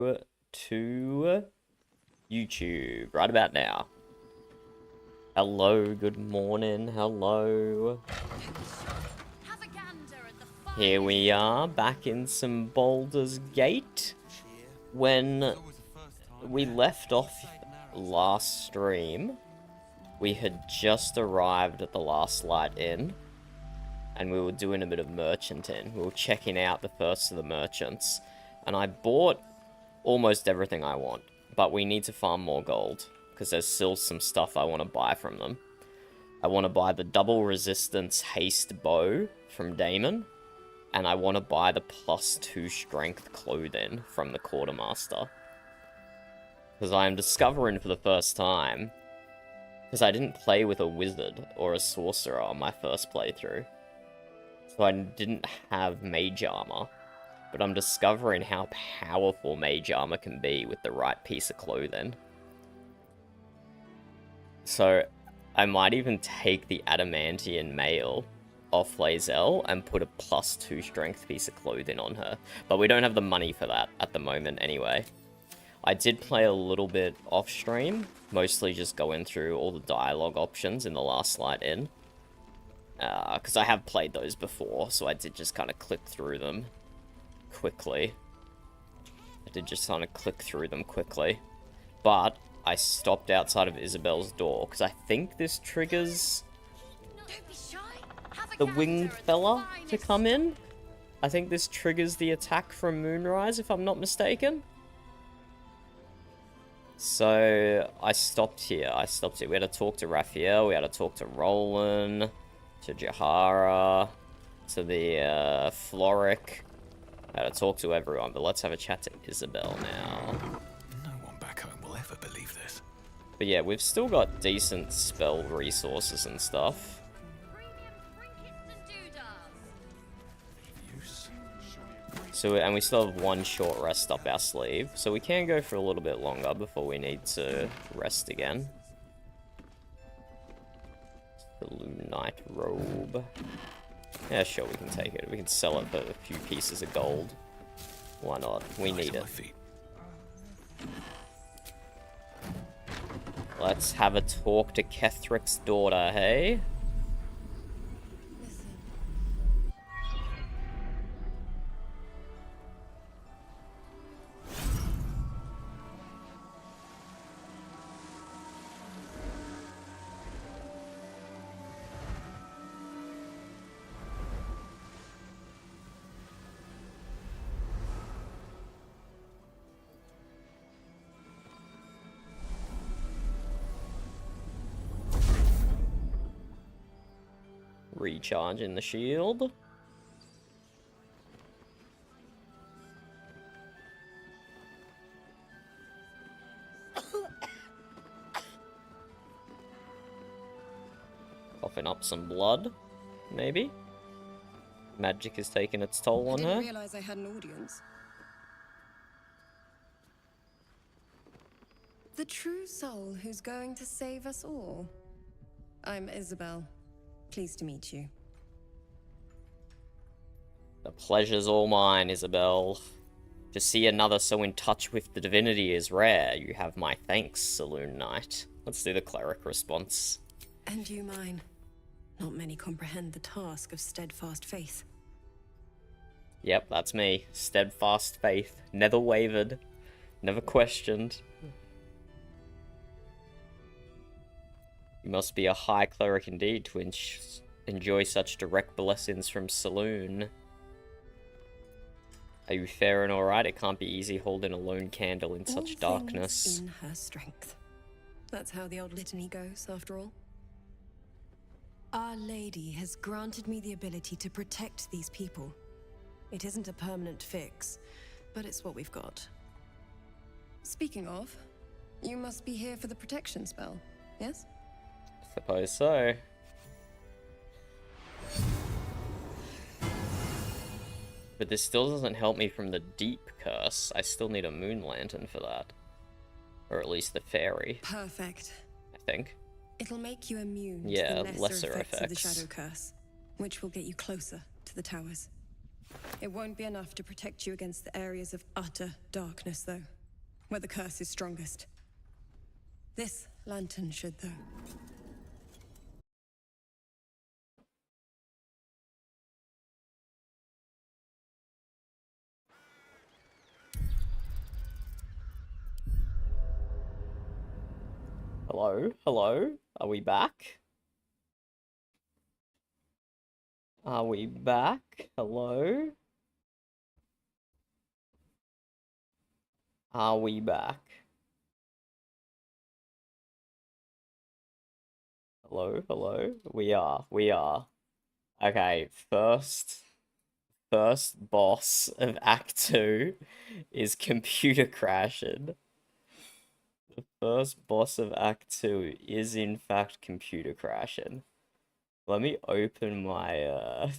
to YouTube right about now. Hello, good morning, hello. Here we are, back in some Baldur's Gate. When we left off last stream, we had just arrived at the Last Light Inn, and we were doing a bit of merchanting. We were checking out the first of the merchants, and I bought almost everything I want, but we need to farm more gold, because there's still some stuff I want to buy from them. I want to buy the double resistance haste bow from Daemon, and I want to buy the +2 strength clothing from the quartermaster. Because I am discovering for the first time, because I didn't play with a wizard or a sorcerer on my first playthrough, so I didn't have mage armor. But I'm discovering how powerful mage armor can be with the right piece of clothing. So I might even take the adamantium mail off Lae'zel and put a +2 strength piece of clothing on her. But we don't have the money for that at the moment anyway. I did play a little bit off stream, mostly just going through all the dialogue options in the Last Light Inn. Because I have played those before, so I did just kind of click through them quickly. But I stopped outside of Isabel's door, because I think this triggers the winged fella to come in. I think this triggers the attack from Moonrise, if I'm not mistaken. So, I stopped here. We had to talk to Raphael, we had to talk to Roland, to Jahara, to the Floric. I had to talk to everyone, but let's have a chat to Isabel now. No one back home will ever believe this. But yeah, we've still got decent spell resources and stuff. So, and we still have one short rest up our sleeve, so we can go for a little bit longer before we need to rest again. The Lunite robe. Yeah, sure, we can take it. We can sell it for a few pieces of gold. Why not? We need it. Let's have a talk to Kethric's daughter, hey? Recharging the shield. Coughing up some blood, maybe? Magic is taking its toll on her. I didn't realize I had an audience. The true soul who's going to save us all. I'm Isabel. Pleased to meet you. The pleasure's all mine, Isabel. To see another so in touch with the divinity is rare. You have my thanks, Saloon Knight. Let's do the cleric response. And you mine. Not many comprehend the task of steadfast faith. Yep, that's me. Steadfast faith. Never wavered. Never questioned. You must be a high cleric indeed to enjoy such direct blessings from Saloon. Are you fair and alright? It can't be easy holding a lone candle in such darkness. In her strength. That's how the old litany goes, after all. Our Lady has granted me the ability to protect these people. It isn't a permanent fix, but it's what we've got. Speaking of, you must be here for the protection spell, yes? Suppose so. But this still doesn't help me from the deep curse. I still need a moon lantern for that. Or at least the fairy. Perfect. I think. It'll make you immune to the lesser lesser effects of the effects. shadow curse, which will get you closer to the towers. It won't be enough to protect you against the areas of utter darkness, though, where the curse is strongest. This lantern should, though. Hello? Hello? Are we back? Are we back? Hello? Are we back? Hello? Hello? We are. We are. Okay, first boss of Act 2 is computer crashing. The first boss of Act 2 is in fact computer crashing. Let me open my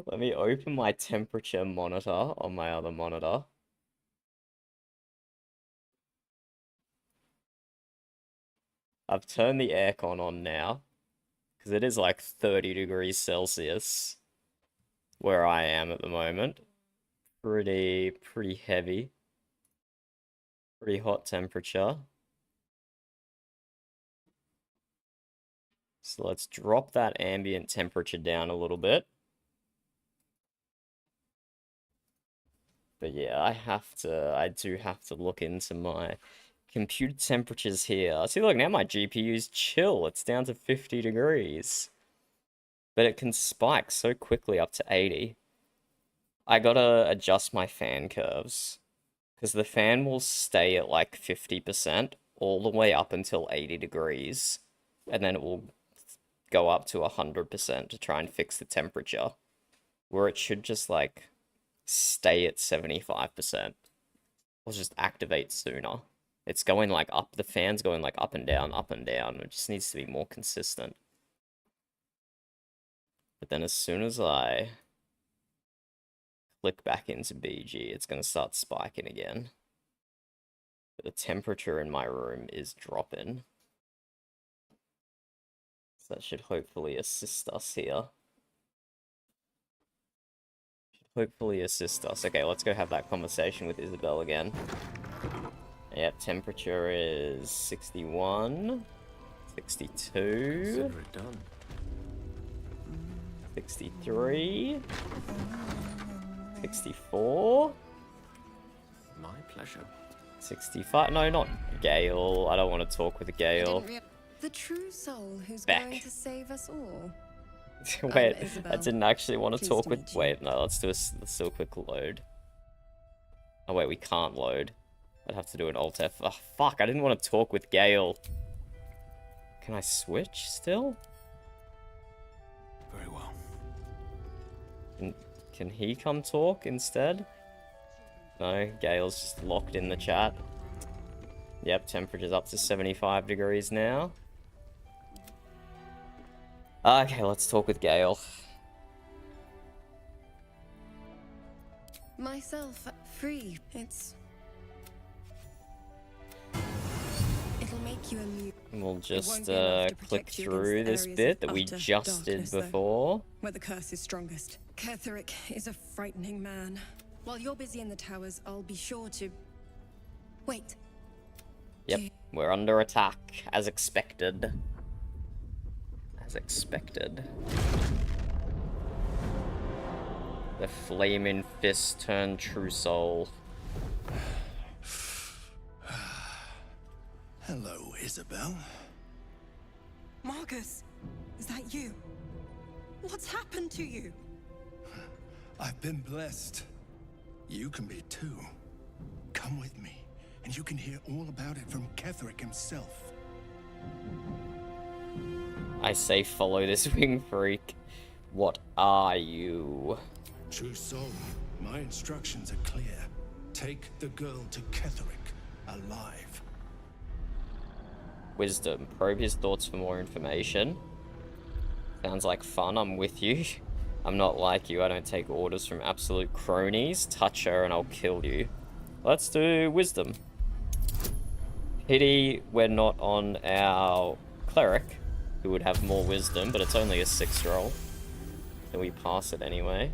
let me open my temperature monitor on my other monitor. I've turned the aircon on now because it is like 30 degrees Celsius where I am at the moment. Pretty heavy. Pretty hot temperature. So let's drop that ambient temperature down a little bit. But yeah, I do have to look into my computer temperatures here. See, look, now my GPU's chill. It's down to 50 degrees. But it can spike so quickly up to 80. I gotta adjust my fan curves. Because the fan will stay at like 50% all the way up until 80 degrees. And then it will go up to 100% to try and fix the temperature. Where it should just like stay at 75%. Or just activate sooner. It's going like up, the fan's going like up and down, up and down. It just needs to be more consistent. But then as soon as I click back into BG, it's going to start spiking again. But the temperature in my room is dropping. So that should hopefully assist us here. Hopefully assist us. Okay, let's go have that conversation with Isabel again. Yep, temperature is 61, 62, Consider it done. 63, 64, My pleasure. 65. No, not Gale. I don't want to talk with Gale. The true soul who's Beck. going to save us all. Wait, I Isabel. didn't actually want to Pleased talk to with. meet you. Wait, no, let's do a quick load. Oh wait, we can't load. I'd have to do an Alt F. Oh, fuck! I didn't want to talk with Gale. Can I switch still? Very well. Can he come talk instead? No, Gale's just locked in the chat. Yep, temperature's up to 75 degrees now. Okay, let's talk with Gale. Myself free. It'll make you immune. We'll just be enough to click protect you through against this areas bit of that we utter just did darkness, though. before. Where the curse is strongest. Ketheric is a frightening man. While you're busy in the towers, I'll be sure to... Wait. Yep, we're under attack, as expected. As expected. The flaming fist turned true soul. Hello, Isabel. Marcus, is that you? What's happened to you? I've been blessed. You can be too. Come with me, and you can hear all about it from Ketheric himself. I say follow this wing freak. What are you? True soul, my instructions are clear. Take the girl to Ketheric, alive. Wisdom. Probe his thoughts for more information. Sounds like fun, I'm with you. I'm not like you, I don't take orders from absolute cronies. Touch her and I'll kill you. Let's do wisdom. Pity we're not on our cleric, who would have more wisdom, but it's only a 6 roll. So we pass it anyway.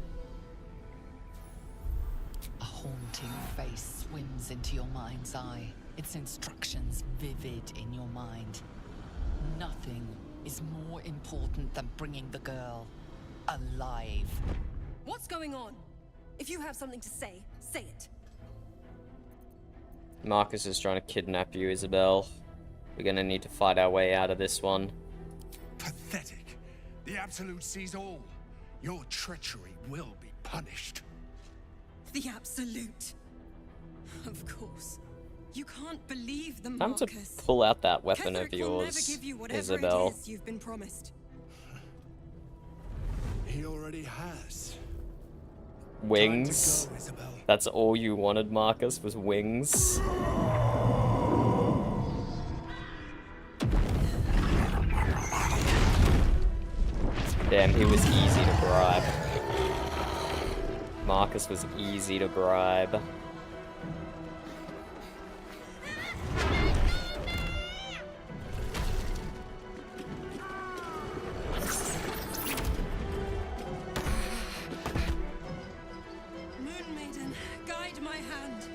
swims into your mind's eye, its instructions vivid in your mind. Nothing is more important than bringing the girl alive. What's going on? If you have something to say, say it. Marcus is trying to kidnap you, Isabel. We're gonna need to fight our way out of this one. Pathetic. The Absolute sees all. Your treachery will be punished. The Absolute. Of course. You can't believe the Time to Marcus. pull out that weapon Ketheric of will never yours, give you whatever Isabel. it is you've been promised. He already has. Wings. Time to go, Isabel. That's all you wanted, Marcus, was wings. Damn, he was easy to bribe. Marcus was easy to bribe. Moon Maiden, guide my hand.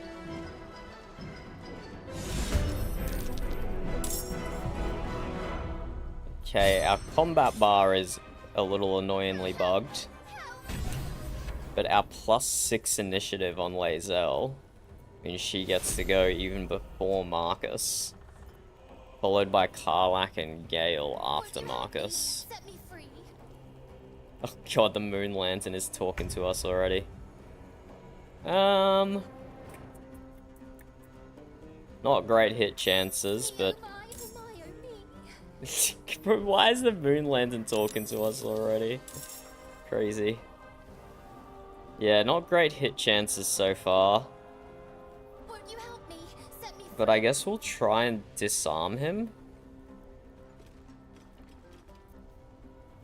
Okay, our combat bar is a little annoyingly bugged. But our +6 initiative on Lae'zel means she gets to go even before Marcus. Followed by Karlach and Gale after Marcus. Set me free. Oh god, the Moon Lantern is talking to us already. Not great hit chances, but... Why is the Moon Lantern talking to us already? Crazy. Yeah, not great hit chances so far. Won't you help me? Set me free. But I guess we'll try and disarm him.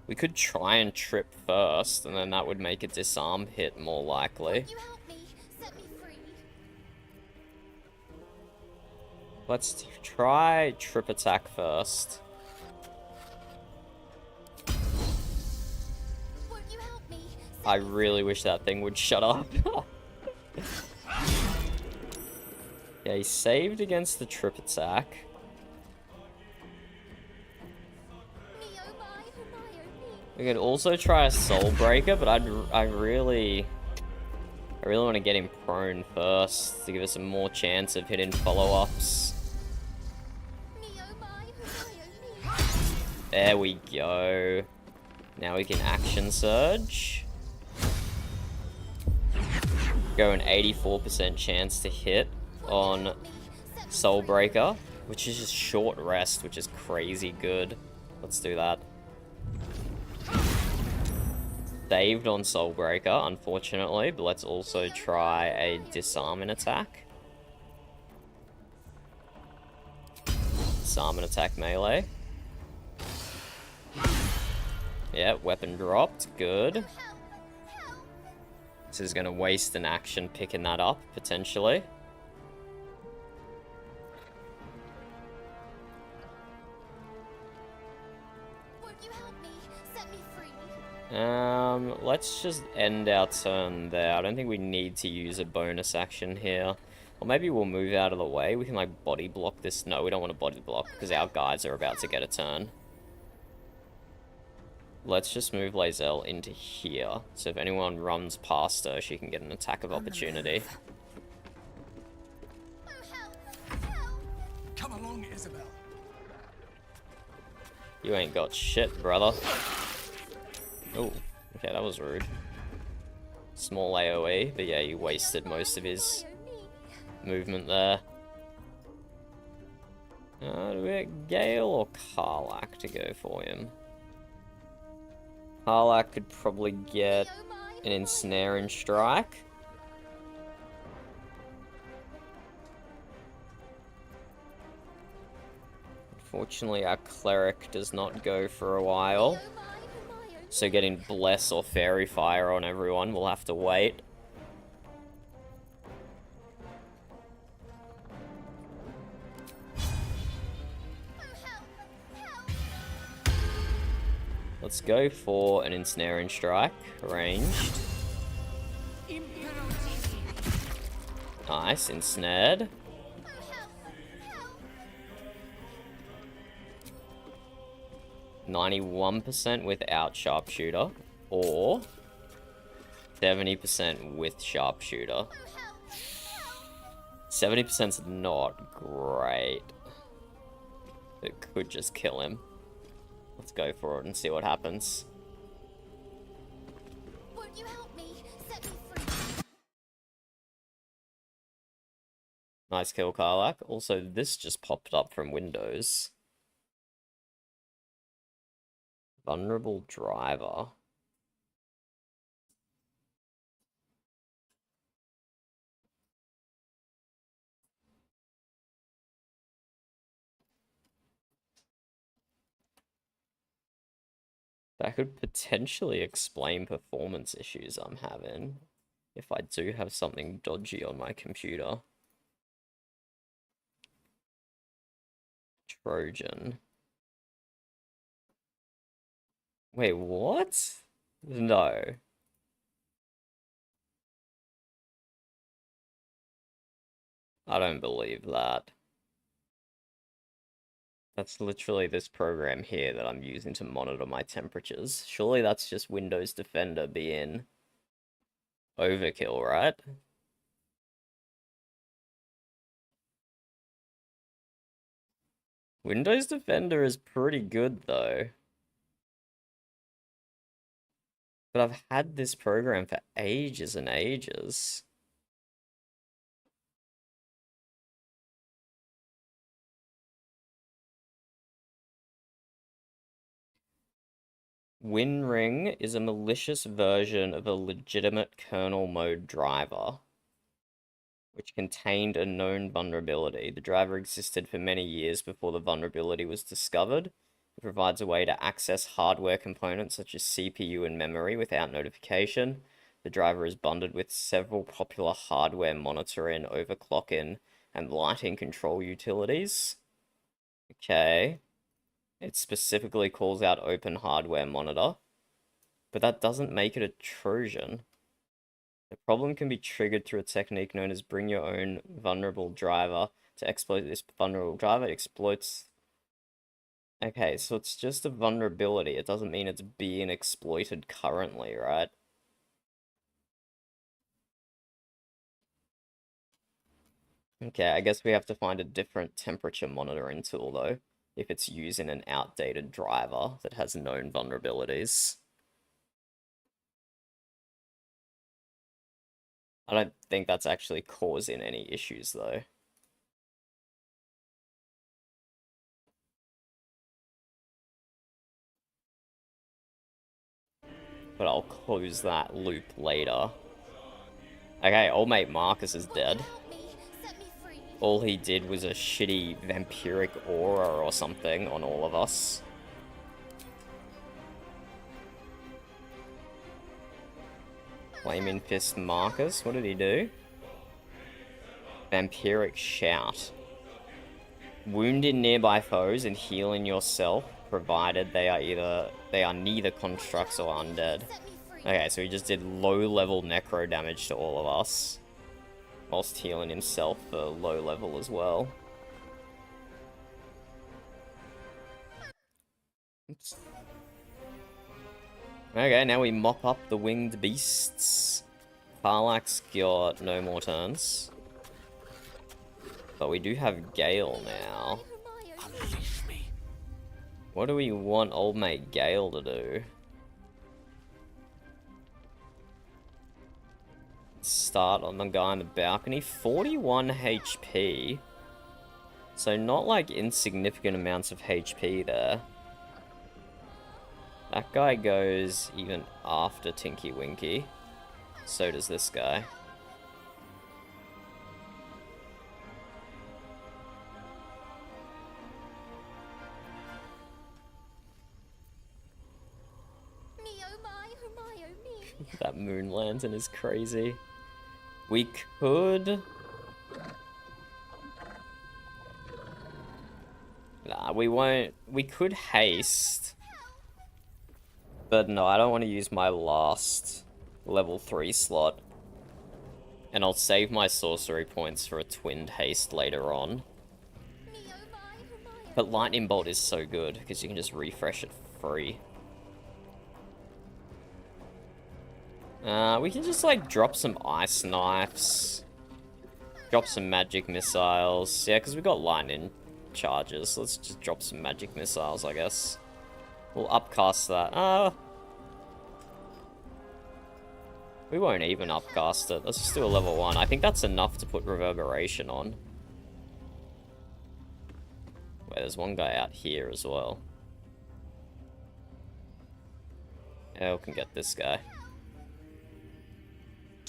We could try and trip first, and then that would make a disarm hit more likely. Won't you help me? Set me free. Let's try trip attack first. Won't you help me? I really wish that thing would shut up. Yeah, he saved against the trip attack. Me, oh my, Hermione. We could also try a Soul Breaker, but I really want to get him prone first to give us a more chance of hitting follow-ups. Me, oh my, Hermione. There we go. Now we can action surge. Go an 84% chance to hit on Soul Breaker, which is just short rest, which is crazy good. Let's do that. Saved on Soul Breaker, unfortunately, but let's also try a disarming attack. Disarming attack melee. Yeah, weapon dropped, good. This is gonna waste an action picking that up, potentially. Won't you help me? Set me free. Let's just end our turn there. I don't think we need to use a bonus action here. Or maybe we'll move out of the way. We can, like, body block this. No, we don't want to body block, because our guys are about to get a turn. Let's just move Lae'zel into here. So if anyone runs past her, she can get an attack of opportunity. Oh, help! Help! Come along, Isabel. You ain't got shit, brother. Oh, okay, that was rude. Small AoE, but yeah, you wasted most of his movement there. Do we get Gale or Karlach to go for him? Karlach could probably get an ensnaring strike. Unfortunately, our cleric does not go for a while. So getting Bless or Fairy Fire on everyone, we'll have to wait. Let's go for an ensnaring strike, ranged. Nice, ensnared. Oh, help! Help! 91% without sharpshooter, or 70% with sharpshooter. Oh, help! 70%'s not great. It could just kill him. Let's go for it and see what happens. Won't you help me? Set me free. Nice kill, Karlach. Also, this just popped up from Windows. Vulnerable driver. That could potentially explain performance issues I'm having if I do have something dodgy on my computer. Trojan. Wait, what? No. I don't believe that. That's literally this program here that I'm using to monitor my temperatures. Surely that's just Windows Defender being overkill, right? Windows Defender is pretty good though. But I've had this program for ages and ages. WinRing is a malicious version of a legitimate kernel mode driver, which contained a known vulnerability. The driver existed for many years before the vulnerability was discovered. It provides a way to access hardware components such as CPU and memory without notification. The driver is bundled with several popular hardware monitoring, overclocking, and lighting control utilities. Okay. It specifically calls out Open Hardware Monitor, but that doesn't make it a Trojan. The problem can be triggered through a technique known as bring your own vulnerable driver. To exploit this vulnerable driver, it exploits... Okay, so it's just a vulnerability. It doesn't mean it's being exploited currently, right? Okay, I guess we have to find a different temperature monitoring tool, though, if it's using an outdated driver that has known vulnerabilities. I don't think that's actually causing any issues, though. But I'll close that loop later. Okay, old mate Marcus is dead. Help me. Set me free. All he did was a shitty vampiric aura or something on all of us. Flaming Fist Marcus, what did he do? Vampiric Shout. Wounding nearby foes and healing yourself, provided they are neither constructs or undead. Set me free. Okay, so he just did low-level necro damage to all of us, whilst healing himself for low level as well. Oops. Okay, now we mop up the winged beasts. Karlach's got no more turns. But we do have Gale now. Unleash me. What do we want old mate Gale to do? Start on the guy on the balcony. 41 HP. So not like insignificant amounts of HP there. That guy goes even after Tinky Winky. So does this guy. Me oh my oh me. That moon lantern is crazy. We could... Nah, we won't... We could haste. But no, I don't want to use my last level 3 slot. And I'll save my sorcery points for a twinned haste later on. But lightning bolt is so good because you can just refresh it for free. We can just like drop some ice knives. Drop some magic missiles. Yeah, because we got lightning charges. Let's just drop some magic missiles, I guess. We'll upcast that. We won't even upcast it. Let's just do a level 1. I think that's enough to put reverberation on. Wait, there's one guy out here as well. Yeah, we can get this guy.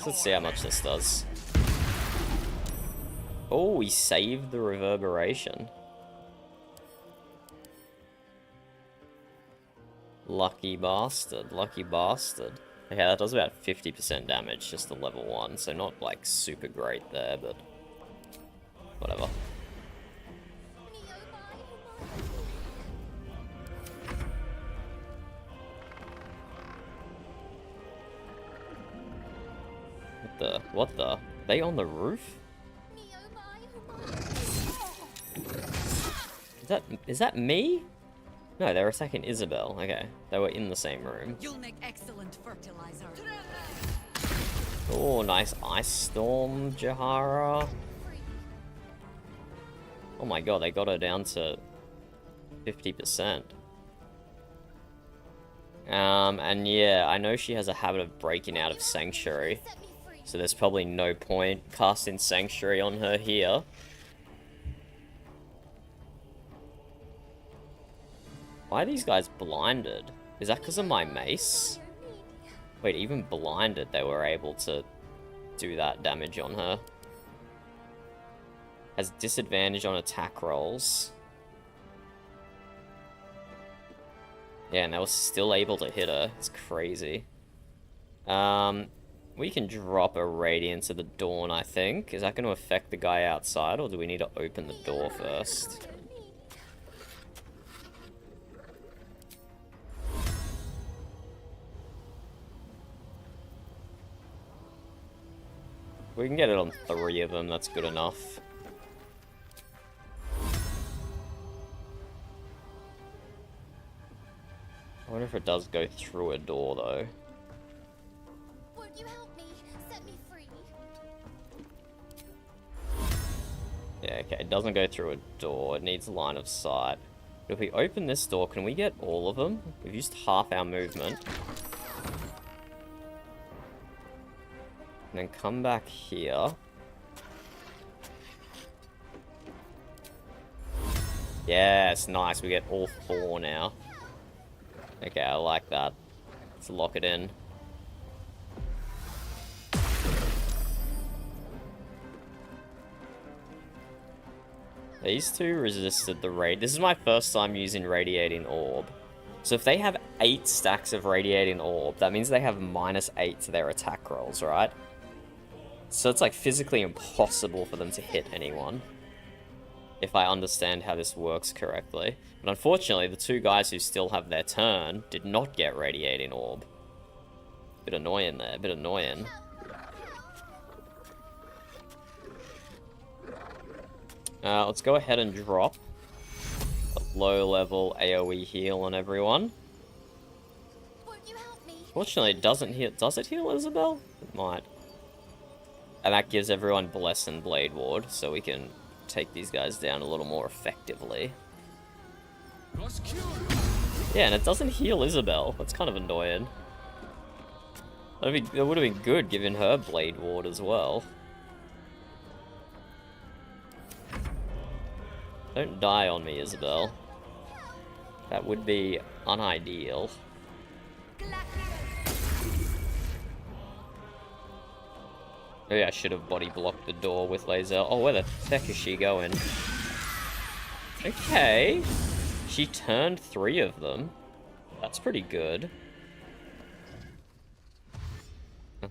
Let's see how much this does. Oh, we saved the reverberation. Lucky bastard, lucky bastard. Okay, that does about 50% damage, just to level 1, so not like super great there, but whatever. What the? Are they on the roof? Is that me? No, they're attacking Isabel. Okay, they were in the same room. You'll make excellent fertilizer. Oh, nice ice storm, Jahara. Oh my god, they got her down to 50%. And yeah, I know she has a habit of breaking out of Sanctuary. So there's probably no point casting Sanctuary on her here. Why are these guys blinded? Is that because of my mace? Wait, even blinded they were able to do that damage on her. Has disadvantage on attack rolls. Yeah, and they were still able to hit her. It's crazy. We can drop a Radiance of the Dawn, I think. Is that going to affect the guy outside, or do we need to open the door first? We can get it on 3 of them, that's good enough. I wonder if it does go through a door, though. Won't you help me? Set me free. Yeah, okay, it doesn't go through a door, it needs line of sight. But if we open this door, can we get all of them? We've used half our movement. And then come back here. Yes, nice. We get all 4 now. Okay, I like that. Let's lock it in. These 2 resisted the raid. This is my first time using Radiating Orb. So if they have 8 stacks of Radiating Orb, that means they have -8 to their attack rolls, right? So it's like physically impossible for them to hit anyone. If I understand how this works correctly. But unfortunately, the 2 guys who still have their turn did not get Radiating Orb. Bit annoying there, bit annoying. Let's go ahead and drop a low-level AoE heal on everyone. Won't you help me? Fortunately, it doesn't heal. Does it heal Isabel? It might. And that gives everyone Bless and Blade Ward, so we can take these guys down a little more effectively. Yeah, and it doesn't heal Isabel. That's kind of annoying. It would have been good giving her Blade Ward as well. Don't die on me, Isabel. That would be unideal. Maybe I should have body blocked the door with laser. Oh, where the heck is she going? Okay. She turned 3 of them. That's pretty good.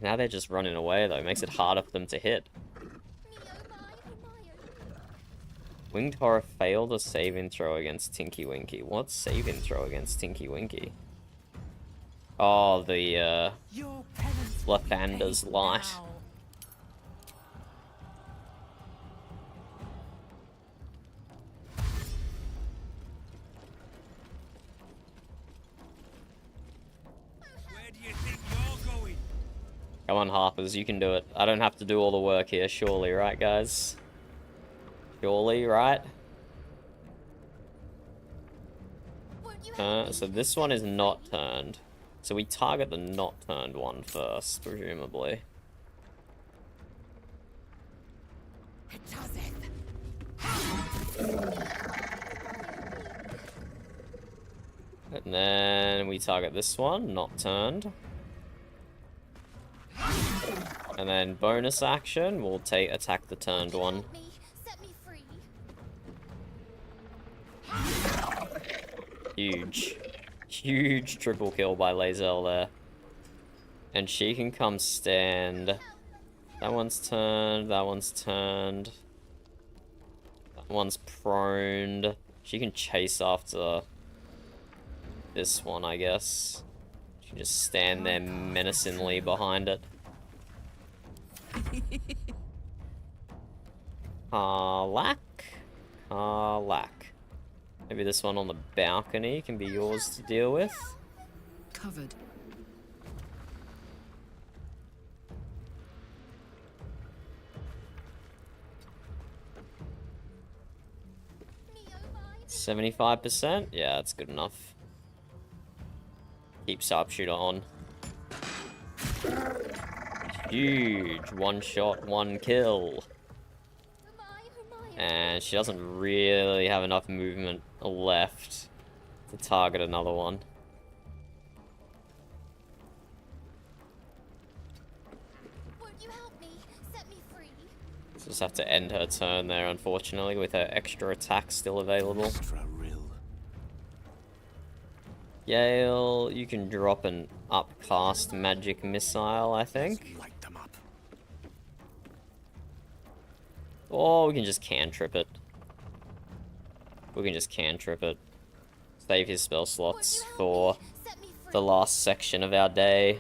Now they're just running away, though. Makes it harder for them to hit. Winged Horror failed a saving throw against Tinky Winky. What saving throw against Tinky Winky? Oh, the, Lathander's Light. Come on, Harpers, you can do it. I don't have to do all the work here, surely, right, guys? Surely, right? So this one is not turned. So we target the not turned one first, presumably. It does it. And then we target this one, not turned. And then bonus action, we'll attack the turned one. Help me. Set me free. Huge. Huge triple kill by Lae'zel there. And she can come stand. That one's turned, that one's turned. That one's proned. She can chase after this one, I guess. She can just stand there menacingly behind it. Karlach? Karlach. Maybe this one on the balcony can be yours to deal with. Covered. Me, oh my. 75%? Yeah, that's good enough. Keep sharpshooter on. Huge. One shot, one kill. And she doesn't really have enough movement left to target another one. Won't you help me? Set me free. Just have to end her turn there, unfortunately, with her extra attack still available. Extra rill. Yale, you can drop an upcast magic missile, I think. Light them up. Or we can just cantrip it. We can just cantrip it. Save his spell slots for Set me free. the last section of our day.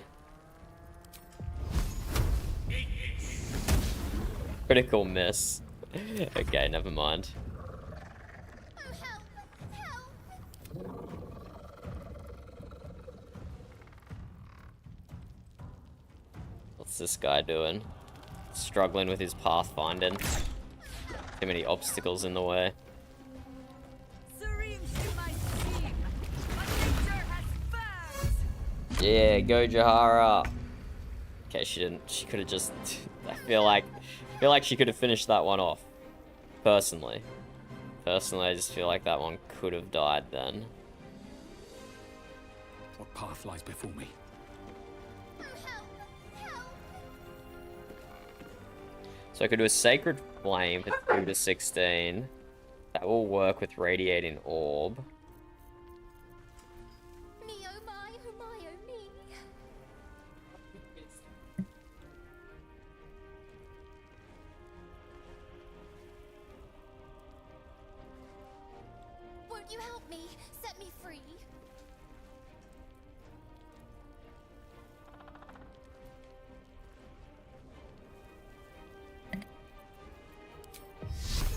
Critical miss. Okay, never mind. Oh, help! Help! What's this guy doing? Struggling with his pathfinding. Too many obstacles in the way. Serene to my steam. My nature has fangs. Yeah, go Jahara. Okay, she didn't. She could have just. I feel like she could have finished that one off. Personally, I just feel like that one could have died then. What path lies before me? Oh, help! Help! So I could do a Sacred Flame for 2 to 16. That will work with Radiating Orb. Me, oh my, oh my, oh me. Won't you help me? Set me free. Me,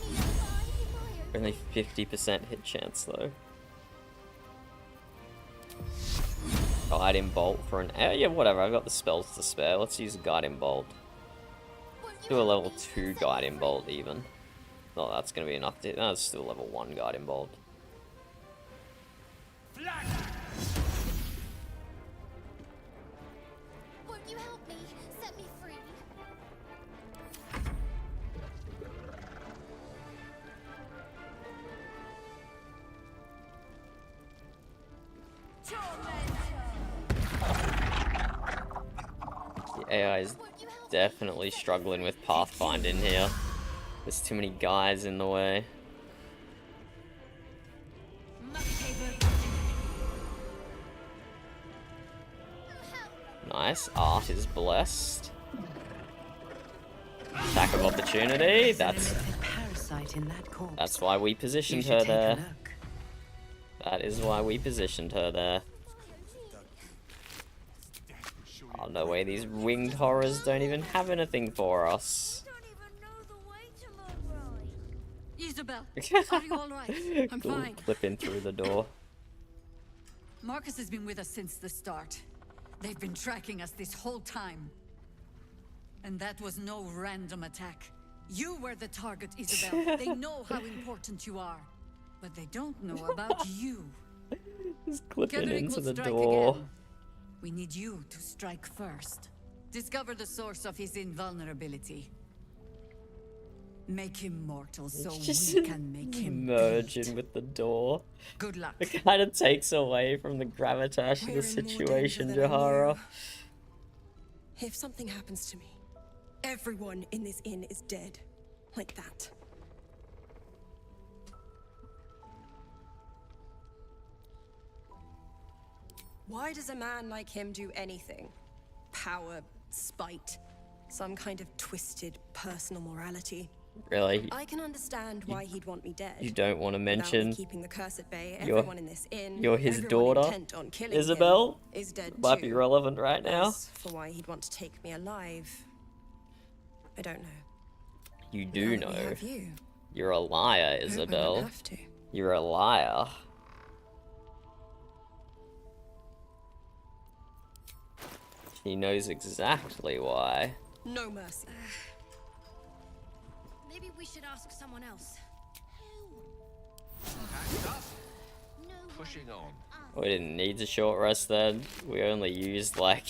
oh my, oh my, oh Only 50% hit chance though. Guiding Bolt for an... yeah, whatever. I've got the spells to spare. Let's use Guiding Bolt. Won't you Do a help level me? 2 Set me Guiding free. Bolt even. No, that's gonna be enough to... No, it's still level 1 Guiding Bolt. Won't you help me? Set me free. The AI is Won't you help me? definitely struggling with pathfinding here. There's too many guys in the way. Nice. Art is blessed. Attack of opportunity. That's Parasite in that corpse. that's why we You positioned should her take a there. look. That is why we positioned her there. Oh, no way, these winged horrors don't even have anything for us. Don't even know the way to Isabel, are you all right? I'm Cool, fine. clipping through the door. Marcus has been with us since the start. They've been tracking us this whole time. And that was no random attack. You were the target, Isabel. They know how important you are. But they don't know about you. Just clipping Ketheric into will the strike door. again. We need you to strike first. Discover the source of his invulnerability. Make him mortal so Just we can make him merge bleed. in with the door. Good luck. It kind of takes away from the gravitas of We're the in more situation, danger than I Jahara. knew. If something happens to me, everyone in this inn is dead. Like that. Why does a man like him do anything? Power, spite, some kind of twisted personal morality. Really? I can understand why he'd want me dead. You don't want to Without me mention keeping the curse at bay, you're- everyone in this inn, you're his everyone daughter, intent on killing him Isabel? is dead Might be too. relevant right now. As for why he'd want to take me alive, I don't know. You Now do that we know. have you. You're a liar, I hope I won't Isabel. have to. You're a liar. She knows exactly why. No mercy. Maybe we should ask someone else. Pushing on. We didn't need a short rest then. We only used like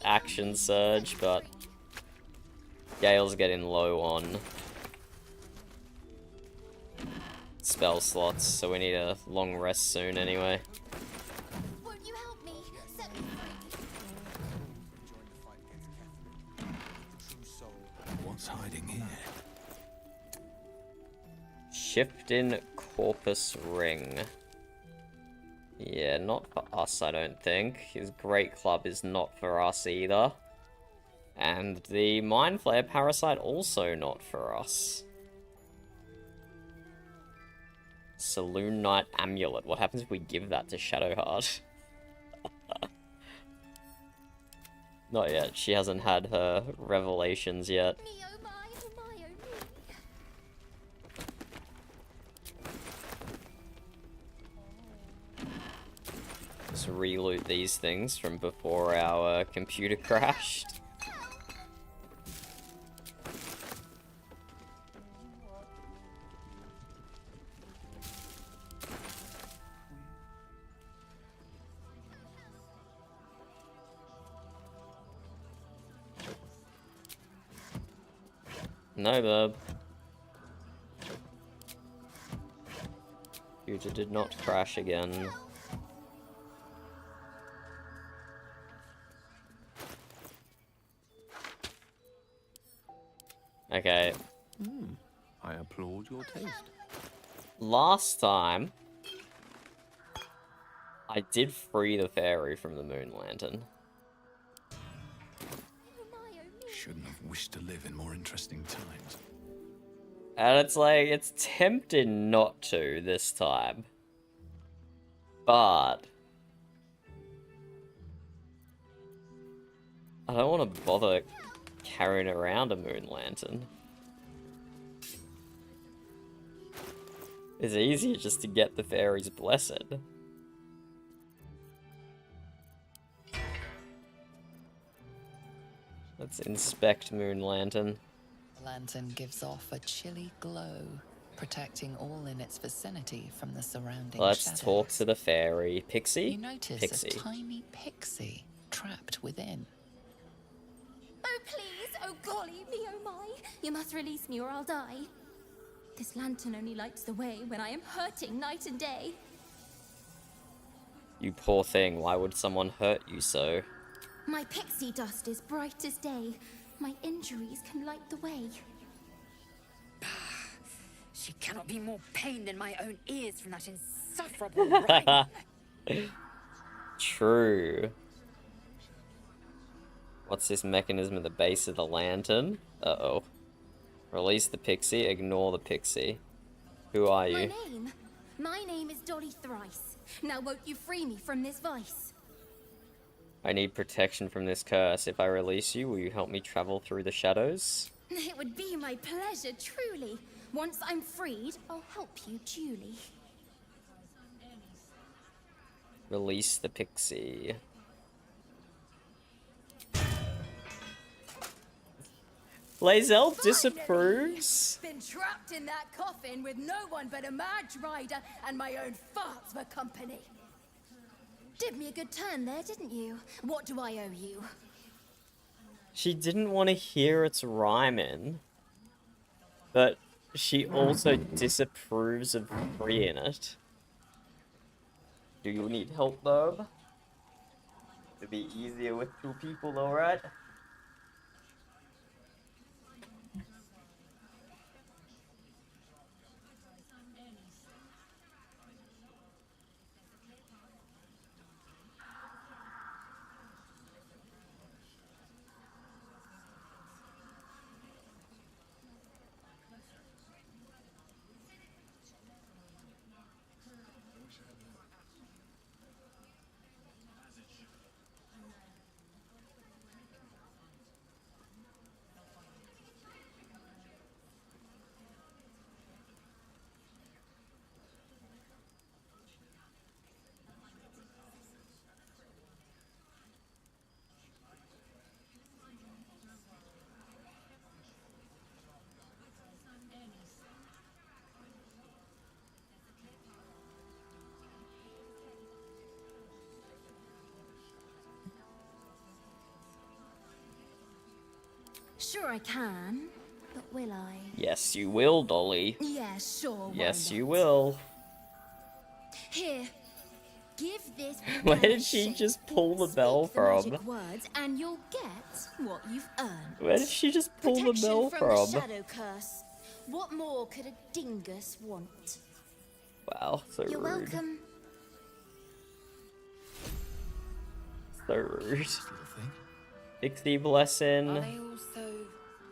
action surge, but Gale's getting low on spell slots, so we need a long rest soon anyway. Won't you help me? Set me free. What's hiding here? Shifting Corpus Ring. Yeah, not for us, I don't think. His Great Club is not for us either. And the Mind Flare Parasite also not for us. Saloon Knight Amulet. What happens if we give that to Shadowheart? Not yet. She hasn't had her revelations yet. Me, oh my, oh my, oh me. Let's reloot these things from before our computer crashed. No, bub. Computer did not crash again. Okay, I applaud your taste. last time I did free the fairy from the moon lantern. Oh my, oh me. Shouldn't have wished to live in more interesting times. And it's like, it's tempting not to this time. But I don't want to bother carrying around a moon lantern. It's easier just to get the fairy's blessed. Let's inspect moon lantern. The lantern gives off a chilly glow, protecting all in its vicinity from the surrounding Let's shadows. talk to the fairy. Pixie? You notice Pixie. a tiny pixie trapped within. Oh please, oh golly, me oh my. You must release me or I'll die. This lantern only lights the way when I am hurting night and day. You poor thing, why would someone hurt you so? My pixie dust is bright as day. My injuries can light the way. She cannot be more pain than my own ears from that insufferable rhyme. True. What's this mechanism at the base of the lantern? Uh-oh. Release the pixie, ignore the pixie. Who are you? My name is Dolly Thrice. Now won't you free me from this vice? I need protection from this curse. If I release you, will you help me travel through the shadows? It would be my pleasure, truly. Once I'm freed, I'll help you duly. Release the pixie. Lae'zel Finally! disapproves? Been trapped in that coffin with no one but a mad rider and my own farts for company. Did me a good turn there, didn't you? What do I owe you? She didn't want to hear its rhyming, but she also disapproves of freeing it. Do you need help, though? It'd be easier with two people, though, right? Sure I can, but will I? Yes, you will, Dolly. Yeah, sure. why Yes, not? you will. Here, give this. Where girl a did she shake. just pull the Speak bell the from? magic words, and you'll get what you've earned. Where did she just pull the Protection bell from from? the shadow curse. What more could a dingus want? Wow, so You're rude. welcome. So rude. Still think? Pixie blessing. Are they all so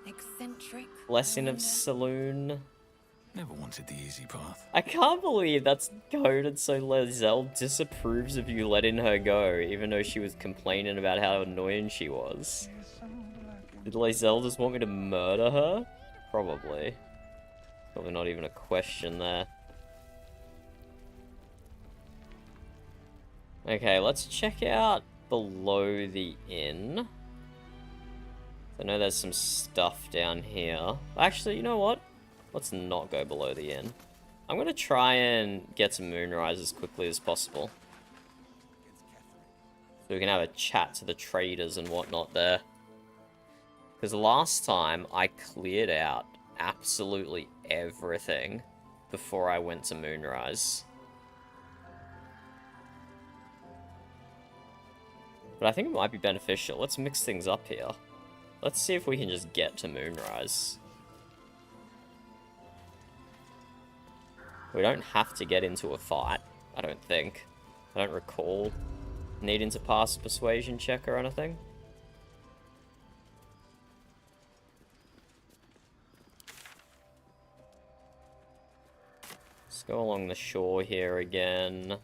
eccentric? Blessing of Wonder? Saloon. Never wanted the easy path. I can't believe that's coded so Lae'zel disapproves of you letting her go, even though she was complaining about how annoying she was. Did Lae'zel just want me to murder her? Probably. Probably not even a question there. Okay, let's check out below the inn. I know there's some stuff down here. Actually, you know what? Let's not go below the inn. I'm gonna try and get to Moonrise as quickly as possible. So we can have a chat to the traders and whatnot there. Because last time I cleared out absolutely everything before I went to Moonrise. But I think it might be beneficial. Let's mix things up here. Let's see if we can just get to Moonrise. We don't have to get into a fight, I don't think. I don't recall needing to pass a persuasion check or anything. Let's go along the shore here again.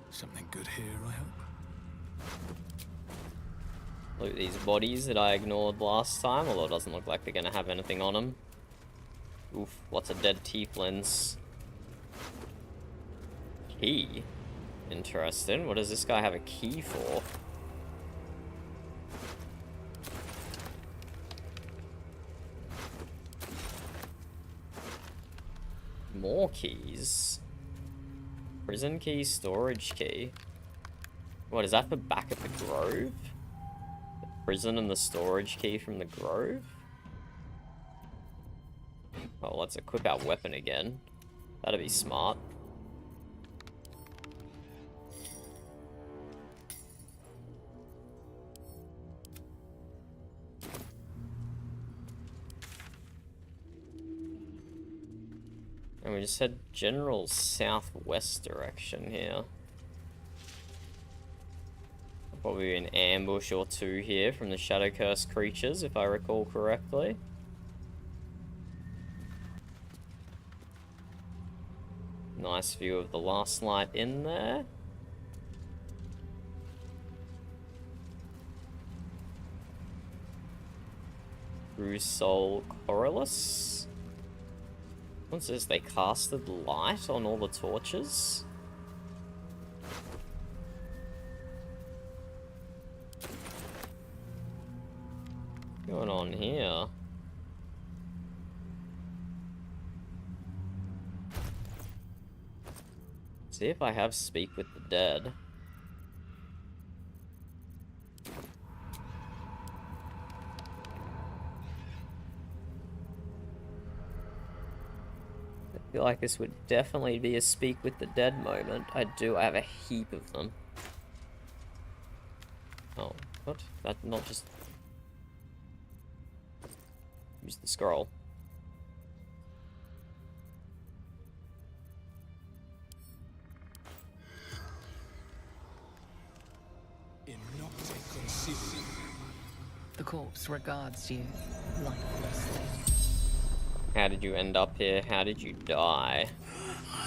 Something good here, I hope. Loot these bodies that I ignored last time, although it doesn't look like they're gonna have anything on them. Oof, lots of dead tieflings. Key? Interesting. What does this guy have a key for? More keys. Prison key, storage key. What, is that for back at the Grove? The prison and the storage key from the Grove? Oh, let's equip our weapon again. That'd be smart. And we just head general southwest direction here. Probably an ambush or two here from the Shadow Curse creatures, if I recall correctly. Nice view of the last light in there. True Soul Corylus. What's this? They casted light on all the torches? going on here? See if I have Speak with the Dead. I feel like this would definitely be a Speak with the Dead moment. I have a heap of them. Oh, what? That not just... Use the scroll. The corpse regards you, lifeless thing. How did you end up here? How did you die?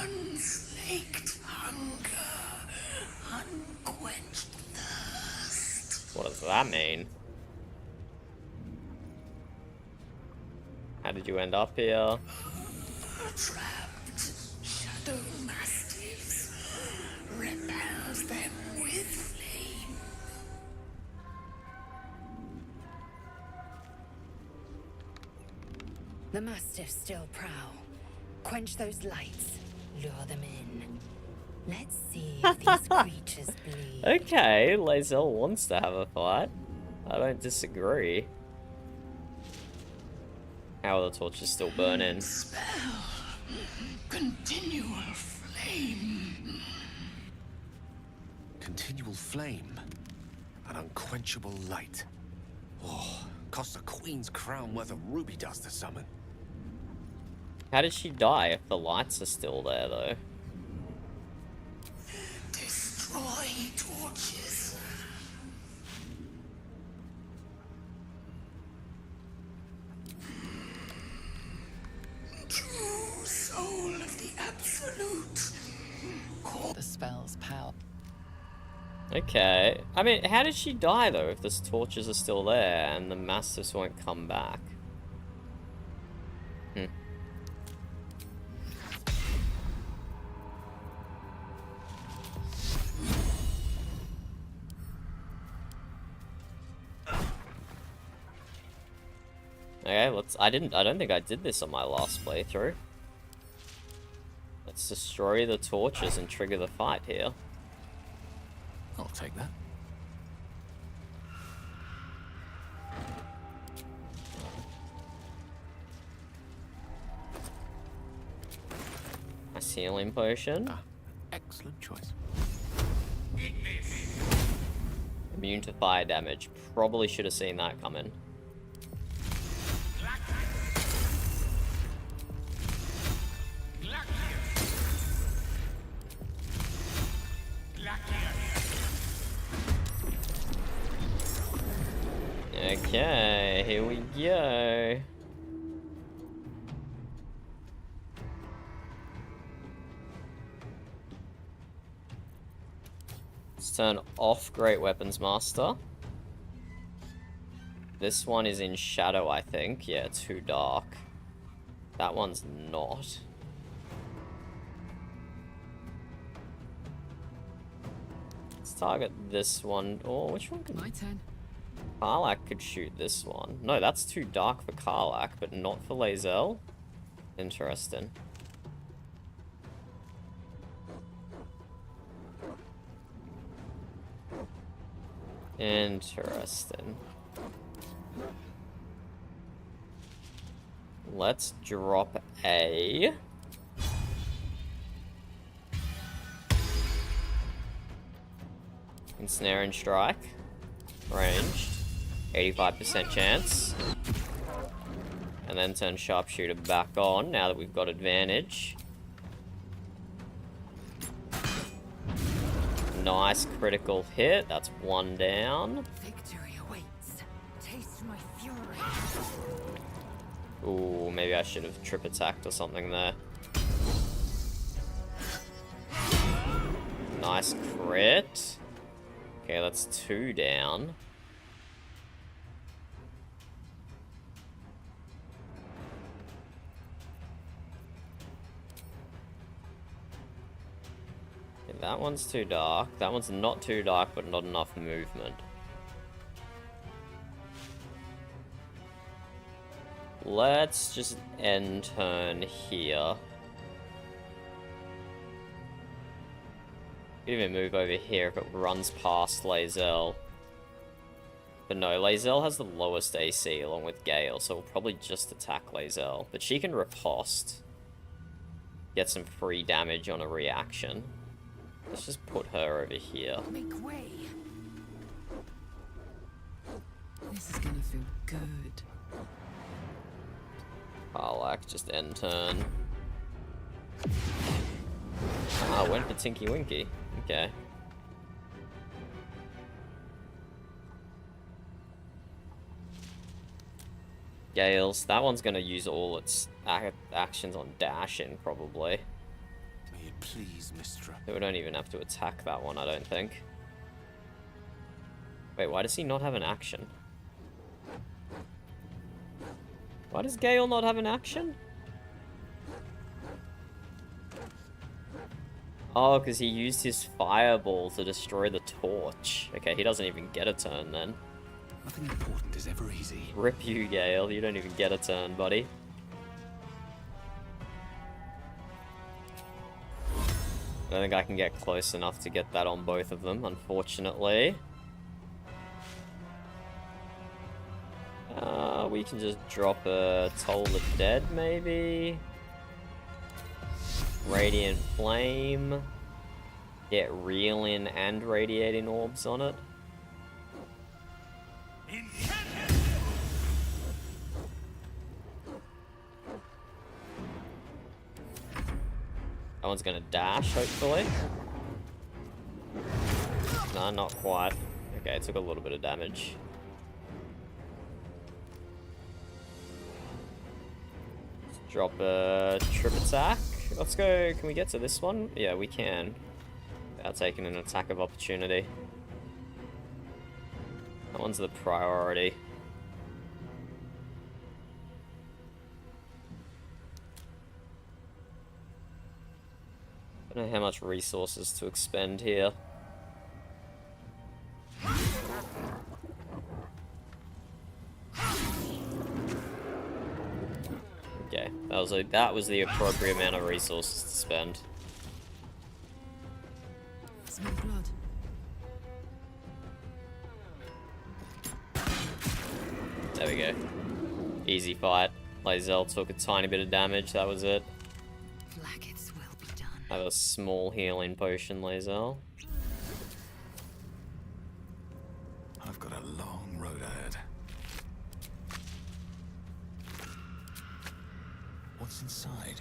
Unslaked hunger, unquenched thirst. What does that mean? How did you end up here? Trapped shadow mastiffs, repels them with flame. The Mastiffs still prowl. Quench those lights. Lure them in. Let's see if these creatures bleed. Okay, Lae'zel wants to have a fight. I don't disagree. How are the torches still burning? Spell. Continual flame. Continual flame. An unquenchable light. Oh, costs a queen's crown worth of ruby dust to summon. How did she die if the lights are still there, though? Destroy torches. True soul of the absolute. The spell's power. Okay. I mean, how did she die, though, if the torches are still there and the Mastiffs won't come back? Hmm. Okay, I don't think I did this on my last playthrough. Let's destroy the torches and trigger the fight here. I'll take that. A healing potion. Excellent choice. Immune to fire damage. Probably should have seen that coming. Okay, here we go. Let's turn off Great Weapons Master. This one is in shadow, I think. Yeah, too dark. That one's not. Let's target this one. Oh, which one could... My turn. Karlach could shoot this one. No, that's too dark for Karlach, but not for Lae'zel. Interesting. Interesting. Let's drop a... Ensnare and Strike. Ranged. 85% chance. And then turn Sharpshooter back on now that we've got advantage. Nice critical hit. That's one down. Victory awaits. Taste my fury. Ooh, maybe I should have trip attacked or something there. Nice crit. Okay, that's two down. Okay, that one's too dark. That one's not too dark, but not enough movement. Let's just end turn here. Could even move over here if it runs past Lae'zel. But no, Lae'zel has the lowest AC along with Gale, so we'll probably just attack Lae'zel. But she can riposte. Get some free damage on a reaction. Let's just put her over here. Make way. This is gonna feel good. Karlach, just end turn. Ah, went for Tinky Winky. Okay. Gales, that one's gonna use all its actions on dashing, probably. May it please, Mystra. So we don't even have to attack that one, I don't think. Wait, why does he not have an action? Why does Gale not have an action? Oh, because he used his fireball to destroy the torch. Okay, he doesn't even get a turn then. Nothing important is ever easy. Rip you, Gale. You don't even get a turn, buddy. I don't think I can get close enough to get that on both of them, unfortunately. We can just drop a Toll the Dead, maybe? Radiant Flame. Get Reeling and Radiating Orbs on it. That one's gonna dash, hopefully. No, not quite. Okay, it took a little bit of damage. Let's drop a trip attack. Let's go. Can we get to this one? Yeah, we can. Without taking an attack of opportunity. That one's the priority. I don't know how much resources to expend here. Okay, that was the appropriate amount of resources to spend. Smell blood. There we go. Easy fight. Lae'zel took a tiny bit of damage, that was it. Blackets will be done. I have a small healing potion, Lae'zel. I've got a long road ahead. What's inside?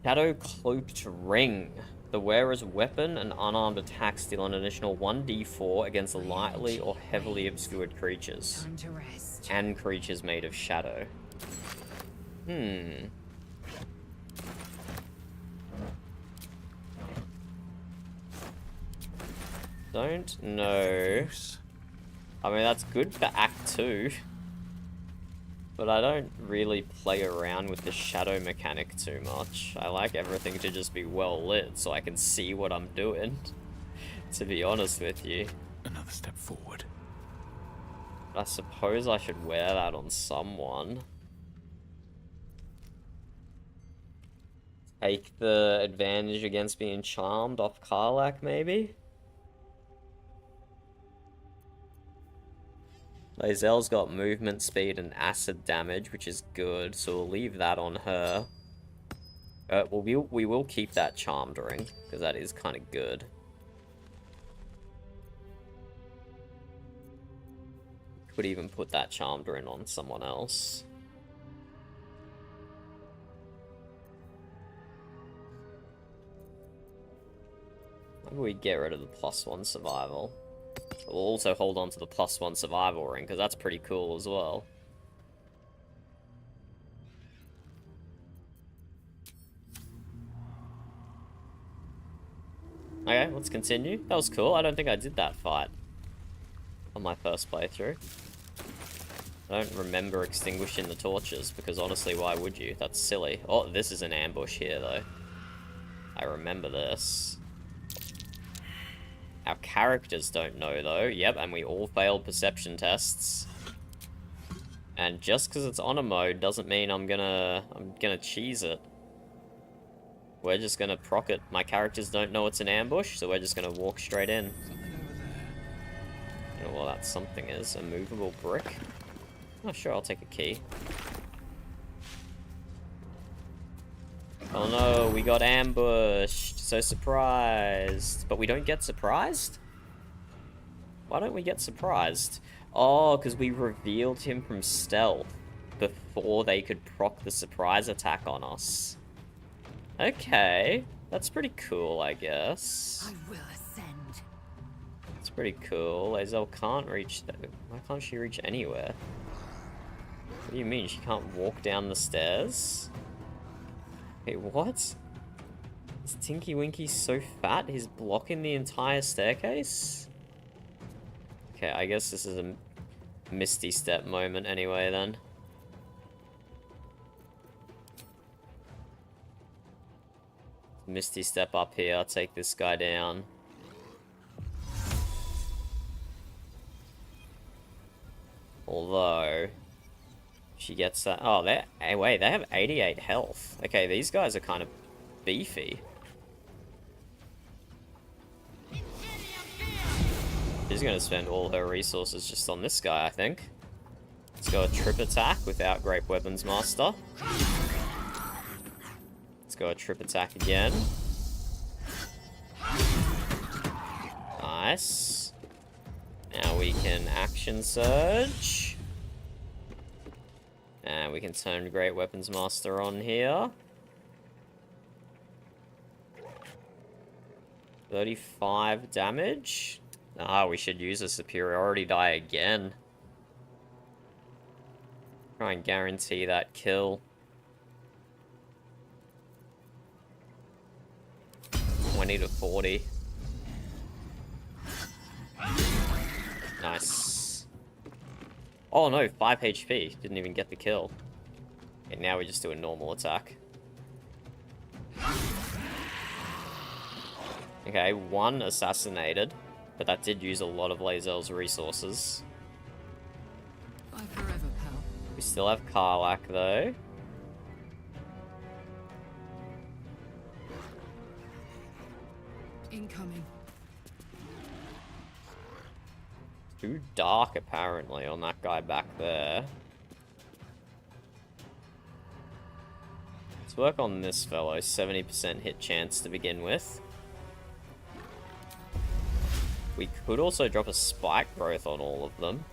Shadow Cloaked Ring. The wearer's weapon and unarmed attacks deal an additional 1d4 against lightly or heavily obscured creatures. Time to rest. And creatures made of shadow. Don't know. I mean, that's good for Act 2. But I don't really play around with the shadow mechanic too much. I like everything to just be well lit so I can see what I'm doing, to be honest with you. Another step forward. I suppose I should wear that on someone. Take the advantage against being charmed off Karlach, maybe? Lae'zel's got movement speed and acid damage, which is good, so we'll leave that on her. Well, we will keep that charmed ring, because that is kind of good. Could even put that charmed ring on someone else. Maybe we get rid of the +1 survival. We'll also hold on to the +1 survival ring, because that's pretty cool as well. Okay, let's continue. That was cool. I don't think I did that fight on my first playthrough. I don't remember extinguishing the torches, because honestly, why would you? That's silly. Oh, this is an ambush here, though. I remember this. Our characters don't know, though. Yep, and we all failed perception tests. And just because it's honor mode doesn't mean I'm gonna cheese it. We're just gonna proc it. My characters don't know it's an ambush, so we're just gonna walk straight in. Something over there. I don't know what that something is. A movable brick? Oh, sure, I'll take a key. Oh no, we got ambushed. So surprised. But we don't get surprised? Why don't we get surprised? Oh, because we revealed him from stealth before they could proc the surprise attack on us. Okay, that's pretty cool, I guess. I will ascend. It's pretty cool. Lae'zel can't reach... Why can't she reach anywhere? What do you mean? She can't walk down the stairs? Wait, what? Is Tinky Winky so fat he's blocking the entire staircase? Okay, I guess this is a Misty Step moment anyway, then. Misty Step up here, I'll take this guy down. Although, she gets that... Oh, hey, wait, they have 88 health. Okay, these guys are kind of beefy. She's gonna spend all her resources just on this guy, I think. Let's go a trip attack without Great Weapons Master. Let's go a trip attack again. Nice. Now we can action surge. And we can turn Great Weapons Master on here. 35 damage. Ah, we should use a superiority die again. Try and guarantee that kill. 20 to 40. Nice. Oh no, 5 HP. Didn't even get the kill. Okay, now we just do a normal attack. Okay, 1 assassinated. But that did use a lot of Lae'zel's resources. Bye forever, pal. We still have Karlach, though. Incoming. Too dark, apparently, on that guy back there. Let's work on this fellow. 70% hit chance to begin with. We could also drop a spike growth on all of them.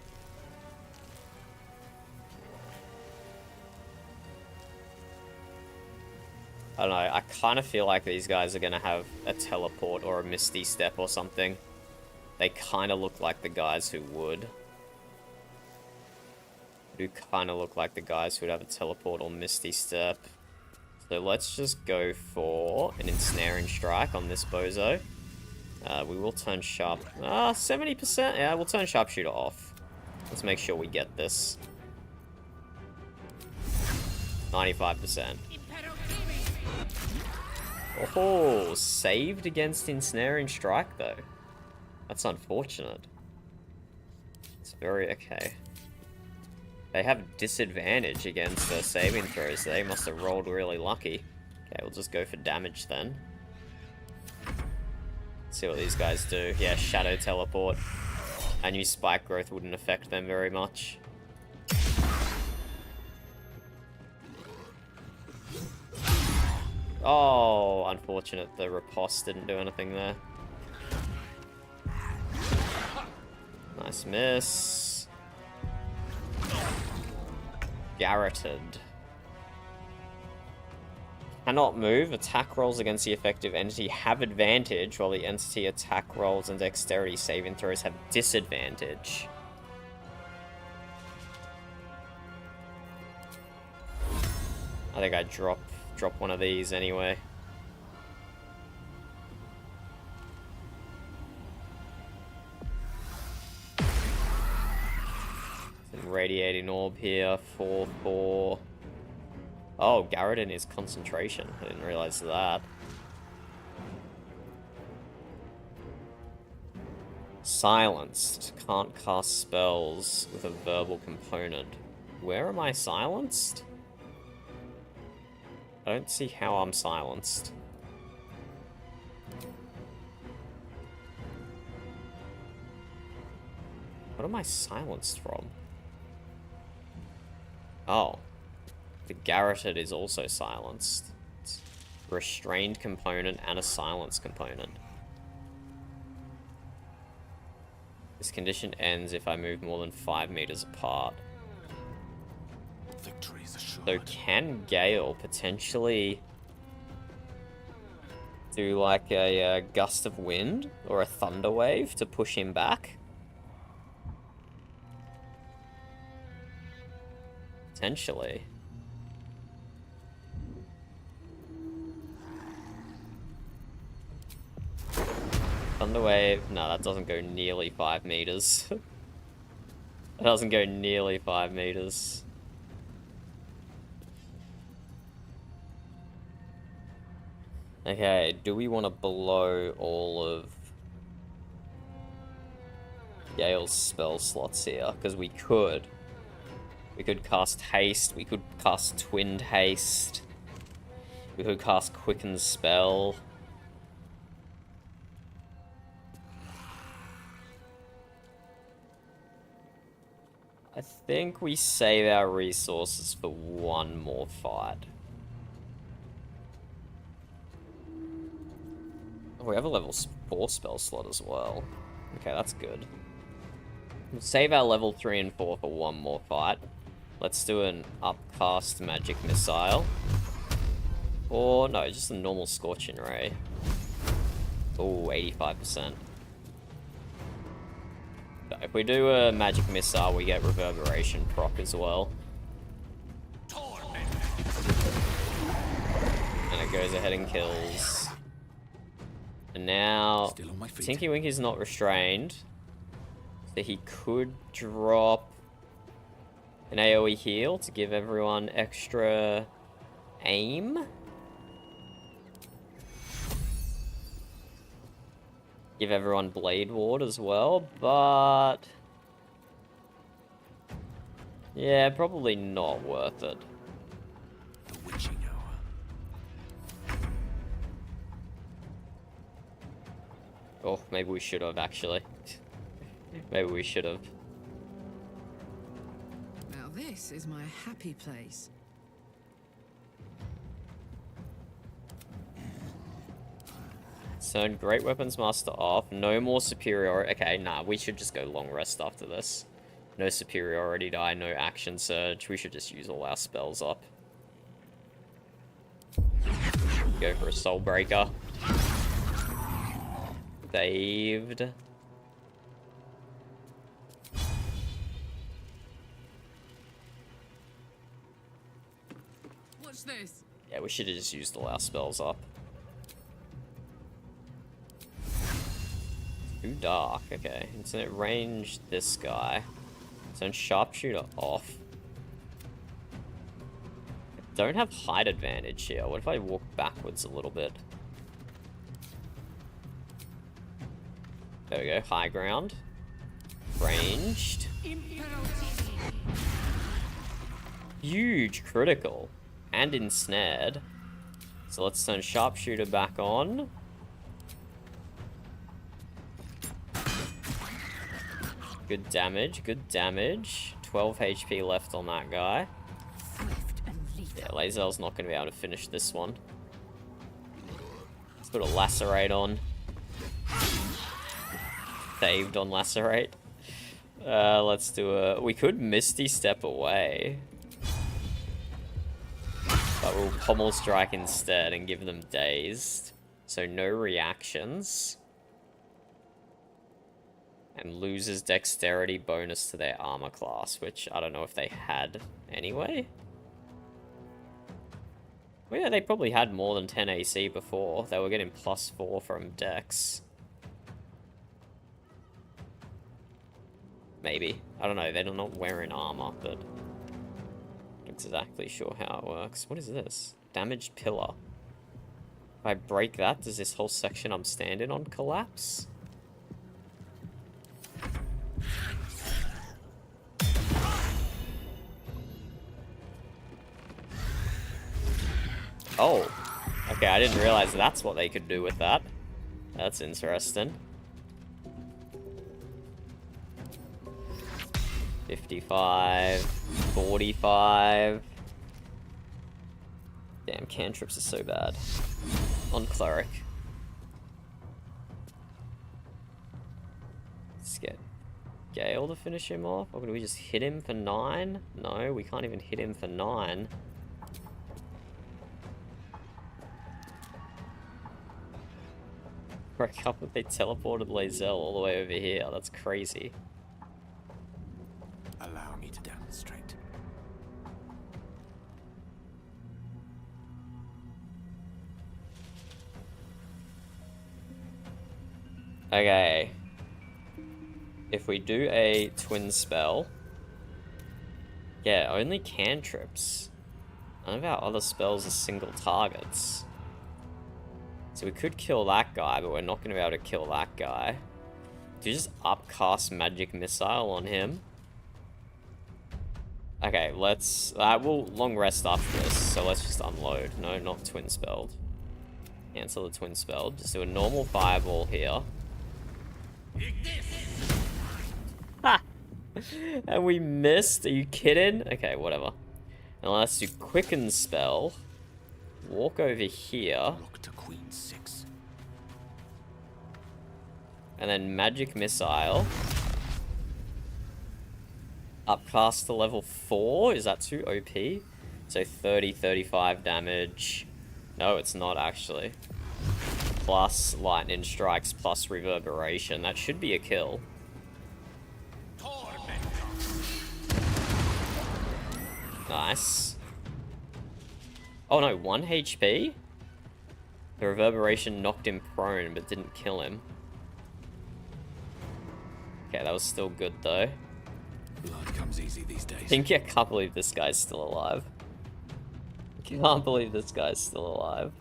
I don't know, I kind of feel like these guys are going to have a teleport or a Misty Step or something. They kind of look like the guys who would. Do kind of look like the guys who would have a teleport or Misty Step. So let's just go for an Ensnaring Strike on this bozo. We will turn 70%? Yeah, we'll turn Sharpshooter off. Let's make sure we get this. 95%. Oh, saved against Ensnaring Strike, though. That's unfortunate. It's very... okay. They have disadvantage against their saving throws, so they must have rolled really lucky. Okay, we'll just go for damage then. See what these guys do. Yeah, Shadow Teleport. I knew Spike Growth wouldn't affect them very much. Oh, unfortunate the riposte didn't do anything there. Nice miss. Garroted. Cannot move. Attack rolls against the effective entity have advantage, while the entity attack rolls and dexterity saving throws have disadvantage. I think I drop one of these anyway. Radiating Orb here, 4/4. Oh, Garroted is concentration. I didn't realize that. Silenced. Can't cast spells with a verbal component. Where am I silenced? I don't see how I'm silenced. What am I silenced from? Oh. The Garroted is also silenced. It's a restrained component and a silence component. This condition ends if I move more than 5 meters apart. Victory is assured. So can Gale potentially do like a gust of wind or a thunder wave to push him back? Potentially. Thunder wave. No, that doesn't go nearly 5 meters. It doesn't go nearly 5 meters. Okay, do we want to blow all of Gale's spell slots here? Because we could. We could cast Haste, we could cast Twinned Haste, we could cast Quicken Spell. I think we save our resources for one more fight. Oh, we have a level 4 spell slot as well. Okay, that's good. We'll save our level 3 and 4 for one more fight. Let's do an upcast magic missile. Or, no, just a normal Scorching Ray. Oh, 85%. So if we do a magic missile, we get reverberation proc as well. And it goes ahead and kills. And now, Still on my feet. Tinky Winky's not restrained. So he could drop an AoE heal to give everyone extra aim. Give everyone Blade Ward as well, but yeah, probably not worth it. The witching hour. Oh, maybe we should have actually. Maybe we should have. Now this is my happy place. So Great Weapons Master off. No more superiority. Okay, nah, we should just go long rest after this. No superiority die, no action surge. We should just use all our spells up. Go for a Soul Breaker. Saved. What's this? Yeah, we should have just used all our spells up. Too dark, okay. Incident range this guy. So Sharpshooter off. I don't have height advantage here. What if I walk backwards a little bit? There we go, high ground. Ranged. Huge critical. And ensnared. So let's turn Sharpshooter back on. Good damage, good damage. 12 HP left on that guy. Yeah, Lae'zel's not going to be able to finish this one. Let's put a Lacerate on. Saved on Lacerate. Let's do a... We could Misty Step away. But we'll Pommel Strike instead and give them Dazed. So no reactions. And loses dexterity bonus to their armor class, which I don't know if they had anyway. Well, yeah, they probably had more than 10 AC before. They were getting +4 from dex. Maybe. I don't know, they're not wearing armor, but... not exactly sure how it works. What is this? Damaged pillar. If I break that, does this whole section I'm standing on collapse? Oh. Okay, I didn't realize that's what they could do with that. That's interesting. 55, 45. Damn, cantrips are so bad. On cleric. Let's get Gale to finish him off. Or can we just hit him for 9? No, we can't even hit him for 9. For a couple, they teleported Lae'zel all the way over here. That's crazy. Allow me to demonstrate. Okay. If we do a twin spell... Yeah, only cantrips. None of our other spells are single targets. So we could kill that guy, but we're not going to be able to kill that guy. Do you just upcast Magic Missile on him? Okay, let's... we'll long rest after this, so let's just unload. No, not twin spelled. Cancel the twin spelled. Just do a normal fireball here. Ha! And we missed? Are you kidding? Okay, whatever. Now let's do quicken spell. Walk over here. Look to Queen 6. And then magic missile. Upcast to level 4. Is that too OP? So 30, 35 damage. No, it's not actually. Plus lightning strikes, plus reverberation. That should be a kill. Nice. Oh no, 1 HP? The reverberation knocked him prone, but didn't kill him. Okay, that was still good though. Blood comes easy these days. I can't believe this guy's still alive. Can't believe this guy's still alive.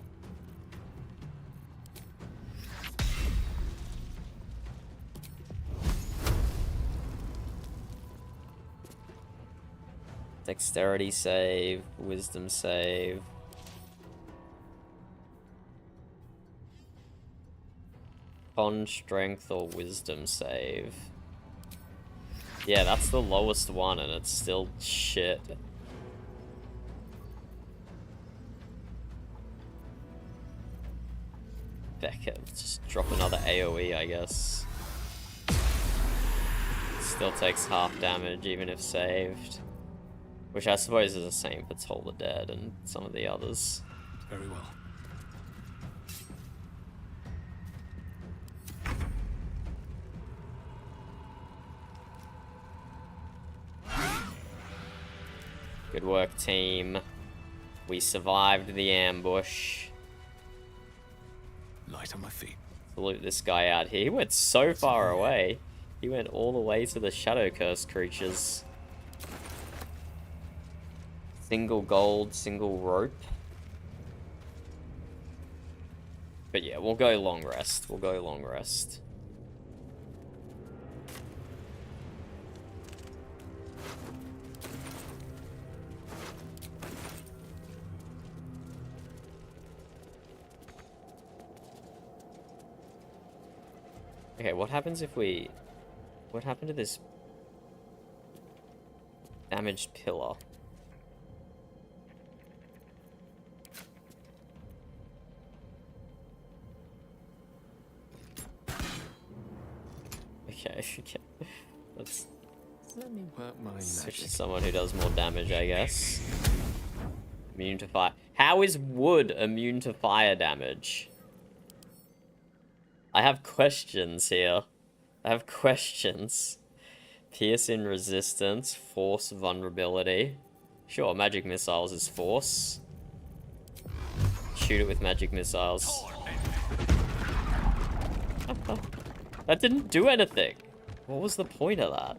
Dexterity save, wisdom save. Con strength or wisdom save. Yeah, that's the lowest one and it's still shit. Becca, just drop another AoE, I guess. Still takes half damage even if saved. Which I suppose is the same for Toll the Dead and some of the others. Very well. Good work, team. We survived the ambush. Light on my feet. Loot this guy out here. He went so far away. He went all the way to the Shadow Curse creatures. Single gold, single rope. But yeah, we'll go long rest. We'll go long rest. Okay, what happens if we... What happened to this damaged pillar? Okay. Let's Let me work my switch to magic. someone who does more damage, I guess. Immune to fire. How is wood immune to fire damage? I have questions here. I have questions. Piercing resistance, force vulnerability. Sure, magic missiles is force. Shoot it with magic missiles. That didn't do anything. What was the point of that?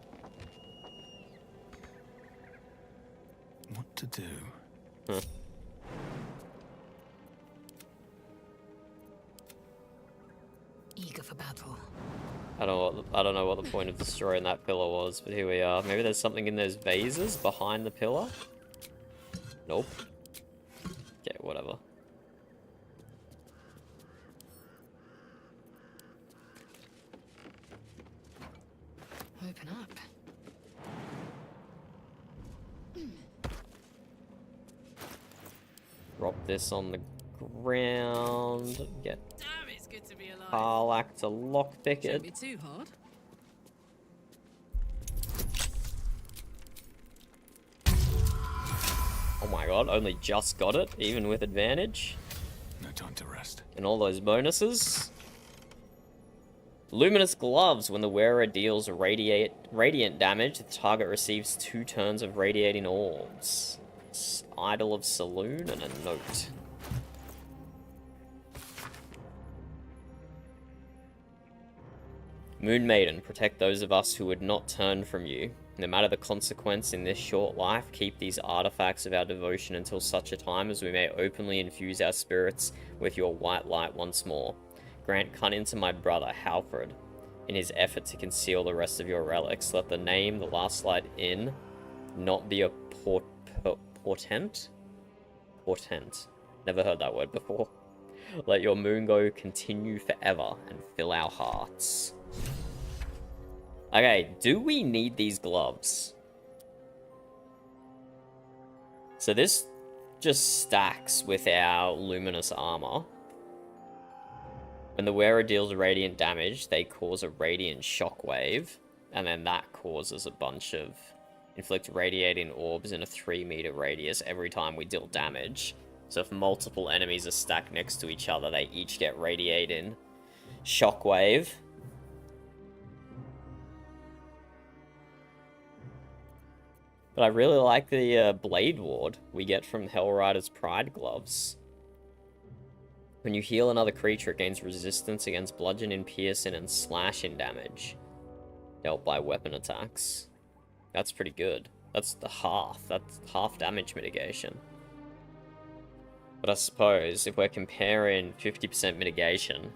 What to do? Huh. Eager for battle. I don't know what the point of destroying that pillar was, but here we are. Maybe there's something in those vases behind the pillar? Nope. Okay, whatever. Open up. Drop this on the ground. Get Damn, it's good to be alive. Karlach to lockpick Shouldn't it. be too hard. Oh my god, only just got it, even with advantage. No time to rest. And all those bonuses. Luminous Gloves. When the wearer deals radiant damage, the target receives 2 turns of radiating orbs. Idol of Saloon and a note. Moon Maiden. Protect those of us who would not turn from you. No matter the consequence in this short life, keep these artifacts of our devotion until such a time as we may openly infuse our spirits with your white light once more. Grant cunning to my brother, Halfred, in his effort to conceal the rest of your relics. Let the name, the last light in, not be a portent? Portent. Never heard that word before. Let your moon go continue forever and fill our hearts. Okay, do we need these gloves? So this just stacks with our luminous armor. When the wearer deals radiant damage, they cause a radiant shockwave, and then that causes a bunch of inflict radiating orbs in a 3-meter radius every time we deal damage. So if multiple enemies are stacked next to each other, they each get radiating shockwave. But I really like the Blade Ward we get from Hellrider's Pride gloves. When you heal another creature, it gains resistance against bludgeoning, piercing, and slashing damage dealt by weapon attacks. That's pretty good. That's the half. That's half damage mitigation. But I suppose if we're comparing 50% mitigation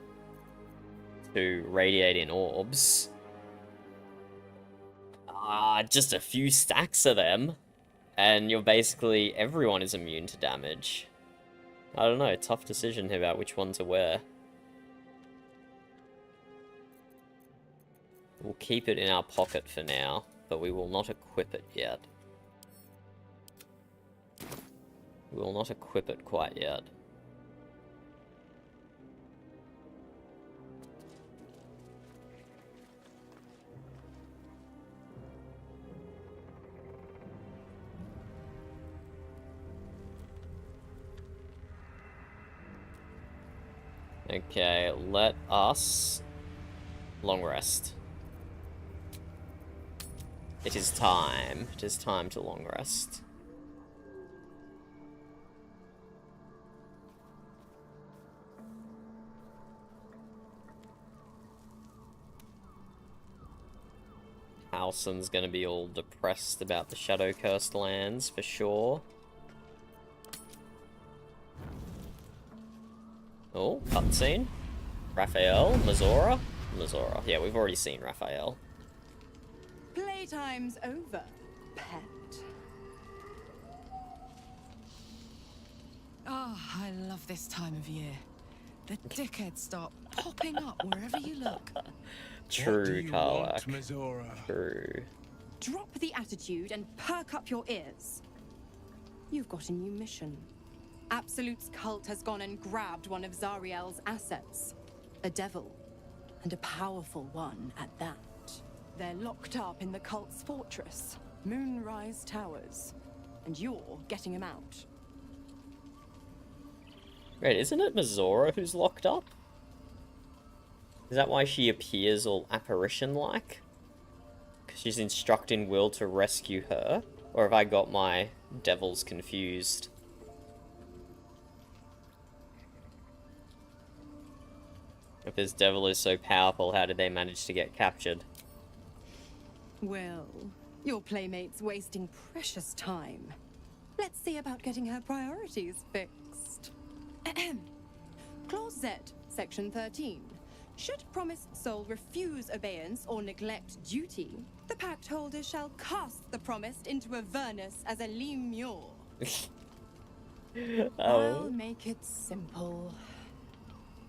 to radiating orbs, just a few stacks of them, and you're basically, everyone is immune to damage. I don't know, tough decision here about which one to wear. We'll keep it in our pocket for now, but we will not equip it yet. We will not equip it quite yet. Okay, let us long rest. It is time. It is time to long rest. Halsin's gonna be all depressed about the Shadow Cursed lands for sure. Oh, cutscene. Raphael, Mizora. Mizora. Yeah, we've already seen Raphael. Playtime's over, pet. Oh, I love this time of year. The dickheads start popping up wherever you look. True, Karlach. Mizora? True. Drop the attitude and perk up your ears. You've got a new mission. Absolute's cult has gone and grabbed one of Zariel's assets. A devil. And a powerful one at that. They're locked up in the cult's fortress, Moonrise Towers. And you're getting him out. Wait, isn't it Mizora who's locked up? Is that why she appears all apparition-like? Because she's instructing Will to rescue her? Or have I got my devils confused? If this devil is so powerful, how did they manage to get captured? Well, your playmate's wasting precious time. Let's see about getting her priorities fixed. Clause Z, Section 13. Should promised soul refuse obeyance or neglect duty, the pact holder shall cast the promised into Avernus as a lemure. I'll make it simple.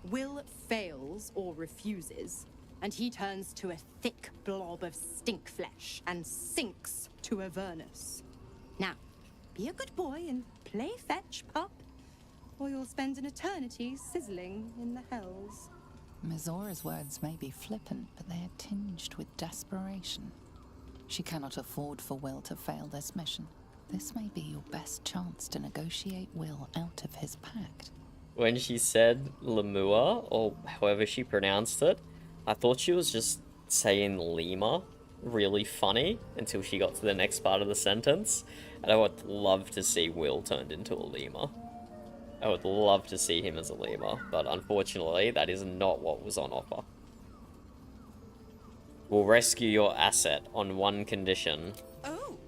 Will fails or refuses, and he turns to a thick blob of stink flesh and sinks to Avernus. Now, be a good boy and play fetch, pup, or you'll spend an eternity sizzling in the hells. Mizora's words may be flippant, but they are tinged with desperation. She cannot afford for Will to fail this mission. This may be your best chance to negotiate Will out of his pact. When she said Lemua, or however she pronounced it, I thought she was just saying Lima really funny until she got to the next part of the sentence. And I would love to see Will turned into a Lima. I would love to see him as a lemur, but unfortunately, that is not what was on offer. We'll rescue your asset on one condition. Oh,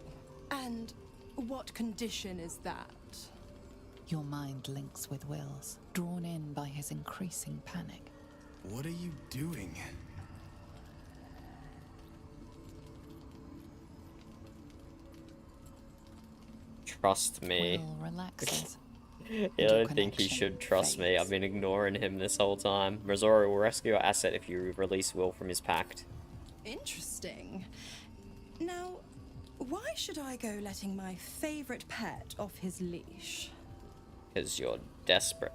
and what condition is that? Your mind links with Will's, drawn in by his increasing panic. What are you doing? Trust me. Will relaxes. Yeah, I don't think he should trust me. I've been ignoring him this whole time. Missouri will rescue your asset if you release Will from his pact. Interesting. Now, why should I go letting my favorite pet off his leash? Because you're desperate.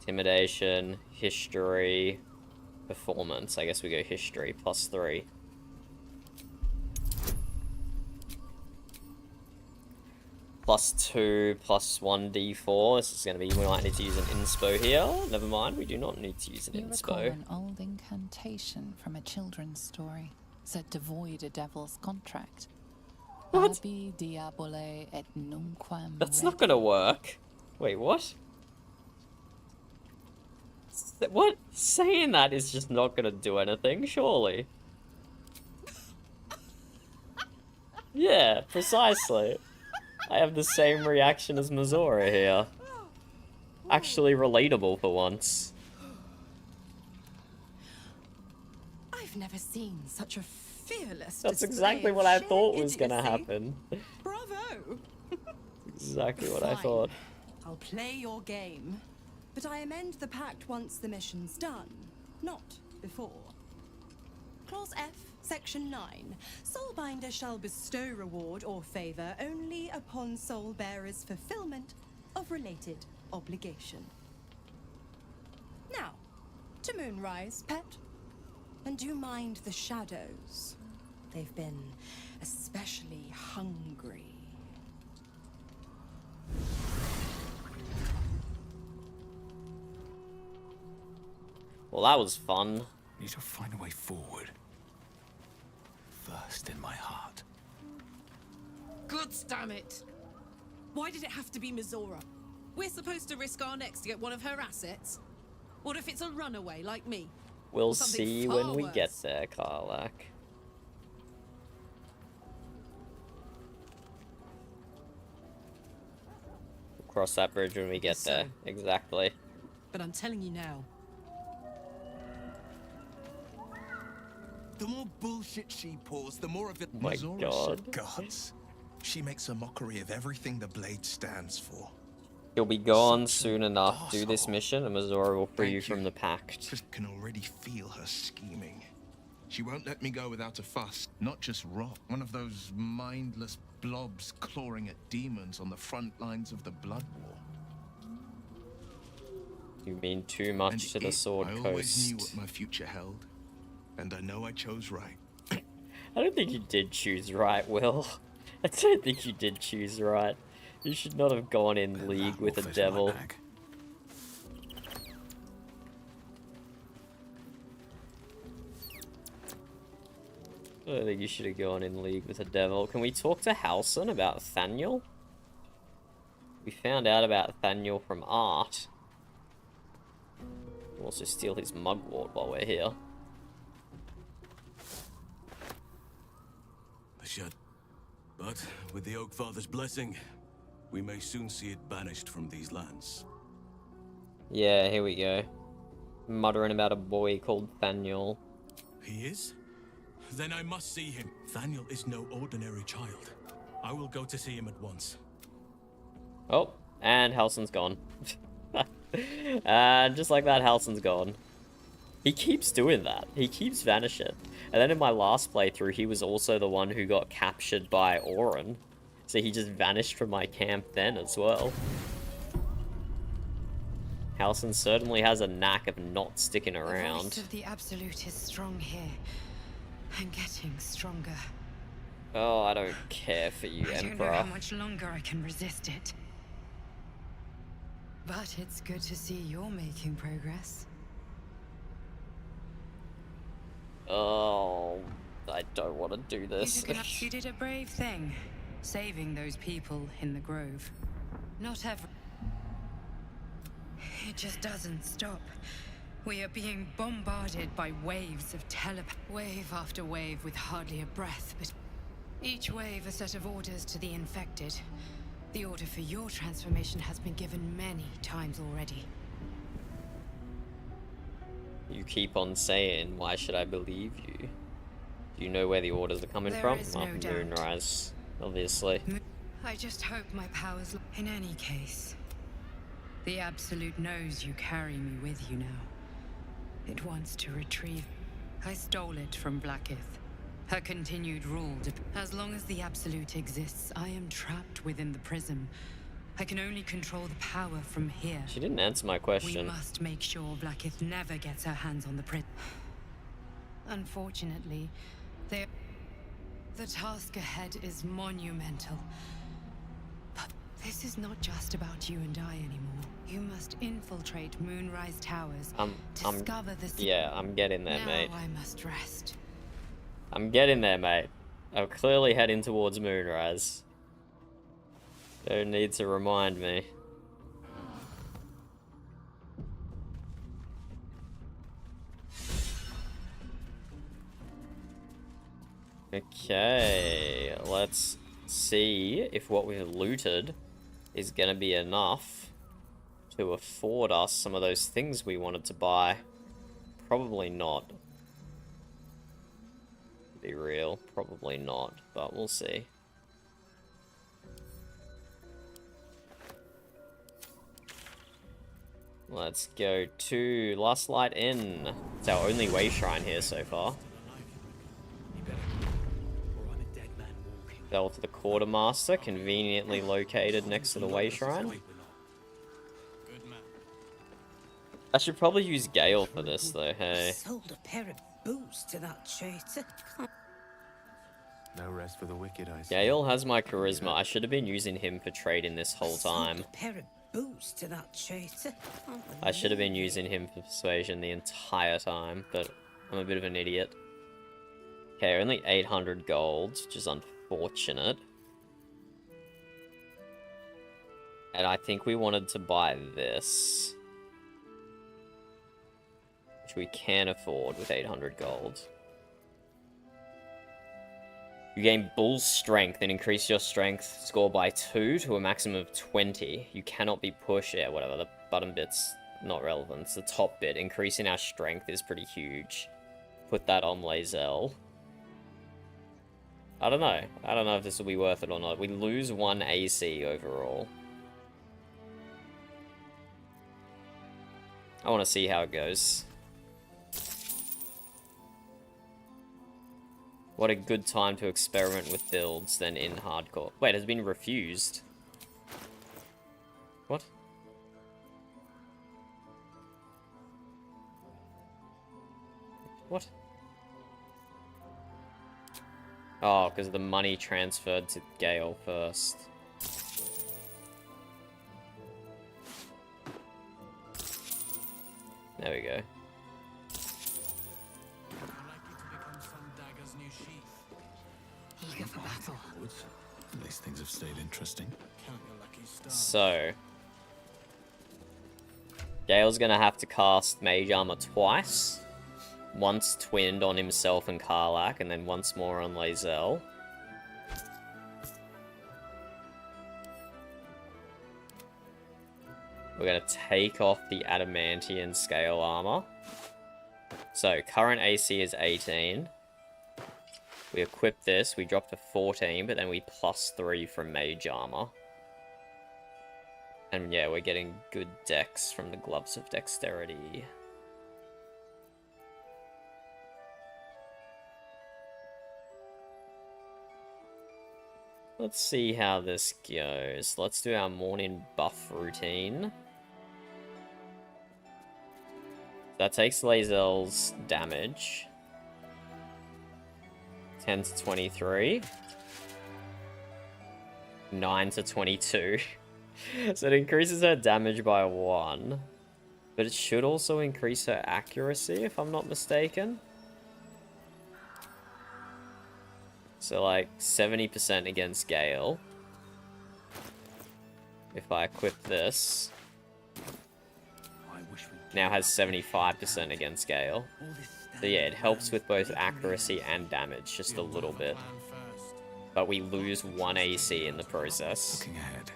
Intimidation, history, performance. I guess we go history, +3. +2, +1 D4. This is going to be, we might need to use an inspo here. Never mind, we do not need to use an You recall inspo. an old incantation from a children's story, said to void a devil's contract. What? Abi diabole et nunquam That's not going to work. Wait, what? What? Saying that is just not going to do anything, surely. Yeah, precisely. I have the same reaction as Misora here. Actually relatable for once. I've never seen such a fearless That's display exactly of what I sheer thought was gonna idiocy. happen. Bravo! Exactly what I Fine. thought. I'll play your game, but I amend the pact once the mission's done, not before. Clause F, Section 9. Soulbinder shall bestow reward or favor only upon soul bearer's fulfillment of related obligation. Now, to Moonrise, pet. And do mind the shadows. They've been especially hungry. Well, that was fun. Need to find a way forward. First in my heart. God damn it! Why did it have to be Mizora? We're supposed to risk our necks to get one of her assets? What if it's a runaway like me? We'll Or something see far when we worse? get there, Karlak. We'll cross that bridge when we get Yes, sir. there. Exactly. But I'm telling you now, The more bullshit she pours, the more of it. My Misora God. said gods. She makes a mockery of everything the blade stands for. He'll be gone Such soon an enough. Do this arsehole. mission and Misora will free you Thank from you. the pact. Just can already feel her scheming. She won't let me go without a fuss. Not just rot. One of those mindless blobs clawing at demons on the front lines of the Blood War. You mean too much to the Sword I always knew Coast. what my future held. And I know I chose right. I don't think you did choose right, Will. I don't think you did choose right. You should not have gone in league with a Wolf is in my devil. bag. I don't think you should have gone in league with a devil. Can we talk to Halson about Thaniel? We found out about Thaniel from Art. We'll also steal his mugwort while we're here. I should. But with the Oak Father's blessing, we may soon see it banished from these lands. Yeah, here we go. Muttering about a boy called Thaniel. He is? Then I must see him. Thaniel is no ordinary child. I will go to see him at once. Oh, and Halson's gone. And just like that, Halsin's gone. He keeps doing that. He keeps vanishing. And then in my last playthrough, he was also the one who got captured by Auron. So he just vanished from my camp then as well. Halsin certainly has a knack of not sticking The voice around. of the Absolute is strong here, and getting stronger. Oh, I don't care for you, I don't know how Emperor. much longer I can resist it. But it's good to see you're making progress. Oh, I don't want to do this. You did a brave thing, saving those people in the Grove. Not every... It just doesn't stop. We are being bombarded by waves of wave after wave with hardly a breath, but each wave a set of orders to the infected. The order for your transformation has been given many times already. You keep on saying, why should I believe you? Do you know where the orders are coming There from? is no doubt. Moonrise, obviously. I just hope my powers... In any case, the Absolute knows you carry me with you now. It wants to retrieve... I stole it from Blackith. Her continued rule... As long as the Absolute exists, I am trapped within the prism. I can only control the power from here. She didn't answer my We question. must make sure Blackith never gets her hands on the prism. Unfortunately, the task ahead is monumental. But this is not just about you and I anymore. You must infiltrate Moonrise Towers, discover the... Yeah, I'm getting there, now mate. I must rest. I'm getting there, mate. I'm clearly heading towards Moonrise. Don't need to remind me. Okay, let's see if what we've looted is gonna be enough to afford us some of those things we wanted to buy. Probably not. Be real, probably not, but we'll see. Let's go to Last Light Inn. It's our only way shrine here so far. Bell to the Quartermaster, conveniently located next to the way shrine. I should probably use Gale for this though, hey. Sold a pair of boots to that traitor. No rest for the wicked, I see. Gale has my charisma. I should have been using him for trading this whole time. Sold a pair of boots to that traitor. I should have been using him for persuasion the entire time, but I'm a bit of an idiot. Okay, only 800 gold, which is unfortunate. And I think we wanted to buy this, which we can afford with 800 gold. You gain Bull's Strength and increase your strength score by 2 to a maximum of 20. You cannot be pushed. Yeah, whatever. The bottom bit's not relevant. It's the top bit. Increasing our strength is pretty huge. Put that on Lae'zel. I don't know. I don't know if this will be worth it or not. We lose 1 AC overall. I want to see how it goes. What a good time to experiment with builds than in hardcore. Wait, has been refused. What? What? Oh, because the money transferred to Gale first. There we go. Eager for battle. At least things have stayed interesting. So, Gale's gonna have to cast Mage Armor twice. Once twinned on himself and Karlach, and then once more on Lae'zel. We're gonna take off the Adamantian Scale Armor. So, current AC is 18. We equip this, we drop to 14, but then we plus 3 from Mage Armor. And yeah, we're getting good dex from the Gloves of Dexterity. Let's see how this goes. Let's do our morning buff routine. That takes Lae'zel's damage. 10 to 23. 9 to 22. So it increases her damage by 1. But it should also increase her accuracy, if I'm not mistaken. So like 70% against Gale. If I equip this. Now has 75% against Gale. So yeah, it helps with both accuracy and damage, just a little bit. But we lose 1 AC in the process. Looking ahead.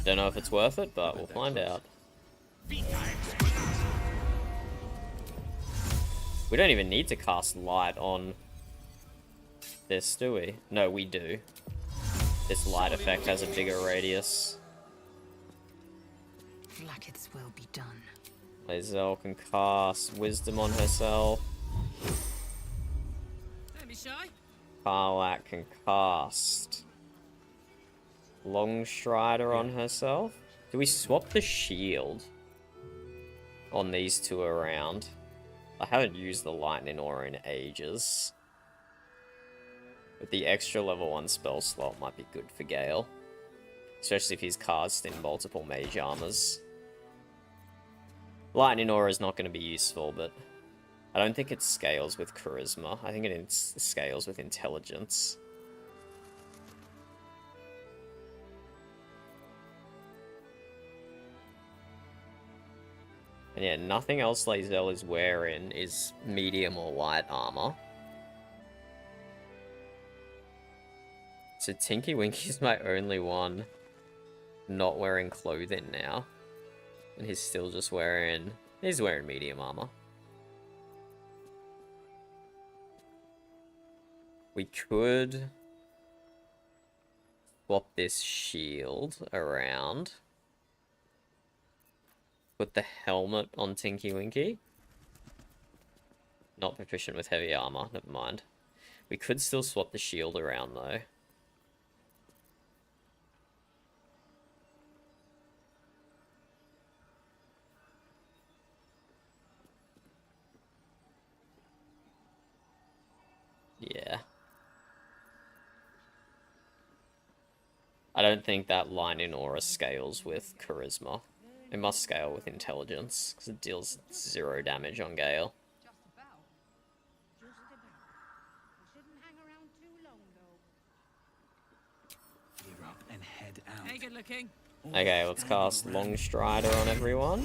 Don't know if it's worth it, but we'll find out. We don't even need to cast light on this, do we? No, we do. This light effect has a bigger radius. Blacketh's will be done. Lae'zel can cast Wisdom on herself. Don't be shy. Karlach can cast Longstrider on herself. Do we swap the shield on these two around? I haven't used the Lightning Aura in ages. But the extra level 1 spell slot might be good for Gale. Especially if he's cast in multiple mage armors. Lightning Aura is not going to be useful, but I don't think it scales with Charisma. I think it scales with Intelligence. And yeah, nothing else Lae'zel is wearing is medium or light armor. So Tinky Winky's my only one not wearing clothing now. And he's still just wearing... he's wearing medium armor. We could swap this shield around. Put the helmet on Tinky Winky. Not proficient with heavy armor, never mind. We could still swap the shield around though. Yeah. I don't think that Lightning Aura scales with Charisma. It must scale with Intelligence, because it deals 0 damage on Gale. Gear up and head out. Hey, good looking. Okay, let's cast Longstrider on everyone.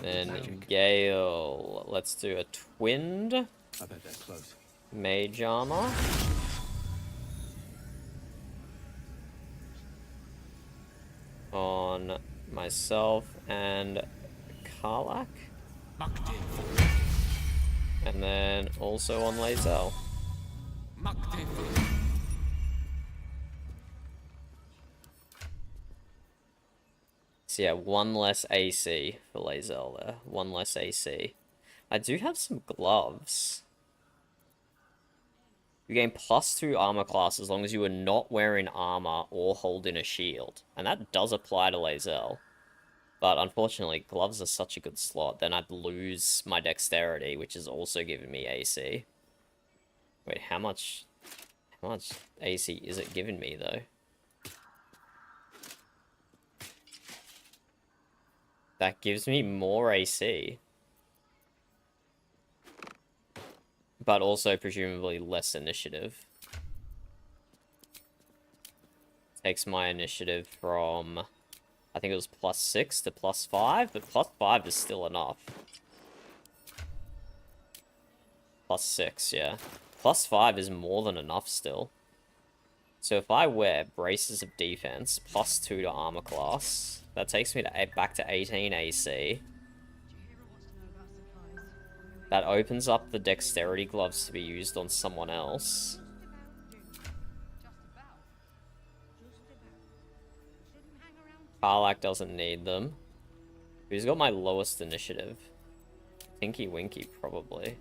And then Gale, let's do a twinned I bet they're close. mage armor. On myself and Karlach. And then also on Lae'zel. So yeah, 1 less AC for Lae'zel there. 1 less AC. I do have some gloves. You gain +2 armor class as long as you are not wearing armor or holding a shield. And that does apply to Lae'zel. But unfortunately, gloves are such a good slot. Then I'd lose my dexterity, which is also giving me AC. Wait, how much AC is it giving me though? That gives me more AC. But also presumably less initiative. Takes my initiative from, I think it was +6 to +5, but +5 is still enough. +6, yeah. +5 is more than enough still. So if I wear Braces of Defense, +2 to armor class, that takes me to back to 18 AC. That opens up the Dexterity gloves to be used on someone else. Karlach doesn't need them. Who's got my lowest initiative? Tinky Winky, probably.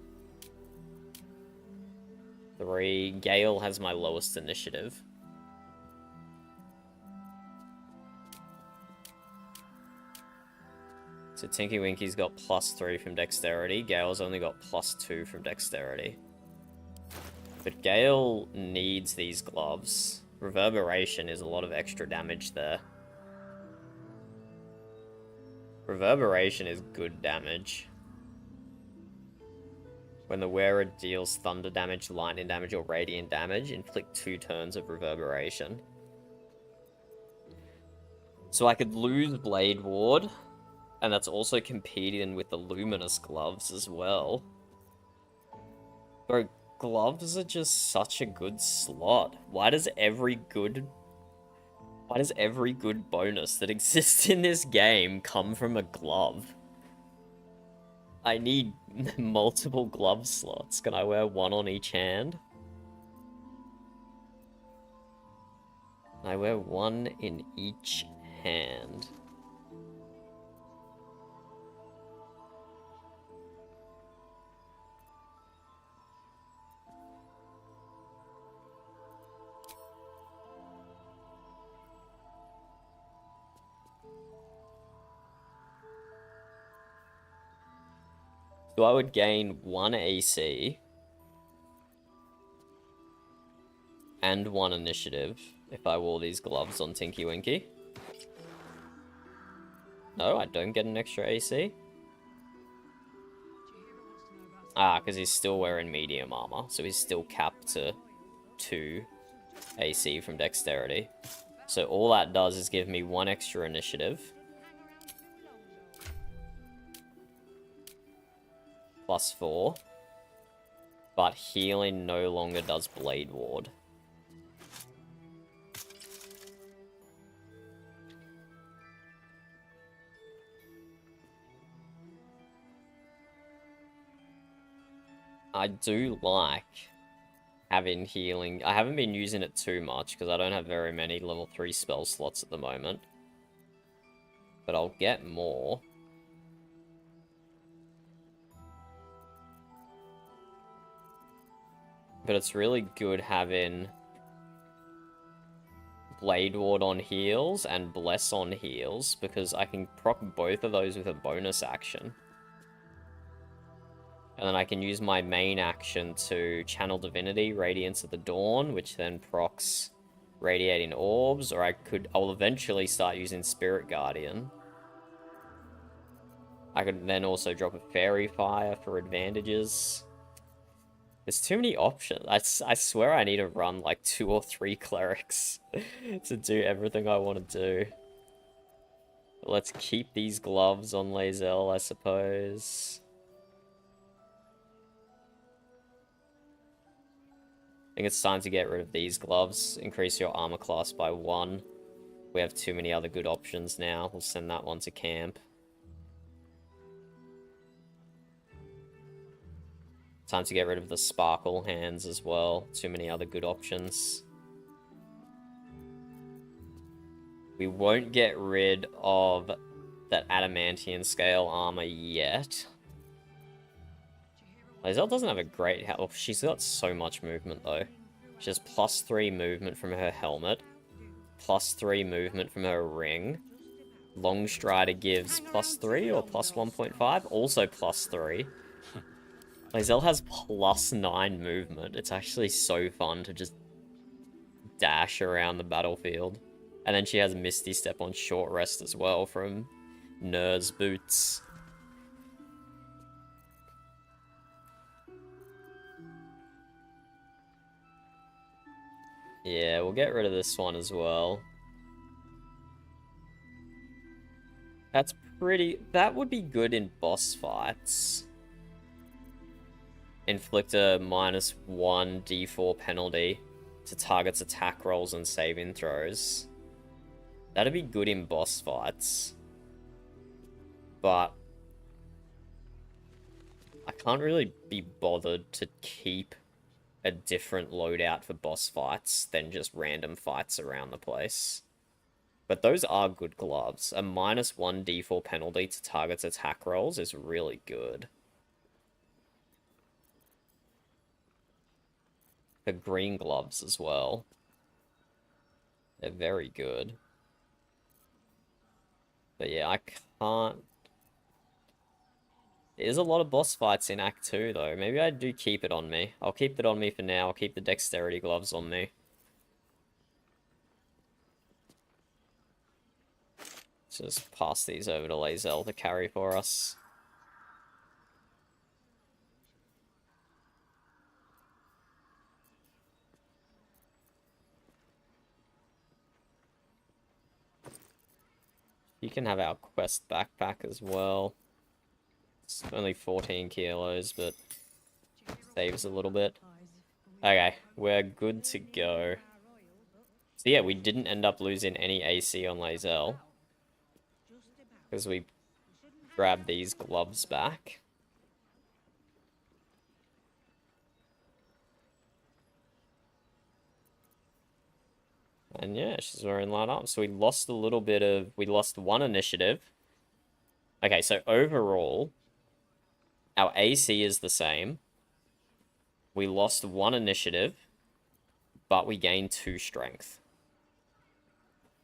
3. Gale has my lowest initiative. So Tinky Winky's got +3 from Dexterity. Gale's only got +2 from Dexterity. But Gale needs these gloves. Reverberation is a lot of extra damage there. Reverberation is good damage. When the wearer deals thunder damage, lightning damage, or radiant damage, inflict 2 turns of reverberation. So I could lose Blade Ward, and that's also competing with the Luminous gloves as well. Bro, gloves are just such a good slot. Why does every good bonus that exists in this game come from a glove? I need multiple glove slots. Can I wear one on each hand? I wear one in each hand. So I would gain 1 AC and 1 initiative if I wore these gloves on Tinky Winky. No, I don't get an extra AC. Ah, because he's still wearing medium armor, so he's still capped to 2 AC from Dexterity. So all that does is give me 1 extra initiative. +4, but healing no longer does Blade Ward. I do like having healing. I haven't been using it too much because I don't have very many level 3 spell slots at the moment, but I'll get more. But it's really good having Blade Ward on heals and Bless on heals, because I can proc both of those with a bonus action. And then I can use my main action to channel Divinity, Radiance of the Dawn, which then procs Radiating Orbs, or I'll eventually start using Spirit Guardian. I could then also drop a Fairy Fire for advantages. There's too many options. I swear I need to run like 2 or 3 clerics to do everything I want to do. But let's keep these gloves on Lae'zel, I suppose. I think it's time to get rid of these gloves. Increase your armor class by 1. We have too many other good options now. We'll send that one to camp. Time to get rid of the sparkle hands as well. Too many other good options. We won't get rid of that adamantium scale armor yet. Lae'zel doesn't have a great health. She's got so much movement though. She has +3 movement from her helmet, +3 movement from her ring. Longstrider gives +3 or +1.5, also +3. Lae'zel has +9 movement. It's actually so fun to just dash around the battlefield. And then she has Misty Step on short rest as well from Nur's boots. Yeah, we'll get rid of this one as well. That would be good in boss fights. Inflict a -1 D4 penalty to target's attack rolls and saving throws. That'd be good in boss fights. But I can't really be bothered to keep a different loadout for boss fights than just random fights around the place. But those are good gloves. A -1 D4 penalty to target's attack rolls is really good. The green gloves as well. They're very good. But yeah, I can't... There's a lot of boss fights in Act 2 though. Maybe I do keep it on me. I'll keep it on me for now. I'll keep the dexterity gloves on me. Just pass these over to Lae'zel to carry for us. You can have our quest backpack as well. It's only 14 kilos, but saves a little bit. Okay, we're good to go. So yeah, we didn't end up losing any AC on Lae'zel, because we grabbed these gloves back. And yeah, she's wearing light up. So we lost a little bit of... We lost 1 initiative. Okay, so overall, our AC is the same. We lost 1 initiative, but we gained 2 strength,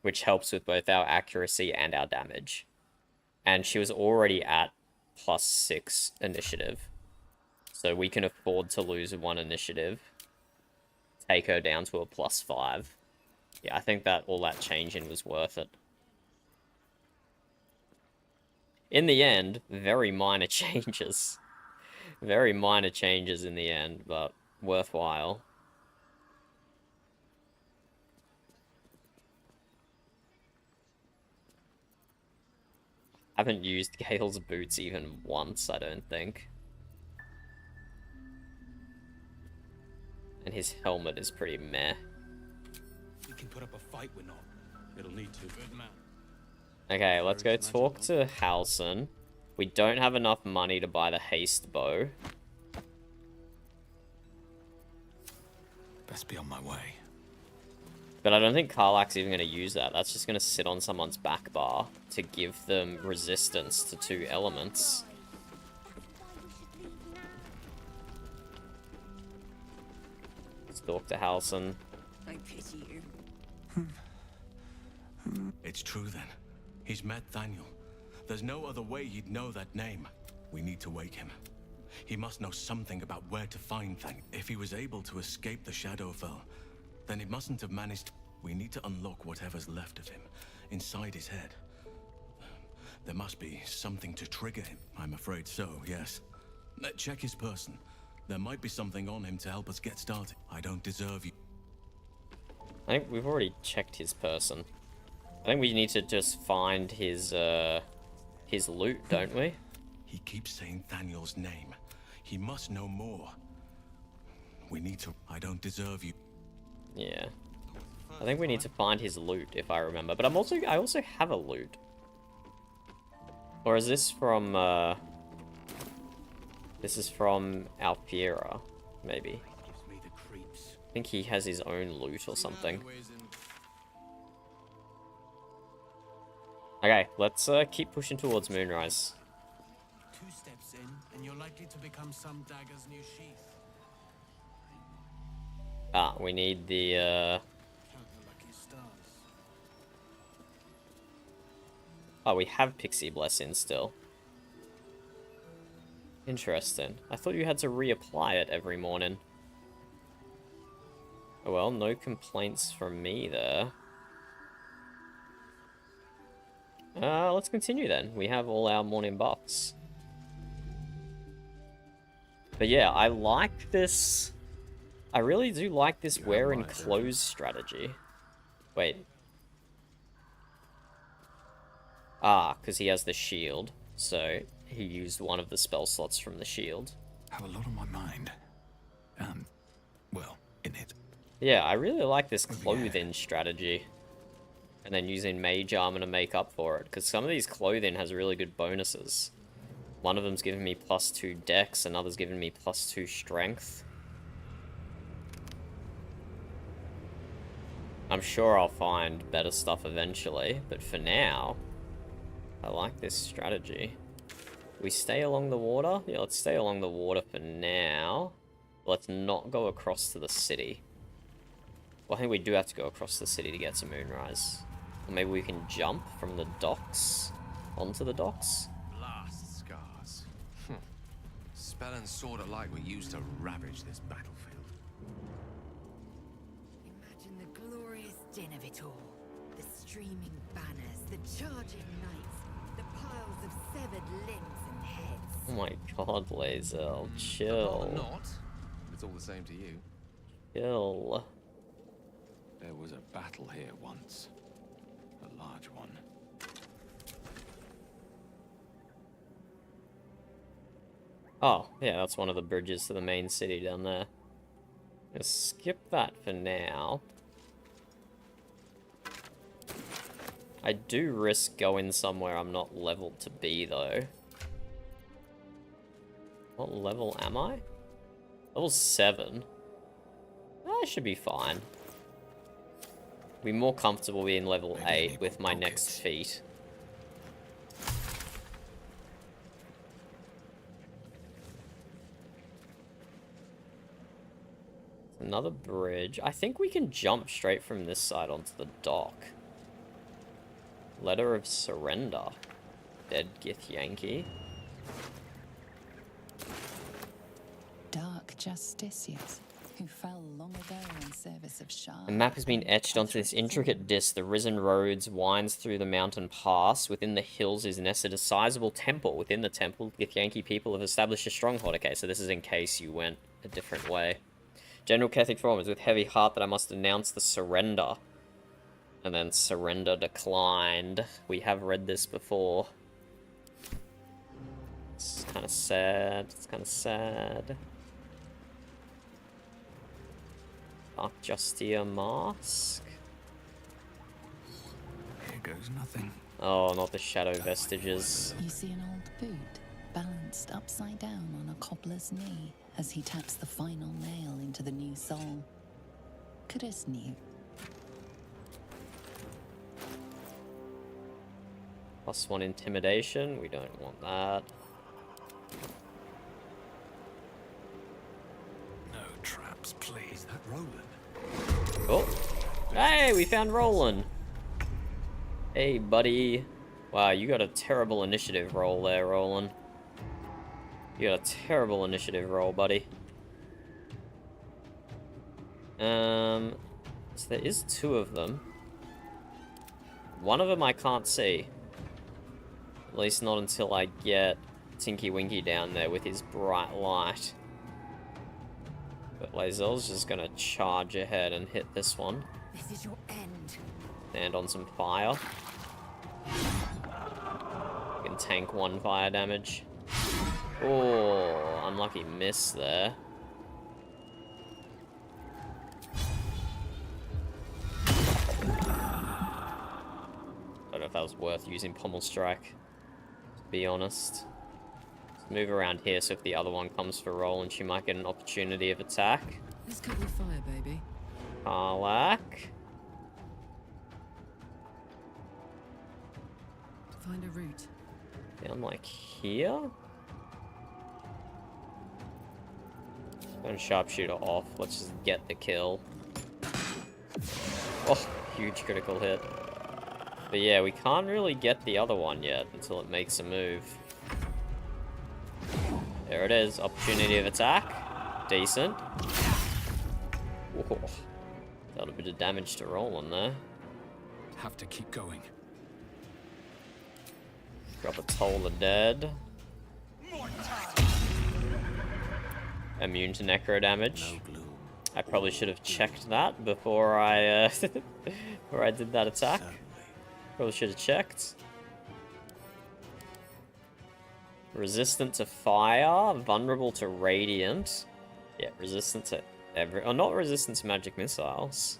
which helps with both our accuracy and our damage. And she was already at +6 initiative, so we can afford to lose 1 initiative, take her down to a +5. Yeah, I think that all that changing was worth it. In the end, very minor changes. Very minor changes in the end, but worthwhile. Haven't used Gale's boots even once, I don't think. And his helmet is pretty meh. We can put up a fight, we're not. It'll need to. Good man. Okay, let's go talk to Halsin. We don't have enough money to buy the haste bow. Best be on my way. But I don't think Karlach's even going to use that. That's just going to sit on someone's back bar to give them resistance to 2 elements. Let's talk to Halsin. I pity you. It's true then. He's met Thaniel. There's no other way he'd know that name. We need to wake him. He must know something about where to find Thaniel. If he was able to escape the Shadowfell, then he mustn't have managed. We need to unlock whatever's left of him, inside his head. There must be something to trigger him. I'm afraid so, yes. Check his person. There might be something on him to help us get started. I don't deserve you. I think we've already checked his person. I think we need to just find his loot, don't we? He keeps saying Thaniel's name. He must know more. We need to... I don't deserve you. Yeah. I think we need to find his loot, if I remember. But I also have a loot. Or is this from, This is from Alfira, maybe. I think he has his own loot or something. Okay, let's keep pushing towards Moonrise. 2 steps in, and you're likely to become some dagger's new sheath. Ah, we need the, Count the lucky stars. Oh, we have Pixie Blessing still. Interesting. I thought you had to reapply it every morning. Oh well, no complaints from me there. Let's continue then. We have all our morning buffs. But yeah, I like this. I really do like this wearing clothes strategy. Wait. Ah, because he has the shield. So he used one of the spell slots from the shield. Have a lot on my mind. And, well, in it. Yeah, I really like this clothing strategy. And then using mage armor to make up for it. Because some of these clothing has really good bonuses. One of them's giving me +2 dex, another's giving me +2 strength. I'm sure I'll find better stuff eventually, but for now, I like this strategy. We stay along the water? Yeah, let's stay along the water for now. Let's not go across to the city. Well, I think we do have to go across the city to get to Moonrise. Or maybe we can jump from the docks onto the docks? Blast scars. Spelling sorta like we used to ravage this battlefield. Imagine the glorious din of it all. The streaming banners, the charging knights, the piles of severed limbs and heads. Oh my god, Lae'zel, chill. Not. It's all the same to you. Chill. There was a battle here once. A large one. Oh, yeah, that's one of the bridges to the main city down there. Just skip that for now. I do risk going somewhere I'm not leveled to be, though. What level am I? Level 7. I should be fine. Be more comfortable being level 8 with my next feat. Another bridge. I think we can jump straight from this side onto the dock. Letter of Surrender. Dead Githyanki. Dark Justiciars, who fell long ago in service of Shah. A map has been etched onto this intricate disc. The risen roads winds through the mountain pass. Within the hills is nested a sizable temple. Within the temple, Githyanki people have established a stronghold. Okay, so this is in case you went a different way. General Ketheric Thrawn is with heavy heart that I must announce the surrender. And then surrender declined. We have read this before. It's kind of sad. It's kind of sad. Dark Justia Mask. Here goes nothing. Oh, not the shadow vestiges. You see an old boot balanced upside down on a cobbler's knee as he taps the final nail into the new soul. Cudis knew. +1 intimidation. We don't want that. No traps, please. That Roland. Oh. Hey, we found Roland. Hey, buddy. Wow, you got a terrible initiative roll there, Roland. You got a terrible initiative roll, buddy. So there is 2 of them. One of them I can't see. At least not until I get Tinky Winky down there with his bright light. But Lae'zel's just gonna charge ahead and hit this one. This is your end. And on some fire. You can tank 1 fire damage. Oh, unlucky miss there. I don't know if that was worth using Pommel Strike, to be honest. Let's move around here so if the other one comes for Roland, she might get an opportunity of attack. Let's cut your fire, baby. Karlach. Find a route. Down like here? Turn Sharpshooter off. Let's just get the kill. Oh, huge critical hit. But yeah, we can't really get the other one yet until it makes a move. There it is. Opportunity of attack. Decent. Whoa. Got a bit of damage to Roland there. Have to keep going. Drop a Toll the Dead. Immune to necro damage. I probably should have checked that before I before I did that attack. Probably should have checked. Resistant to fire, vulnerable to radiant. Yeah, resistant to not resistant to magic missiles.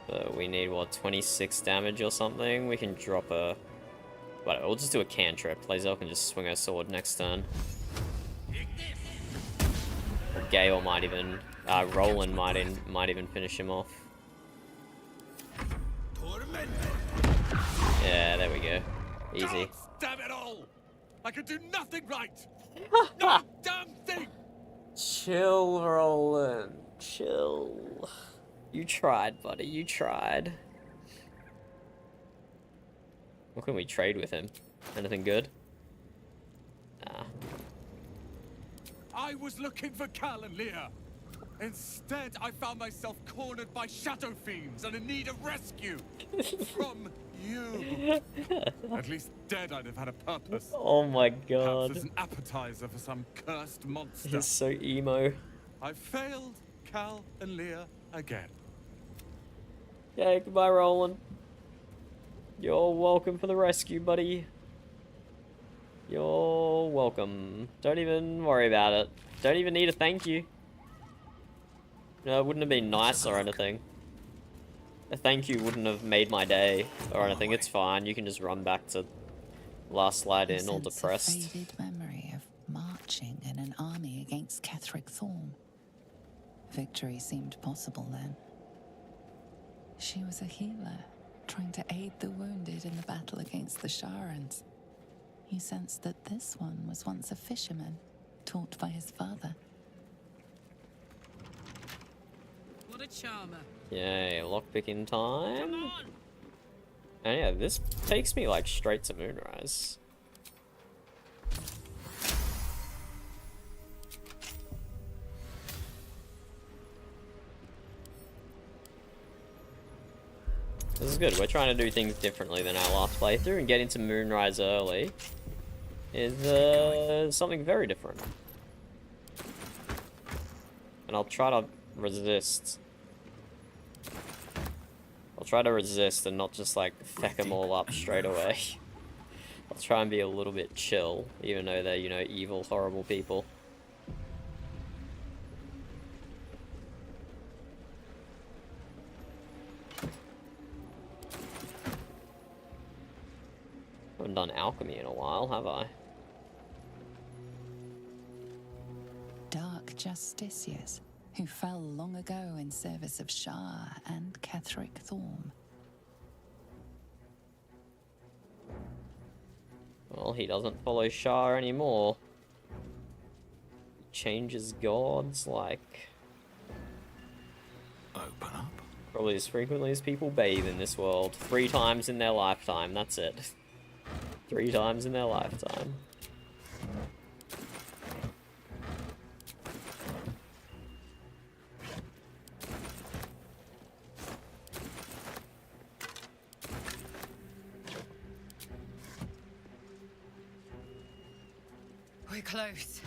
But we need, what, 26 damage or something? We can drop a... Whatever, we'll just do a cantrip. Lae'zel can just swing her sword next turn. Or Gale might even... Roland might even finish him off. Yeah, there we go. Easy. God, damn it all! I can do nothing right! No damn thing! Chill, Roland. Chill. You tried, buddy. You tried. What can we trade with him? Anything good? Nah. I was looking for Cal and Leah. Instead, I found myself cornered by shadow fiends and in need of rescue. From you. At least dead I'd have had a purpose. Oh my Perhaps god. as an appetizer for some cursed monster. He's so emo. I failed Cal and Leah again. Yeah, goodbye, Roland. You're welcome for the rescue, buddy. You're welcome. Don't even worry about it. Don't even need a thank you. No, it wouldn't have been nice or anything. A thank you wouldn't have made my day or anything. It's fine. You can just run back to last slide in all depressed. A faded memory of marching in an army against Ketheric Thorm. Victory seemed possible then. She was a healer, trying to aid the wounded in the battle against the Sharans. You sensed that this one was once a fisherman, taught by his father. What a charmer. Yay, lockpicking time. And yeah, this takes me like straight to Moonrise. This is good. We're trying to do things differently than our last playthrough, and get into Moonrise early is something very different. And I'll try to resist. I'll try to resist and not just like feck them all up straight away. I'll try and be a little bit chill, even though they're, you know, evil, horrible people. I haven't done alchemy in a while, have I? Dark justiciars who fell long ago in service of Shah and Ketheric Thorm. Well, he doesn't follow Shah anymore. He changes gods like... Open up. Probably as frequently as people bathe in this world. 3 times in their lifetime, that's it. 3 times in their lifetime. We're close.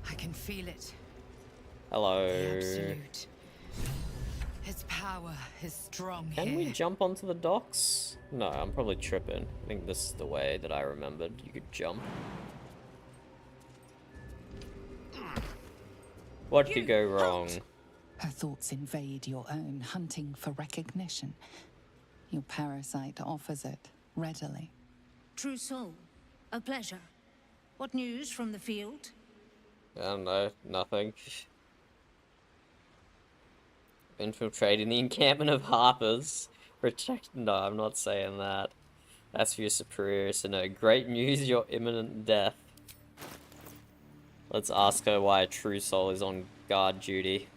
I can feel it. Hello. The Absolute. Its power is strong Can here. we jump onto the docks? No, I'm probably tripping. I think this is the way that I remembered you could jump. What could go wrong? Her thoughts invade your own, hunting for recognition. Your parasite offers it readily. True soul, a pleasure. What news from the field? I don't know, nothing. Infiltrating the encampment of Harpers. Protect. No, I'm not saying that. That's for your superiors to know. Great news, your imminent death. Let's ask her why a true soul is on guard duty.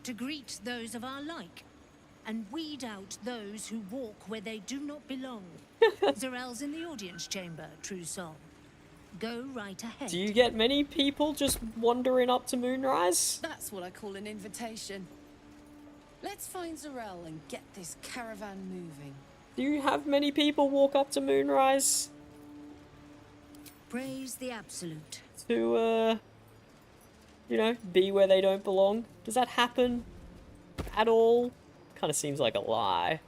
To greet those of our like, and weed out those who walk where they do not belong. Zarel's in the audience chamber, true soul. Go right ahead. Do you get many people just wandering up to Moonrise? That's what I call an invitation. Let's find Zarel and get this caravan moving. Do you have many people walk up to Moonrise? Praise the Absolute. To, you know, be where they don't belong? Does that happen at all? Kind of seems like a lie.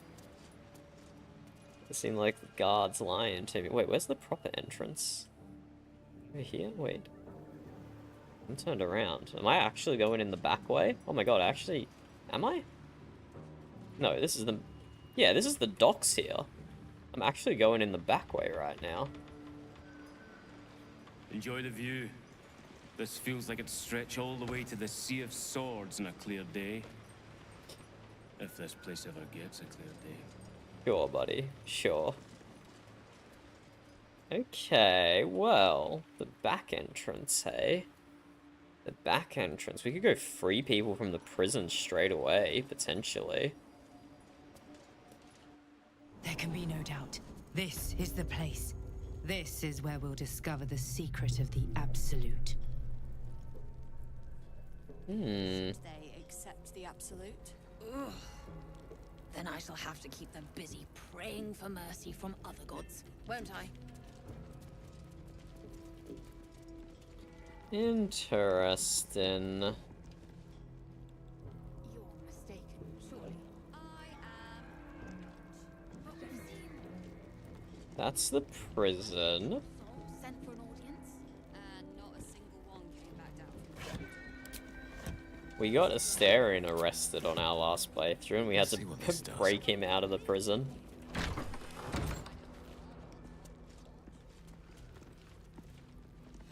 It seemed like the guards lying to me. Wait, where's the proper entrance? Over here? Wait. I'm turned around. Am I actually going in the back way? Oh my god, actually... Am I? No, this is the... Yeah, this is the docks here. I'm actually going in the back way right now. Enjoy the view. This feels like it'd stretch all the way to the Sea of Swords on a clear day. If this place ever gets a clear day. Sure, buddy. Sure. Okay, well, the back entrance, hey? The back entrance. We could go free people from the prison straight away, potentially. There can be no doubt. This is the place. This is where we'll discover the secret of the Absolute. Hmm. They accept the Absolute? Ugh. Then I shall have to keep them busy praying for mercy from other gods, won't I? Interesting. You're mistaken, surely. That's the prison. Sent for an audience, and not a single one came back down. We got Astarion arrested on our last playthrough, and we had to break him out of the prison.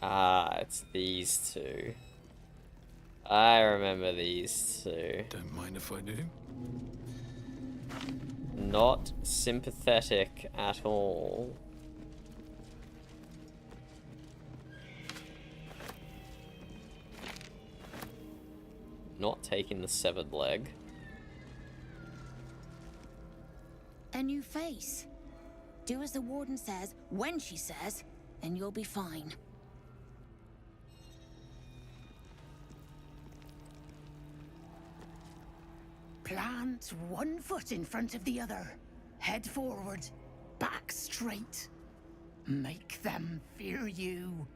Ah, it's these two. I remember these two. Don't mind if I do. Not sympathetic at all. Not taking the severed leg. A new face. Do as the warden says, when she says, and you'll be fine. Plant one foot in front of the other. Head forward. Back straight. Make them fear you.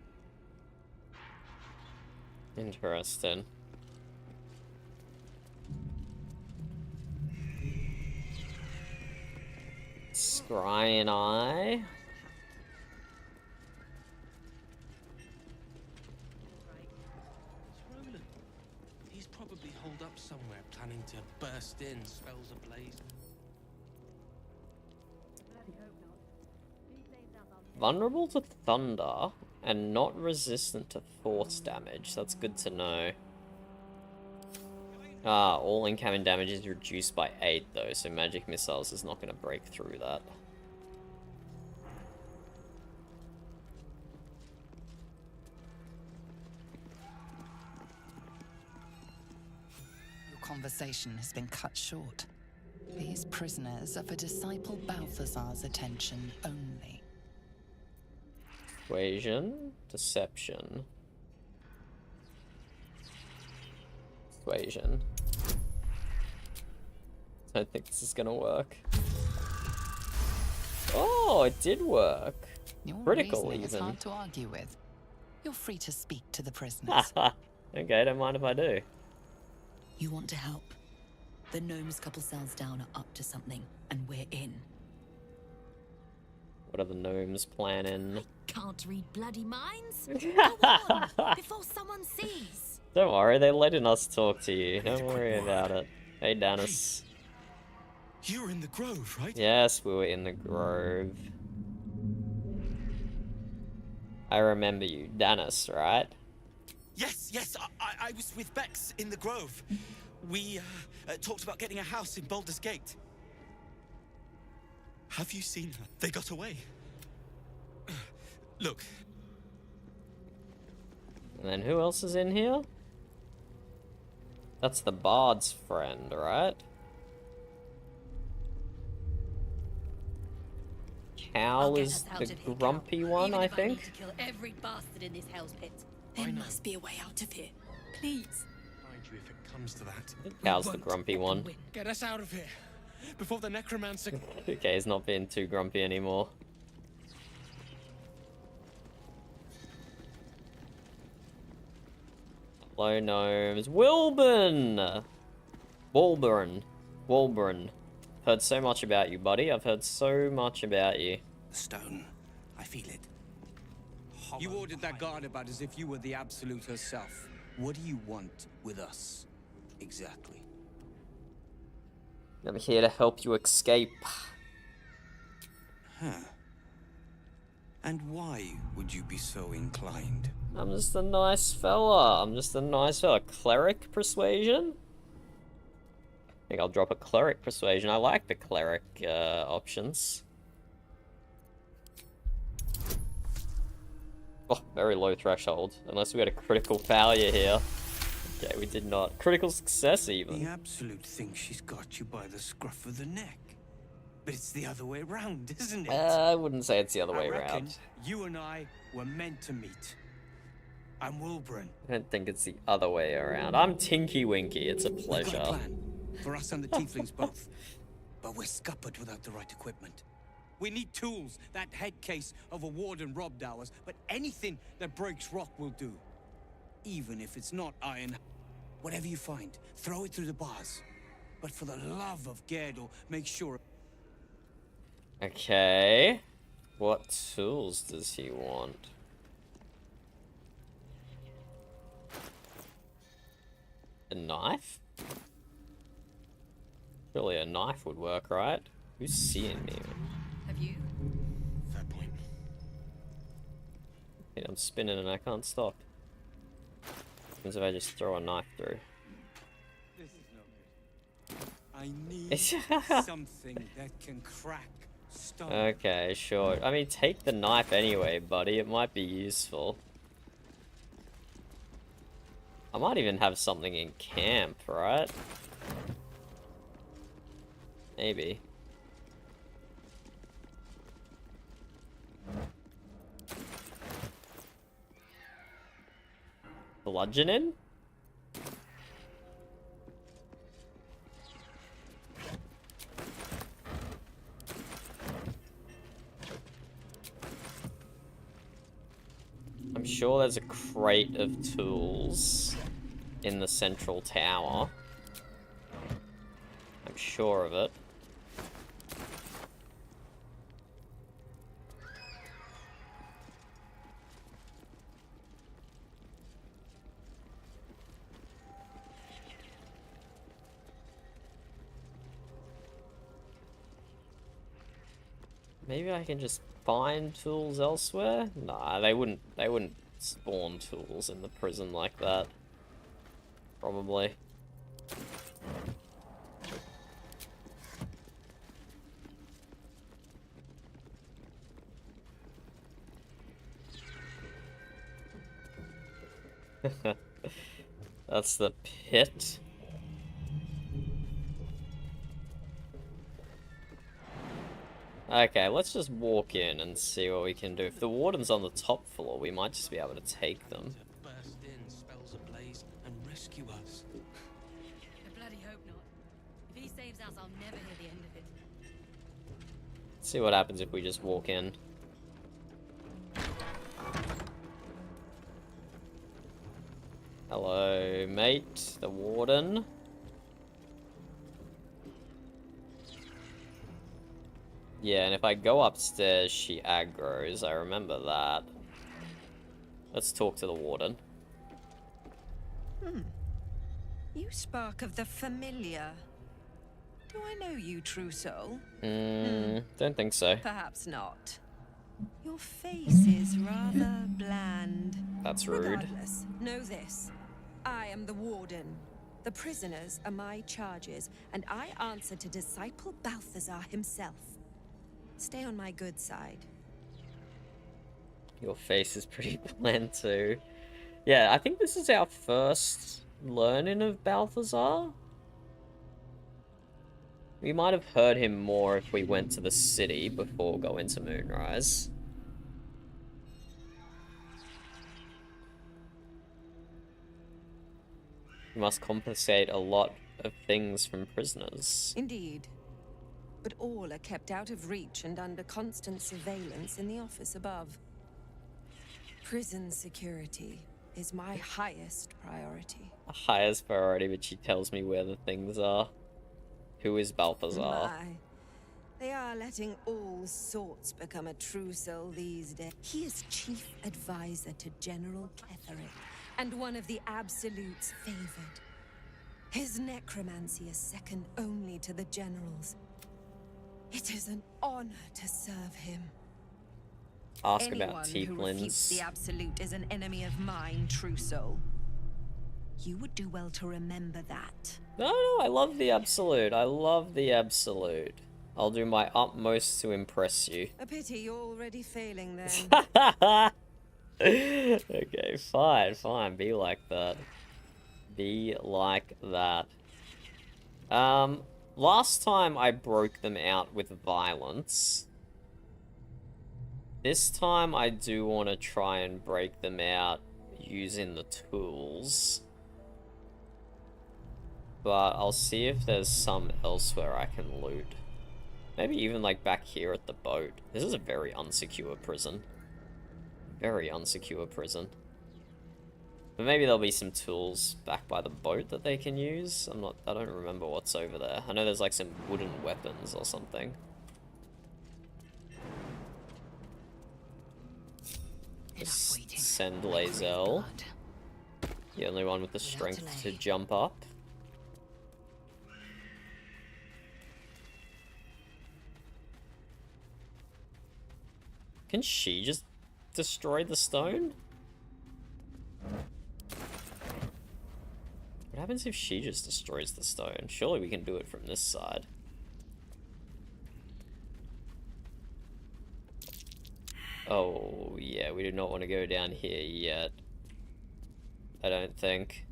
Interesting. Scry and I. Roland. He's probably holed up somewhere, planning to burst in, spells ablaze. Vulnerable to thunder and not resistant to force damage. That's good to know. Ah, all incoming damage is reduced by 8 though, so magic missiles is not going to break through that. Your conversation has been cut short. These prisoners are for Disciple Balthazar's attention only. Persuasion, deception. Persuasion. I don't think this is gonna work. Oh, it did work. Your Critical reasoning is even. hard to argue with. You're free to speak to the prisoners. Okay, don't mind if I do. You want to help? The gnomes couple cells down are up to something, and we're in. What are the gnomes planning? Can't read bloody minds. Go on, before someone sees. Don't worry, they're letting us talk to you. Don't worry about it. Hey, Danis. You were in the grove, right? Yes, we were in the grove. I remember you. Danis, right? Yes, I was with Bex in the grove. We talked about getting a house in Baldur's Gate. Have you seen her? They got away. Look. And then who else is in here? That's the bard's friend, right? Cal is the grumpy one, I think. To kill every bastard in this hell's pit. There must be a way out of here. Please. Find you if it comes to that. Cal's the grumpy one. Get us out of here before the necromancer. Okay, he's not being too grumpy anymore. Hello, gnomes. Wilburn! Wilburn. Heard so much about you, buddy. I've heard so much about you. The stone. I feel it. You ordered that guard about as if you were the Absolute herself. What do you want with us, exactly? I'm here to help you escape. Huh. And why would you be so inclined? I'm just a nice fella. Cleric persuasion? I think I'll drop a cleric persuasion. I like the cleric options. Oh, very low threshold. Unless we had a critical failure here. Okay, we did not. Critical success even. The Absolute thinks she's got you by the scruff of the neck. But it's the other way around, isn't it? I wouldn't say it's the other way I reckon around. You and I were meant to meet. I'm Wilburn. I don't think it's the other way around. I'm Tinky Winky. It's a We've pleasure. got a plan. For us and the tieflings both. But we're scuppered without the right equipment. We need tools. That head case of a warden robbed ours, but anything that breaks rock will do. Even if it's not iron. Whatever you find, throw it through the bars. But for the love of Gerdel, make sure... Okay. What tools does he want? A knife? Surely a knife would work, right? Who's seeing me? Have you? Fair point. Yeah, I'm spinning and I can't stop. What happens if I just throw a knife through? This is no good. I need something that can crack stone. Okay, sure. I mean, take the knife anyway, buddy. It might be useful. I might even have something in camp, right? Maybe. Bludgeoning? I'm sure there's a crate of tools in the central tower. I'm sure of it. Maybe I can just find tools elsewhere? Nah, they wouldn't spawn tools in the prison like that. Probably. That's the pit. Okay, let's just walk in and see what we can do. If the warden's on the top floor, we might just be able to take them. Burst in, spells ablaze, and rescue us. I bloody hope not. If he saves us, I'll never hear the end of it. Let's see what happens if we just walk in. Hello, mate. The warden. Yeah, and if I go upstairs, she aggroes. I remember that. Let's talk to the warden. You spark of the familiar. Do I know you, true soul? Don't think so. Perhaps not. Your face is rather bland. That's rude. Regardless, know this. I am the warden. The prisoners are my charges, and I answer to Disciple Balthazar himself. Stay on my good side. Your face is pretty bland too. Yeah, I think this is our first learning of Balthazar. We might have heard him more if we went to the city before going to Moonrise. We must compensate a lot of things from prisoners. Indeed. But all are kept out of reach and under constant surveillance in the office above. Prison security is my highest priority. Highest priority, but she tells me where the things are. Who is Balthazar? My, They are letting all sorts become a true soul these days. He is chief advisor to General Ketherick, and one of the Absolute's favored. His necromancy is second only to the General's. It is an honor to serve him. Ask about Anyone who refutes the Tieflings. Absolute is an enemy of mine, true soul. You would do well to remember that. No, I love the Absolute. I love the Absolute. I'll do my utmost to impress you. A pity you're already failing then. Okay, fine, fine. Be like that. Be like that. Last time I broke them out with violence. This time I do want to try and break them out using the tools. But I'll see if there's some elsewhere I can loot. Maybe even like back here at the boat. This is a very unsecure prison. Very unsecure prison. But maybe there'll be some tools back by the boat that they can use. I don't remember what's over there. I know there's like some wooden weapons or something. Just send Lae'zel. The only one with the strength to jump up. Can she just destroy the stone? What happens if she just destroys the stone? Surely we can do it from this side. Oh, yeah, we do not want to go down here yet. I don't think.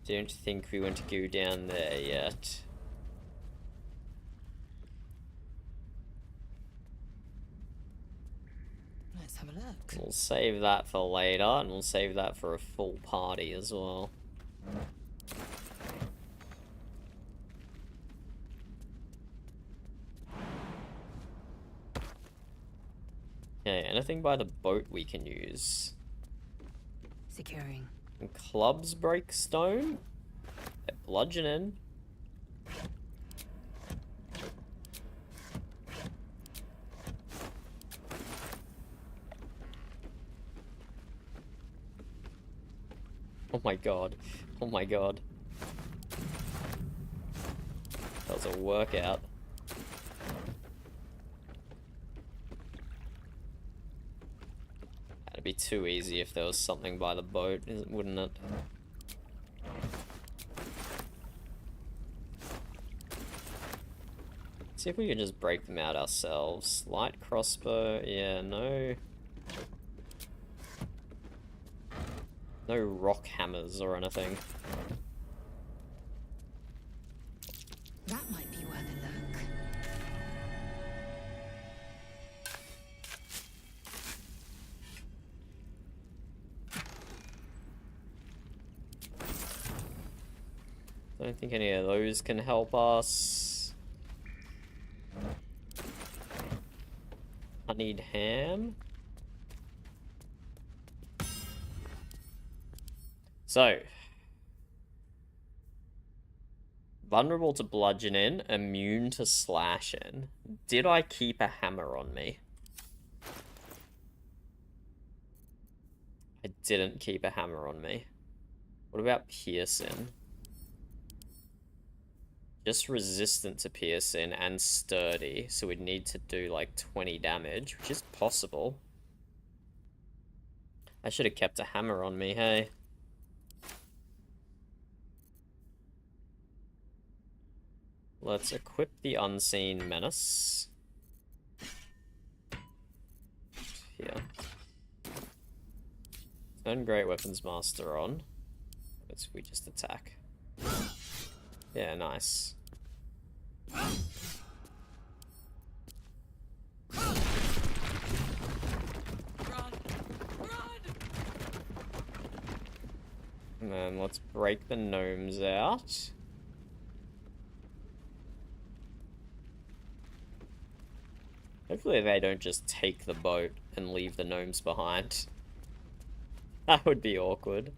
Don't think we want to go down there yet. Let's have a look. We'll save that for later, and we'll save that for a full party as well. Okay, anything by the boat we can use. Securing. And clubs break stone? Bludgeoning. Oh my god. Oh my god. That was a workout. That'd be too easy if there was something by the boat, wouldn't it? See if we can just break them out ourselves. Light crossbow, yeah, no. No rock hammers or anything. That might be worth a look. Don't think any of those can help us. Honeyed ham. So, vulnerable to bludgeoning, immune to slashing. Did I keep a hammer on me? I didn't keep a hammer on me. What about piercing? Just resistant to piercing and sturdy, so we'd need to do like 20 damage, which is possible. I should have kept a hammer on me, hey? Let's equip the Unseen Menace. Here. Turn Great Weapons Master on. Let's we just attack. Yeah, nice. And then let's break the gnomes out. Hopefully they don't just take the boat and leave the gnomes behind. That would be awkward.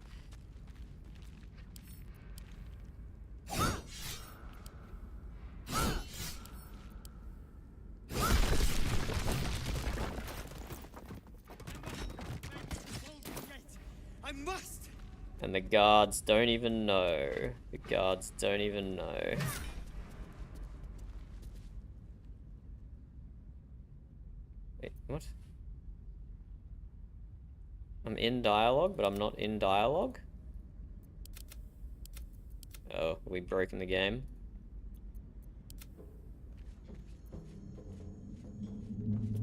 must! And the guards don't even know. The guards don't even know. Wait, what? I'm in dialogue, but I'm not in dialogue? Oh, we broken the game?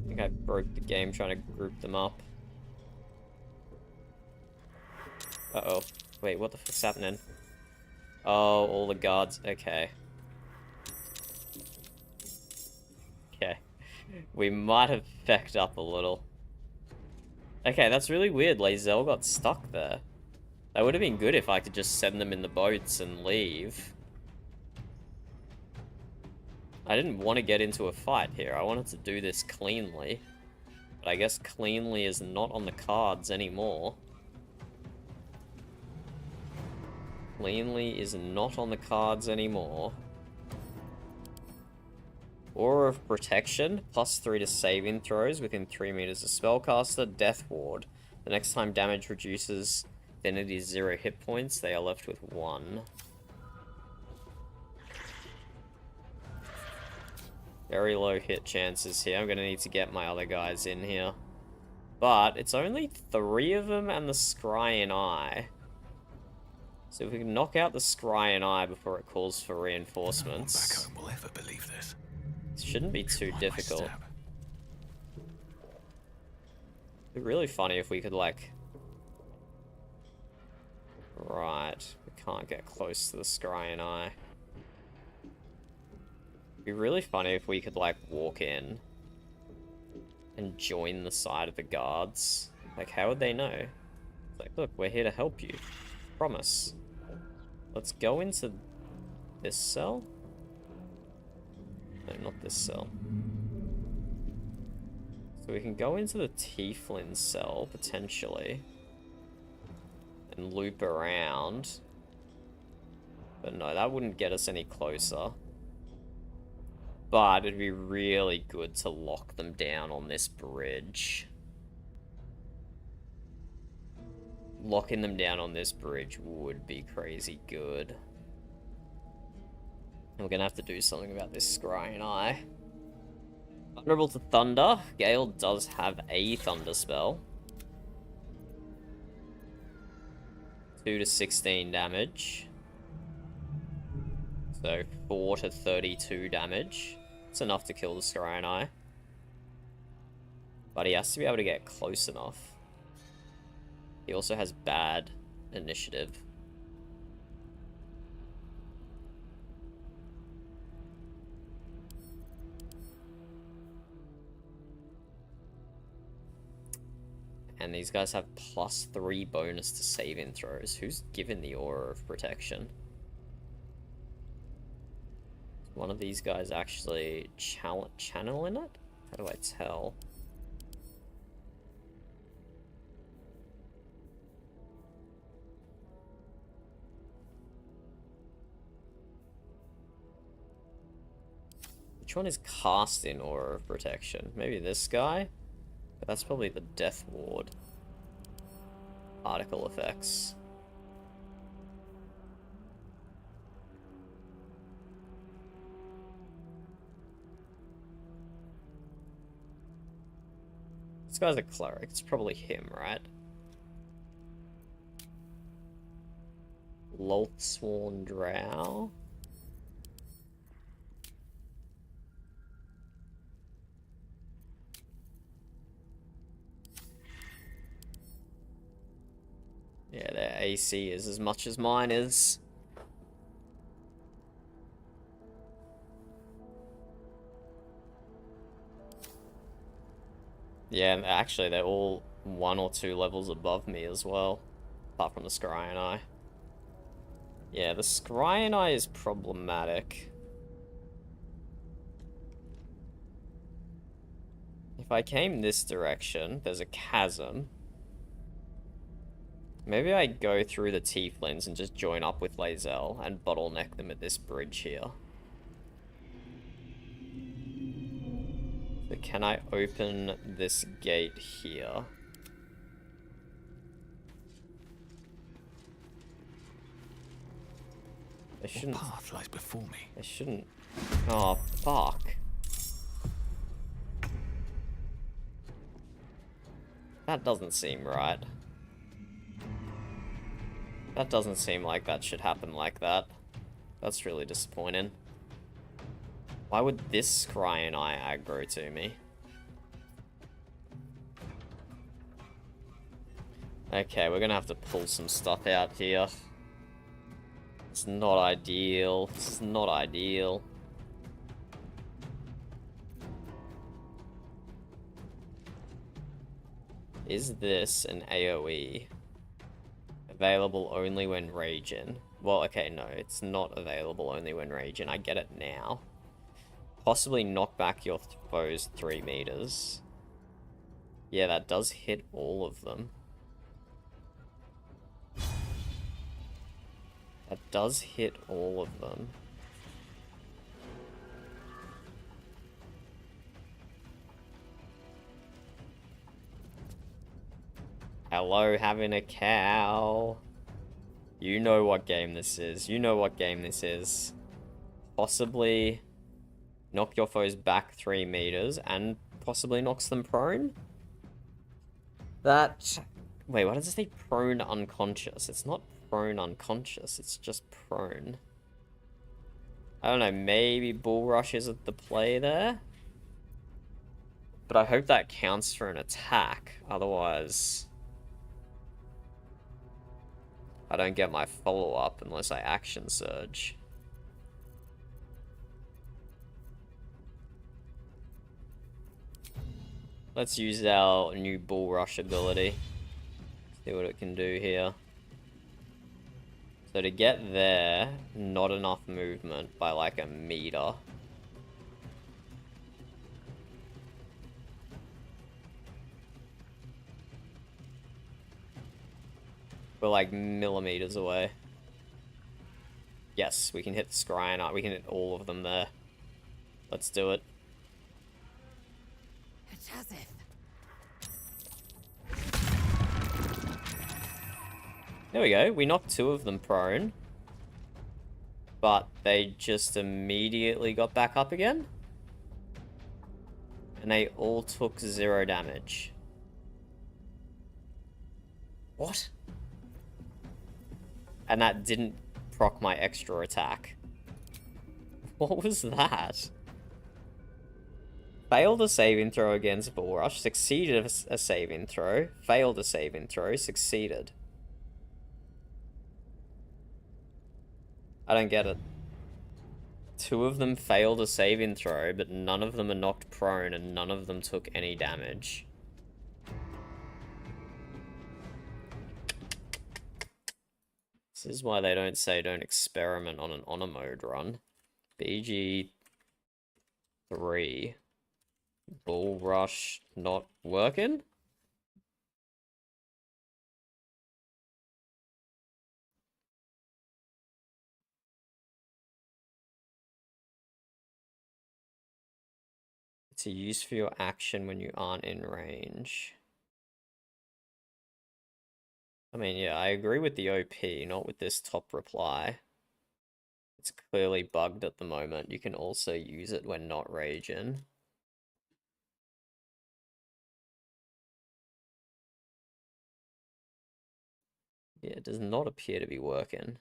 I think I broke the game trying to group them up. Uh-oh. Wait, what the fuck's happening? Oh, all the guards. Okay. Okay. We might have fecked up a little. Okay, that's really weird. Lae'zel got stuck there. That would have been good if I could just send them in the boats and leave. I didn't want to get into a fight here. I wanted to do this cleanly. But I guess cleanly is not on the cards anymore. Cleanly is not on the cards anymore. Aura of Protection, +3 to saving throws within 3 meters of spellcaster. Death Ward. The next time damage reduces Affinity's 0 hit points, they are left with 1. Very low hit chances here. I'm gonna need to get my other guys in here. But it's only 3 of them and the Scrying Eye. So if we can knock out the Scrying Eye before it calls for reinforcements. No one back home will ever believe this. It shouldn't be too difficult. It'd be really funny if we could, like... Right, we can't get close to the Scrying Eye. It'd be really funny if we could, like, walk in and join the side of the guards. Like, how would they know? It's like, look, we're here to help you. Promise. Let's go into this cell. No, not this cell. So we can go into the Tiefling cell, potentially. And loop around. But no, that wouldn't get us any closer. But it'd be really good to lock them down on this bridge. Locking them down on this bridge would be crazy good. And we're gonna have to do something about this Scrying Eye. Vulnerable to Thunder. Gale does have a Thunder spell. 2 to 16 damage. So 4 to 32 damage. It's enough to kill the Scrying Eye. But he has to be able to get close enough. He also has bad initiative. And these guys have +3 bonus to saving throws. Who's given the Aura of Protection? Is one of these guys actually channeling it? How do I tell? Which one is casting Aura of Protection? Maybe this guy? But that's probably the Death Ward. Particle effects. This guy's a cleric. It's probably him, right? Loltsworn Drow. Yeah, their AC is as much as mine is. Yeah, and actually they're all 1 or 2 levels above me as well. Apart from the Scrying Eye. Yeah, the Scrying Eye is problematic. If I came this direction, there's a chasm. Maybe I go through the Tieflings and just join up with Lae'zel and bottleneck them at this bridge here. So can I open this gate here? They shouldn't. What path lies before me? They shouldn't. Oh, fuck. That doesn't seem right. That doesn't seem like that should happen like that. That's really disappointing. Why would this Scry and I aggro to me? Okay, we're gonna have to pull some stuff out here. It's not ideal. This is not ideal. Is this an AoE? Available only when raging. Well, okay, no, it's not available only when raging. I get it now. Possibly knock back your foes 3 meters. Yeah, that does hit all of them. That does hit all of them. Hello, having a cow. You know what game this is. You know what game this is. Possibly knock your foes back 3 meters and possibly knocks them prone? That... Wait, why does it say prone unconscious? It's not prone unconscious, it's just prone. I don't know, maybe Bull Rush is at the play there? But I hope that counts for an attack, otherwise... I don't get my follow-up unless I action surge. Let's use our new Bull Rush ability. See what it can do here. So to get there, not enough movement by like a meter. We're like millimeters away. Yes, we can hit the Scry and we can hit all of them there. Let's do it. There we go. We knocked 2 of them prone. But they just immediately got back up again. And they all took 0 damage. What? And that didn't proc my extra attack. What was that? Failed a saving throw against Bull Rush, succeeded a saving throw, failed a saving throw, succeeded. I don't get it. 2 of them failed a saving throw, but none of them are knocked prone and none of them took any damage. This is why they don't say don't experiment on an honor mode run. BG3. Bull Rush not working? It's a use for your action when you aren't in range. I mean, yeah, I agree with the OP, not with this top reply. It's clearly bugged at the moment. You can also use it when not raging. Yeah, it does not appear to be working.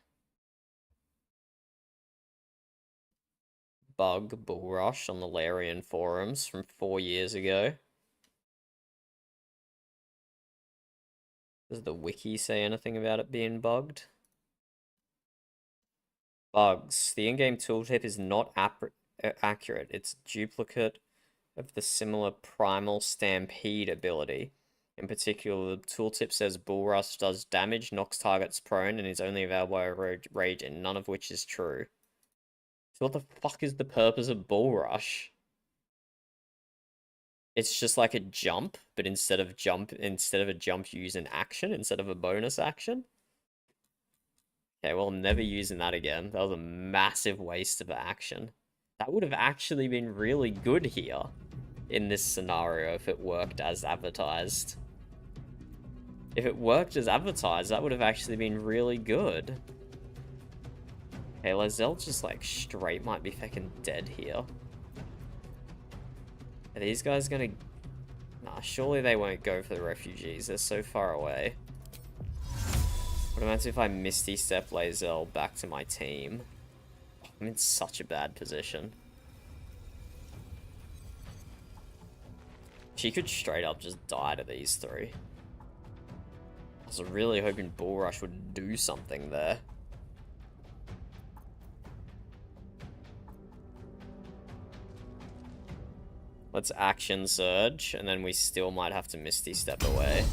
Bug Bull Rush on the Larian forums from 4 years ago. Does the wiki say anything about it being bugged? Bugs. The in-game tooltip is not accurate. It's a duplicate of the similar Primal Stampede ability. In particular, the tooltip says Bull Rush does damage, knocks targets prone, and is only available by raging, none of which is true. So what the fuck is the purpose of Bull Rush? It's just like a jump, but instead of a jump, you use an action instead of a bonus action. Okay, well, I'm never using that again. That was a massive waste of action. That would have actually been really good here in this scenario if it worked as advertised. If it worked as advertised, that would have actually been really good. Okay, Lae'zel just like straight might be fucking dead here. Are these guys gonna... Nah, surely they won't go for the refugees. They're so far away. What happens if I Misty Step Lae'zel back to my team? I'm in such a bad position. She could straight up just die to these three. I was really hoping Bull Rush would do something there. Let's action surge, and then we still might have to Misty Step away.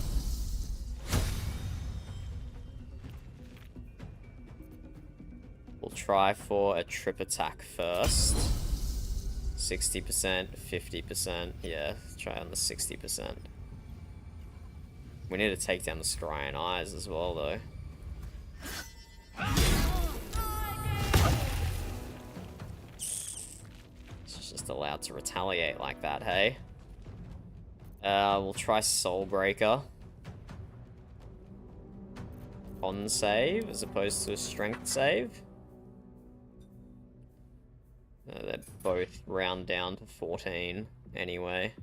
We'll try for a trip attack first. 60%, 50%. Yeah, try on the 60%. We need to take down the Scrying Eyes as well, though. She's just allowed to retaliate like that, hey? We'll try Soul Breaker. Con save as opposed to a strength save. They're both round down to 14 anyway.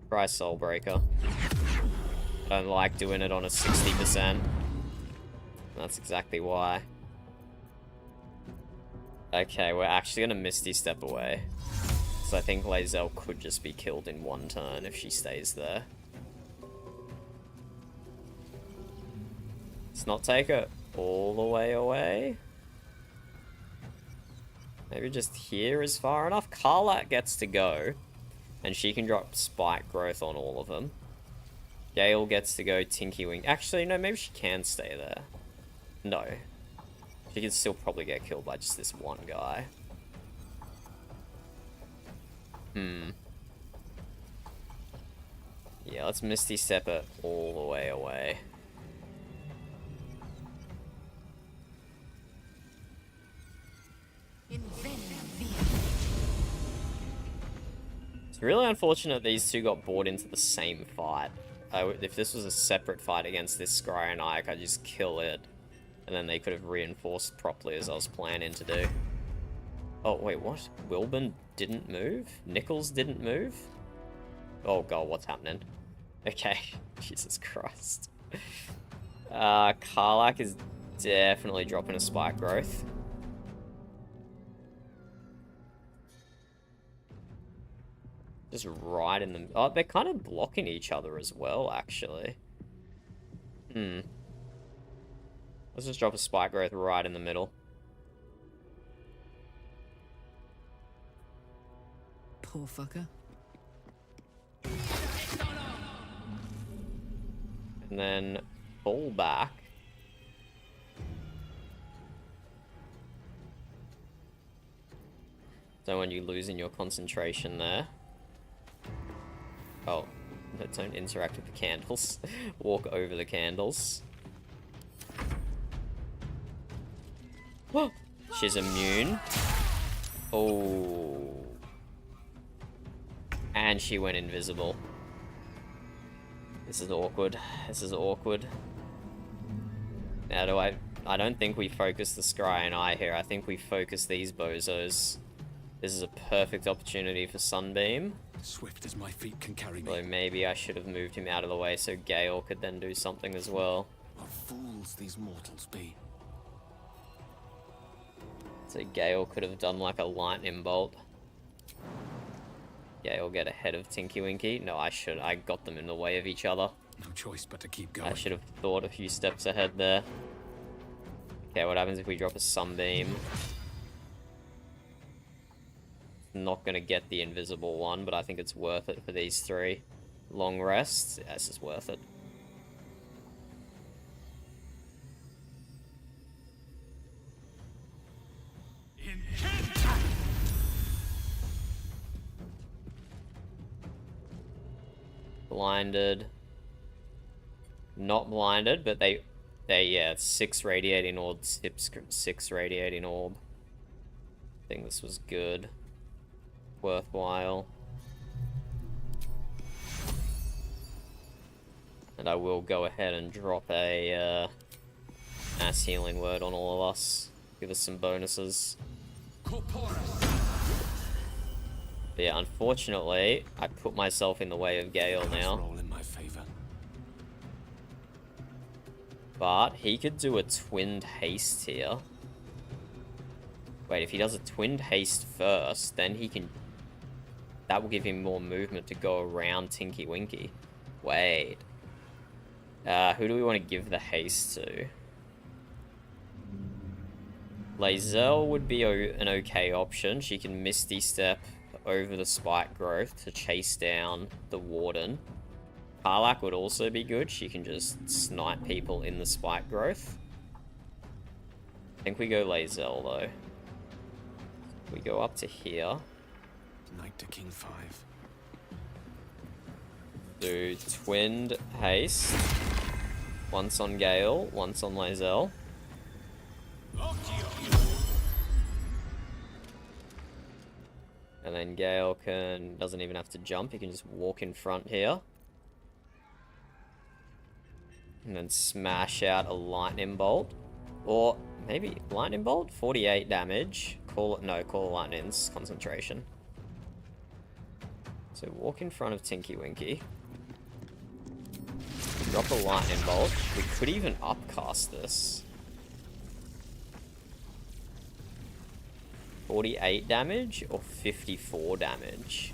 Try Soul Breaker. I don't like doing it on a 60%. That's exactly why. Okay, we're actually gonna Misty Step away. So I think Lae'zel could just be killed in one turn if she stays there. Let's not take her all the way away. Maybe just here is far enough. Karlach gets to go. And she can drop Spike Growth on all of them. Gale gets to go Tinky Wing. Actually, no, maybe she can stay there. No. She can still probably get killed by just this one guy. Yeah, let's Misty Step it all the way away. It's really unfortunate these two got brought into the same fight. If this was a separate fight against this Scry and Ike, I'd just kill it. And then they could have reinforced properly as I was planning to do. Oh, wait, what? Wilburn didn't move? Nichols didn't move? Oh god, what's happening? Okay, Jesus Christ. Karlach is definitely dropping a Spike Growth. Just right in the... Oh, they're kind of blocking each other as well, actually. Let's just drop a Spike Growth right in the middle. Poor fucker. And then pull back. Don't want you losing your concentration there. Oh, don't interact with the candles. Walk over the candles. She's immune. Oh. And she went invisible. This is awkward. This is awkward. Now I don't think we focus the Scry and Eye here. I think we focus these bozos. This is a perfect opportunity for Sunbeam. Swift as my feet can carry me. Although maybe I should have moved him out of the way so Gale could then do something as well. What fools these mortals be. So Gale could have done like a lightning bolt. Gale get ahead of Tinky Winky. No, I got them in the way of each other. No choice but to keep going. I should have thought a few steps ahead there. Okay, what happens if we drop a Sunbeam? Not gonna get the invisible one, but I think it's worth it for these three. Long rest. Yeah, this is worth it. Blinded. Not blinded, but they yeah, it's 6 radiating orbs, 6 radiating orb. I think this was good. Worthwhile. And I will go ahead and drop a mass healing word on all of us. Give us some bonuses. But yeah, unfortunately, I put myself in the way of Gale now. Roll in my favor. But he could do a twinned haste here. Wait, if he does a twinned haste first, then he can... That will give him more movement to go around Tinky Winky. Wait. Who do we want to give the haste to? Lae'zel would be an okay option. She can Misty Step over the spike growth to chase down the Warden. Karlach would also be good. She can just snipe people in the spike growth. I think we go Lae'zel though. We go up to here. Knight to King 5. Do twinned haste. Once on Gale, once on Lae'zel. And then Gale doesn't even have to jump, he can just walk in front here. And then smash out a lightning bolt. Or maybe lightning bolt? 48 damage. Call lightning's concentration. So walk in front of Tinky Winky. Drop a lightning bolt. We could even upcast this. 48 damage or 54 damage?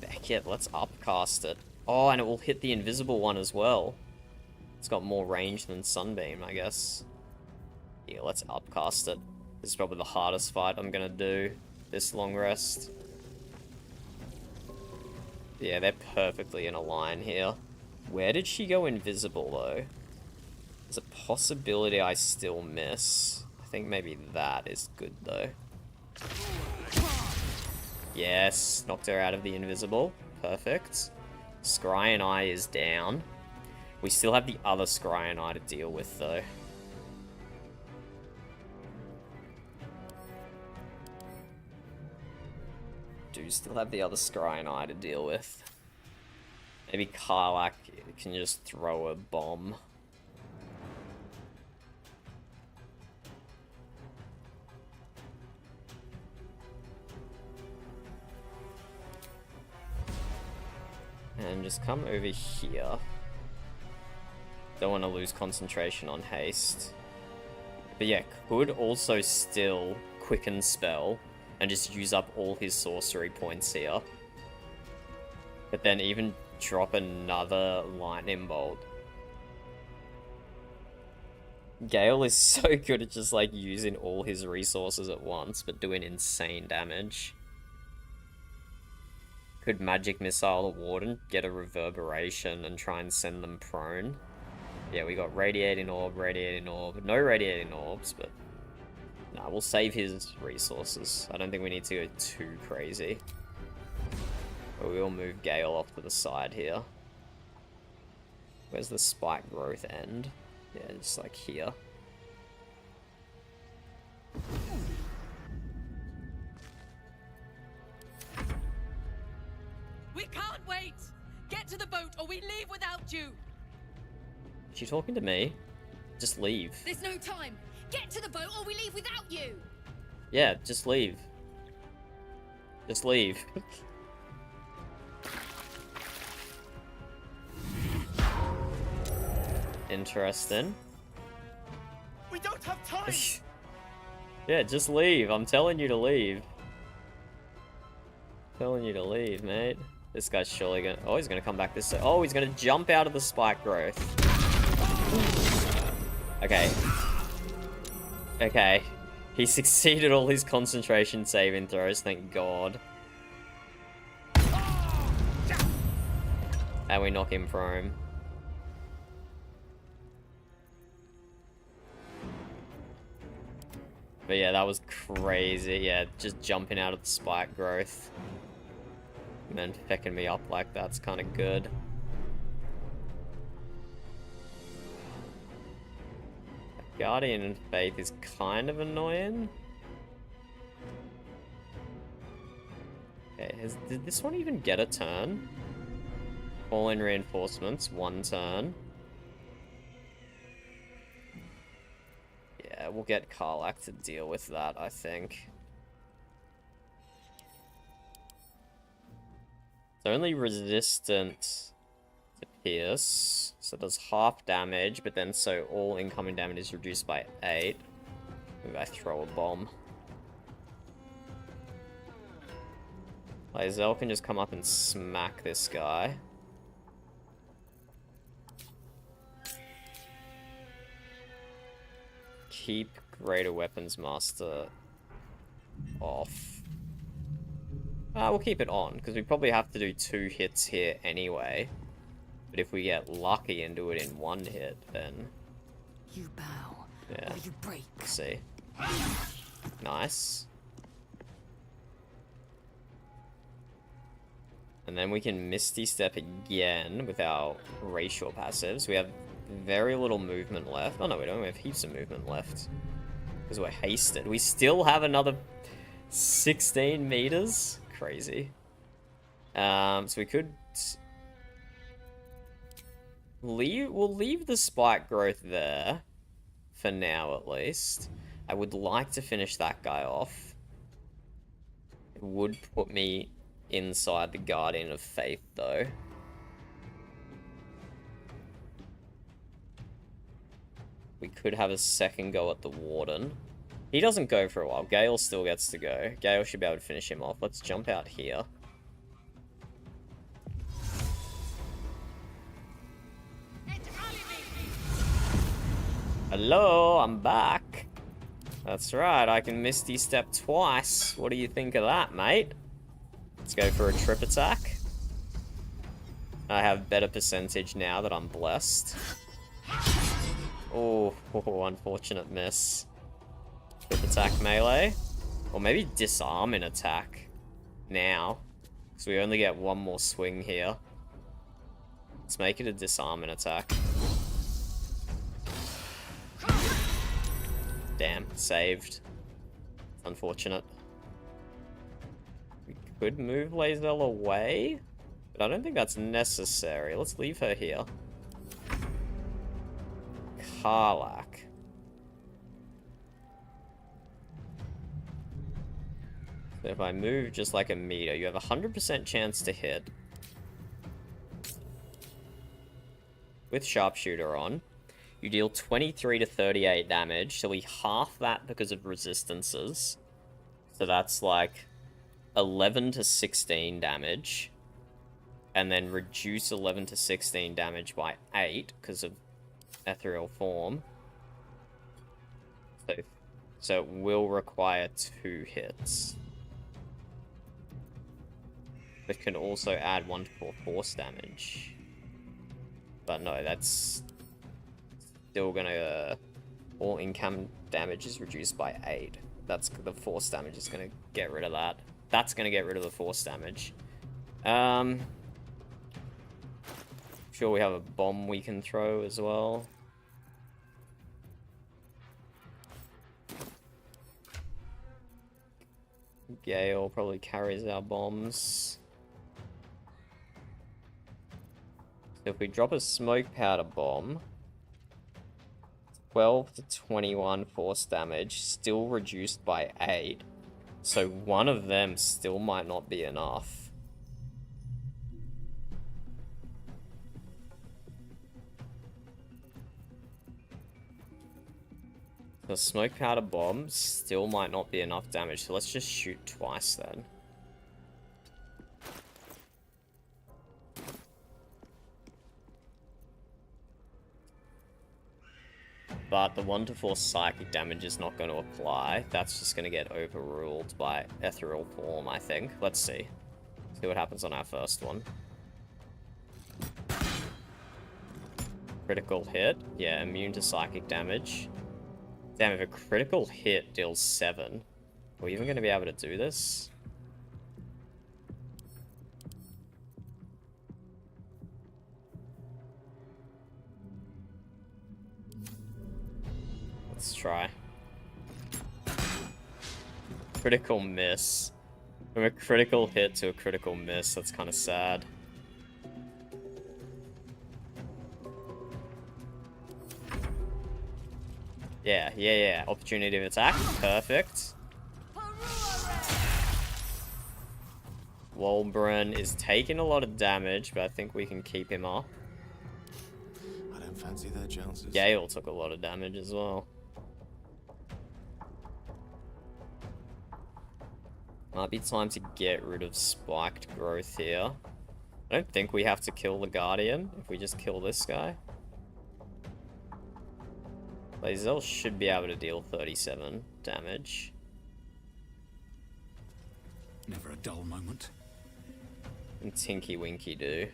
Heck yeah, let's upcast it. Oh, and it will hit the invisible one as well. It's got more range than Sunbeam, I guess. Yeah, let's upcast it. This is probably the hardest fight I'm gonna do this long rest. Yeah, they're perfectly in a line here. Where did she go invisible, though? There's a possibility I still miss. I think maybe that is good, though. Yes, knocked her out of the invisible. Perfect. Scry and I is down. We still have the other Scry and I to deal with, though. Do still have the other Scry and I to deal with. Maybe Karlach can just throw a bomb. And just come over here. Don't want to lose concentration on haste. But yeah, could also still quicken spell and just use up all his sorcery points here. But then even drop another lightning bolt. Gale is so good at just like using all his resources at once, but doing insane damage. Could Magic Missile the Warden, get a Reverberation and try and send them prone. Yeah, we got Radiating Orb, no Radiating Orbs, but nah, we'll save his resources. I don't think we need to go too crazy. But we will move Gale off to the side here. Where's the spike growth end? Yeah, just like here. We can't wait! Get to the boat or we leave without you! Is she talking to me? Just leave. There's no time! Get to the boat or we leave without you! Yeah, just leave. Just leave. Interesting. We don't have time! Yeah, just leave. I'm telling you to leave. Telling you to leave, mate. This guy's surely gonna... Oh, he's gonna come back this way. Oh, he's gonna jump out of the spike growth. Okay. Okay. He succeeded all his concentration saving throws, thank God. And we knock him prone. But yeah, that was crazy. Yeah, just jumping out of the spike growth. And then picking me up like that's kind of good. Guardian and Faith is kind of annoying. Okay, did this one even get a turn? Falling Reinforcements, 1 turn. we'll get Karlach to deal with that, I think. It's only resistant to pierce, so it does half damage, but then so all incoming damage is reduced by 8. Maybe I throw a bomb. Lae'zel can just come up and smack this guy. Keep Greater Weapons Master off. We'll keep it on, because we probably have to do 2 hits here anyway. But if we get lucky and do it in 1 hit, then... You bow, yeah. or you break. Let's see. Nice. And then we can Misty Step again with our racial passives. We have very little movement left. Oh no, we don't. We have heaps of movement left. Because we're hasted. We still have another 16 meters. Crazy. So we could... We'll leave the spike growth there. For now, at least. I would like to finish that guy off. It would put me inside the Guardian of Faith, though. We could have a second go at the Warden. He doesn't go for a while. Gale still gets to go. Gale should be able to finish him off. Let's jump out here. Hello, I'm back. That's right, I can Misty Step twice. What do you think of that, mate? Let's go for a trip attack. I have better percentage now that I'm blessed. Oh, unfortunate miss. Trip attack melee. Or maybe disarm in attack. Now. Because we only get 1 more swing here. Let's make it a disarm in attack. Damn, saved. Unfortunate. We could move Lae'zel away, but I don't think that's necessary. Let's leave her here. Karlach. So if I move just like a meter, you have a 100% chance to hit. With Sharpshooter on. You deal 23 to 38 damage, so we half that because of resistances. So that's like 11 to 16 damage. And then reduce 11 to 16 damage by 8 because of ethereal form. So it will require 2 hits. It can also add 1 to 4 force damage. But no, that's... still gonna, all income damage is reduced by 8. That's, the force damage is gonna get rid of that. That's gonna get rid of the force damage. Sure we have a bomb we can throw as well. Gale probably carries our bombs. So if we drop a smoke powder bomb, 12 to 21 force damage, still reduced by 8. So one of them still might not be enough. The smoke powder bomb still might not be enough damage, so let's just shoot twice then. But the 1 to 4 psychic damage is not going to apply. That's just going to get overruled by ethereal form, I think. Let's see. See what happens on our first one. Critical hit. Yeah, immune to psychic damage. Damn, if a critical hit deals 7, are we even going to be able to do this? Let's try. Critical miss. From a critical hit to a critical miss, that's kind of sad. Yeah. Opportunity of attack. Perfect. Wulbren is taking a lot of damage, but I think we can keep him up. I don't fancy their chances. Gale took a lot of damage as well. Might be time to get rid of spiked growth here. I don't think we have to kill the Guardian if we just kill this guy. Lae'zel should be able to deal 37 damage. Never a dull moment. And Tinky Winky do.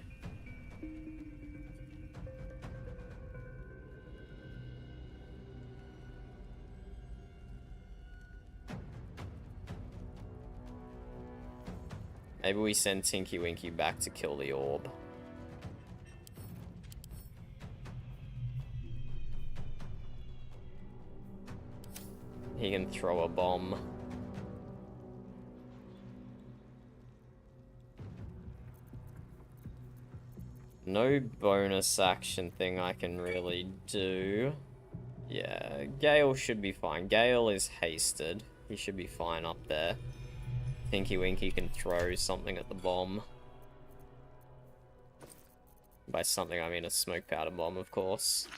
Maybe we send Tinky Winky back to kill the orb. He can throw a bomb. No bonus action thing I can really do. Yeah, Gale should be fine. Gale is hasted. He should be fine up there. Tinky Winky can throw something at the bomb. By something, I mean a smoke powder bomb, of course.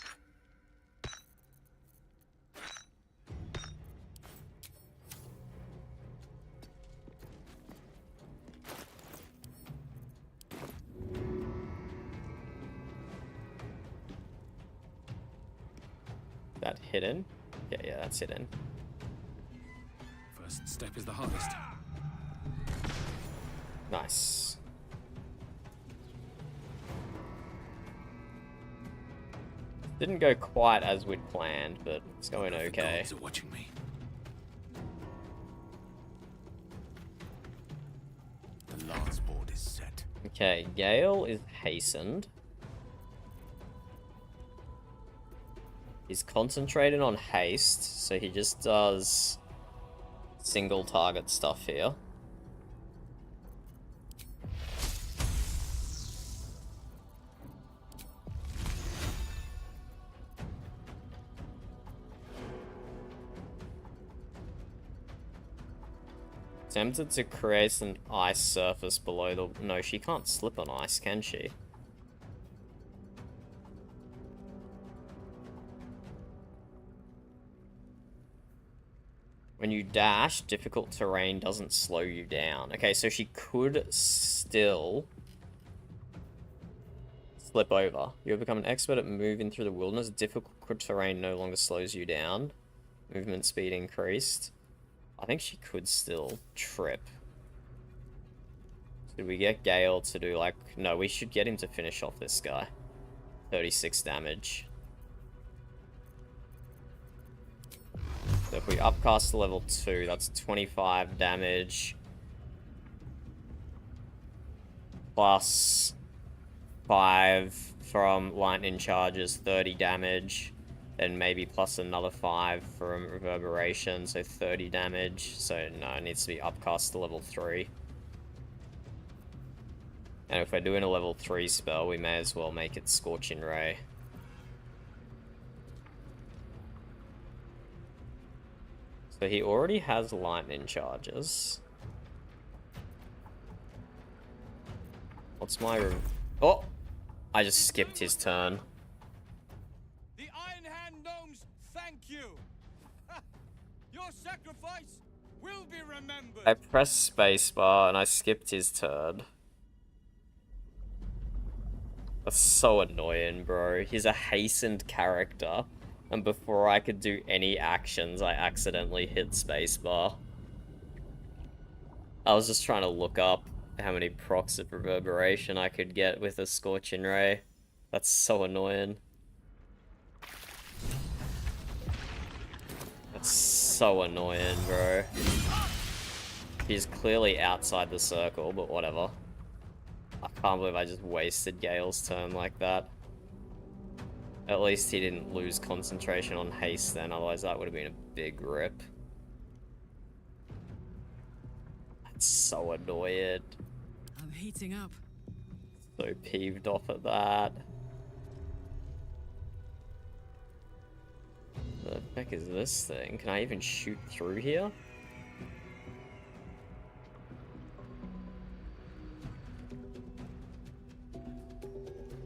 That hidden? Yeah, that's hidden. First step is the hardest. Nice. Didn't go quite as we'd planned, but it's going okay. The gods are watching me. The last board is set. Okay, Gale is hastened. He's concentrated on haste, so he just does single target stuff here. Tempted to create an ice surface below the... No, she can't slip on ice, can she? When you dash, difficult terrain doesn't slow you down. Okay, so she could still slip over. You have become an expert at moving through the wilderness. Difficult terrain no longer slows you down. Movement speed increased. I think she could still trip. Did we get Gale to do like... No, we should get him to finish off this guy. 36 damage. So if we upcast to level 2, that's 25 damage. Plus 5 from lightning charges, 30 damage. Then maybe plus another 5 from reverberation, so 30 damage. So no, it needs to be upcast to level 3. And if we're doing a level 3 spell, we may as well make it Scorching Ray. So he already has lightning charges. What's my... Oh! I just skipped his turn. The Iron Hand Gnomes thank you. Your sacrifice will be remembered. I pressed spacebar and I skipped his turn. That's so annoying, bro. He's a hastened character. And before I could do any actions, I accidentally hit spacebar. I was just trying to look up how many procs of reverberation I could get with a Scorching Ray. That's so annoying. That's so annoying, bro. He's clearly outside the circle, but whatever. I can't believe I just wasted Gale's turn like that. At least he didn't lose concentration on haste then, otherwise that would have been a big rip. That's so annoying. I'm heating up. So peeved off at that. The What the heck is this thing? Can I even shoot through here?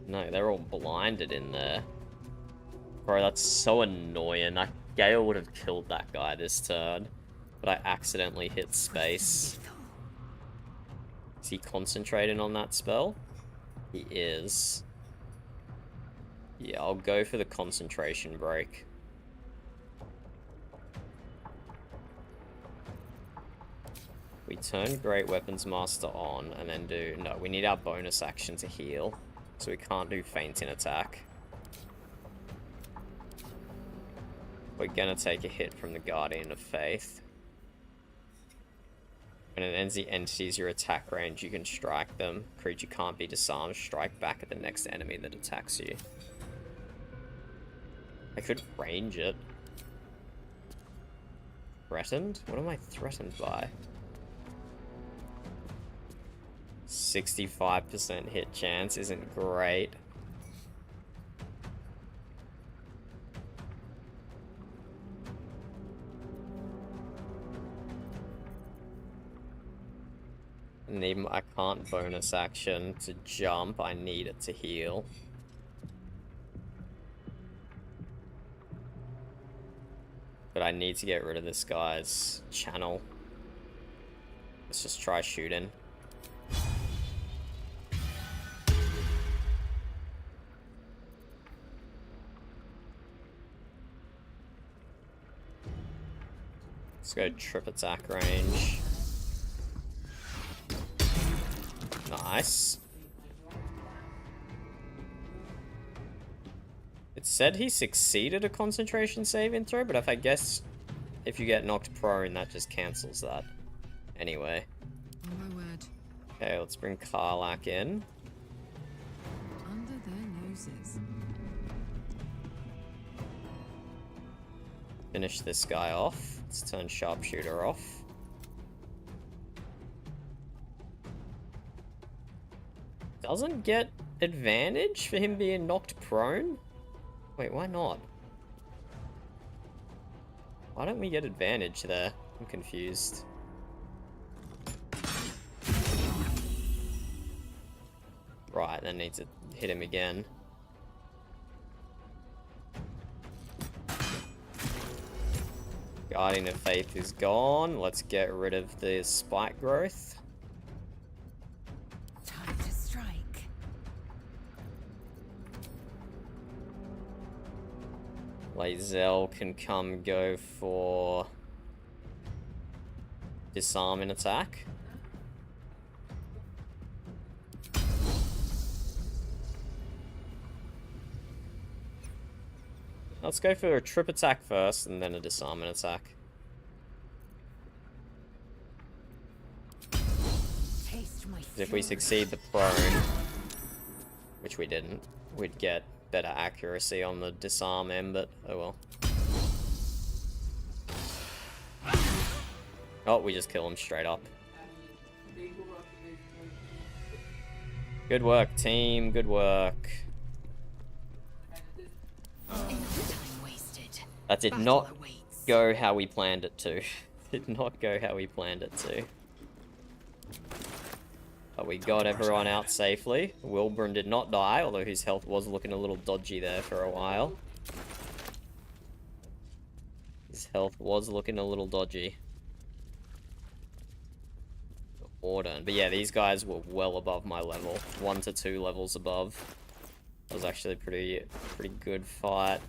No, they're all blinded in there. Bro, that's so annoying. Gale would have killed that guy this turn, but I accidentally hit space. Is he concentrating on that spell? He is. Yeah, I'll go for the concentration break. We turn Great Weapons Master on and then do... No, we need our bonus action to heal. So we can't do fainting attack. We're gonna take a hit from the Guardian of Faith. When it ends the entities your attack range, you can strike them. Creature can't be disarmed. Strike back at the next enemy that attacks you. I could range it. Threatened? What am I threatened by? 65% hit chance isn't great. I can't bonus action to jump. I need it to heal. But I need to get rid of this guy's channel. Let's just try shooting. Let's go trip attack range. Nice. It said he succeeded a concentration saving throw, but I guess if you get knocked prone, that just cancels that. Anyway. Oh my word. Okay, let's bring Karlach in. Under their noses. Finish this guy off. Let's turn Sharpshooter off. Doesn't get advantage for him being knocked prone? Wait, why not? Why don't we get advantage there? I'm confused. Right, then need to hit him again. Guardian of Faith is gone. Let's get rid of the spike growth. Time to strike. Lae'zel can come go for disarming attack. Let's go for a trip attack first and then a disarming attack. If we succeed the prone, which we didn't, we'd get better accuracy on the disarm end, but oh well. Oh, we just kill him straight up. Good work, team. Good work. That did not go how we planned it to. Did not go how we planned it to. But we got everyone out safely. Wilburn did not die, although his health was looking a little dodgy there for a while. His health was looking a little dodgy. But yeah, these guys were well above my level. 1 to 2 levels above. That was actually a pretty good fight.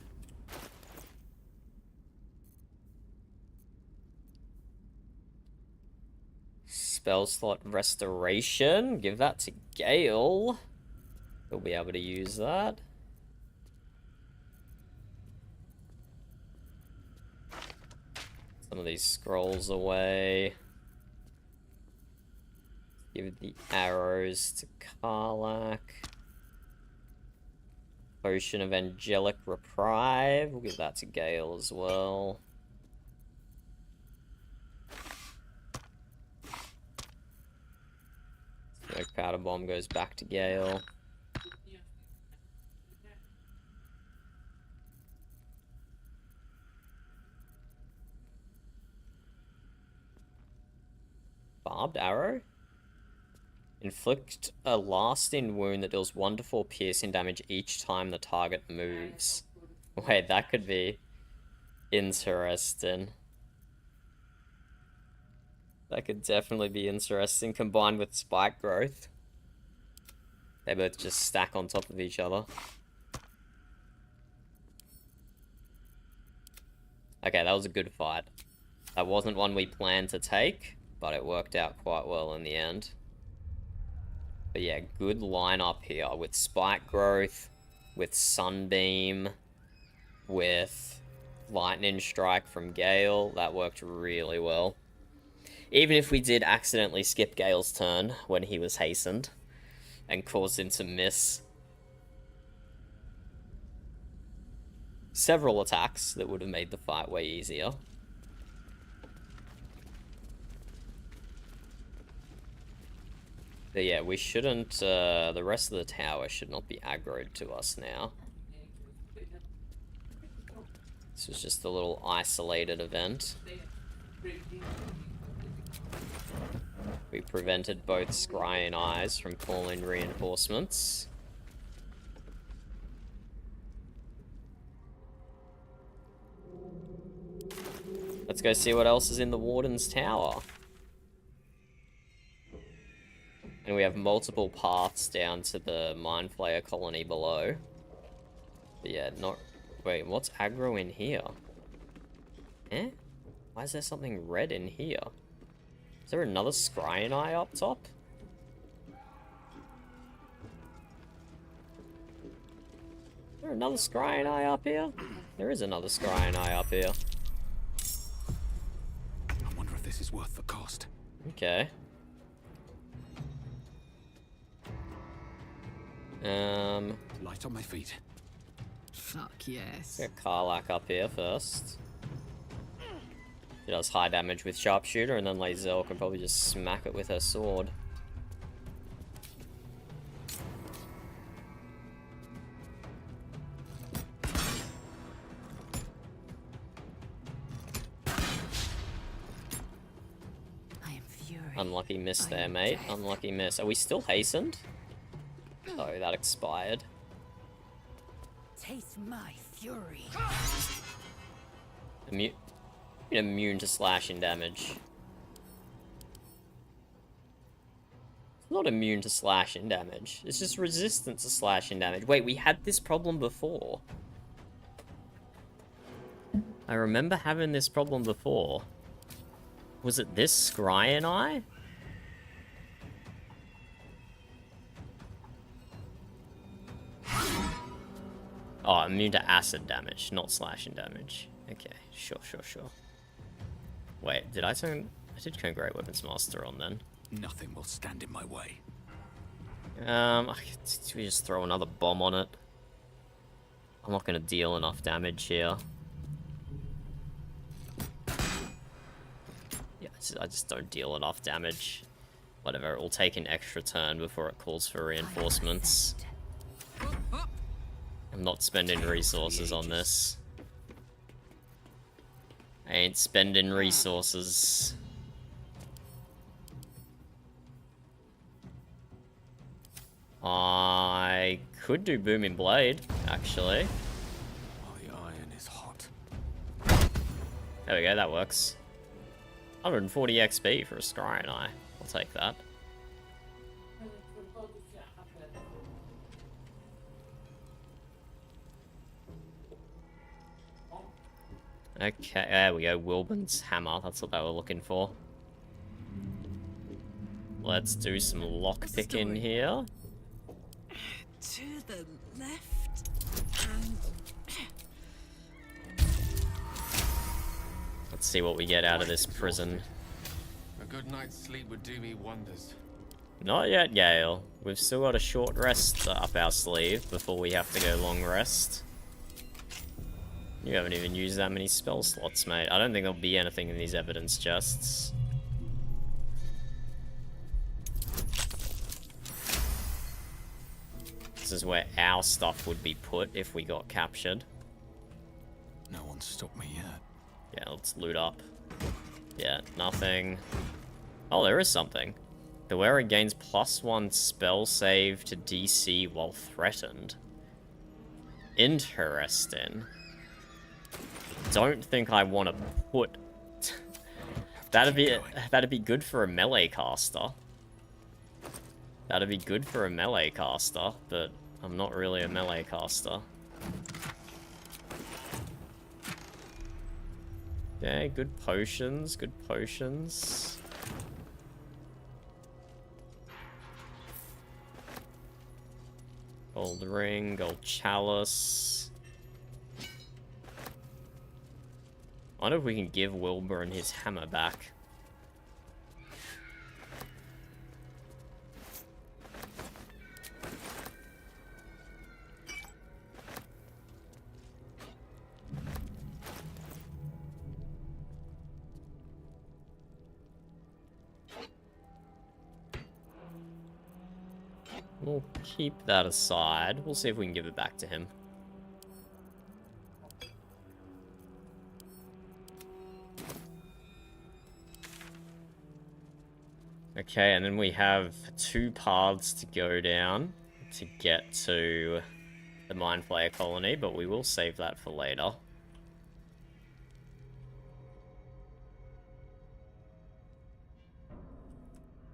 Spell slot restoration. Give that to Gale. He'll be able to use that. Some of these scrolls away. Give the arrows to Karlach. Potion of Angelic Reprieve. We'll give that to Gale as well. Smoke Powder Bomb goes back to Gale. barbed arrow. Inflict a lasting wound that deals 1 to 4 piercing damage each time the target moves. Wait, that could be interesting. That could definitely be interesting, combined with spike growth. They both just stack on top of each other. Okay, that was a good fight. That wasn't one we planned to take, but it worked out quite well in the end. But yeah, good lineup here with spike growth, with sunbeam, with lightning strike from Gale. That worked really well. Even if we did accidentally skip Gale's turn when he was hastened and caused him to miss several attacks that would have made the fight way easier. But yeah, we shouldn't, the rest of the tower should not be aggroed to us now. This was just a little isolated event. We prevented both Scrying Eyes from calling reinforcements. Let's go see what else is in the Warden's Tower. And we have multiple paths down to the Mind Flayer colony below. But yeah, not... Wait, what's aggro in here? Eh? Why is there something red in here? Is there another Scrying Eye up top? Is there another Scrying Eye up here? There is another Scrying Eye up here. I wonder if this is worth the cost. Okay. Light on my feet. Fuck yes. Get Karlach up here first. She does high damage with Sharpshooter, and then Lae'zel can probably just smack it with her sword. I am furious. Unlucky miss there, mate. Unlucky miss. Are we still hastened? Oh, that expired. Taste my fury. Immune to slashing damage. It's not immune to slashing damage. It's just resistant to slashing damage. Wait, we had this problem before. I remember having this problem before. Was it this Scrying Eye? Oh, immune to acid damage, not slashing damage. Okay, sure. Wait, did I turn... I did turn Great Weapons Master on then. Nothing will stand in my way. Should we just throw another bomb on it? I'm not going to deal enough damage here. Yeah, I just don't deal enough damage. Whatever, it will take an extra turn before it calls for reinforcements. I'm not spending resources on this. I ain't spending resources. I could do Booming Blade, actually. Oh, the iron is hot. There we go, that works. 140 XP for a Scrying Eye. I'll take that. Okay, there we go. Wilburn's Hammer. That's what they were looking for. Let's do some lockpicking here. To the left and... Let's see what we get out of this prison. A good night's sleep would do me wonders. Not yet, Gale. We've still got a short rest up our sleeve before we have to go long rest. You haven't even used that many spell slots, mate. I don't think there'll be anything in these evidence chests. This is where our stuff would be put if we got captured. No one's stopped me yet. Yeah, let's loot up. Yeah, nothing. Oh, there is something. The wearer gains +1 spell save to DC while threatened. Interesting. Don't think I want to put... That'd be good for a melee caster. That'd be good for a melee caster, but I'm not really a melee caster. Okay, good potions, good potions. Gold ring, gold chalice. I wonder if we can give Wilburn his hammer back. We'll keep that aside. We'll see if we can give it back to him. Okay, and then we have 2 paths to go down to get to the Mind Flayer colony, but we will save that for later.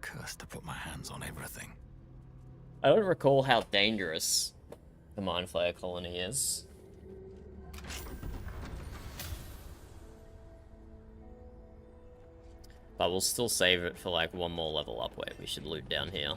Cursed to put my hands on everything. I don't recall how dangerous the Mind Flayer colony is. But we'll still save it for like 1 more level up. Wait, we should loot down here.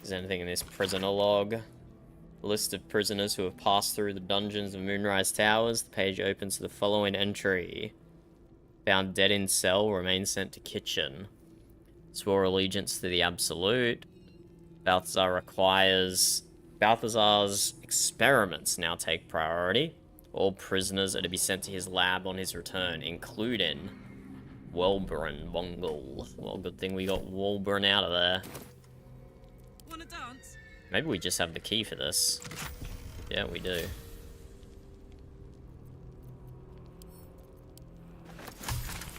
Is there anything in this prisoner log? List of prisoners who have passed through the dungeons of Moonrise Towers. The page opens to the following entry. Found dead in cell, remains sent to kitchen. Swore allegiance to the Absolute. Balthazar's experiments now take priority. All prisoners are to be sent to his lab on his return, including Wilburn Bungle. Well, good thing we got Wilburn out of there. Wanna dance? Maybe we just have the key for this. Yeah, we do.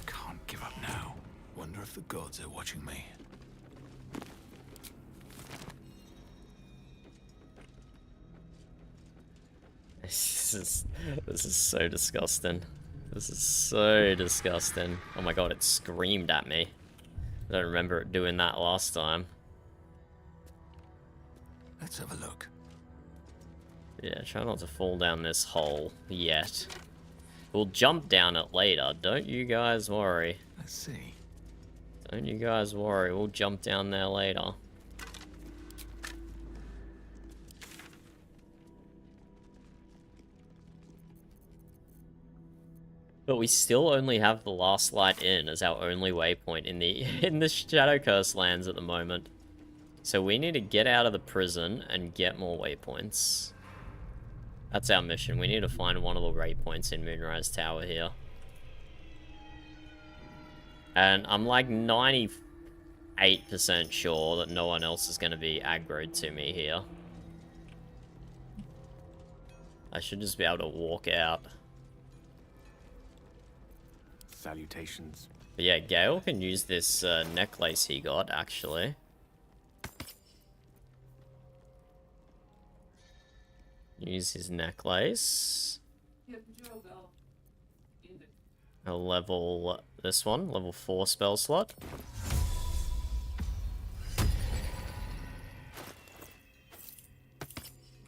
Can't give up now. Wonder if the gods are watching me. This is so disgusting. This is so disgusting. Oh my god, it screamed at me. I don't remember it doing that last time. Let's have a look. Yeah, try not to fall down this hole yet. We'll jump down it later. Don't you guys worry. Let's see. Don't you guys worry. We'll jump down there later. But we still only have the Last Light Inn as our only waypoint in the Shadow Curse lands at the moment. So we need to get out of the prison and get more waypoints. That's our mission. We need to find one of the waypoints in Moonrise Tower here. And I'm like 98% sure that no one else is going to be aggroed to me here. I should just be able to walk out. Salutations. But yeah, Gale can use this necklace he got, actually. Use his necklace. A level, this one, level 4 spell slot.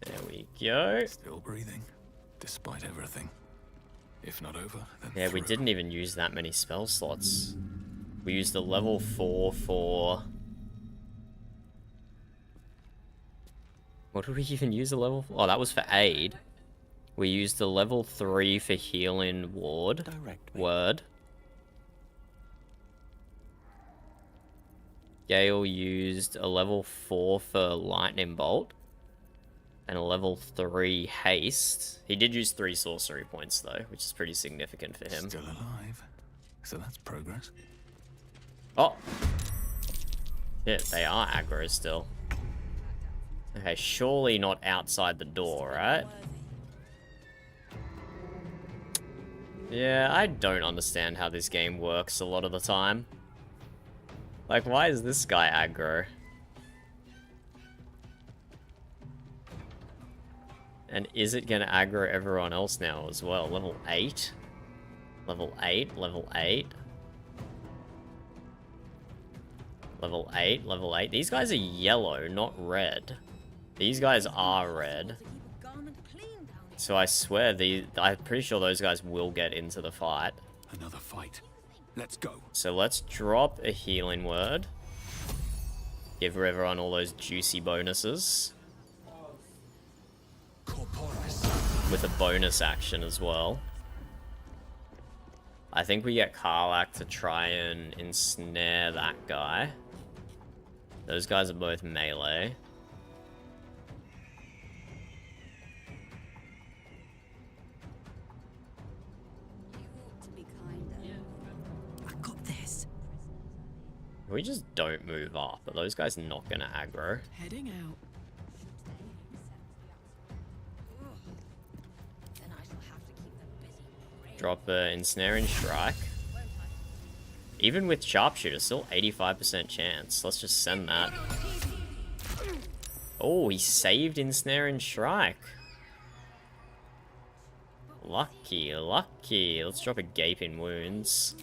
There we go. Still breathing, despite everything. If not over, then yeah, we didn't even use that many spell slots. We used the level 4 for... What did we even use the level for? Oh, that was for aid. We used the level 3 for healing ward. Word. Gale used a level 4 for lightning bolt. And a level 3 haste. He did use 3 sorcery points though, which is pretty significant for him. Still alive. So that's progress. Oh! Yeah, they are aggro still. Okay, surely not outside the door, right? Yeah, I don't understand how this game works a lot of the time. Like, why is this guy aggro? And is it gonna aggro everyone else now as well? Level 8? Level 8, level 8. Level 8, level 8. These guys are yellow, not red. These guys are red. So I swear, I'm pretty sure those guys will get into the fight. Another fight. Let's go. So let's drop a healing word. Give everyone all those juicy bonuses. With a bonus action as well. I think we get Karlach to try and ensnare that guy. Those guys are both melee. We just don't move up, but those guys are not gonna aggro. Heading out. Drop a ensnaring strike. Even with sharpshooter, still 85% chance. Let's just send that. Oh, he saved ensnaring strike. Lucky, lucky. Let's drop a gaping wounds.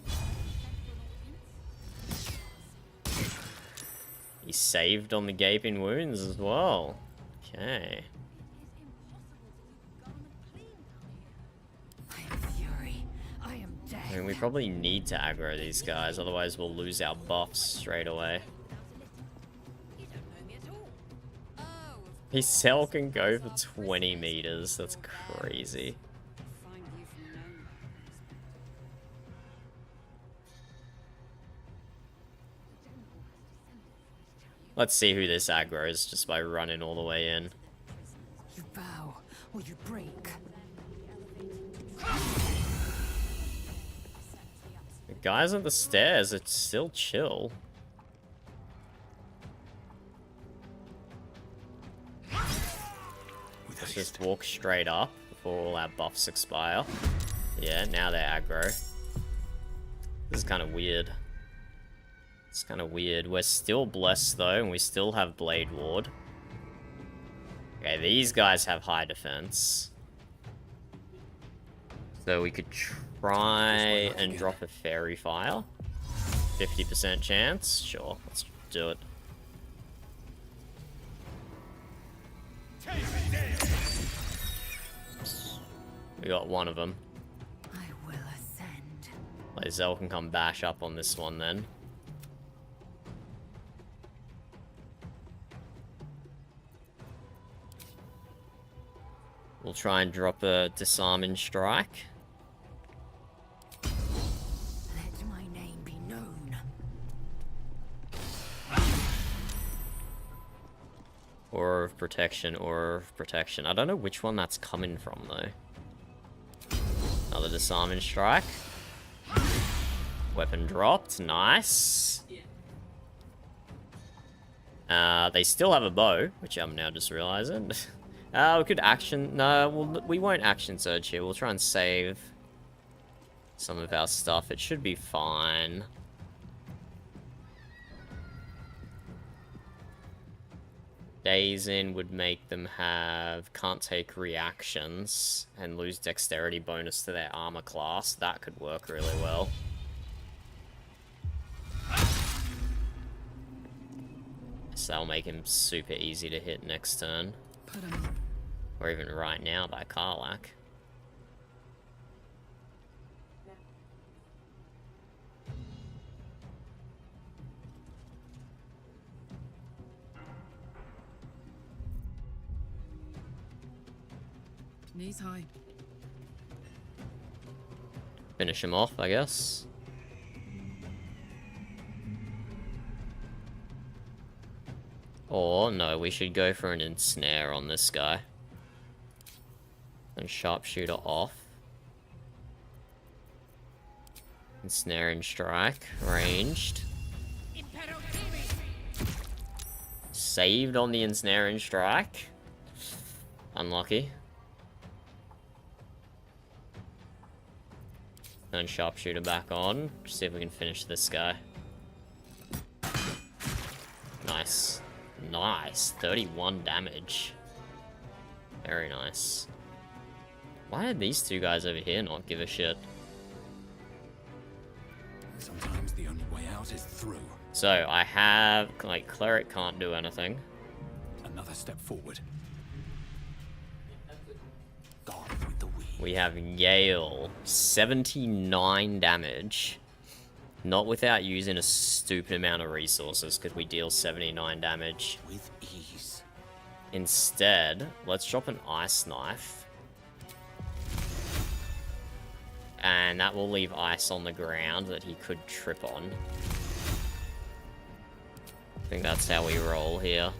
He saved on the gaping wounds as well. Okay. I mean, we probably need to aggro these guys, otherwise we'll lose our buffs straight away. His cell can go for 20 meters, that's crazy. Let's see who this aggroes just by running all the way in. You bow or you break. The guys on the stairs, it's still chill. Let's just walk straight up before all our buffs expire. Yeah, now they're aggro. This is kind of weird. It's kind of weird. We're still blessed though, and we still have Blade Ward. Okay, these guys have high defense. So we could try and drop a Fairy Fire. 50% chance. Sure, let's do it. We got one of them. I will ascend. Lae'zel can come bash up on this one then. We'll try and drop a disarming strike. Let my name be known. Aura of Protection, Aura of Protection. I don't know which one that's coming from though. Another disarming strike. Weapon dropped, nice. They still have a bow, which I'm now just realizing. We could action... No, we won't action surge here. We'll try and save some of our stuff. It should be fine. Days in would make them have... Can't take reactions and lose dexterity bonus to their armor class. That could work really well. So that'll make him super easy to hit next turn. Or even right now by Karlach. Knees high. Finish him off, I guess. Or, no, we should go for an ensnare on this guy. And sharpshooter off. Ensnare and strike. Ranged. Saved on the ensnare and strike. Unlucky. Turn sharpshooter back on. See if we can finish this guy. Nice. Nice. 31 damage. Very nice. Why did these two guys over here not give a shit? Sometimes the only way out is through. So, I have... like, cleric can't do anything. Another step forward. We have Gale. 79 damage. Not without using a stupid amount of resources, because we deal 79 damage. With ease. Instead, let's drop an ice knife. And that will leave ice on the ground that he could trip on. I think that's how we roll here.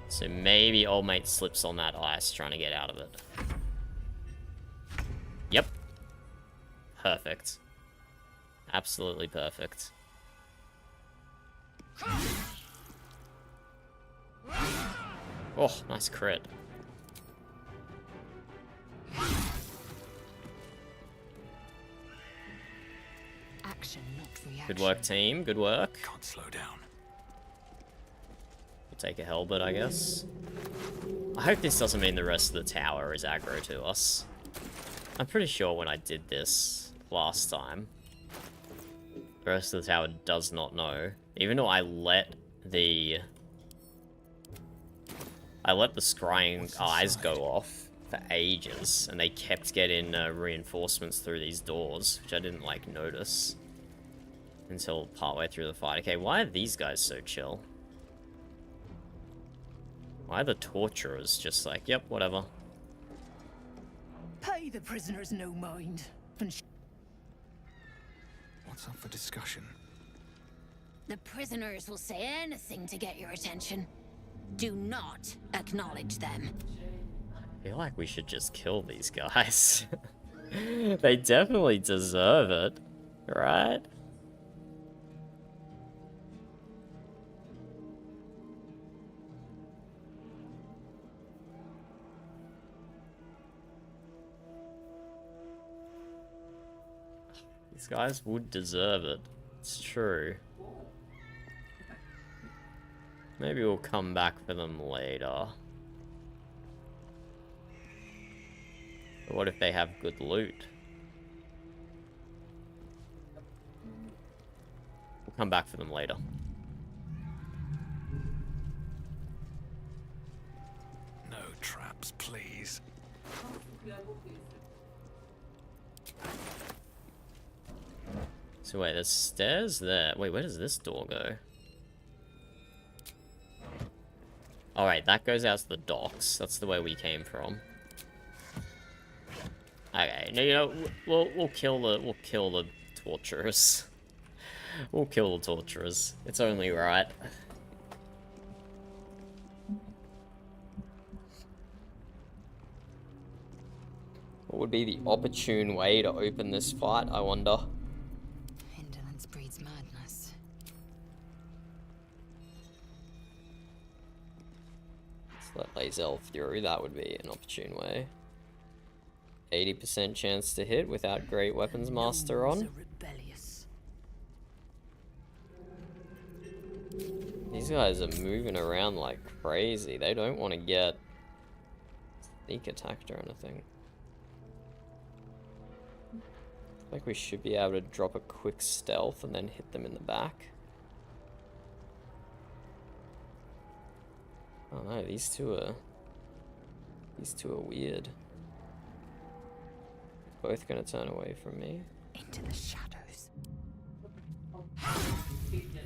So maybe old mate slips on that ice trying to get out of it. Yep. Perfect. Absolutely perfect. Oh, nice crit. Action, not reaction. Good work, team. Good work. Can't slow down. We'll take a Hellbit, I guess. I hope this doesn't mean the rest of the tower is aggro to us. I'm pretty sure when I did this last time, the rest of the tower does not know. Even though I let the scrying eyes go off for ages, and they kept getting reinforcements through these doors, which I didn't, like, notice until partway through the fight. Okay, why are these guys so chill? Why are the torturers just like, yep, whatever? Pay the prisoners no mind. What's up for discussion? The prisoners will say anything to get your attention. Do not acknowledge them. I feel like we should just kill these guys. They definitely deserve it, right? These guys would deserve it. It's true. Maybe we'll come back for them later. But what if they have good loot? We'll come back for them later. No traps, please. So wait, there's stairs there. Wait, where does this door go? Alright, that goes out to the docks. That's the way we came from. Okay, no, you know, we'll kill the torturers. We'll kill the torturers. It's only right. What would be the opportune way to open this fight, I wonder? Indolence breeds madness. Let's let Lae'zel through, that would be an opportune way. 80% chance to hit without Great Weapons Master on. These guys are moving around like crazy. They don't want to get sneak attacked or anything. Like we should be able to drop a quick stealth and then hit them in the back. Oh no, these two are weird. Both gonna turn away from me. Into the shadows.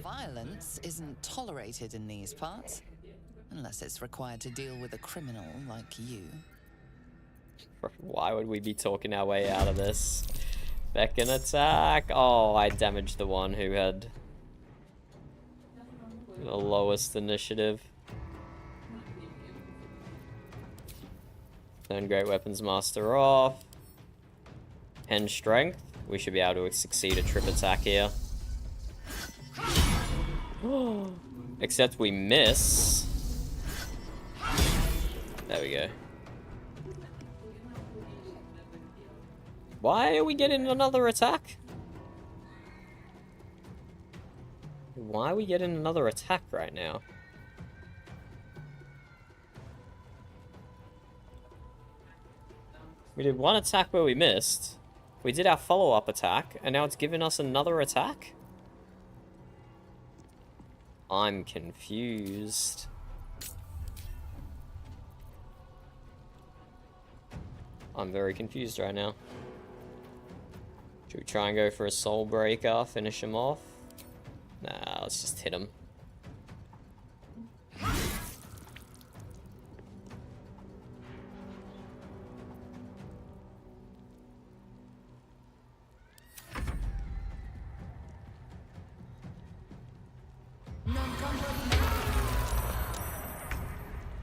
Violence isn't tolerated in these parts, unless it's required to deal with a criminal like you. Why would we be talking our way out of this? Beckon attack! Oh, I damaged the one who had the lowest initiative. Turn Great Weapons Master off. 10 strength. We should be able to succeed a trip attack here. Except we miss. There we go. Why are we getting another attack? Why are we getting another attack right now? We did one attack where we missed. We did our follow-up attack, and now it's giving us another attack? I'm confused. I'm very confused right now. Should we try and go for a Soul Breaker, finish him off? Nah, let's just hit him.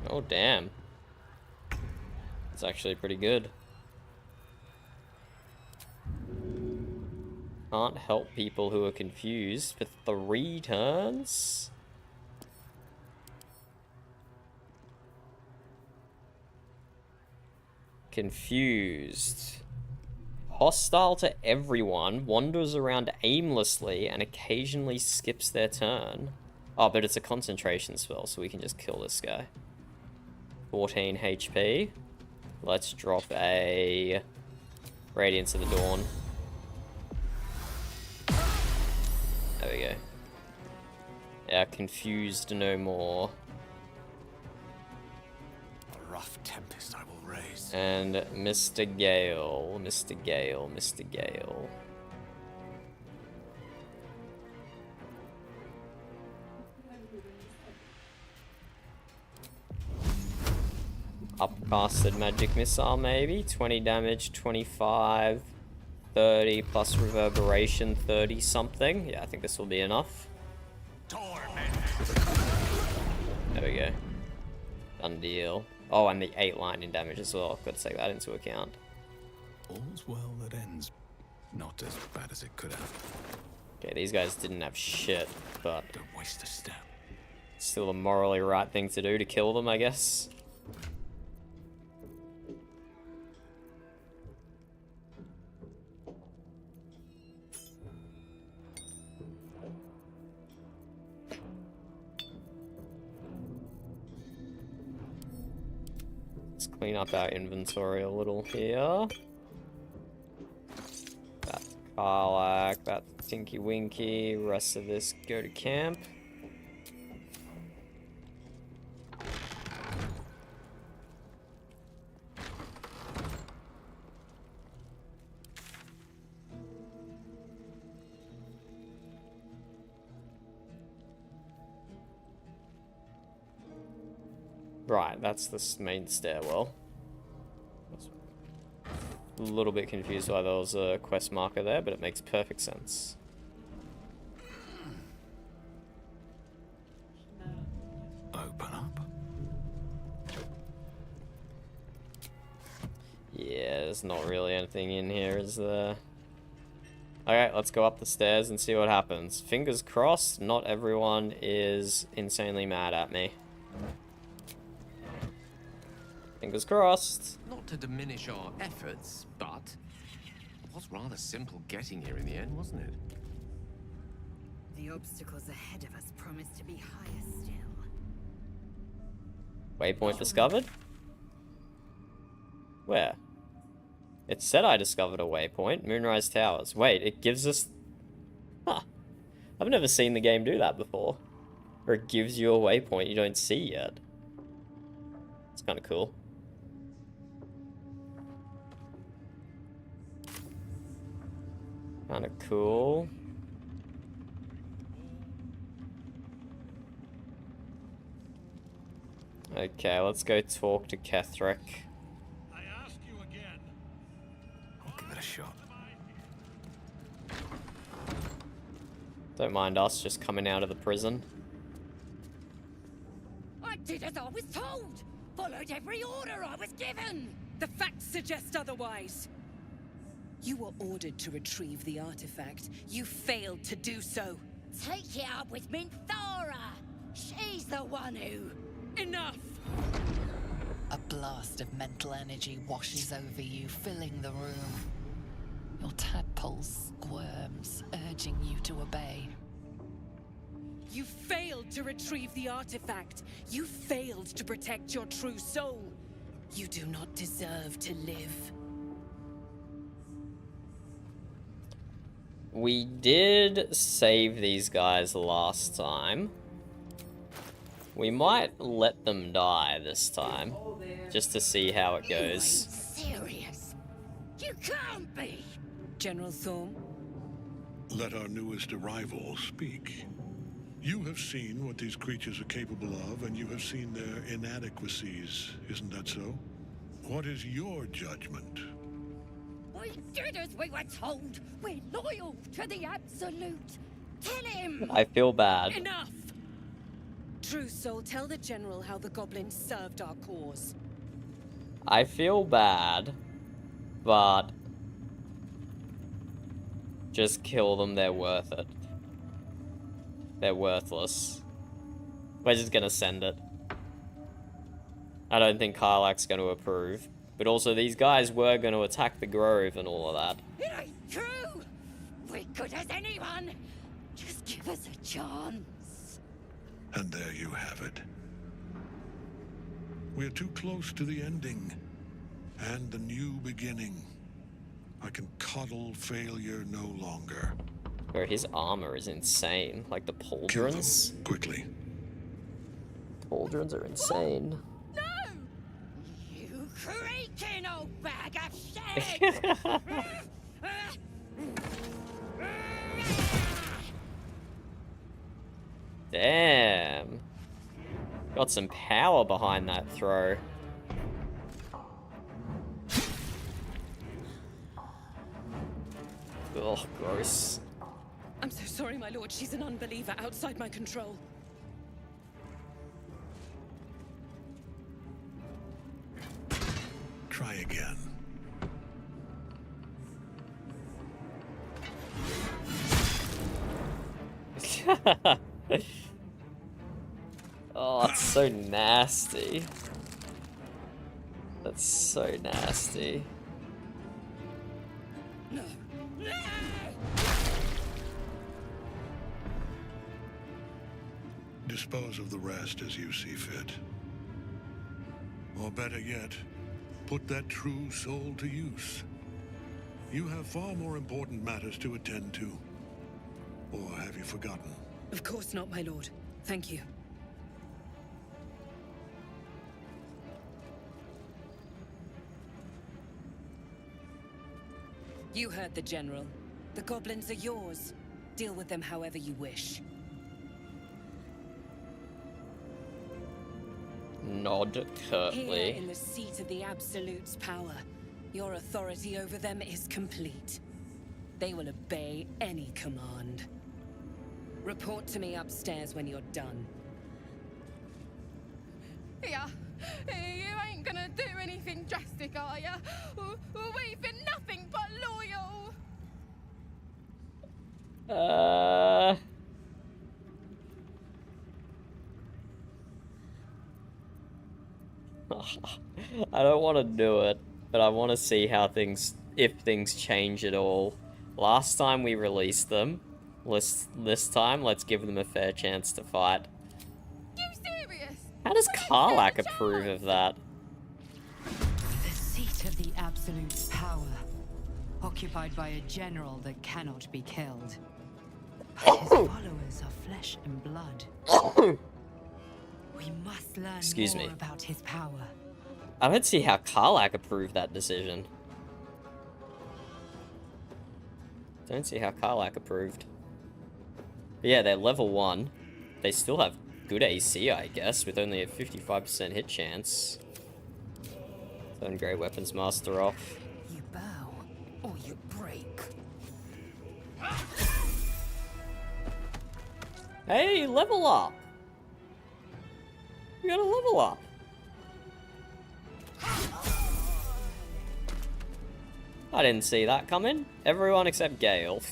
Oh, damn. It's actually pretty good. Can't help people who are confused for 3 turns? Confused. Hostile to everyone, wanders around aimlessly, and occasionally skips their turn. Oh, but it's a concentration spell, so we can just kill this guy. 14 HP. Let's drop a Radiance of the Dawn. There we go. Yeah, confused no more. A rough tempest I will raise. And Mr. Gale, Mr. Gale, Mr. Gale. Upcasted magic missile, maybe. 20 damage, 25, 30 plus reverberation, 30 something. Yeah, I think this will be enough. There we go. Done deal. Oh, and the 8 lightning damage as well. Got to take that into account. All's well that ends. Not as bad as it could have. Okay, these guys didn't have shit, but don't waste a step. Still a morally right thing to do to kill them, I guess. Let's clean up our inventory a little here. That Karlach, that Tinky Winky, rest of this go to camp. Right, that's the main stairwell. A little bit confused why there was a quest marker there, but it makes perfect sense. Open up. Yeah, there's not really anything in here, is there? Alright, let's go up the stairs and see what happens. Fingers crossed, not everyone is insanely mad at me. Fingers crossed. Not to diminish our efforts, but it was rather simple getting here in the end, wasn't it? The obstacles ahead of us promise to be higher still. Waypoint discovered? Where? It said I discovered a waypoint. Moonrise Towers. Wait, it gives us... Huh. I've never seen the game do that before. Or it gives you a waypoint you don't see yet. It's kind of cool. Kind of cool. Okay, let's go talk to Ketheric. I'll give it a shot. Don't mind us just coming out of the prison. I did as I was told! Followed every order I was given! The facts suggest otherwise. You were ordered to retrieve the artifact. You failed to do so. Take it up with Minthara. She's the one who... Enough! A blast of mental energy washes over you, filling the room. Your tadpole squirms, urging you to obey. You failed to retrieve the artifact. You failed to protect your true soul. You do not deserve to live. We did save these guys last time. We might let them die this time, just to see how it goes. Serious? You can't be! General Thorm? Let our newest arrival speak. You have seen what these creatures are capable of, and you have seen their inadequacies, isn't that so? What is your judgment? We did as we were told. We're loyal to the Absolute. Tell him! I feel bad. Enough! True Soul, tell the General how the goblins served our cause. I feel bad, but just kill them, they're worth it. They're worthless. We're just gonna send it. I don't think Karlach's gonna approve. But also, these guys were gonna attack the Grove and all of that. It ain't true! We're good as anyone! Just give us a chance. And there you have it. We're too close to the ending. And the new beginning. I can coddle failure no longer. Bro, his armor is insane. Like the pauldrons. Quickly. Pauldrons are insane. You creaking old bag of shit! Damn. Got some power behind that throw. Ugh, gross. I'm so sorry, my lord. She's an unbeliever outside my control. Try again. Oh, that's so nasty. That's so nasty. Dispose of the rest as you see fit. Or better yet, put that true soul to use. You have far more important matters to attend to. Or have you forgotten? Of course not, my lord. Thank you. You heard the General. The goblins are yours. Deal with them however you wish. Nod curtly. Here in the seat of the Absolute's power, your authority over them is complete. They will obey any command. Report to me upstairs when you're done. Yeah, you ain't gonna do anything drastic, are ya? We've been nothing but loyal. I don't want to do it, but I want to see how if things change at all. Last time we released them. This time, let's give them a fair chance to fight. You serious? How does Karlach approve of that? The seat of the Absolute's power, occupied by a general that cannot be killed. But his followers are flesh and blood. We must learn more about his power. I don't see how Karlach approved that decision. Don't see how Karlach approved. But yeah, they're level 1. They still have good AC, I guess, with only a 55% hit chance. Turn Grey Weapons Master off. You bow, or you break. Hey, level up! We got a level up! I didn't see that coming. Everyone except Gale.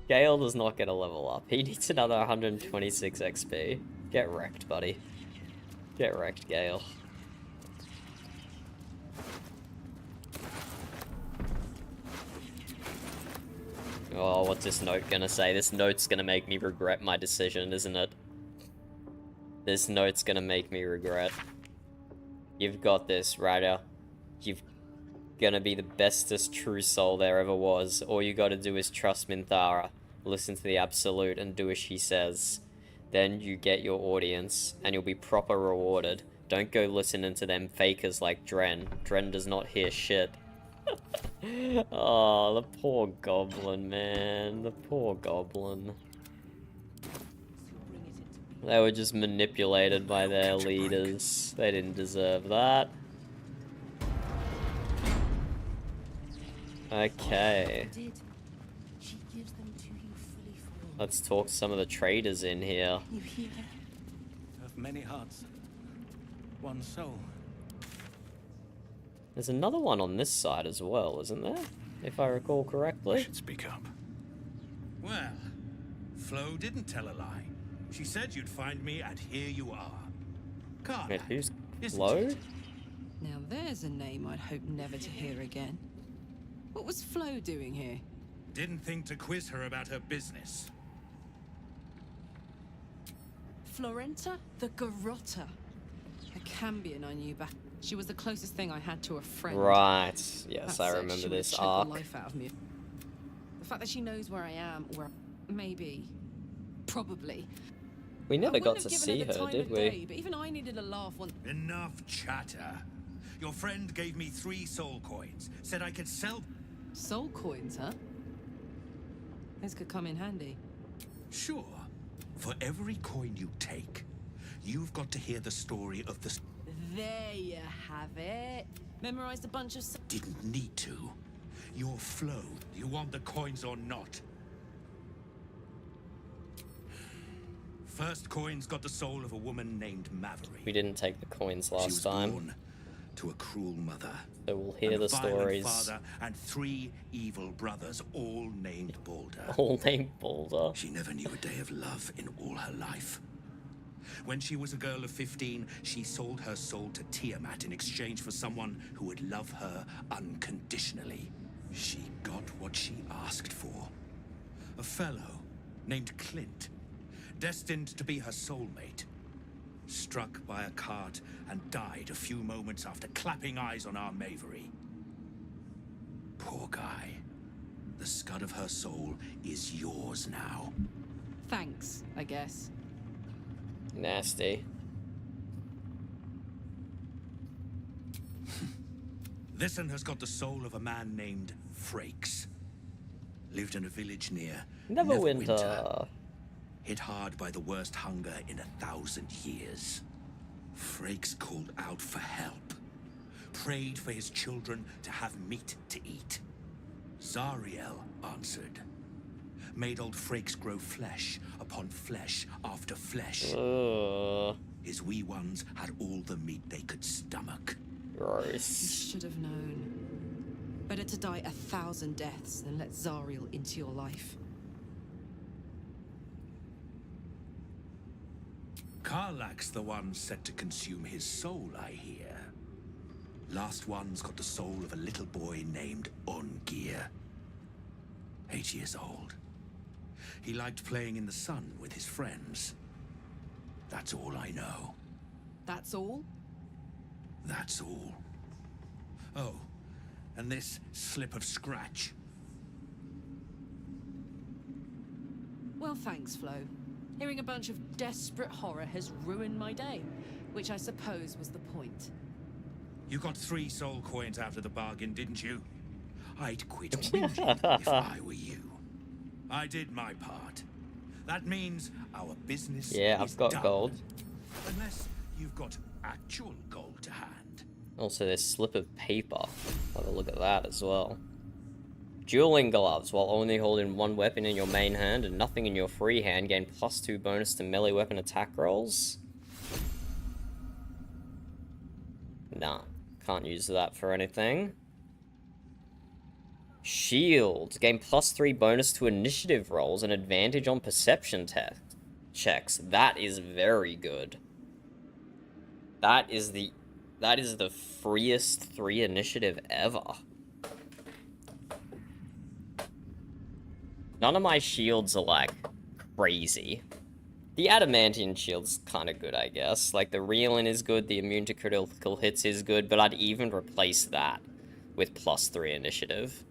Gale does not get a level up. He needs another 126 XP. Get wrecked, buddy. Get wrecked, Gale. Oh, what's this note gonna say? This note's gonna make me regret my decision, isn't it? This note's gonna make me regret. You've got this, Ryder. You've gonna be the bestest true soul there ever was. All you gotta do is trust Minthara, listen to the Absolute, and do as she says. Then you get your audience, and you'll be proper rewarded. Don't go listening to them fakers like Dren. Dren does not hear shit. Oh, the poor goblin, man. The poor goblin. They were just manipulated by their leaders. They didn't deserve that. Okay. Let's talk to some of the traders in here. Of many hearts, one soul. There's another one on this side as well, isn't there? If I recall correctly. I should speak up. Well, Flo didn't tell a lie. She said you'd find me, and here you are. Karlach, Wait, who's isn't Flo? it? Now there's a name I'd hope never to hear again. What was Flo doing here? Didn't think to quiz her about her business. Florenta the Garotta. A Cambion I knew back. She was the closest thing I had to a friend. Right. Yes, That I said, remember she would this choke the arc. life out of me. The fact that she knows where I am, where maybe, probably. We never I got wouldn't to have given see her the her, time did of we? day, but even I needed a laugh when. Enough chatter. Your friend gave me 3 soul coins. Said I could sell. Soul coins, huh? This could come in handy. Sure. For every coin you take, you've got to hear the story of the. There you have it. Memorized a bunch of. Didn't need to. Your Flo. You want the coins or not? First coin's got the soul of a woman named Maverick. We didn't take the coins last She was time. born to a cruel mother. So we'll hear and a the violent stories. father and 3 evil brothers, all named Balder. All named Balder. She never knew a day of love in all her life. When she was a girl of 15, she sold her soul to Tiamat in exchange for someone who would love her unconditionally. She got what she asked for. A fellow named Clint, destined to be her soulmate. Struck by a cart and died a few moments after clapping eyes on our Mavery. Poor guy. The scud of her soul is yours now. Thanks, I guess. Nasty. This one has got the soul of a man named Frakes. Lived in a village near Neverwinter. Hit hard by the worst hunger in 1,000 years. Frakes called out for help. Prayed for his children to have meat to eat. Zariel answered. Made old Frakes grow flesh upon flesh after flesh. His wee ones had all the meat they could stomach. You Gross. should have known. Better to die 1,000 deaths than let Zariel into your life. Karlach's the one set to consume his soul, I hear. Last one's got the soul of a little boy named Ungir. 8 years old. He liked playing in the sun with his friends. That's all I know. That's all? That's all. Oh, and this slip of scratch. Well, thanks, Flo. Hearing a bunch of desperate horror has ruined my day, which I suppose was the point. You got 3 soul coins out of the bargain, didn't you? I'd quit whinging if I were you. I did my part. That means our business Yeah, is I've got done. gold. Unless you've got actual gold to hand. Also, this slip of paper. Have a look at that as well. Dueling gloves. While only holding one weapon in your main hand and nothing in your free hand, gain +2 bonus to melee weapon attack rolls. Nah, can't use that for anything. Shield. Gain +3 bonus to initiative rolls and advantage on perception checks. That is very good. That is the freest 3 initiative ever. None of my shields are, like, crazy. The Adamantium shield's kind of good, I guess. Like, the Reelin is good, the immune to critical hits is good, but I'd even replace that with +3 initiative.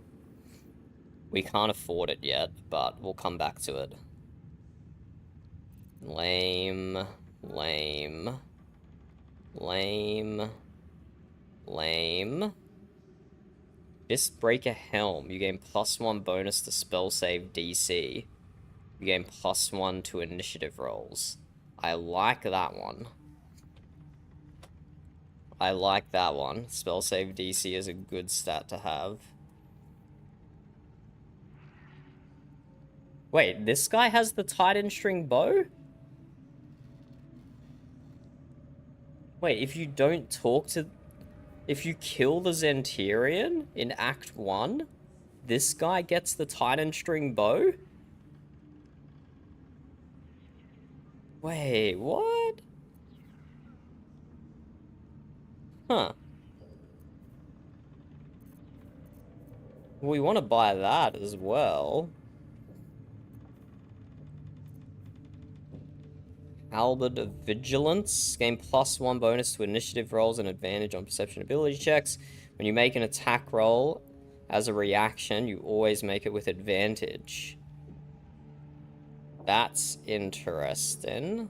We can't afford it yet, but we'll come back to it. Lame. Lame. Lame. Lame. Fistbreaker Helm. You gain +1 bonus to spell save DC. You gain +1 to initiative rolls. I like that one. I like that one. Spell save DC is a good stat to have. Wait, this guy has the Titan String Bow? Wait, if you don't talk to... If you kill the Zentirian in Act 1, this guy gets the Titan String Bow? Wait, what? Huh. We want to buy that as well. Halberd of Vigilance. Gain +1 bonus to initiative rolls and advantage on perception ability checks. When you make an attack roll as a reaction, you always make it with advantage. That's interesting.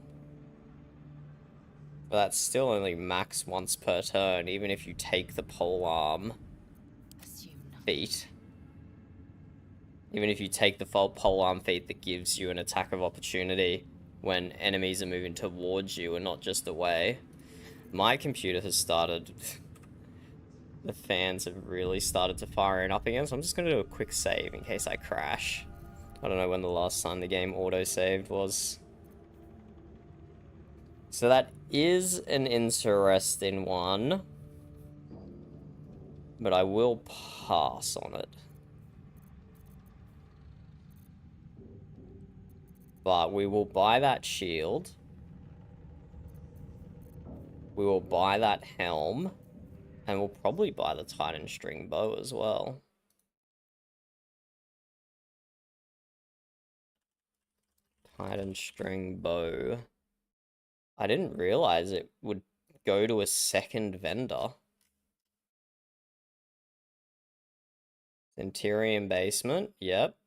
But that's still only max once per turn, even if you take the polearm feat. Even if you take the full polearm feat that gives you an attack of opportunity when enemies are moving towards you and not just away. My computer has started... the fans have really started to fire up again, so I'm just going to do a quick save in case I crash. I don't know when the last time the game auto-saved was. So that is an interesting one. But I will pass on it. But we will buy that shield. We will buy that helm. And we'll probably buy the Titan String Bow as well. Titan String Bow. I didn't realize it would go to a second vendor. Zentirian Basement, yep.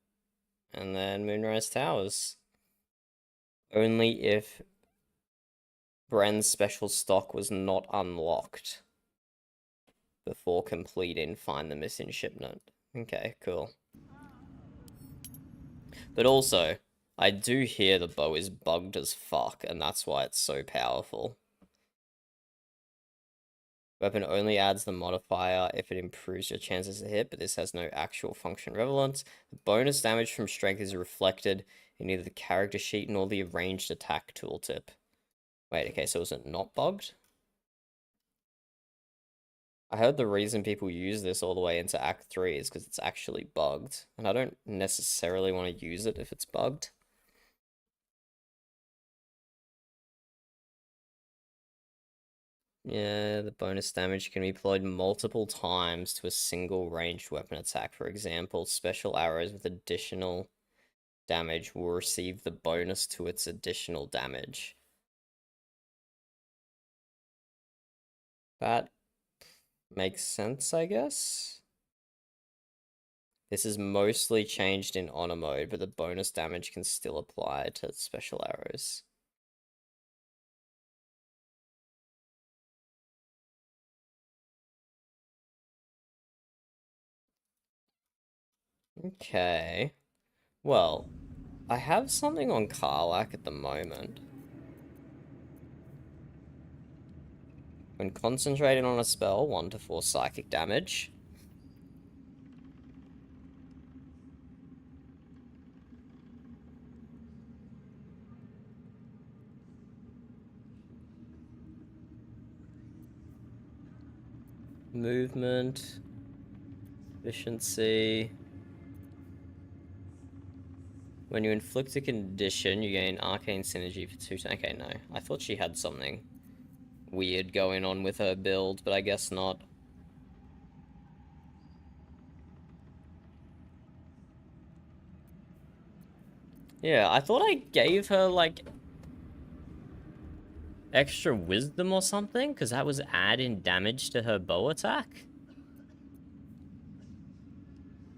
And then Moonrise Towers. Only if Bren's special stock was not unlocked before completing Find the Missing Shipment. Okay, cool. But also, I do hear the bow is bugged as fuck, and that's why it's so powerful. Weapon only adds the modifier if it improves your chances to hit, but this has no actual function relevance. The bonus damage from strength is reflected in neither the character sheet nor the ranged attack tooltip. Wait, okay, so is it not bugged? I heard the reason people use this all the way into Act 3 is because it's actually bugged, and I don't necessarily want to use it if it's bugged. Yeah, the bonus damage can be applied multiple times to a single ranged weapon attack. For example, special arrows with additional damage will receive the bonus to its additional damage. That makes sense, I guess. This is mostly changed in honor mode, but the bonus damage can still apply to special arrows. Okay. Well, I have something on Karlach at the moment. When concentrating on a spell, 1 to 4 psychic damage. Movement. Efficiency. When you inflict a condition, you gain arcane synergy for 2 turns. Okay, no. I thought she had something weird going on with her build, but I guess not. Yeah, I thought I gave her, like, extra wisdom or something, because that was adding damage to her bow attack.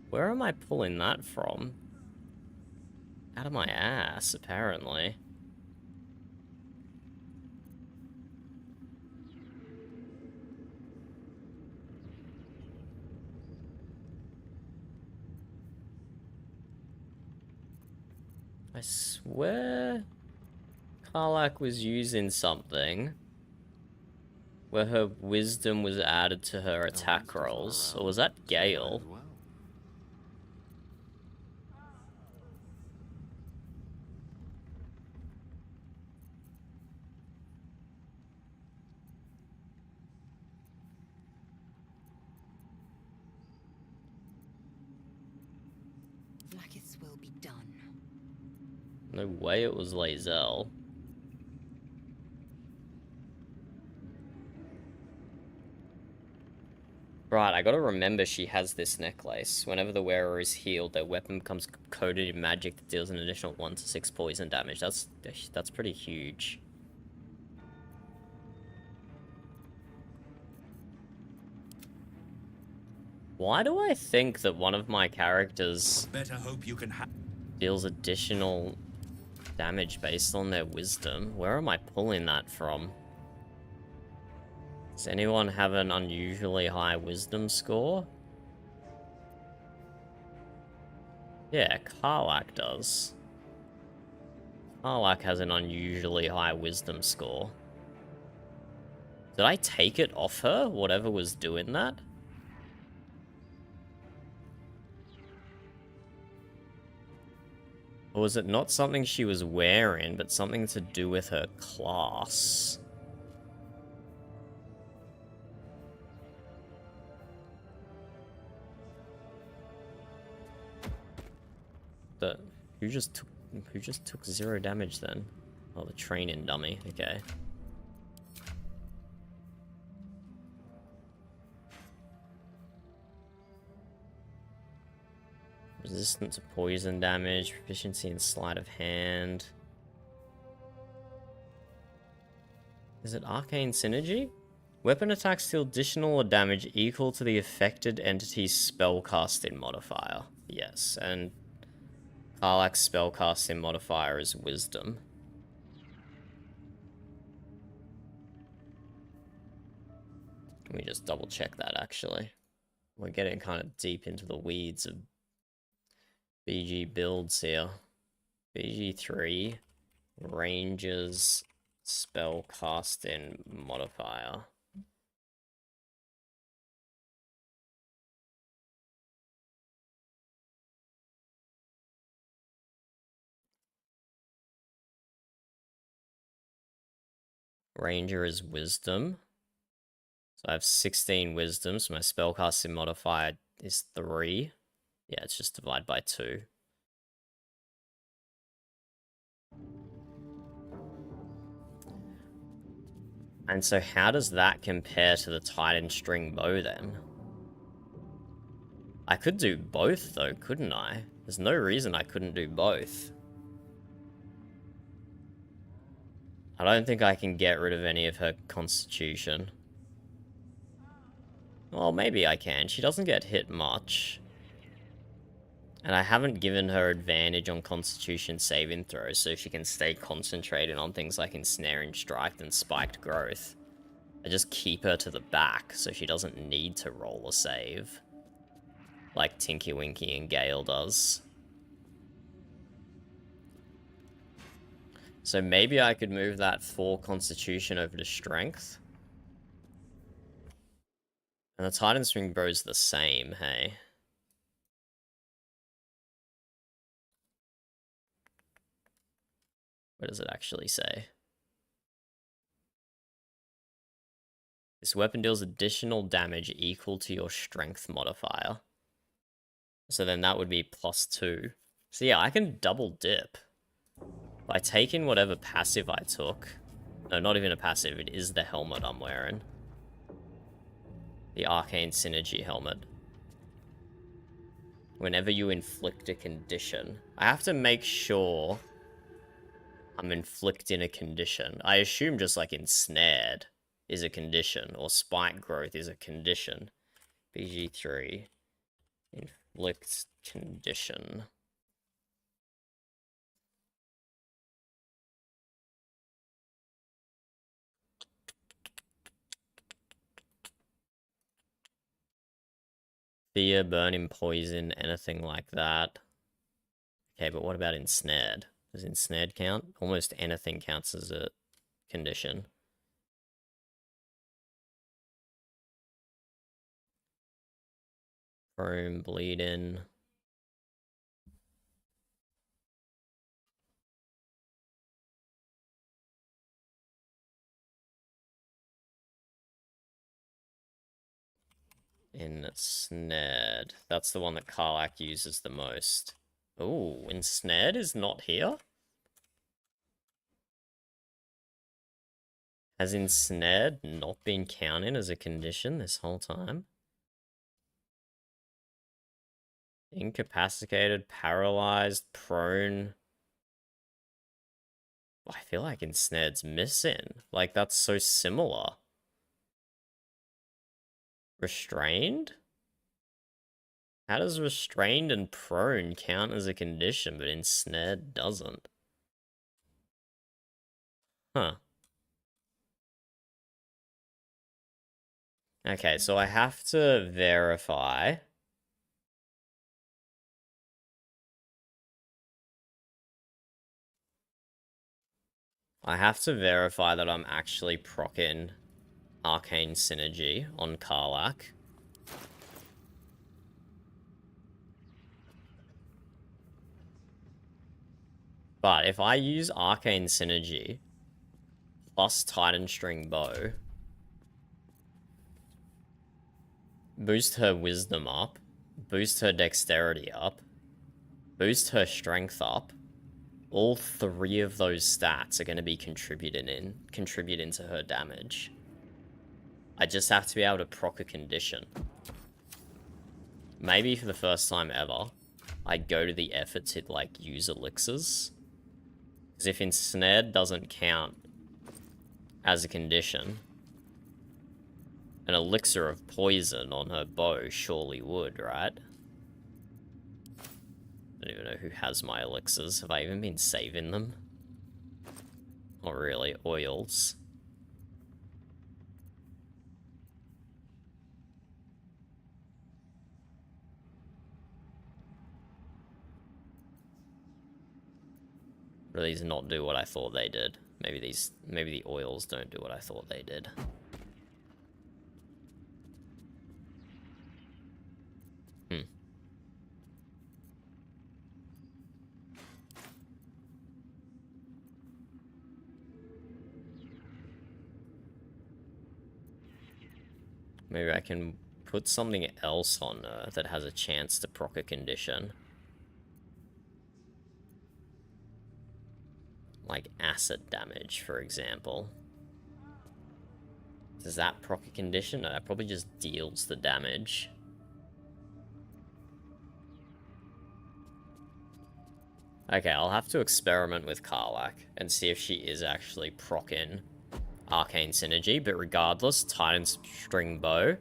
Where am I pulling that from? Out of my ass, apparently. I swear Karlach was using something where her wisdom was added to her attack rolls. Or was that Gale? Vlaakith's will be done. No way it was Lae'zel. Right, I gotta remember she has this necklace. Whenever the wearer is healed, their weapon becomes coated in magic that deals an additional 1 to 6 poison damage. That's pretty huge. Why do I think that one of my characters Better hope you can deals additional damage based on their wisdom? Where am I pulling that from? Does anyone have an unusually high wisdom score? Yeah, Karlach does. Karlach has an unusually high wisdom score. Did I take it off her, whatever was doing that? Or was it not something she was wearing, but something to do with her class? Who just took 0 damage then? Oh, the training dummy. Okay. Resistant to poison damage, proficiency in sleight of hand. Is it arcane synergy? Weapon attacks deal additional damage equal to the affected entity's spellcasting modifier. Yes, and Karlach's spellcasting modifier is wisdom. Let me just double check that actually. We're getting kind of deep into the weeds of BG builds here. BG3 Ranger's spellcasting modifier. Ranger is wisdom. So I have 16 wisdom, so my spellcasting modifier is 3. Yeah, it's just divided by 2. And so how does that compare to the Titan string bow then? I could do both though, couldn't I? There's no reason I couldn't do both. I don't think I can get rid of any of her constitution. Well, maybe I can. She doesn't get hit much. And I haven't given her advantage on constitution saving throws, so she can stay concentrated on things like ensnaring strike and spiked growth. I just keep her to the back, so she doesn't need to roll a save. Like Tinky Winky and Gale does. So maybe I could move that 4 constitution over to strength. And the Titan String Bow's the same, hey? What does it actually say? This weapon deals additional damage equal to your strength modifier. So then that would be +2. So yeah, I can double dip. By taking whatever passive I took. No, not even a passive, it is the helmet I'm wearing. The Arcane Synergy helmet. Whenever you inflict a condition. I have to make sure I'm inflicting a condition. I assume just like ensnared is a condition, or spike growth is a condition. BG3. Inflict condition. Fear, burning, poison, anything like that. Okay, but what about ensnared? Does ensnared count? Almost anything counts as a condition. Chrome, bleeding. Ensnared. That's the one that Karlach uses the most. Ooh, ensnared is not here? Has ensnared not been counted as a condition this whole time? Incapacitated, paralyzed, prone. I feel like ensnared's missing. Like, that's so similar. Restrained? How does restrained and prone count as a condition, but ensnared doesn't? Huh. Okay, so I have to verify. I have to verify that I'm actually proccing Arcane Synergy on Karlach. But if I use Arcane Synergy plus Titan String Bow, boost her wisdom up, boost her dexterity up, boost her strength up, all three of those stats are going to be contributing to her damage. I just have to be able to proc a condition. Maybe for the first time ever, I go to the effort to, like, use elixirs. Because if ensnared doesn't count as a condition, an elixir of poison on her bow surely would, right? I don't even know who has my elixirs. Have I even been saving them? Not really. Oils. Or these not do what I thought they did. Maybe the oils don't do what I thought they did. Maybe I can put something else on her that has a chance to proc a condition. Like acid damage, for example. Does that proc a condition? No, that probably just deals the damage. Okay, I'll have to experiment with Karlach and see if she is actually proccing Arcane Synergy, but regardless, Titan String Bow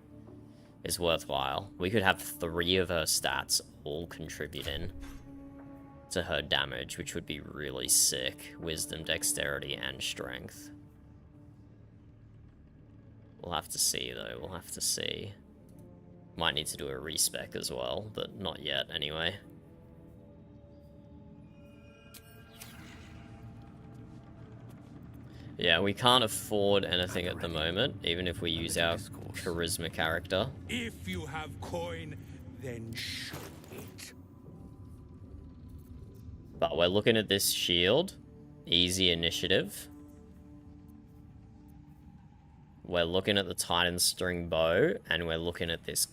is worthwhile. We could have 3 of her stats all contributing to her damage, which would be really sick. Wisdom, dexterity, and strength. We'll have to see, though. We'll have to see. Might need to do a respec as well, but not yet, anyway. Yeah, we can't afford anything at the moment, even if we use our charisma character. If you have coin, then show it. But we're looking at this shield. Easy initiative. We're looking at the Titan String Bow, and we're looking at this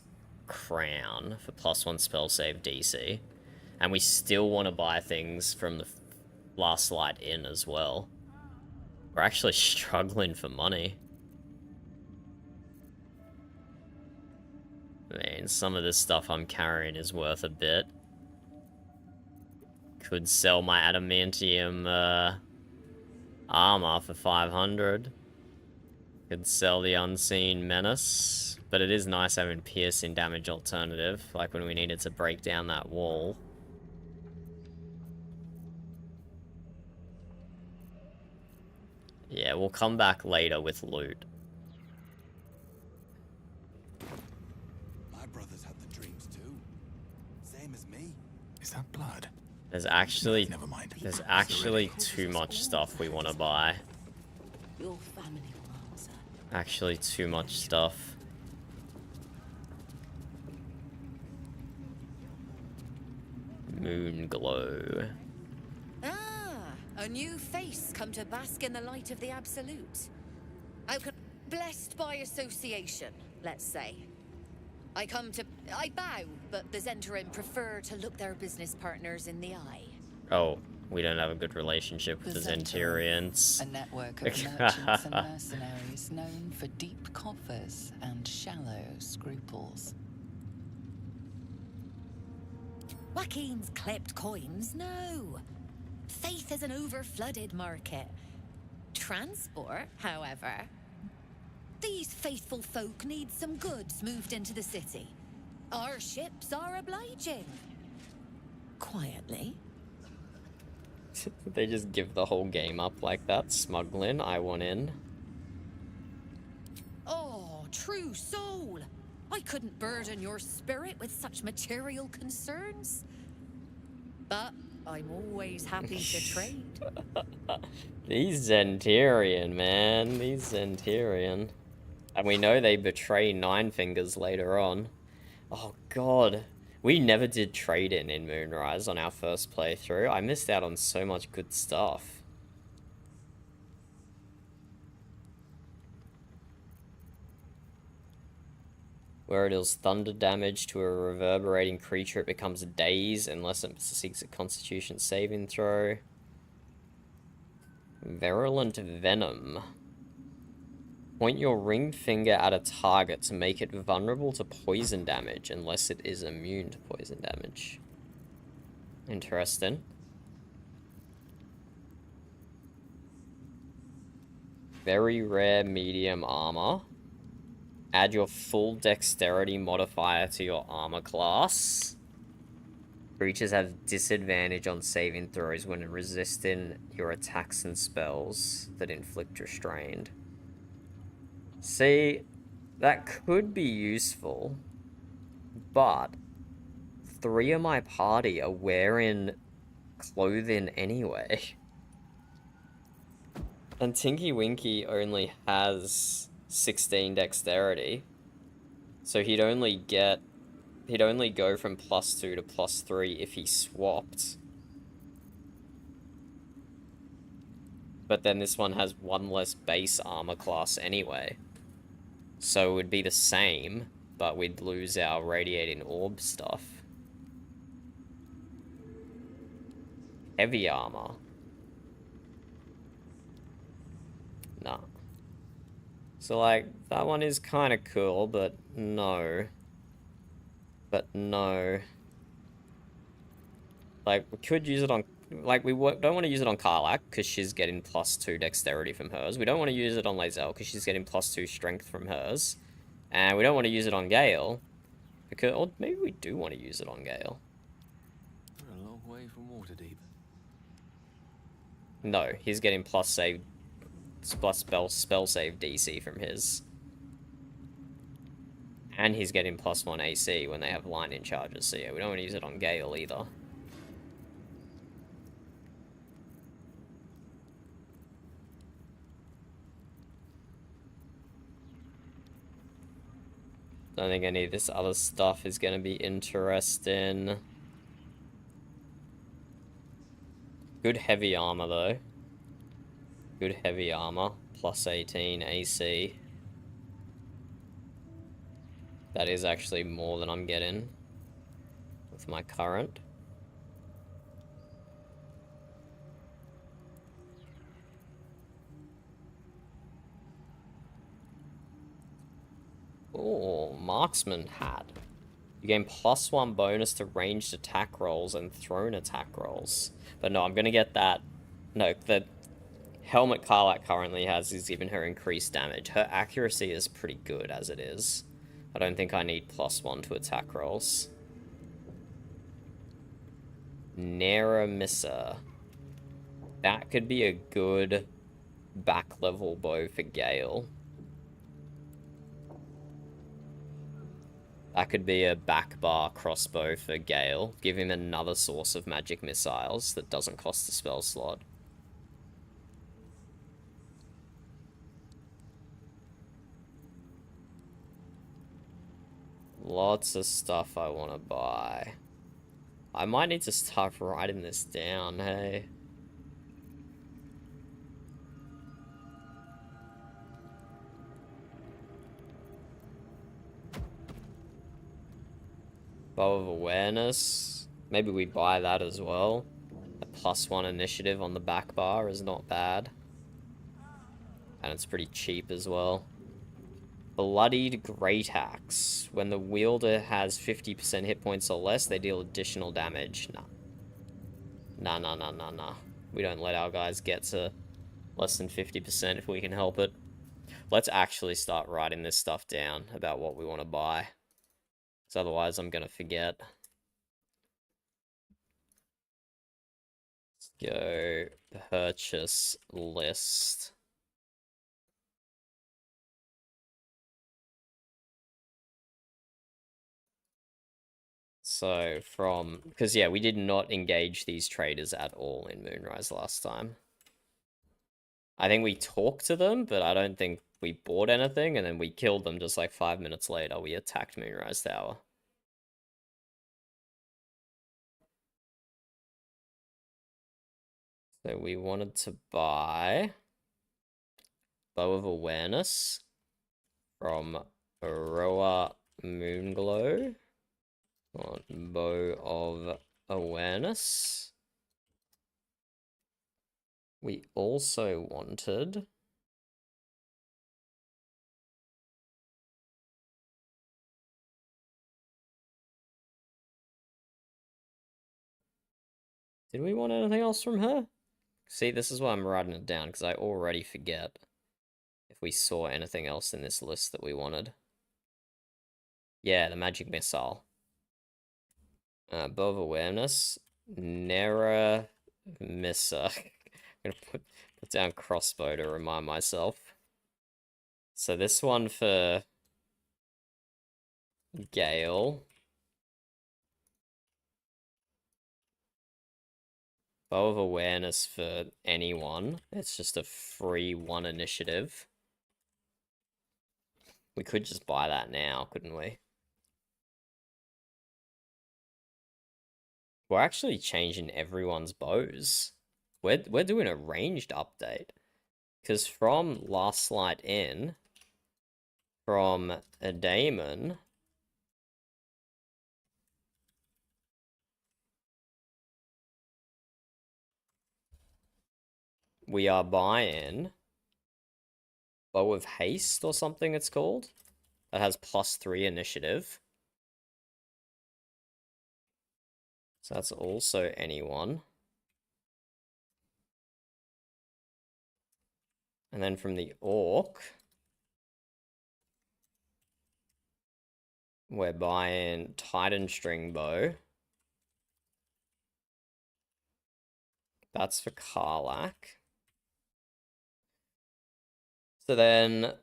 crown for +1 spell save DC. And we still want to buy things from the Last Light Inn as well. We're actually struggling for money. I mean, some of this stuff I'm carrying is worth a bit. Could sell my adamantium armor for 500. Could sell the Unseen Menace. But it is nice having piercing damage alternative, like when we needed to break down that wall. Yeah, we'll come back later with loot. My brothers had the dreams too. Same as me. Is that blood? There's actually, Never mind. there's actually too much stuff we want to buy. Your family will answer. Actually too much stuff. Moon glow. Ah, a new face come to bask in the light of the Absolute. Blessed by association, let's say. I bow, but the Zhentarim prefer to look their business partners in the eye. Oh, we don't have a good relationship with the Zhentarians. A network of merchants and mercenaries known for deep coffers and shallow scruples. Joaquin's clipped coins? No. Faith is an over-flooded market. Transport, however. These faithful folk need some goods moved into the city. Our ships are obliging. Quietly. They just give the whole game up like that. Smuggling, I want in. Oh, true soul. I couldn't burden your spirit with such material concerns. But I'm always happy to trade. These Zhentarian, man. These Zhentarian. And we know they betray Nine Fingers later on. Oh, God. We never did trade in Moonrise on our first playthrough. I missed out on so much good stuff. Where it deals thunder damage to a reverberating creature, it becomes dazed unless it seeks a Constitution saving throw. Virulent Venom. Point your ringed finger at a target to make it vulnerable to poison damage unless it is immune to poison damage. Interesting. Very rare medium armor. Add your full dexterity modifier to your armor class. Creatures have disadvantage on saving throws when resisting your attacks and spells that inflict restrained. See, that could be useful, but 3 of my party are wearing clothing anyway. And Tinky Winky only has 16 dexterity, so he'd only go from +2 to +3 if he swapped. But then this one has 1 less base armor class anyway, so it would be the same, but we'd lose our radiating orb stuff. Heavy armor. Nah. So, like, that one is kind of cool, but no. But no. Like, we could use it on... Like, we don't want to use it on Karlach, because she's getting +2 dexterity from hers. We don't want to use it on Lae'zel, because she's getting +2 strength from hers. And we don't want to use it on Gale, because... Or maybe we do want to use it on Gale. We're a long way from Waterdeep. No, he's getting plus save... plus spell save DC from his. And he's getting +1 AC when they have lightning charges, so yeah, we don't want to use it on Gale either. Don't think any of this other stuff is going to be interesting. Good heavy armor though. Good heavy armor, +18 AC. That is actually more than I'm getting with my current. Oh, marksman hat. You gain +1 bonus to ranged attack rolls and thrown attack rolls. But no, I'm gonna get that. No, the helmet Karlach currently has is giving her increased damage. Her accuracy is pretty good as it is. I don't think I need +1 to attack rolls. Neramissa. That could be a good back level bow for Gale. That could be a back bar crossbow for Gale. Give him another source of magic missiles that doesn't cost a spell slot. Lots of stuff I want to buy. I might need to start writing this down, hey. Bow of Awareness. Maybe we buy that as well. A +1 initiative on the back bar is not bad. And it's pretty cheap as well. Bloodied Great Axe. When the wielder has 50% hit points or less, they deal additional damage. Nah. We don't let our guys get to less than 50% if we can help it. Let's actually start writing this stuff down about what we want to buy. Because otherwise I'm going to forget. Let's go purchase list. So because yeah, we did not engage these traders at all in Moonrise last time. I think we talked to them, but I don't think we bought anything, and then we killed them just like 5 minutes later. We attacked Moonrise Tower. So we wanted to buy Bow of Awareness from Aroa Moonglow. Bow of Awareness. We also wanted did we want anything else from her? See, this is why I'm writing it down, because I already forget if we saw anything else in this list that we wanted. Yeah, the magic missile. Bow of Awareness. Neramissa. I'm gonna put down crossbow to remind myself. So this one for Gale. Bow of Awareness for anyone. It's just a free 1 initiative. We could just buy that now, couldn't we? We're actually changing everyone's bows. We're doing a ranged update. Because from Last Light Inn, from a Daemon, we are buying Bow of Haste or something it's called. That has +3 initiative. So that's also anyone. And then from the Orc, we're buying Titan String Bow. That's for Karlach. So then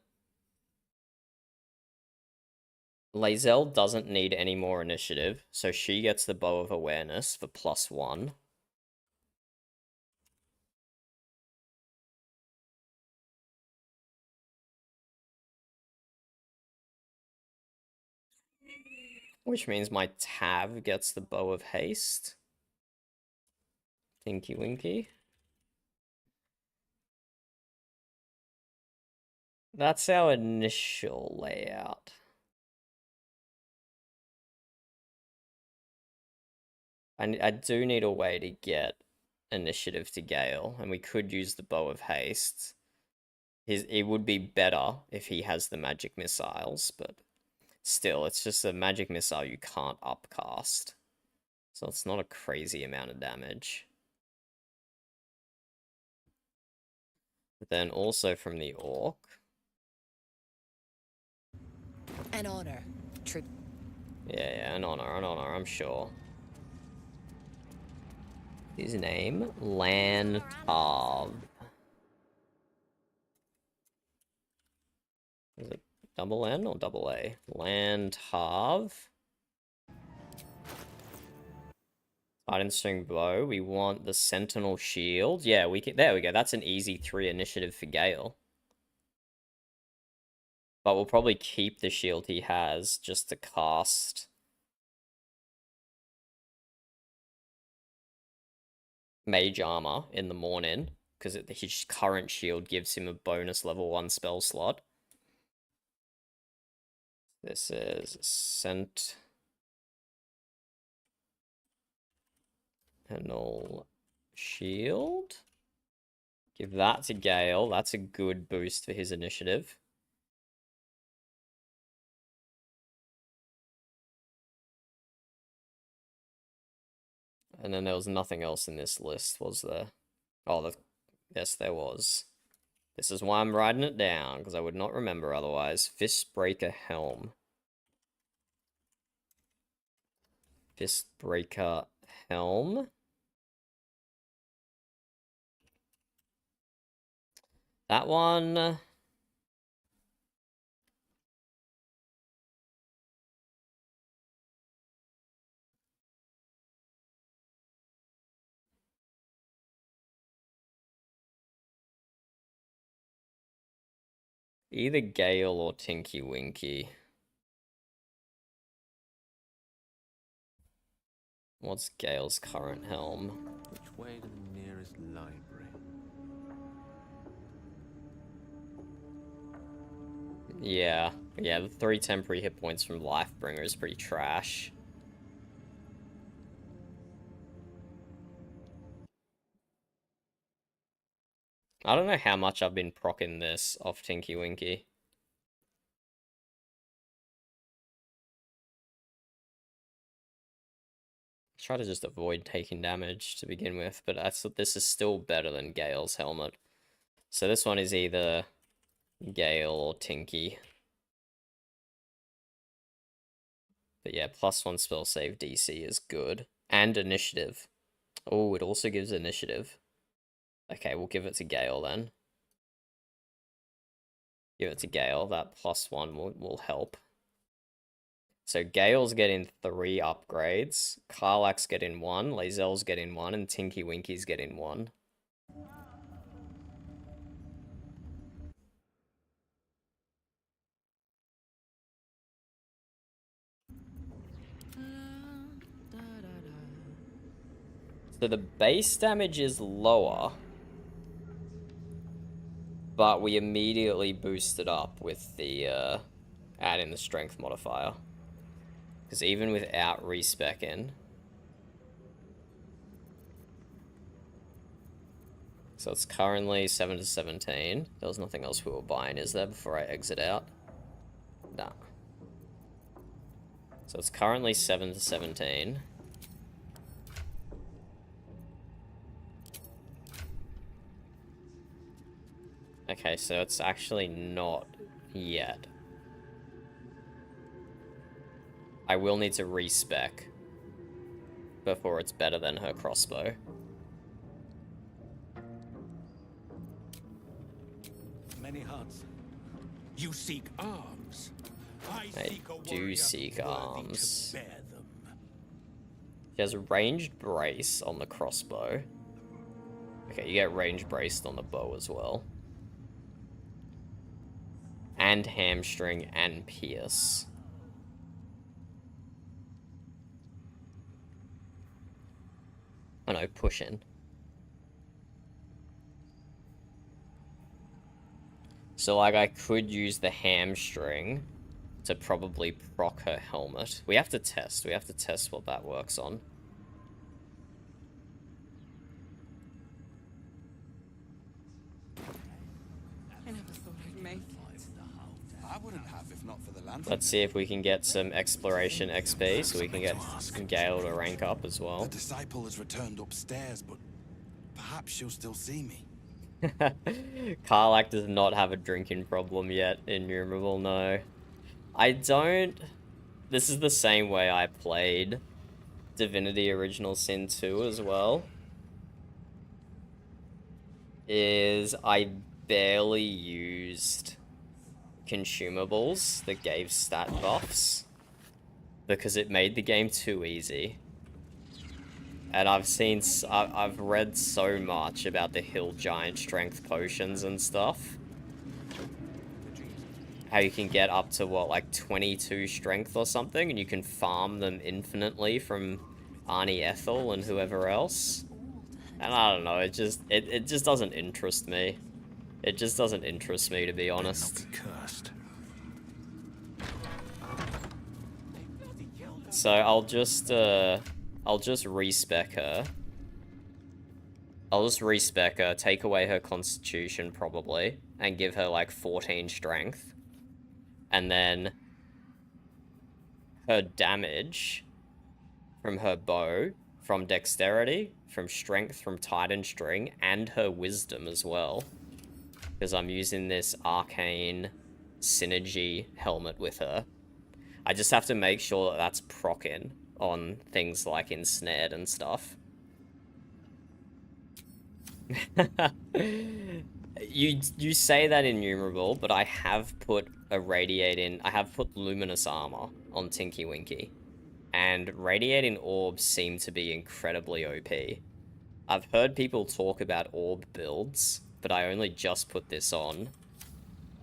Lae'zel doesn't need any more initiative, so she gets the Bow of Awareness for +1. Which means my Tav gets the Bow of Haste. Tinky Winky. That's our initial layout. I do need a way to get initiative to Gale, and we could use the Bow of Haste. It would be better if he has the magic missiles, but Still, it's just a magic missile you can't upcast. So it's not a crazy amount of damage. But then also from the orc. An honor. True. Yeah, an honor, I'm sure. His name? Lantarv. Is it double N or double A? Lantarv. Iron string bow. We want the sentinel shield. Yeah, we can. There we go. That's an easy 3 initiative for Gale. But we'll probably keep the shield he has just to cast mage armor in the morning, because his current shield gives him a bonus level 1 spell slot. This is Sentinel shield. Give that to Gale. That's a good boost for his initiative. And then there was nothing else in this list, was there? Oh, yes, there was. This is why I'm writing it down, because I would not remember otherwise. Fistbreaker Helm. Fistbreaker Helm. That one... Either Gale or Tinky Winky. What's Gale's current helm? Which way to the nearest library? Yeah, the 3 temporary hit points from Lifebringer is pretty trash. I don't know how much I've been proccing this off Tinky Winky. Try to just avoid taking damage to begin with, but this is still better than Gale's helmet. So this one is either Gale or Tinky. But yeah, +1 spell save DC is good. And initiative. Oh, it also gives initiative. Okay, we'll give it to Gale then. Give it to Gale. That +1 will help. So Gale's getting 3 upgrades. Karlach's getting 1. Lae'zel's getting 1. And Tinky Winky's getting 1. So the base damage is lower, but we immediately boost it up with the adding the strength modifier. Because even without respecking, so it's currently 7 to 17. There was nothing else we were buying, is there, before I exit out? Nah. So it's currently 7 to 17. Okay, so it's actually not yet. I will need to respec before it's better than her crossbow. Many hearts. You seek arms. I do seek arms. She has a ranged brace on the crossbow. Okay, you get ranged braced on the bow as well. And hamstring and pierce. Oh no, push in. So like I could use the hamstring to probably proc her helmet. We have to test what that works on. I never thought I'd make it. I wouldn't have if not for the lad. Let's see if we can get some exploration XP so we can get Gale to rank up as well. The disciple has returned upstairs, but perhaps she'll still see me. Karlach does not have a drinking problem yet, Innumerable, no. I don't... This is the same way I played Divinity Original Sin 2 as well. Is I barely used consumables that gave stat buffs because it made the game too easy. And I've read so much about the Hill Giant strength potions and stuff. How you can get up to, what, like 22 strength or something, and you can farm them infinitely from Arnie Ethel and whoever else. And I don't know, it just doesn't interest me. It just doesn't interest me, to be honest. So I'll just respec her. I'll just respec her, take away her constitution probably, and give her like 14 strength. And then her damage from her bow, from dexterity, from strength, from Titan String, and her wisdom as well. Because I'm using this arcane synergy helmet with her. I just have to make sure that that's proccing on things like Ensnared and stuff. You say that Innumerable, but I have put I have put Luminous Armor on Tinky Winky. And Radiating Orbs seem to be incredibly OP. I've heard people talk about orb builds, but I only just put this on,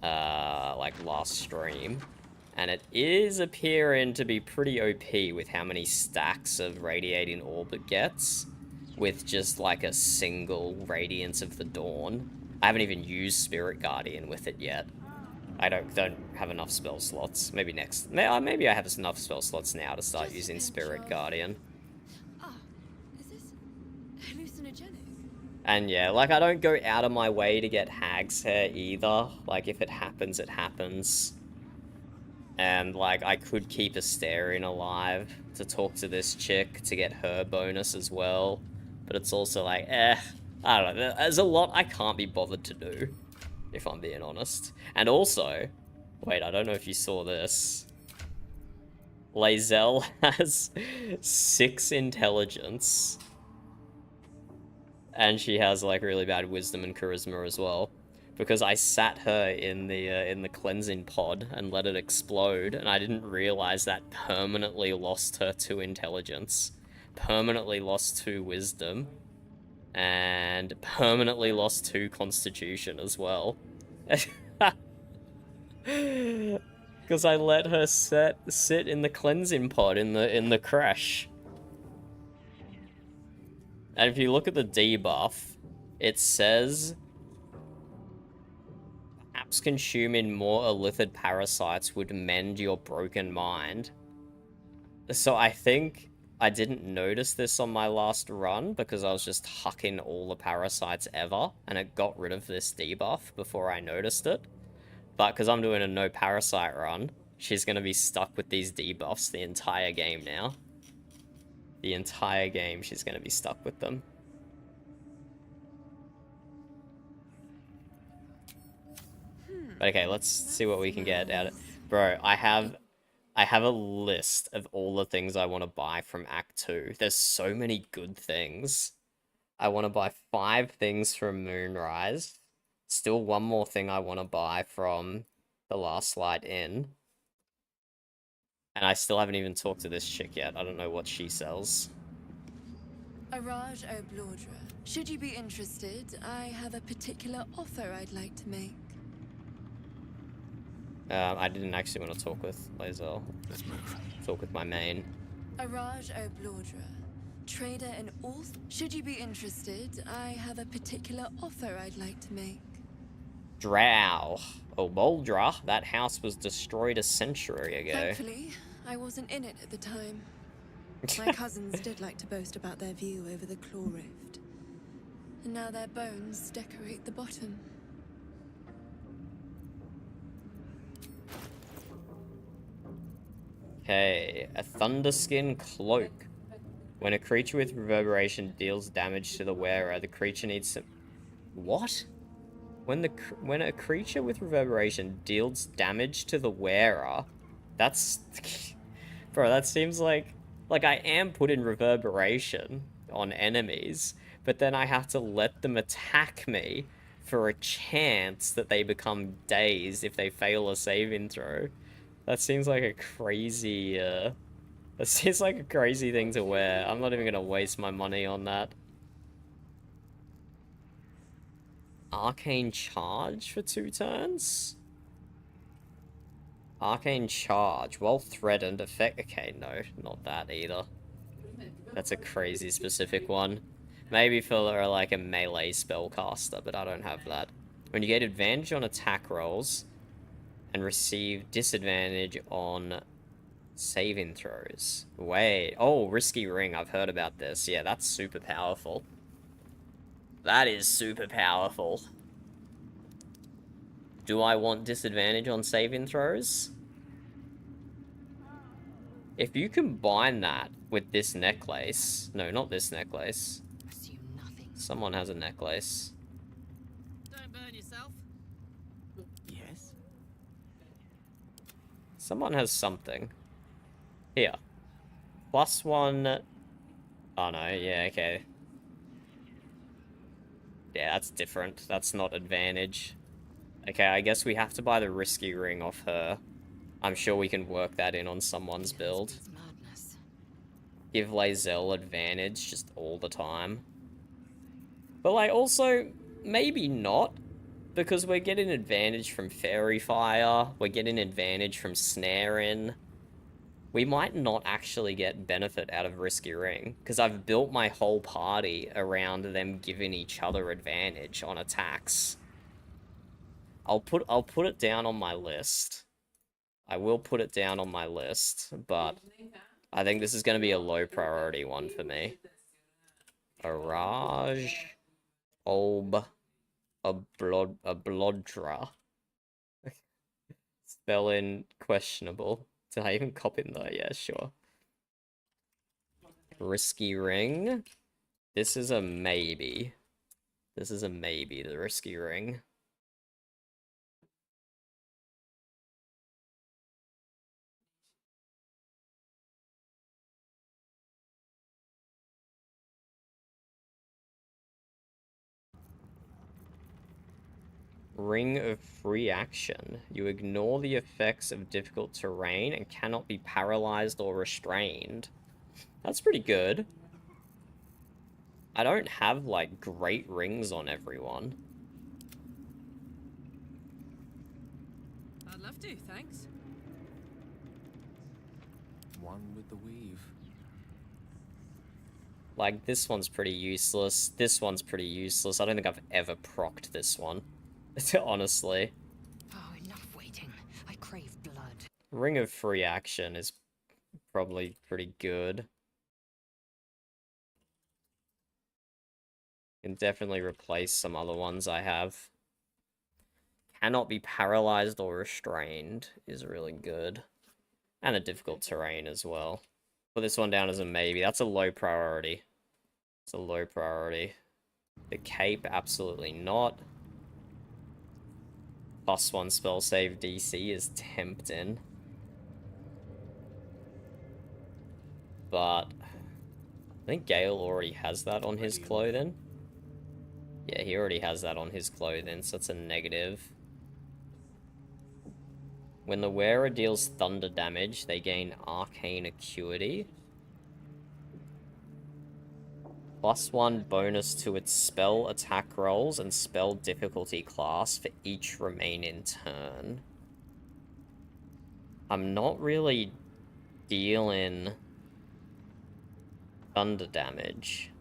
like last stream. And it is appearing to be pretty OP with how many stacks of Radiating Orb it gets, with just like a single Radiance of the Dawn. I haven't even used Spirit Guardian with it yet. I don't have enough spell slots. Maybe next. Maybe I have enough spell slots now to start using Spirit Guardian. Is this hallucinogenic? And yeah, like I don't go out of my way to get Hag's Hair either. Like if it happens, it happens. And like I could keep Astarion alive to talk to this chick to get her bonus as well. But it's also like, I don't know. There's a lot I can't be bothered to do, if I'm being honest. And also, wait, I don't know if you saw this. Lae'zel has 6 intelligence. And she has like really bad wisdom and charisma as well. Because I sat her in the cleansing pod and let it explode, and I didn't realize that permanently lost her 2 intelligence, permanently lost 2 wisdom, and permanently lost 2 constitution as well. Because I let her sit in the cleansing pod in the crash. And if you look at the debuff, it says perhaps consuming more Illithid parasites would mend your broken mind. So I think I didn't notice this on my last run because I was just hucking all the parasites ever, and it got rid of this debuff before I noticed it. But because I'm doing a no parasite run, she's going to be stuck with these debuffs the entire game now. The entire game she's going to be stuck with them. Okay, let's see what we can get out of it. Bro, I have a list of all the things I want to buy from Act 2. There's so many good things. I want to buy 5 things from Moonrise. Still one more thing I want to buy from The Last Light Inn. And I still haven't even talked to this chick yet. I don't know what she sells. Araj O'Blordra, should you be interested, I have a particular offer I'd like to make. I didn't actually want to talk with Lae'zel. Let's move. Talk with my main. Araj O'Blordra, trader in all... Should you be interested, I have a particular offer I'd like to make. Drow. Oh, Boldra. That house was destroyed a century ago. Thankfully, I wasn't in it at the time. My cousins did like to boast about their view over the Claw Rift. And now their bones decorate the bottom. Okay, a Thunderskin Cloak. When a creature with reverberation deals damage to the wearer, the creature needs some... What? When a creature with reverberation deals damage to the wearer, that's... Bro, that seems like... Like, I am putting reverberation on enemies, but then I have to let them attack me for a chance that they become dazed if they fail a saving throw. That seems like a crazy, that seems like a crazy thing to wear. I'm not even gonna waste my money on that. Arcane Charge for 2 turns? Arcane Charge. Well threatened. Effect. Okay, no, not that either. That's a crazy specific one. Maybe for like a melee spellcaster, but I don't have that. When you get advantage on attack rolls and receive disadvantage on saving throws. Wait. Oh, Risky Ring. I've heard about this. Yeah, that's super powerful. That is super powerful. Do I want disadvantage on saving throws? If you combine that with this necklace... No, not this necklace. Someone has a necklace. Don't burn yourself. Yes? Someone has something. Here. +1... Oh no, yeah, okay. Yeah, that's different. That's not advantage. Okay, I guess we have to buy the Risky Ring off her. I'm sure we can work that in on someone's build. Give Lae'zel advantage just all the time. But, like, also, maybe not. Because we're getting advantage from Fairy Fire. We're getting advantage from Snaring. We might not actually get benefit out of Risky Ring. Because I've built my whole party around them giving each other advantage on attacks. I'll put it down on my list. I will put it down on my list, but I think this is going to be a low priority one for me. Araj... Olb... Ablodra. Spelling questionable. Did I even copy in there? Yeah, sure. Risky Ring. This is a maybe. This is a maybe, the Risky Ring. Ring of Free Action. You ignore the effects of difficult terrain and cannot be paralyzed or restrained. That's pretty good. I don't have, like, great rings on everyone. I'd love to, thanks. One with the weave. Like, this one's pretty useless. This one's pretty useless. I don't think I've ever procced this one. Honestly. Oh, enough waiting. I crave blood. Ring of Free Action is probably pretty good. Can definitely replace some other ones I have. Cannot be paralyzed or restrained is really good. And a difficult terrain as well. Put this one down as a maybe. That's a low priority. It's a low priority. The cape, absolutely not. +1 spell save DC is tempting. But I think Gale already has that on his clothing. Yeah, he already has that on his clothing, so it's a negative. When the wearer deals thunder damage, they gain arcane acuity. +1 bonus to its spell attack rolls and spell difficulty class for each remaining turn. I'm not really dealing thunder damage.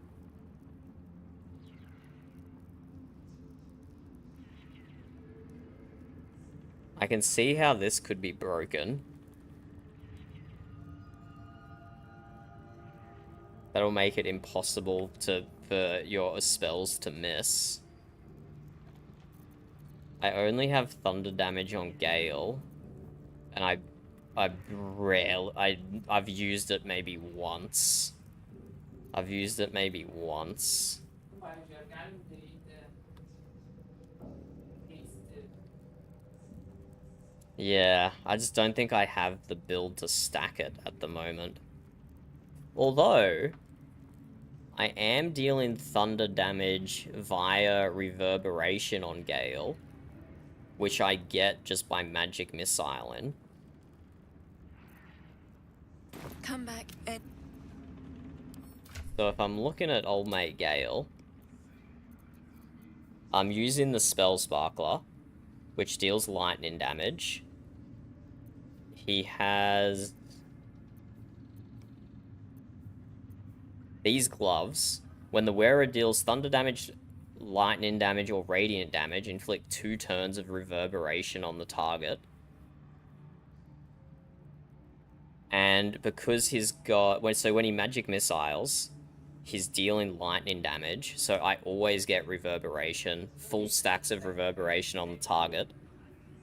I can see how this could be broken. That'll make it impossible for your spells to miss. I only have thunder damage on Gale, and I I've used it maybe once. Yeah, I just don't think I have the build to stack it at the moment. Although, I am dealing thunder damage via reverberation on Gale, which I get just by magic missiling. Come back, Ed. So if I'm looking at old mate Gale, I'm using the Spell Sparkler, which deals lightning damage. He has these gloves. When the wearer deals thunder damage, lightning damage, or radiant damage, inflict 2 turns of reverberation on the target. And because he's got... so when he magic missiles, he's dealing lightning damage, so I always get reverberation, full stacks of reverberation on the target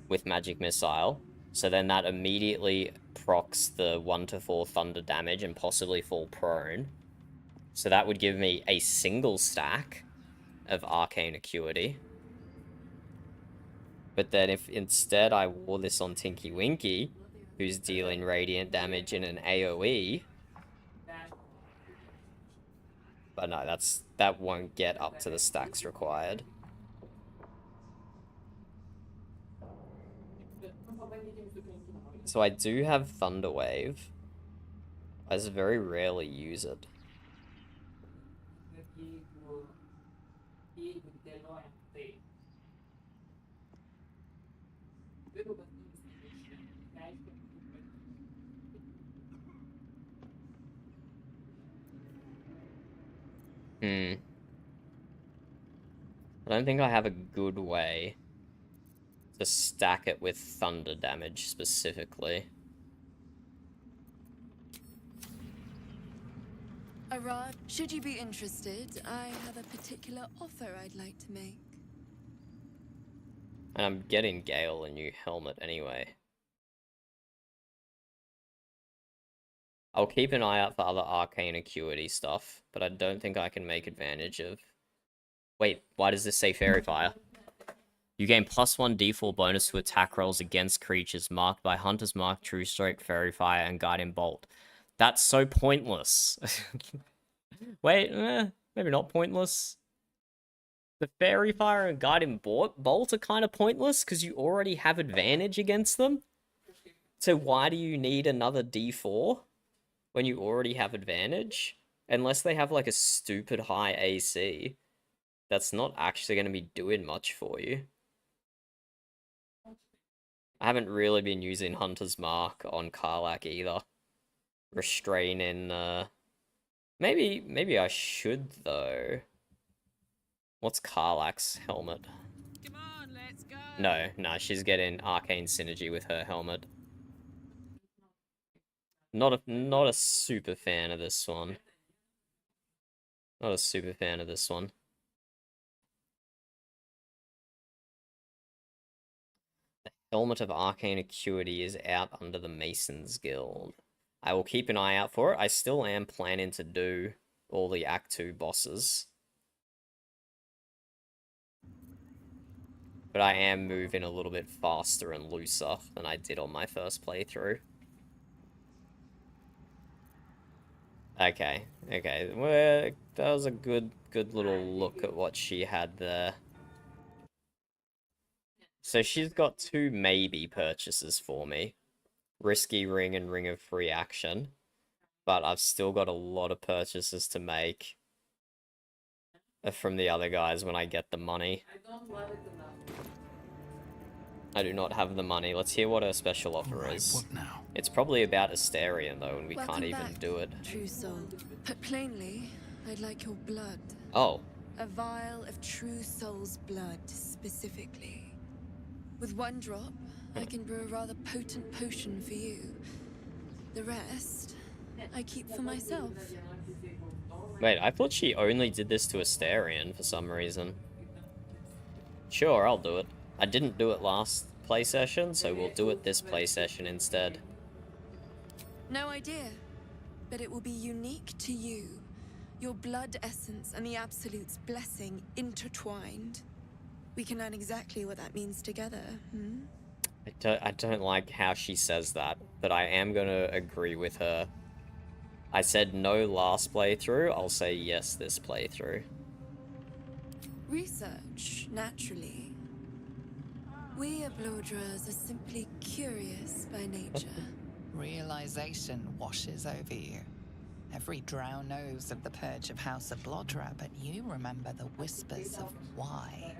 with magic missile. So then that immediately procs the 1 to 4 thunder damage and possibly fall prone. So that would give me a single stack of Arcane Acuity. But then if instead I wore this on Tinky Winky, who's dealing radiant damage in an AoE... But no, that won't get up to the stacks required. So I do have Thunder Wave. I just very rarely use it. I don't think I have a good way to stack it with thunder damage specifically. Arad, should you be interested, I have a particular offer I'd like to make. And I'm getting Gale a new helmet anyway. I'll keep an eye out for other Arcane Acuity stuff, but I don't think I can make advantage of... Wait, why does this say Fairy Fire? You gain +1 D4 bonus to attack rolls against creatures marked by Hunter's Mark, True Strike, Fairy Fire, and Guiding Bolt. That's so pointless. Wait, maybe not pointless. The Fairy Fire and Guiding Bolt are kind of pointless because you already have advantage against them. So why do you need another D4 when you already have advantage? Unless they have like a stupid high AC. That's not actually going to be doing much for you. I haven't really been using Hunter's Mark on Karlach either. Restraining, Maybe I should, though. What's Karlach's helmet? Come on, let's go. No, she's getting Arcane Synergy with her helmet. Not a super fan of this one. Not a super fan of this one. The Helmet of Arcane Acuity is out under the Mason's Guild. I will keep an eye out for it. I still am planning to do all the Act 2 bosses. But I am moving a little bit faster and looser than I did on my first playthrough. Okay. Well, that was a good little look at what she had there. So she's got 2 maybe purchases for me. Risky Ring and Ring of Free Action. But I've still got a lot of purchases to make from the other guys when I get the money. I do not have the money. Let's hear what her special offer is. What now? It's probably about Asterion, though, and we Welcome can't even back, do it. True Soul. Put plainly, I'd like your blood. Oh. A vial of True Soul's blood, specifically. With 1 drop, I can brew a rather potent potion for you. The rest, I keep for myself. Wait, I thought she only did this to Asterion for some reason. Sure, I'll do it. I didn't do it last play session, so we'll do it this play session instead. No idea. But it will be unique to you. Your blood essence and the Absolute's blessing intertwined. We can learn exactly what that means together, hmm? I don't like how she says that, but I am gonna agree with her. I said no last playthrough, I'll say yes this playthrough. Research, naturally. We Ablodras are simply curious by nature. Realization washes over you. Every drow knows of the purge of House of Blodra, but you remember the whispers of why.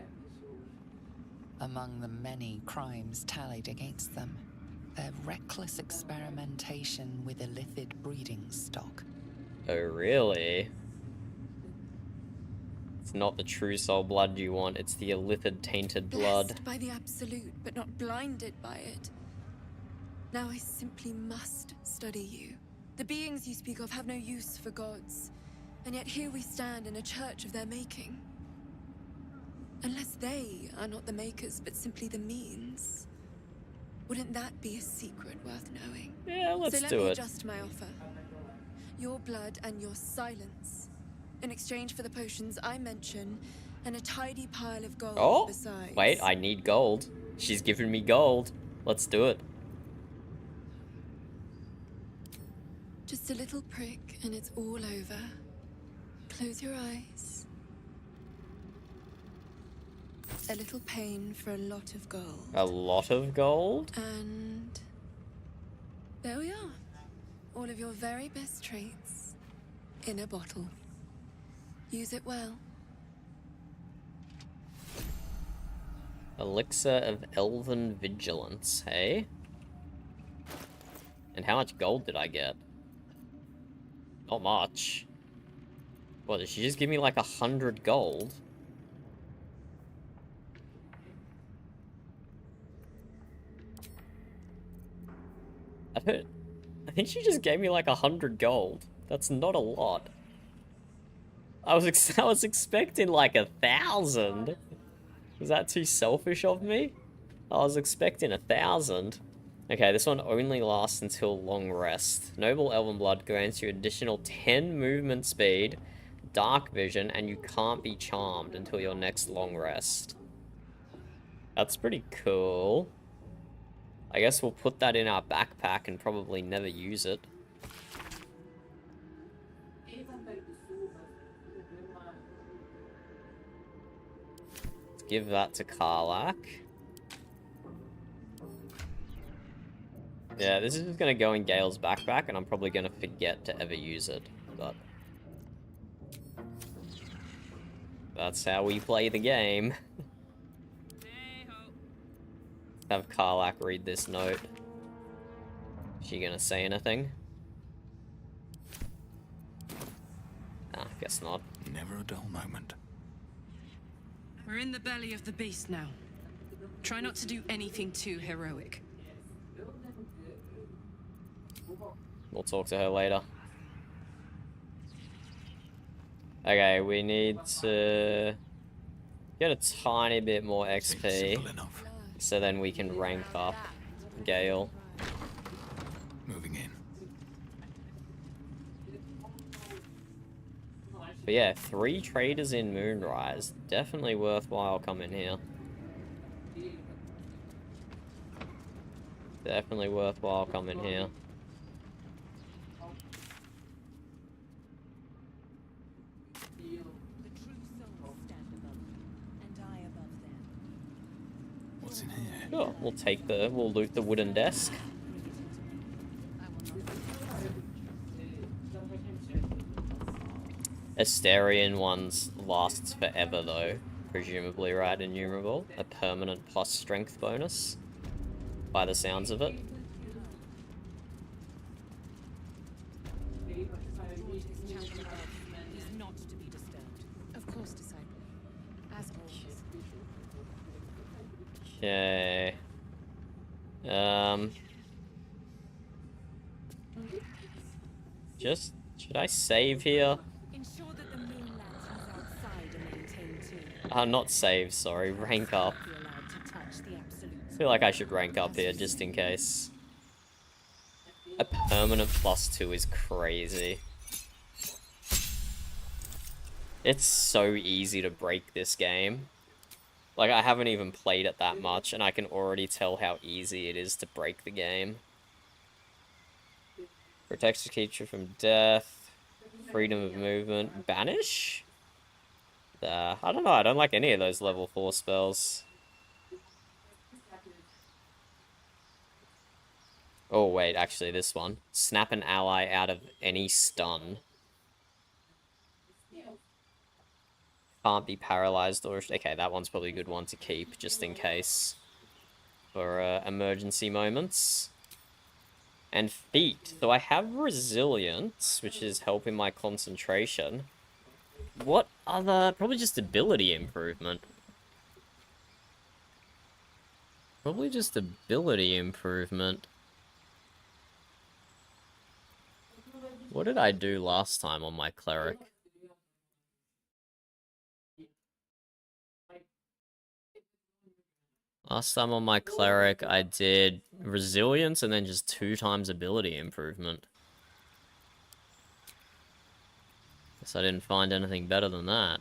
Among the many crimes tallied against them, their reckless experimentation with illithid breeding stock. Oh, really? It's not the true soul blood you want, it's the illithid tainted blood. Blessed by the Absolute, but not blinded by it. Now I simply must study you. The beings you speak of have no use for gods, and yet here we stand in a church of their making. Unless they are not the makers, but simply the means, wouldn't that be a secret worth knowing? Yeah, let's do it. So let me adjust my offer. Your blood and your silence, in exchange for the potions I mention, and a tidy pile of gold besides. Wait, I need gold. She's giving me gold. Let's do it. Just a little prick and it's all over. Close your eyes. A little pain for a lot of gold. A lot of gold? And there we are. All of your very best traits in a bottle. Use it well. Elixir of Elven Vigilance, hey? And how much gold did I get? Not much. What, did she just give me like 100 gold? I think she just gave me like 100 gold. That's not a lot. I was expecting like 1,000. Was that too selfish of me? I was expecting 1,000. Okay, this one only lasts until long rest. Noble Elven Blood grants you additional 10 movement speed, dark vision, and you can't be charmed until your next long rest. That's pretty cool. I guess we'll put that in our backpack and probably never use it. Let's give that to Karlach. Yeah, this is gonna go in Gale's backpack, and I'm probably gonna forget to ever use it, but that's how we play the game. Have Karlach read this note. Is she gonna say anything? Nah, guess not. Never a dull moment. We're in the belly of the beast now. Try not to do anything too heroic. We'll talk to her later. Okay, we need to get a tiny bit more XP, so then we can rank up Gale. Moving in. But yeah, 3 traders in Moonrise. Definitely worthwhile coming here. Definitely worthwhile coming here. What's in here? Sure, we'll loot the wooden desk. Asterian ones lasts forever though, presumably, right? Innumerable. A permanent plus strength bonus, by the sounds of it. Okay. Should I save here? Not save, sorry, rank up. I feel like I should rank up here just in case. A permanent +2 is crazy. It's so easy to break this game. Like, I haven't even played it that much, and I can already tell how easy it is to break the game. Protects the creature from death. Freedom of movement. Banish? I don't know, I don't like any of those level 4 spells. Oh, wait, actually, this one. Snap an ally out of any stun. Can't be paralyzed or... Okay, that one's probably a good one to keep, just in case. For emergency moments. And feet. So I have resilience, which is helping my concentration. What other... Probably just ability improvement. Probably just ability improvement. What did I do last time on my cleric? Last time on my cleric, I did resilience and then just 2 times ability improvement. Guess I didn't find anything better than that.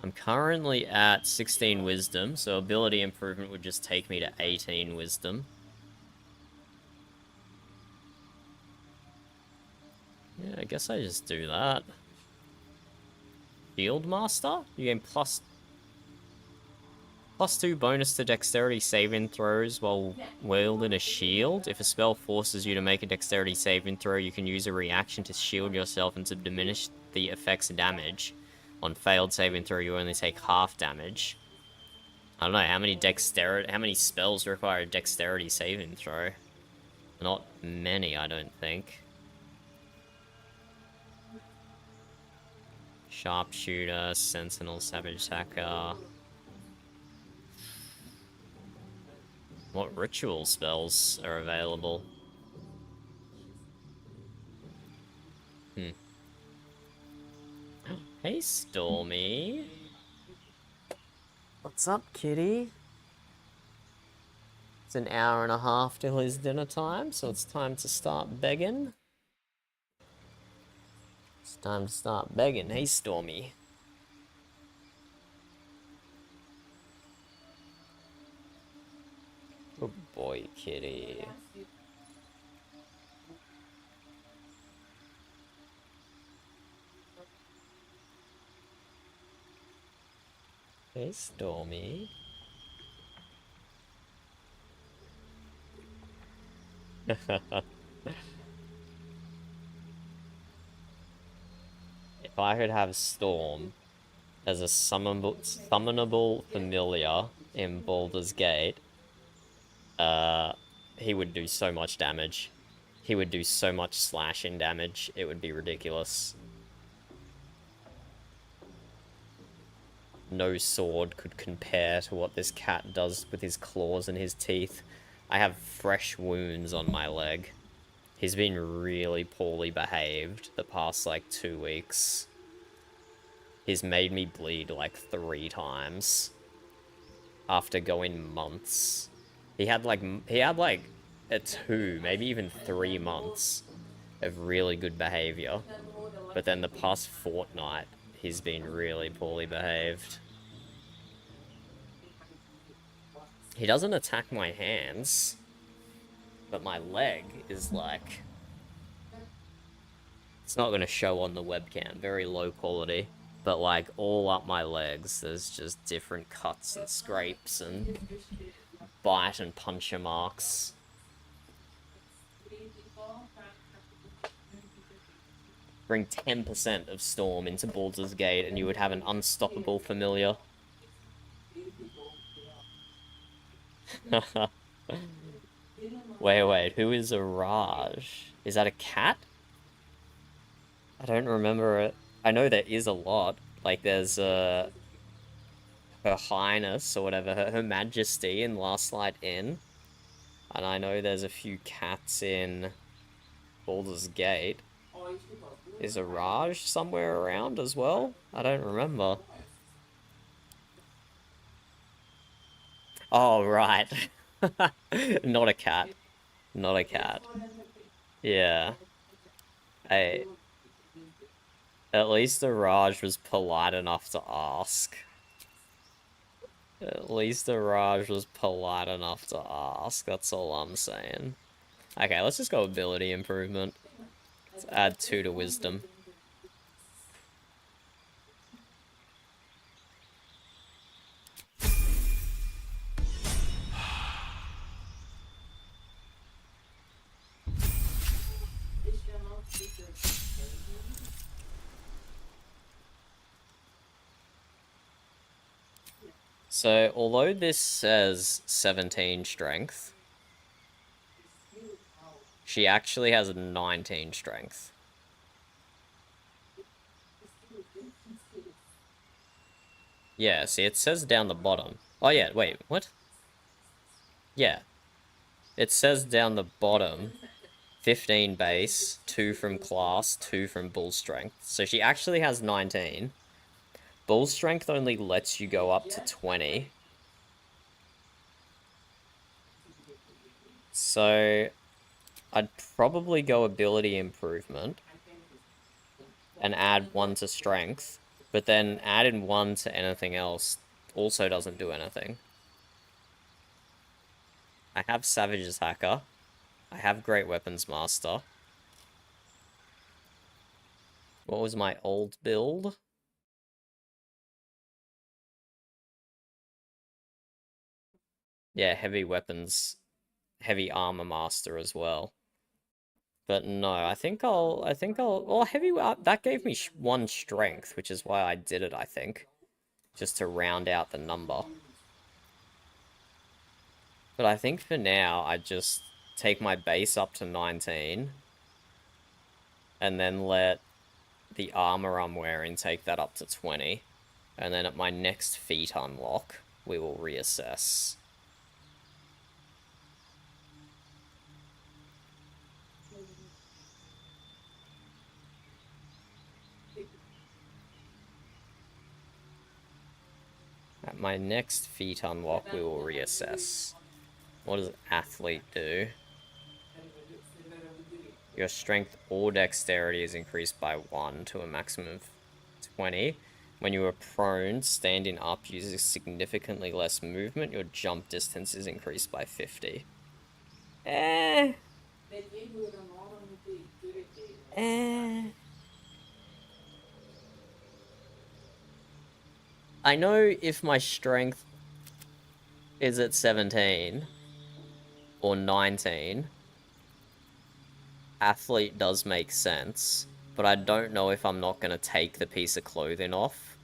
I'm currently at 16 wisdom, so ability improvement would just take me to 18 wisdom. Yeah, I guess I just do that. Shield Master? You gain +2 bonus to dexterity saving throws while wielding a shield. If a spell forces you to make a dexterity saving throw, you can use a reaction to shield yourself and to diminish the effect's damage. On failed saving throw, you only take half damage. I don't know, how many spells require a dexterity saving throw? Not many, I don't think. Sharpshooter, Sentinel, Savage Hacker. What ritual spells are available? Hey, Stormy. What's up, kitty? It's an hour and a half till his dinner time, so it's time to start begging. It's time to start begging. Hey, Stormy. Good boy, kitty. Hey, Stormy. If I could have Storm as a summonable familiar in Baldur's Gate, he would do so much damage. He would do so much slashing damage, it would be ridiculous. No sword could compare to what this cat does with his claws and his teeth. I have fresh wounds on my leg. He's been really poorly behaved the past, like, 2 weeks. He's made me bleed, like, 3 times. After going months. He had, like, a 2, maybe even 3 months of really good behavior. But then the past fortnight, he's been really poorly behaved. He doesn't attack my hands, but my leg is like... It's not going to show on the webcam, very low quality, but like all up my legs, there's just different cuts and scrapes and bite and puncture marks. Bring 10% of Storm into Baldur's Gate and you would have an unstoppable familiar. Wait, who is Araj? Is that a cat? I don't remember it. I know there is a lot. Like, there's, Her Highness, or whatever, Her Majesty in Last Light Inn. And I know there's a few cats in Baldur's Gate. Is Araj somewhere around as well? I don't remember. Oh, right. Not a cat. Not a cat. Yeah. At least the Raj was polite enough to ask. At least the Raj was polite enough to ask. That's all I'm saying. Okay, let's just go ability improvement. Let's add 2 to wisdom. So, although this says 17 strength, she actually has 19 strength. Yeah, see, it says down the bottom. Oh yeah, wait, what? Yeah. It says down the bottom, 15 base, 2 from class, 2 from bull strength. So she actually has 19. Bull strength only lets you go up to 20. So I'd probably go ability improvement and add 1 to strength, but then adding 1 to anything else also doesn't do anything. I have Savage's Hacker. I have Great Weapons Master. What was my old build? Yeah, heavy weapons, heavy armor master as well. But no, I think I'll, well, heavy, that gave me 1 strength, which is why I did it, I think. Just to round out the number. But I think for now, I just take my base up to 19. And then let the armor I'm wearing take that up to 20. And then at my next feat unlock, we will reassess. At my next feat unlock, we will reassess. What does athlete do? Your strength or dexterity is increased by 1 to a maximum of 20. When you are prone, standing up uses significantly less movement. Your jump distance is increased by 50. I know if my strength is at 17 or 19, athlete does make sense, but I don't know if I'm not going to take the piece of clothing off.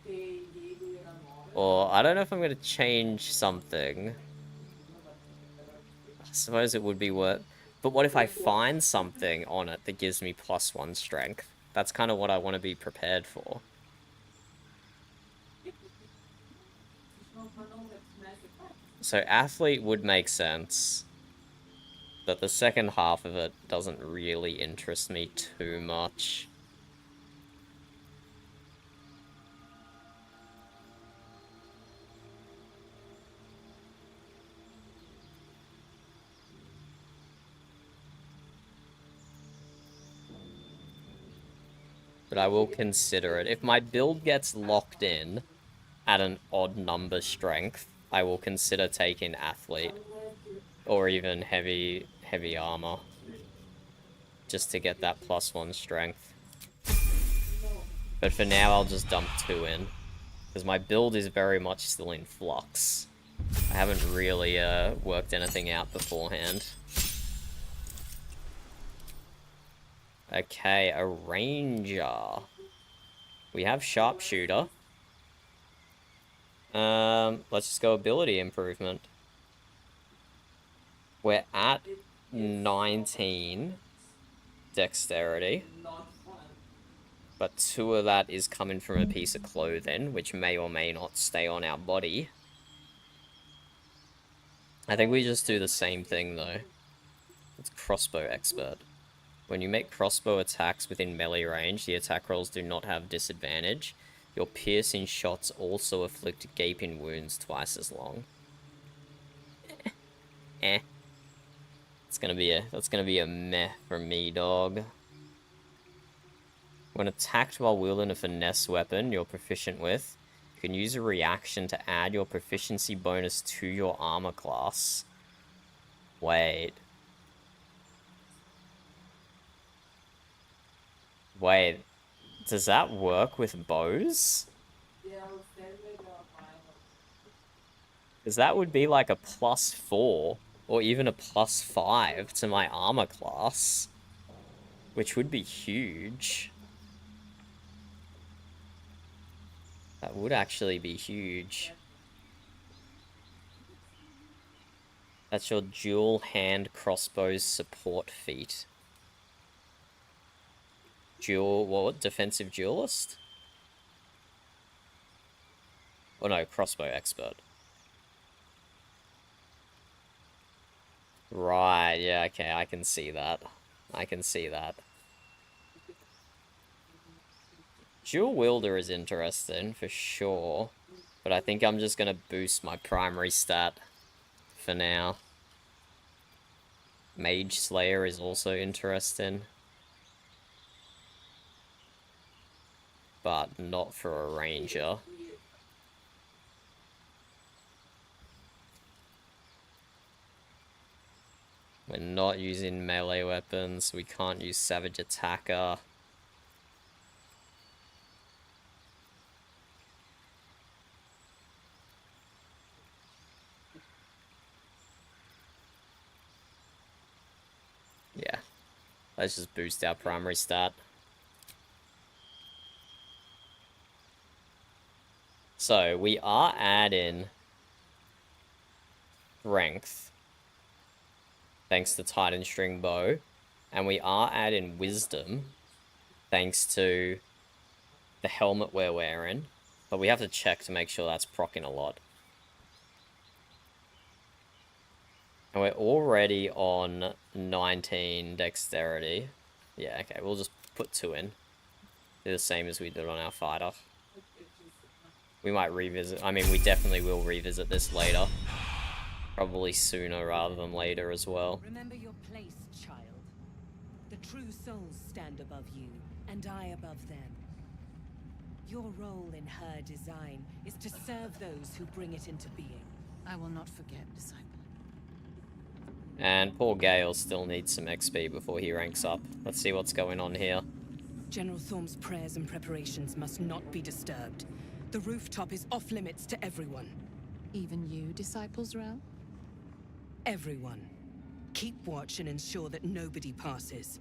Or I don't know if I'm going to change something. I suppose it would be worth... But what if I find something on it that gives me +1 strength? That's kind of what I want to be prepared for. So athlete would make sense, but the second half of it doesn't really interest me too much. But I will consider it. If my build gets locked in at an odd number strength, I will consider taking athlete or even heavy armor just to get that +1 strength. But for now, I'll just dump 2 in because my build is very much still in flux. I haven't really worked anything out beforehand. Okay, a ranger. We have sharpshooter. Let's just go ability improvement. We're at 19 dexterity. But 2 of that is coming from a piece of clothing, which may or may not stay on our body. I think we just do the same thing though. It's crossbow expert. When you make crossbow attacks within melee range, the attack rolls do not have disadvantage. Your piercing shots also afflict gaping wounds twice as long. It's That's gonna be a meh for me, dog. When attacked while wielding a finesse weapon you're proficient with, you can use a reaction to add your proficiency bonus to your armor class. Wait. Wait. Does that work with bows? Because that would be like a +4, or even a +5 to my armor class. Which would be huge. That would actually be huge. That's your dual hand crossbows support feat. What? Defensive duelist? Oh no, crossbow expert. Right, yeah, okay, I can see that. I can see that. Dual wielder is interesting, for sure. But I think I'm just gonna boost my primary stat for now. Mage Slayer is also interesting. But not for a ranger. We're not using melee weapons. We can't use Savage Attacker. Yeah. Let's just boost our primary stat. So, we are adding strength, thanks to Titan String Bow, and we are adding wisdom, thanks to the helmet we're wearing, but we have to check to make sure that's proccing a lot. And we're already on 19 dexterity. Yeah, okay, we'll just put 2 in. Do the same as we did on our fighter. We might revisit, I mean, we definitely will revisit this later. Probably sooner rather than later as well. Remember your place, child. The true souls stand above you, and I above them. Your role in her design is to serve those who bring it into being. I will not forget, disciple. And poor Gale still needs some XP before he ranks up. Let's see what's going on here. General Thorm's prayers and preparations must not be disturbed. The rooftop is off limits to everyone. Even you, Disciple Z'rell? Everyone. Keep watch and ensure that nobody passes.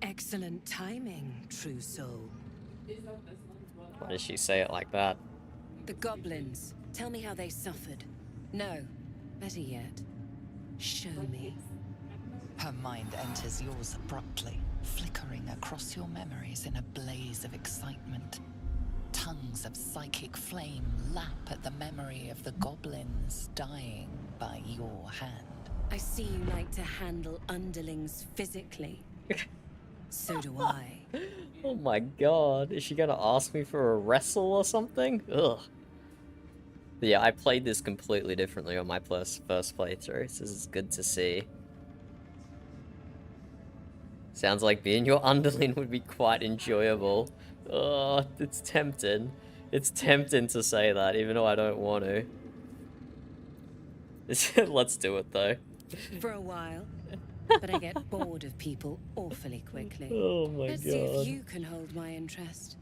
Excellent timing, true soul. Why does she say it like that? The goblins. Tell me how they suffered. No. Better yet, show me. Her mind enters yours abruptly, flickering across your memories in a blaze of excitement. Tongues of psychic flame lap at the memory of the goblins dying by your hand. I see you like to handle underlings physically. So do I. Oh my god, is she gonna ask me for a wrestle or something? Ugh. But yeah, I played this completely differently on my first playthrough, so this is good to see. Sounds like being your underling would be quite enjoyable. Oh, it's tempting. It's tempting to say that, even though I don't want to. Let's do it, though. For a while. But I get bored of people awfully quickly. Oh my Let's see if you can hold my interest.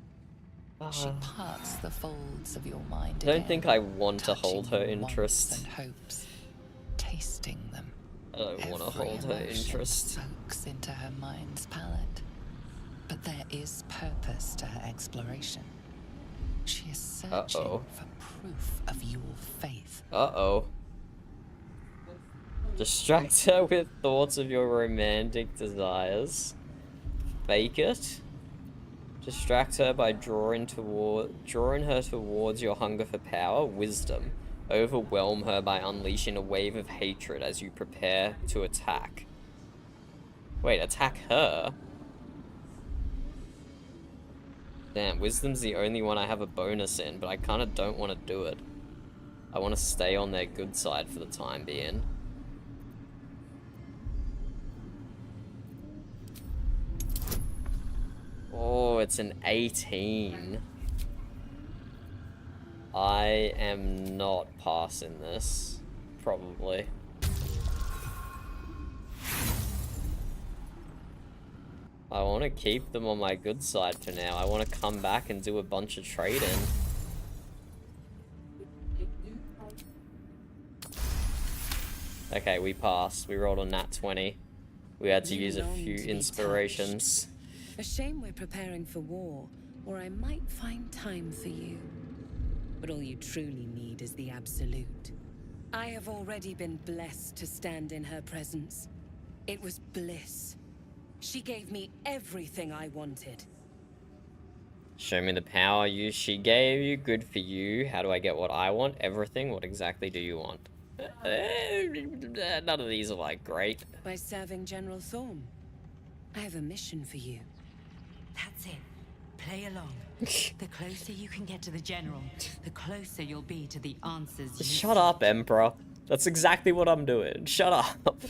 She parts the folds of your mind. I don't think I want to hold her interest. And hopes, tasting them. I don't want to hold her interest. Soaks into her mind's palette. But there is purpose to her exploration. She is searching for proof of your faith. Uh-oh. Distract her with thoughts of your romantic desires. Fake it. Distract her by drawing her towards your hunger for power, wisdom. Overwhelm her by unleashing a wave of hatred as you prepare to attack. Wait, attack her? Damn, wisdom's the only one I have a bonus in, but I kind of don't want to do it. I want to stay on their good side for the time being. it's an 18. I am not passing this. Probably. I want to keep them on my good side for now. I want to come back and do a bunch of trading. Okay, we passed. We rolled a nat 20. We had to use a few inspirations. A shame we're preparing for war, or I might find time for you. But all you truly need is the Absolute. I have already been blessed to stand in her presence. It was bliss. She gave me everything I wanted. Show me the power she gave you. Good for you. How do I get what I want? Everything. What exactly do you want? None of these are like great. By serving General Thorm. I have a mission for you. That's it. Play along. The closer you can get to the General, the closer you'll be to the answers you Shut up, Emperor. That's exactly what I'm doing. Shut up.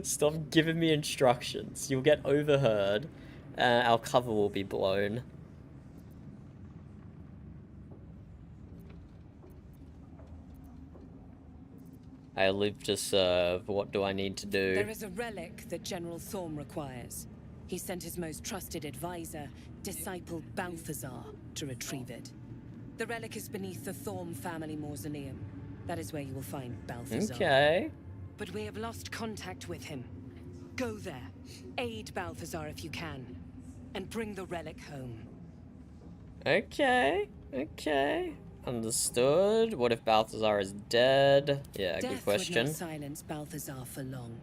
Stop giving me instructions. You'll get overheard. Our cover will be blown. I live to serve. What do I need to do? There is a relic that General Thorm requires. He sent his most trusted advisor, Disciple Balthazar, to retrieve it. The relic is beneath the Thorm family mausoleum. That is where you will find Balthazar. Okay. But we have lost contact with him. Go there, aid Balthazar if you can, and bring the relic home. Okay, okay. Understood. What if Balthazar is dead? Yeah, Death good question. would not silence Balthazar for long.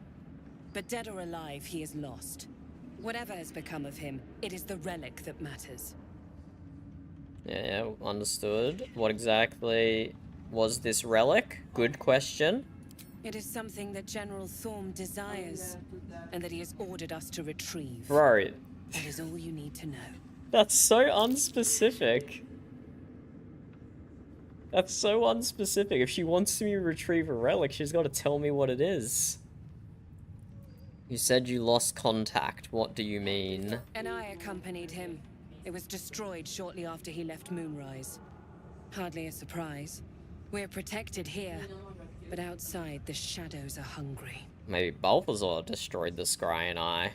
But dead or alive, he is lost. Whatever has become of him, it is the relic that matters. Yeah, understood. What exactly was this relic? Good question. It is something that General Thorm desires, and that he has ordered us to retrieve. Bro. That is all you need to know. That's so unspecific. That's so unspecific. If she wants me to retrieve a relic, she's got to tell me what it is. You said you lost contact. What do you mean? And I accompanied him. It was destroyed shortly after he left Moonrise. Hardly a surprise. We're protected here, but outside the shadows are hungry. Maybe Balthazar destroyed the Scryan Eye.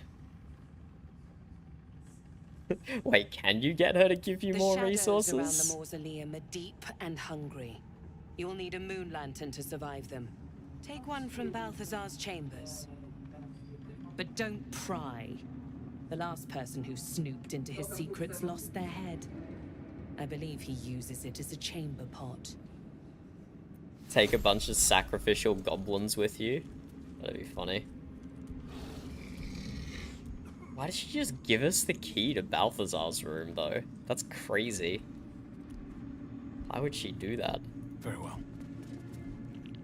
Wait, can you get her to give you more resources? The shadows around the mausoleum are deep and hungry. You'll need a moon lantern to survive them. Take one from Balthazar's chambers. But don't pry. The last person who snooped into his secrets lost their head. I believe he uses it as a chamber pot. Take a bunch of sacrificial goblins with you? That'd be funny. Why did she just give us the key to Balthazar's room, though? That's crazy. Why would she do that? Very well.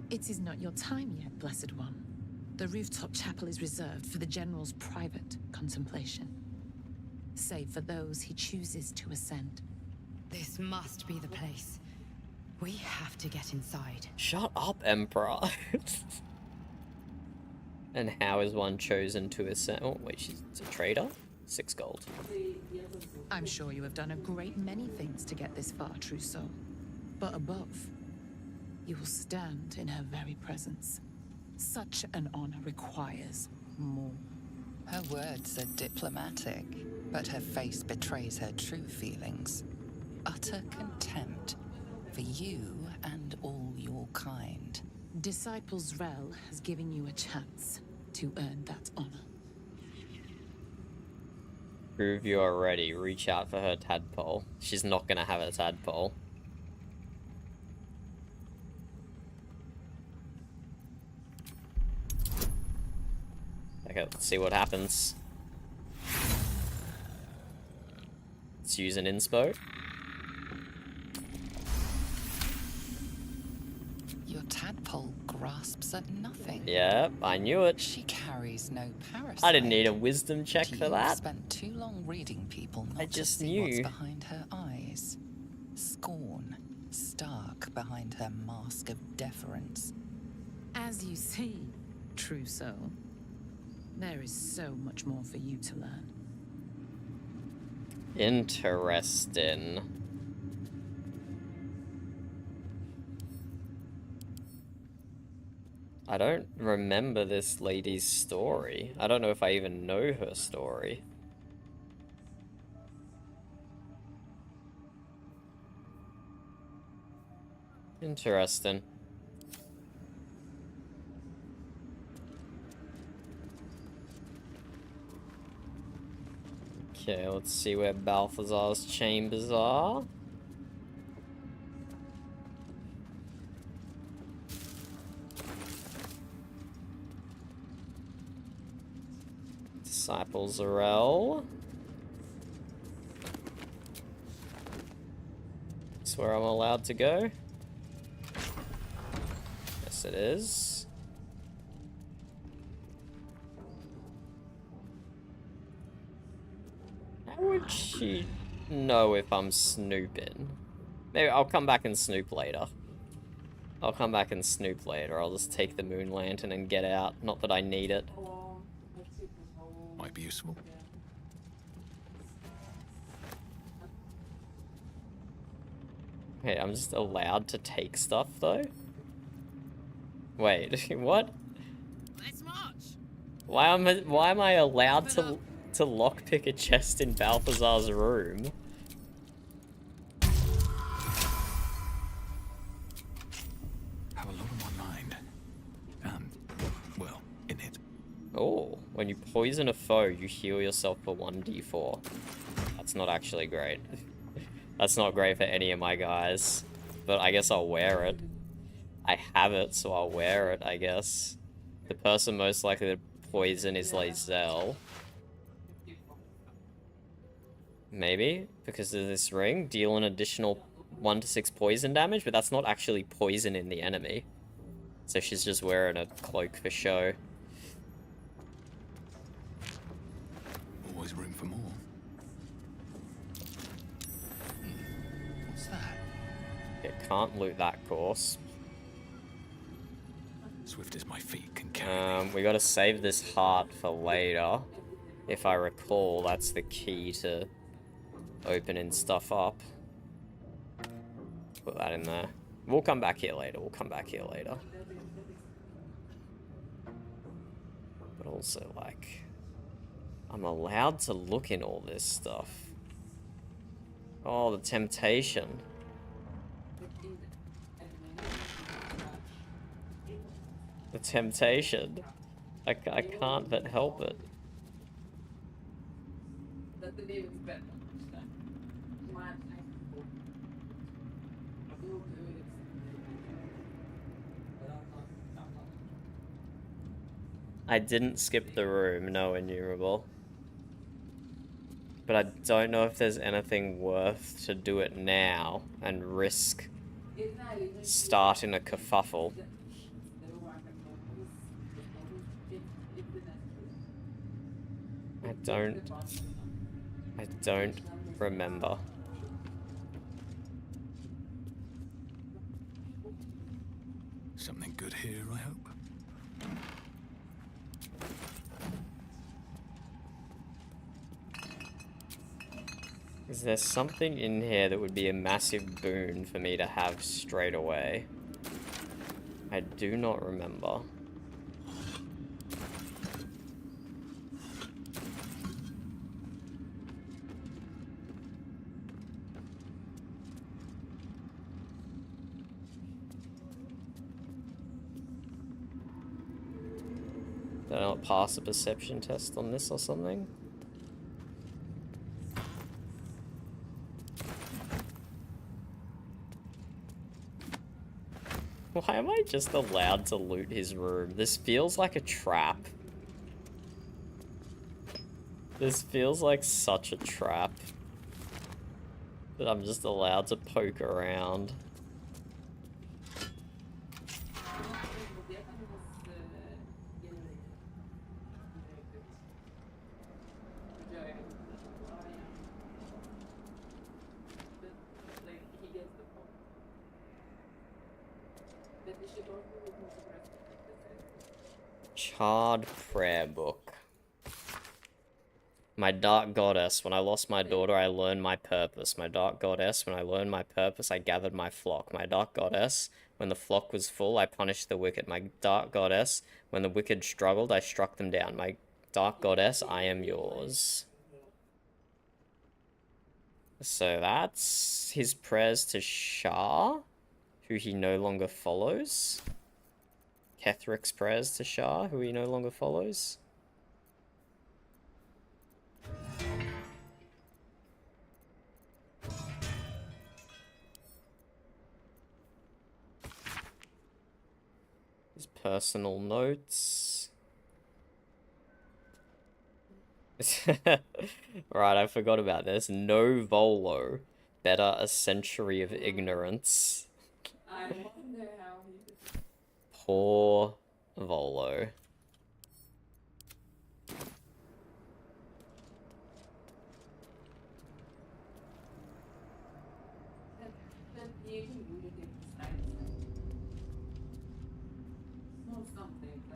It is not your time yet, Blessed One. The rooftop chapel is reserved for the General's private contemplation, save for those he chooses to ascend. This must be the place. We have to get inside. Shut up, Emperor. And how is one chosen to ascend? Oh, wait, she's a trader? 6 gold. I'm sure you have done a great many things to get this far, true soul. But above, you will stand in her very presence. Such an honor requires more. Her words are diplomatic, but her face betrays her true feelings. Utter contempt for you and all your kind. Disciples Rel has given you a chance to earn that honor. Prove you are ready. Reach out for her tadpole. She's not gonna have a tadpole. Okay, let's see what happens. Let's use an inspo. Your tadpole grasps at nothing. Yep, I knew it. She carries no parasite. I didn't need a wisdom check for that. Spent too long reading people not I just to see knew. what's behind her eyes. Scorn, stark behind her mask of deference. As you see, true soul, there is so much more for you to learn. Interesting. I don't remember this lady's story. I don't know if I even know her story. Interesting. Okay, let's see where Balthazar's chambers are. Disciple Zarel. That's where I'm allowed to go. Yes, it is. How would she know if I'm snooping? Maybe I'll come back and snoop later. I'll come back and snoop later. I'll just take the moon lantern and get out. Not that I need it. Might be useful. Wait, I'm just allowed to take stuff though? Wait, what? Let's march. Why am I allowed to lockpick a chest in Balthazar's room? Have a lot on my mind. Well, in it. Oh, when you poison a foe, you heal yourself for 1d4. That's not actually great. That's not great for any of my guys. But I guess I'll wear it. I have it, so I'll wear it, I guess. The person most likely to poison is Lae'zel. Maybe, because of this ring, deal an additional 1 to 6 poison damage, but that's not actually poison in the enemy. So she's just wearing a cloak for show. Always room for more. What's that? Yeah, can't loot that course. Swift as my feet can carry me. We gotta save this heart for later. If I recall, that's the key to opening stuff up. Put that in there. We'll come back here later. But also, like, I'm allowed to look in all this stuff. Oh, the temptation. The temptation. I can't but help it. I didn't skip the room, no innumerable. But I don't know if there's anything worth to do it now and risk starting a kerfuffle. I don't remember. Something good here, I hope. Is there something in here that would be a massive boon for me to have straight away? I do not remember. Did I not pass a perception test on this or something? Why am I just allowed to loot his room? This feels like a trap. This feels like such a trap. That I'm just allowed to poke around. Charred prayer book. My dark goddess, when I lost my daughter, I learned my purpose. My dark goddess, when I learned my purpose, I gathered my flock. My dark goddess, when the flock was full, I punished the wicked. My dark goddess, when the wicked struggled, I struck them down. My dark goddess, I am yours. So that's his prayers to Shah, who he no longer follows. Kethric's prayers to Shah, who he no longer follows. His personal notes. Right, I forgot about this. No Volo. Better a century of ignorance. I wonder how he... Poor Volo.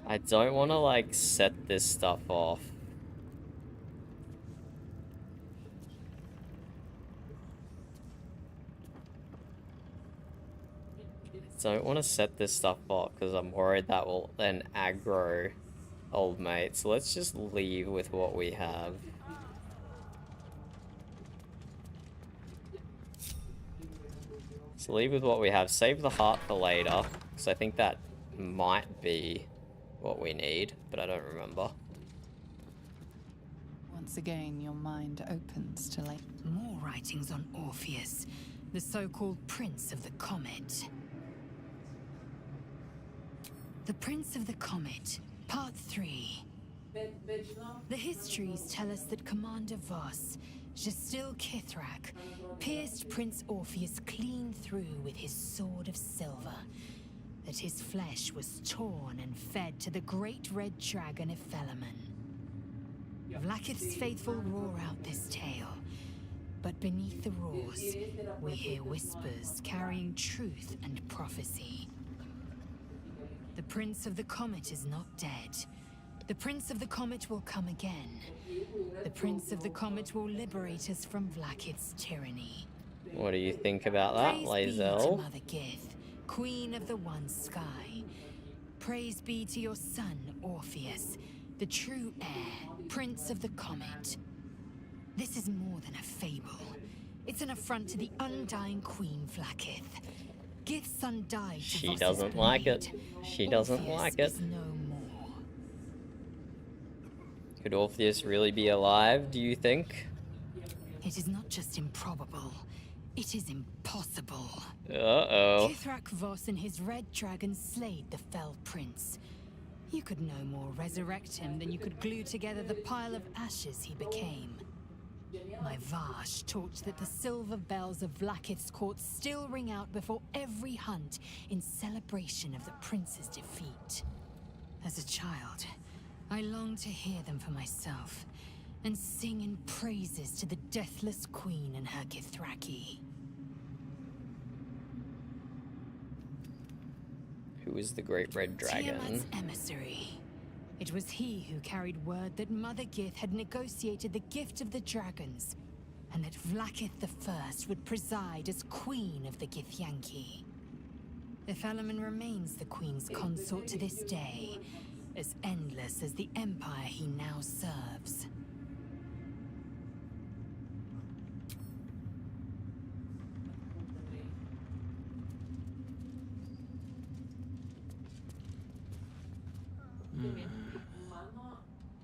I don't want to, like, set this stuff off. Don't want to set this stuff off because I'm worried that will then aggro old mate. So let's just leave with what we have. So leave with what we have. Save the heart for later because I think that might be what we need, but I don't remember. Once again, your mind opens to like more writings on Orpheus, the so-called Prince of the Comet. The Prince of the Comet, Part 3. The histories tell us that Commander Voss, Gestil Kithrak, pierced Prince Orpheus clean through with his sword of silver, that his flesh was torn and fed to the great red dragon of Felaman. Vlaakith's faithful roar out this tale, but beneath the roars, we hear whispers carrying truth and prophecy. The Prince of the Comet is not dead. The Prince of the Comet will come again. The Prince of the Comet will liberate us from Vlaakith's tyranny. What do you think about that, Praise be to Lae'zel? Mother Gith, Queen of the One Sky. Praise be to your son, Orpheus, the true heir, Prince of the Comet. This is more than a fable. It's an affront to the undying Queen Vlaakith. Gith's son died to She Voss's doesn't like it. blade. She doesn't Orpheus like it. is no more. Could Orpheus really be alive, do you think? It is not just improbable, it is impossible. Uh-oh. Kithrak Voss and his red dragon slayed the fell prince. You could no more resurrect him than you could glue together the pile of ashes he became. My Vash taught that the silver bells of Vlaakith's court still ring out before every hunt in celebration of the prince's defeat. As a child, I longed to hear them for myself and sing in praises to the deathless queen and her Kithraki. Who is the great red dragon? Tiamat's emissary. It was he who carried word that Mother Gith had negotiated the gift of the dragons, and that Vlaakith I would preside as Queen of the Githyanki. The Felaman remains the Queen's consort to this day, as endless as the empire he now serves.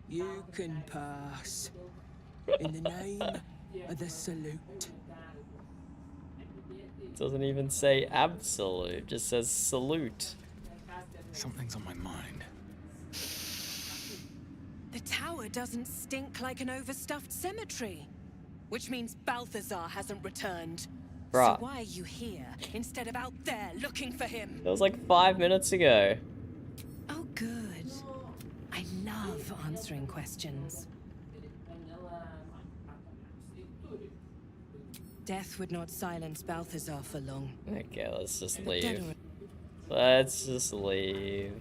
You can pass. In the name of the salute. Doesn't even say absolute, just says salute. Something's on my mind. The tower doesn't stink like an overstuffed cemetery. Which means Balthazar hasn't returned. Bruh. So why are you here instead of out there looking for him? That was like 5 minutes ago. Oh, good. I love answering questions. Death would not silence Balthazar for long. Okay, let's just Dead leave. or- Let's just leave.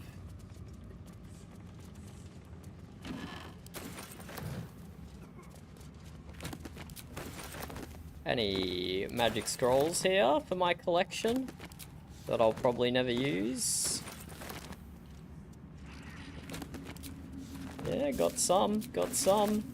any magic scrolls here for my collection that I'll probably never use. Yeah, got some, got some.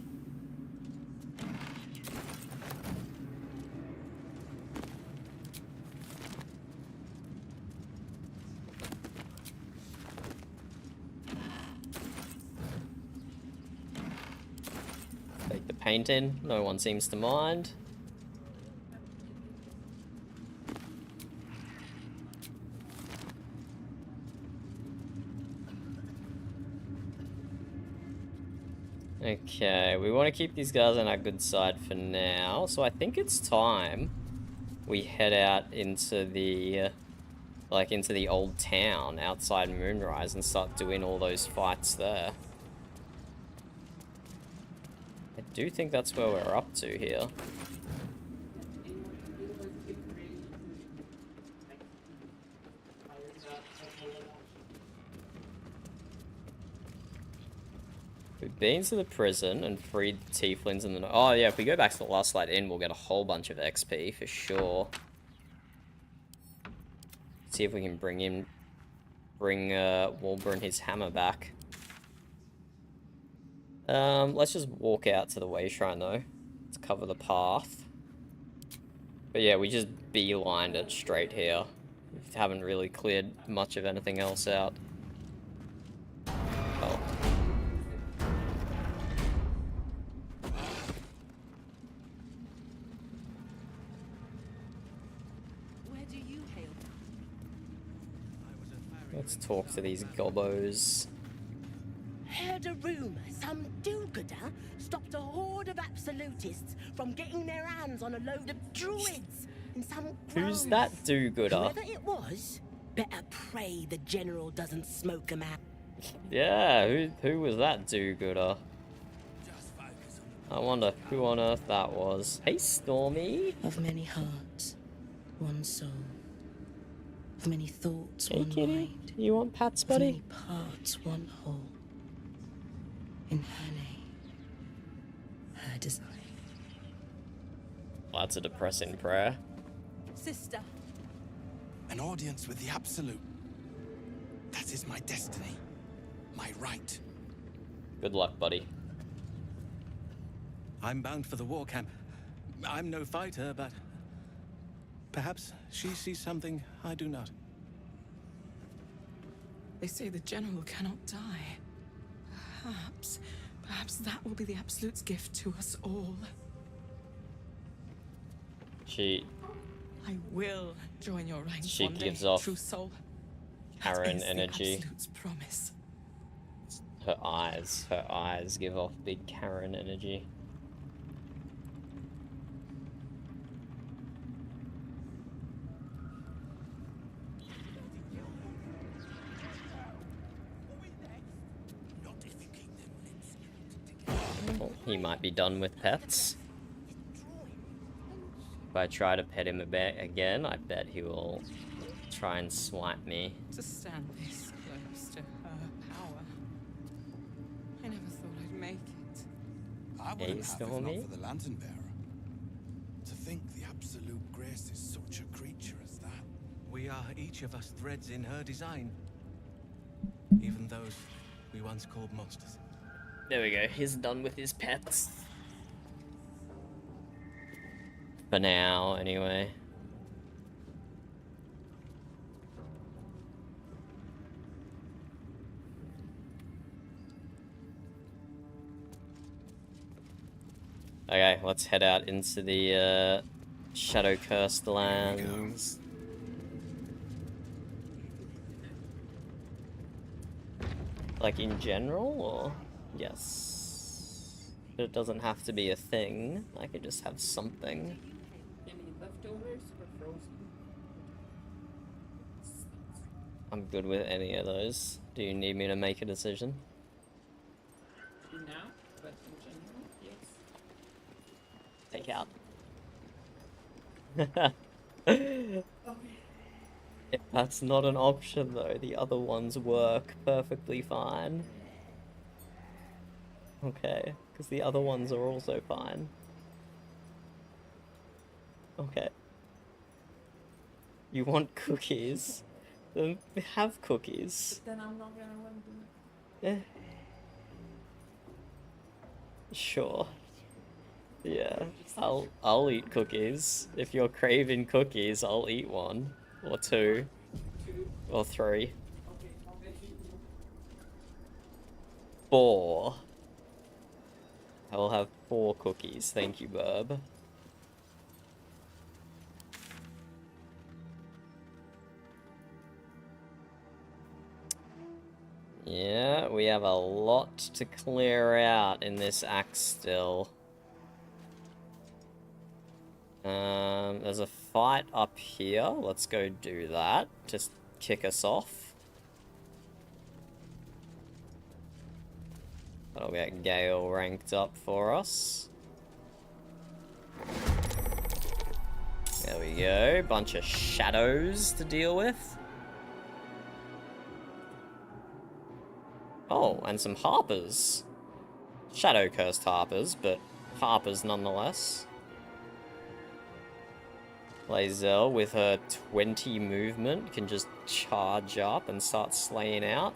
Take the paint in, no one seems to mind. Okay, we want to keep these guys on our good side for now, so I think it's time we head out into the, into the old town outside Moonrise and start doing all those fights there. I do think that's where we're up to here. We've been to the prison and freed the tieflings and the... Oh yeah, if we go back to the Last Light Inn, we'll get a whole bunch of XP for sure. See if we can bring Wulbren his hammer back. Let's just walk out to the way shrine though, to cover the path. But yeah, we just beelined it straight here. We haven't really cleared much of anything else out. Oh. Let's talk to these gobbos. Heard a rumour some do-gooder stopped a horde of absolutists from getting their hands on a load of druids in some Who's grove. that do-gooder? Whoever it was, better pray the general doesn't smoke 'em out. Yeah, who was that do-gooder? I wonder who on earth that was. Hey, Stormy. Of many hearts, one soul. Of many thoughts, Hey, one kitty. mind. You want pats, Of buddy? many parts, one whole. In her name, her design. Well, that's a depressing prayer. Sister. An audience with the Absolute. That is my destiny. My right. Good luck, buddy. I'm bound for the war camp. I'm no fighter, but perhaps she sees something I do not. They say the general cannot die. Perhaps that will be the Absolute's gift to us all. I will join your ranks She one day, gives off true soul. Karen That is the energy. Absolute's promise. Her eyes give off big Karen energy. Oh, he might be done with pets. If I try to pet him a bit again, I bet he will try and swipe me. To stand this close to her power. I never thought I'd make it. I wouldn't have if not for the Lantern Bearer. To think the Absolute Grace is such a creature as that. We are each of us threads in her design. Even those we once called monsters. There we go, he's done with his pets. For now, anyway. Okay, let's head out into the Shadow-Cursed lands. Like in general, or? Yes. But it doesn't have to be a thing. I could just have something. Any leftovers or frozen? I'm good with any of those. Do you need me to make a decision? Now, but in general, yes. Take out. If that's not an option though, the other ones work perfectly fine. Okay, because the other ones are also fine. Okay. You want cookies? Then have cookies. Then I'm not gonna want to do it. Sure. Yeah, I'll eat cookies. If you're craving cookies, I'll eat one. Or two. Or three. 4. I will have 4 cookies. Thank you, Burb. Yeah, we have a lot to clear out in this act still. There's a fight up here. Let's go do that. Just kick us off. That'll get Gale ranked up for us. There we go. Bunch of shadows to deal with. Oh, and some harpers. Shadow cursed harpers, but harpers nonetheless. Lae'zel, with her 20 movement, can just charge up and start slaying out.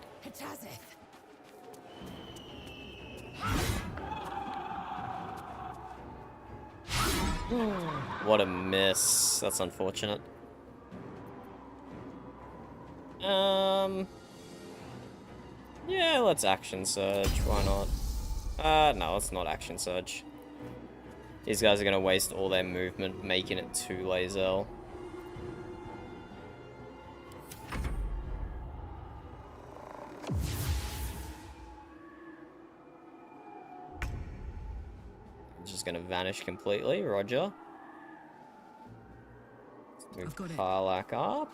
What a miss. That's unfortunate. Yeah, let's action surge. Why not? No, let's not action surge. These guys are gonna waste all their movement making it to Lae'zel. Just gonna vanish completely, roger. Move Karlach up.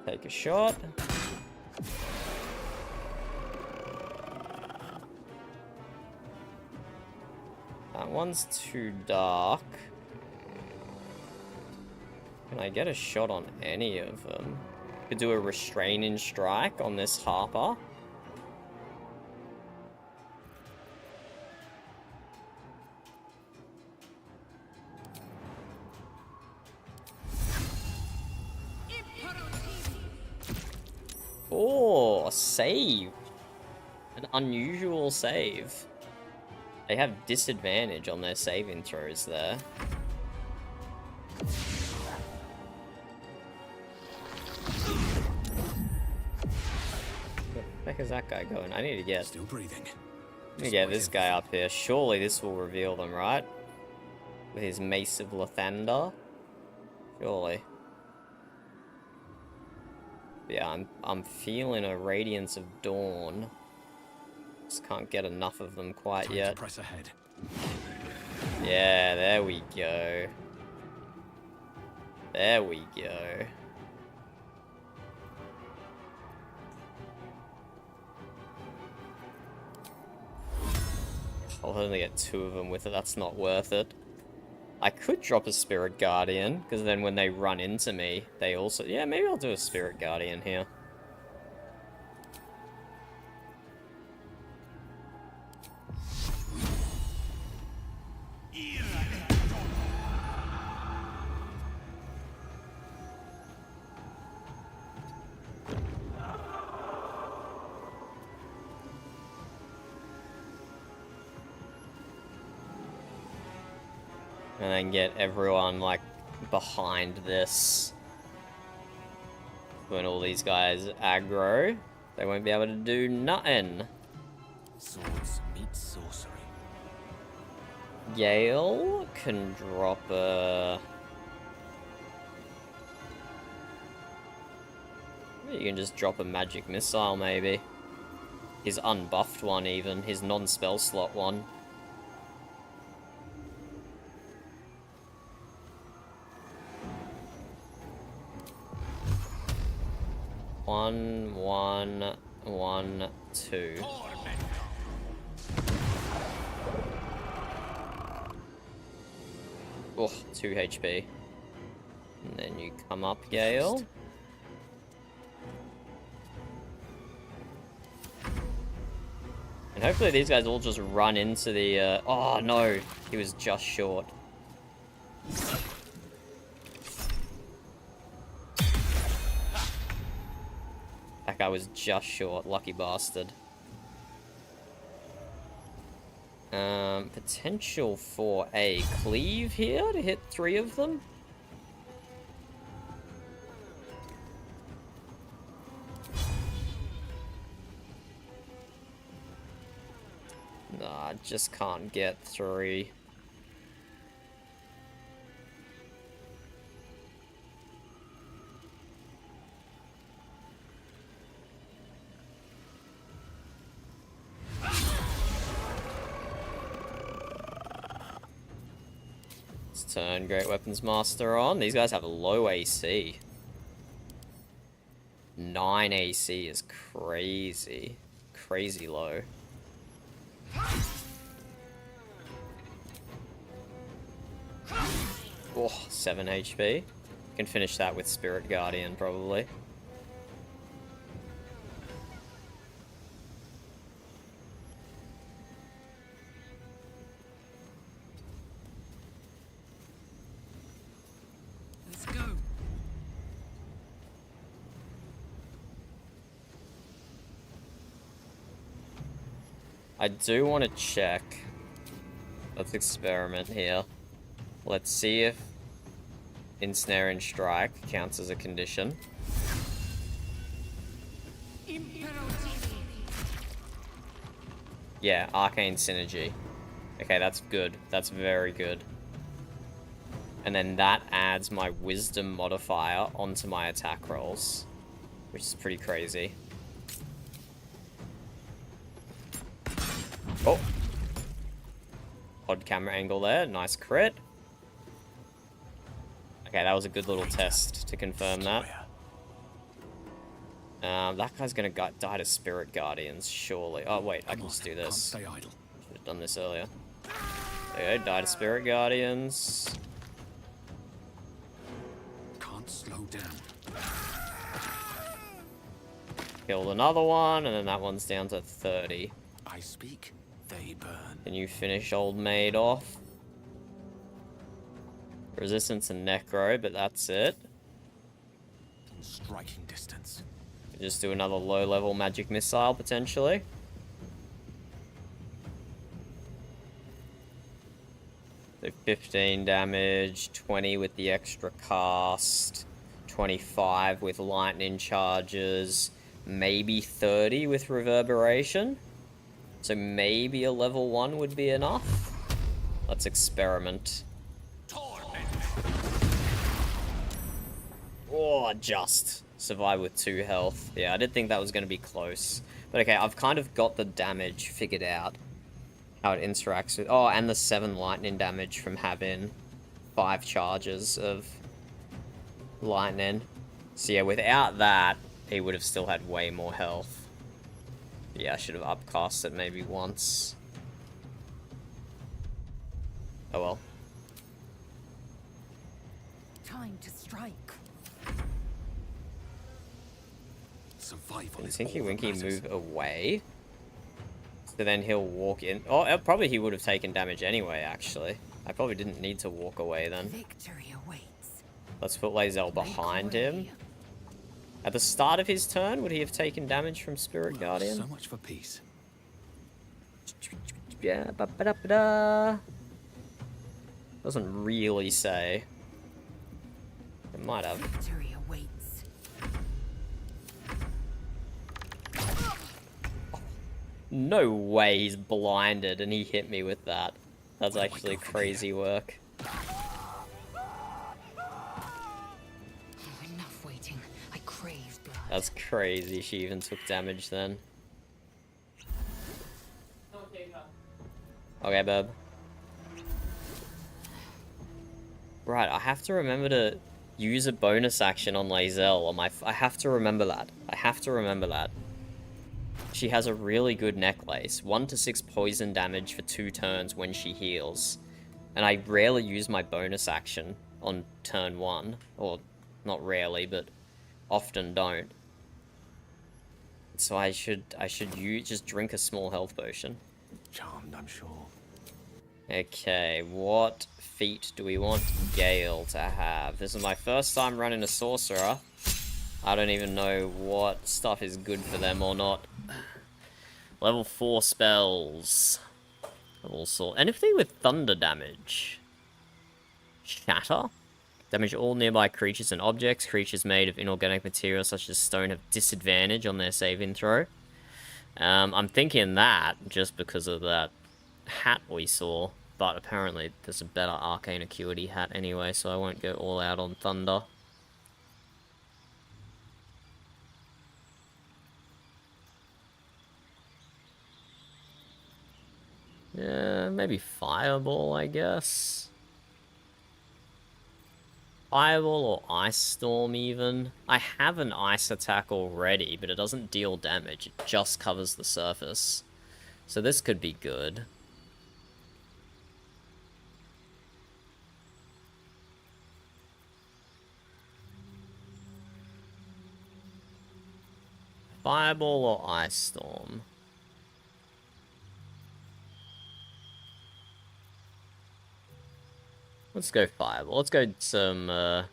Take a shot. That one's too dark. Can I get a shot on any of them? Could do a restraining strike on this Harper. Oh, a save. An unusual save. They have disadvantage on their saving throws there. Where the heck is that guy going? I need to get... Still breathing. Let me get this guy up here. Surely this will reveal them, right? With his Mace of Lathander. Surely. Yeah, I'm feeling a Radiance of Dawn. Just can't get enough of them quite yet. Press ahead. Yeah, there we go. There we go. I'll only get 2 of them with it, that's not worth it. I could drop a Spirit Guardian, because then when they run into me, they also... Yeah, maybe I'll do a Spirit Guardian here. And then get everyone, like, behind this. When all these guys aggro, they won't be able to do nothing. Swords meet sorcery. Gale can drop a... You can just drop a magic missile, maybe. His unbuffed one, even. His non-spell slot one. One, 2. Oh, 2 HP. And then you come up, Gale. And hopefully these guys all just run into the, oh no, he was just short. That guy was just short, lucky bastard. Potential for a cleave here to hit 3 of them. Nah, just can't get 3. Let's turn Great Weapons Master on. These guys have low AC. 9 AC is crazy. Crazy low. Oh, 7 HP. Can finish that with Spirit Guardian, probably. Let's go. I do want to check. Let's experiment here. Let's see if Ensnare and Strike counts as a condition. Yeah, Arcane Synergy. Okay, that's good. That's very good. And then that adds my Wisdom modifier onto my attack rolls, which is pretty crazy. Oh! Odd camera angle there. Nice crit. Okay, that was a good little test to confirm that. That guy's gonna die to Spirit Guardians, surely. Oh, wait, I can just do this. Should have done this earlier. There you go, die to Spirit Guardians. Can't slow down. Killed another one, and then that one's down to 30. I speak, they burn. Can you finish Old Maid off? Resistance and Necro, but that's it. Striking distance. Just do another low-level magic missile, potentially. So 15 damage, 20 with the extra cast, 25 with lightning charges, maybe 30 with reverberation. So maybe a level 1 would be enough. Let's experiment. Oh, just. Survive with 2 health. Yeah, I did think that was going to be close. But okay, I've kind of got the damage figured out. How it interacts with... Oh, and the 7 lightning damage from having 5 charges of lightning. So yeah, without that, he would have still had way more health. Yeah, I should have upcast it maybe once. Oh well. Time to strike. Can Tinky Winky move away? So then he'll walk in. Oh, probably he would have taken damage anyway, actually. I probably didn't need to walk away then. Victory awaits. Let's put Lae'zel behind him. At the start of his turn, would he have taken damage from Spirit Guardian? So much for peace. Yeah, ba-ba-da-ba-da. Doesn't really say. It might have. Victory awaits. No way he's blinded and he hit me with that. That's actually crazy work. Enough waiting. I crave blood. That's crazy. She even took damage then. Okay, babe. Right, I have to remember to use a bonus action on Lae'zel on my... I have to remember that. I have to remember that. She has a really good necklace. 1 to 6 poison damage for 2 turns when she heals. And I rarely use my bonus action on turn 1. Or, not rarely, but often don't. So I should just drink a small health potion. Charmed, I'm sure. Okay, what feat do we want Gale to have? This is my first time running a sorcerer. I don't even know what stuff is good for them or not. Level 4 spells. Anything with thunder damage. Shatter. Damage all nearby creatures and objects. Creatures made of inorganic material such as stone have disadvantage on their saving throw. I'm thinking that just because of that hat we saw. But apparently there's a better arcane acuity hat anyway, so I won't go all out on thunder. Yeah, maybe Fireball, I guess. Fireball or Ice Storm, even. I have an Ice attack already, but it doesn't deal damage. It just covers the surface. So this could be good. Fireball or Ice Storm? Let's go Fireball. Let's go some,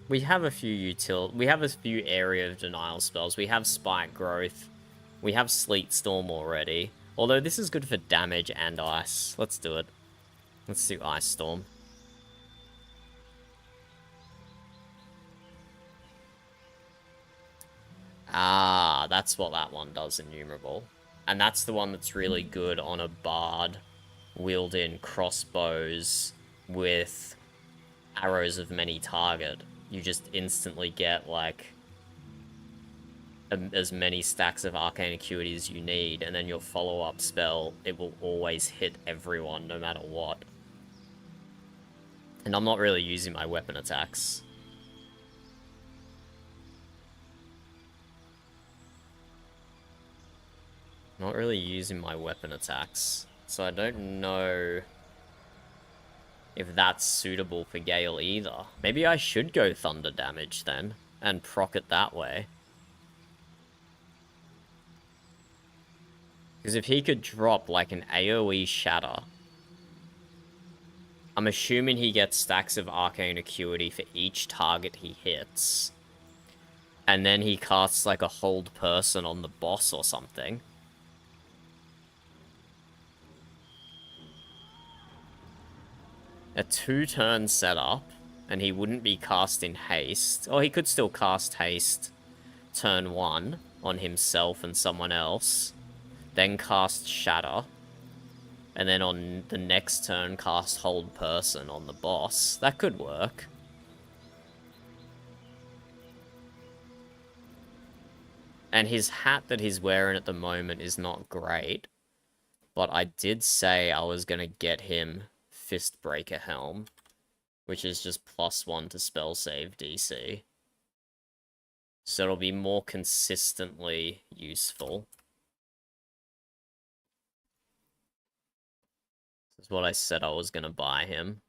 we have a few area of denial spells. We have Spike Growth. We have Sleet Storm already. Although this is good for damage and ice. Let's do it. Let's do Ice Storm. Ah, that's what that one does, Innumerable. And that's the one that's really good on a bard wielding crossbows with arrows of many target. You just instantly get, like, as many stacks of arcane acuity as you need, and then your follow-up spell, it will always hit everyone, no matter what. And I'm not really using my weapon attacks. Not really using my weapon attacks, so I don't know if that's suitable for Gale either. Maybe I should go thunder damage then, and proc it that way. Because if he could drop like an AoE shatter, I'm assuming he gets stacks of arcane acuity for each target he hits. And then he casts like a hold person on the boss or something. A 2-turn setup, and he wouldn't be casting haste. Or he could still cast haste turn 1 on himself and someone else. Then cast shatter. And then on the next turn cast hold person on the boss. That could work. And his hat that he's wearing at the moment is not great. But I did say I was going to get him Fistbreaker Helm, which is just +1 to spell save DC. So it'll be more consistently useful. This is what I said I was going to buy him.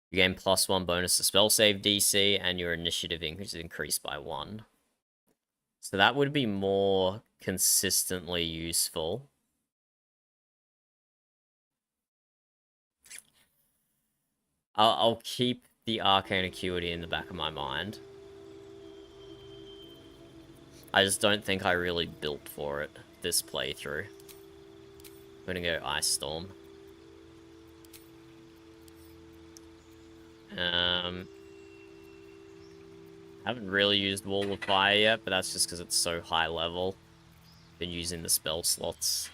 You gain +1 bonus to spell save DC, and your initiative is increased by 1. So that would be more consistently useful. I'll keep the arcane acuity in the back of my mind. I just don't think I really built for it this playthrough. I'm gonna go Ice Storm. Haven't really used Wall of Fire yet, but that's just because it's so high level. Been using the spell slots.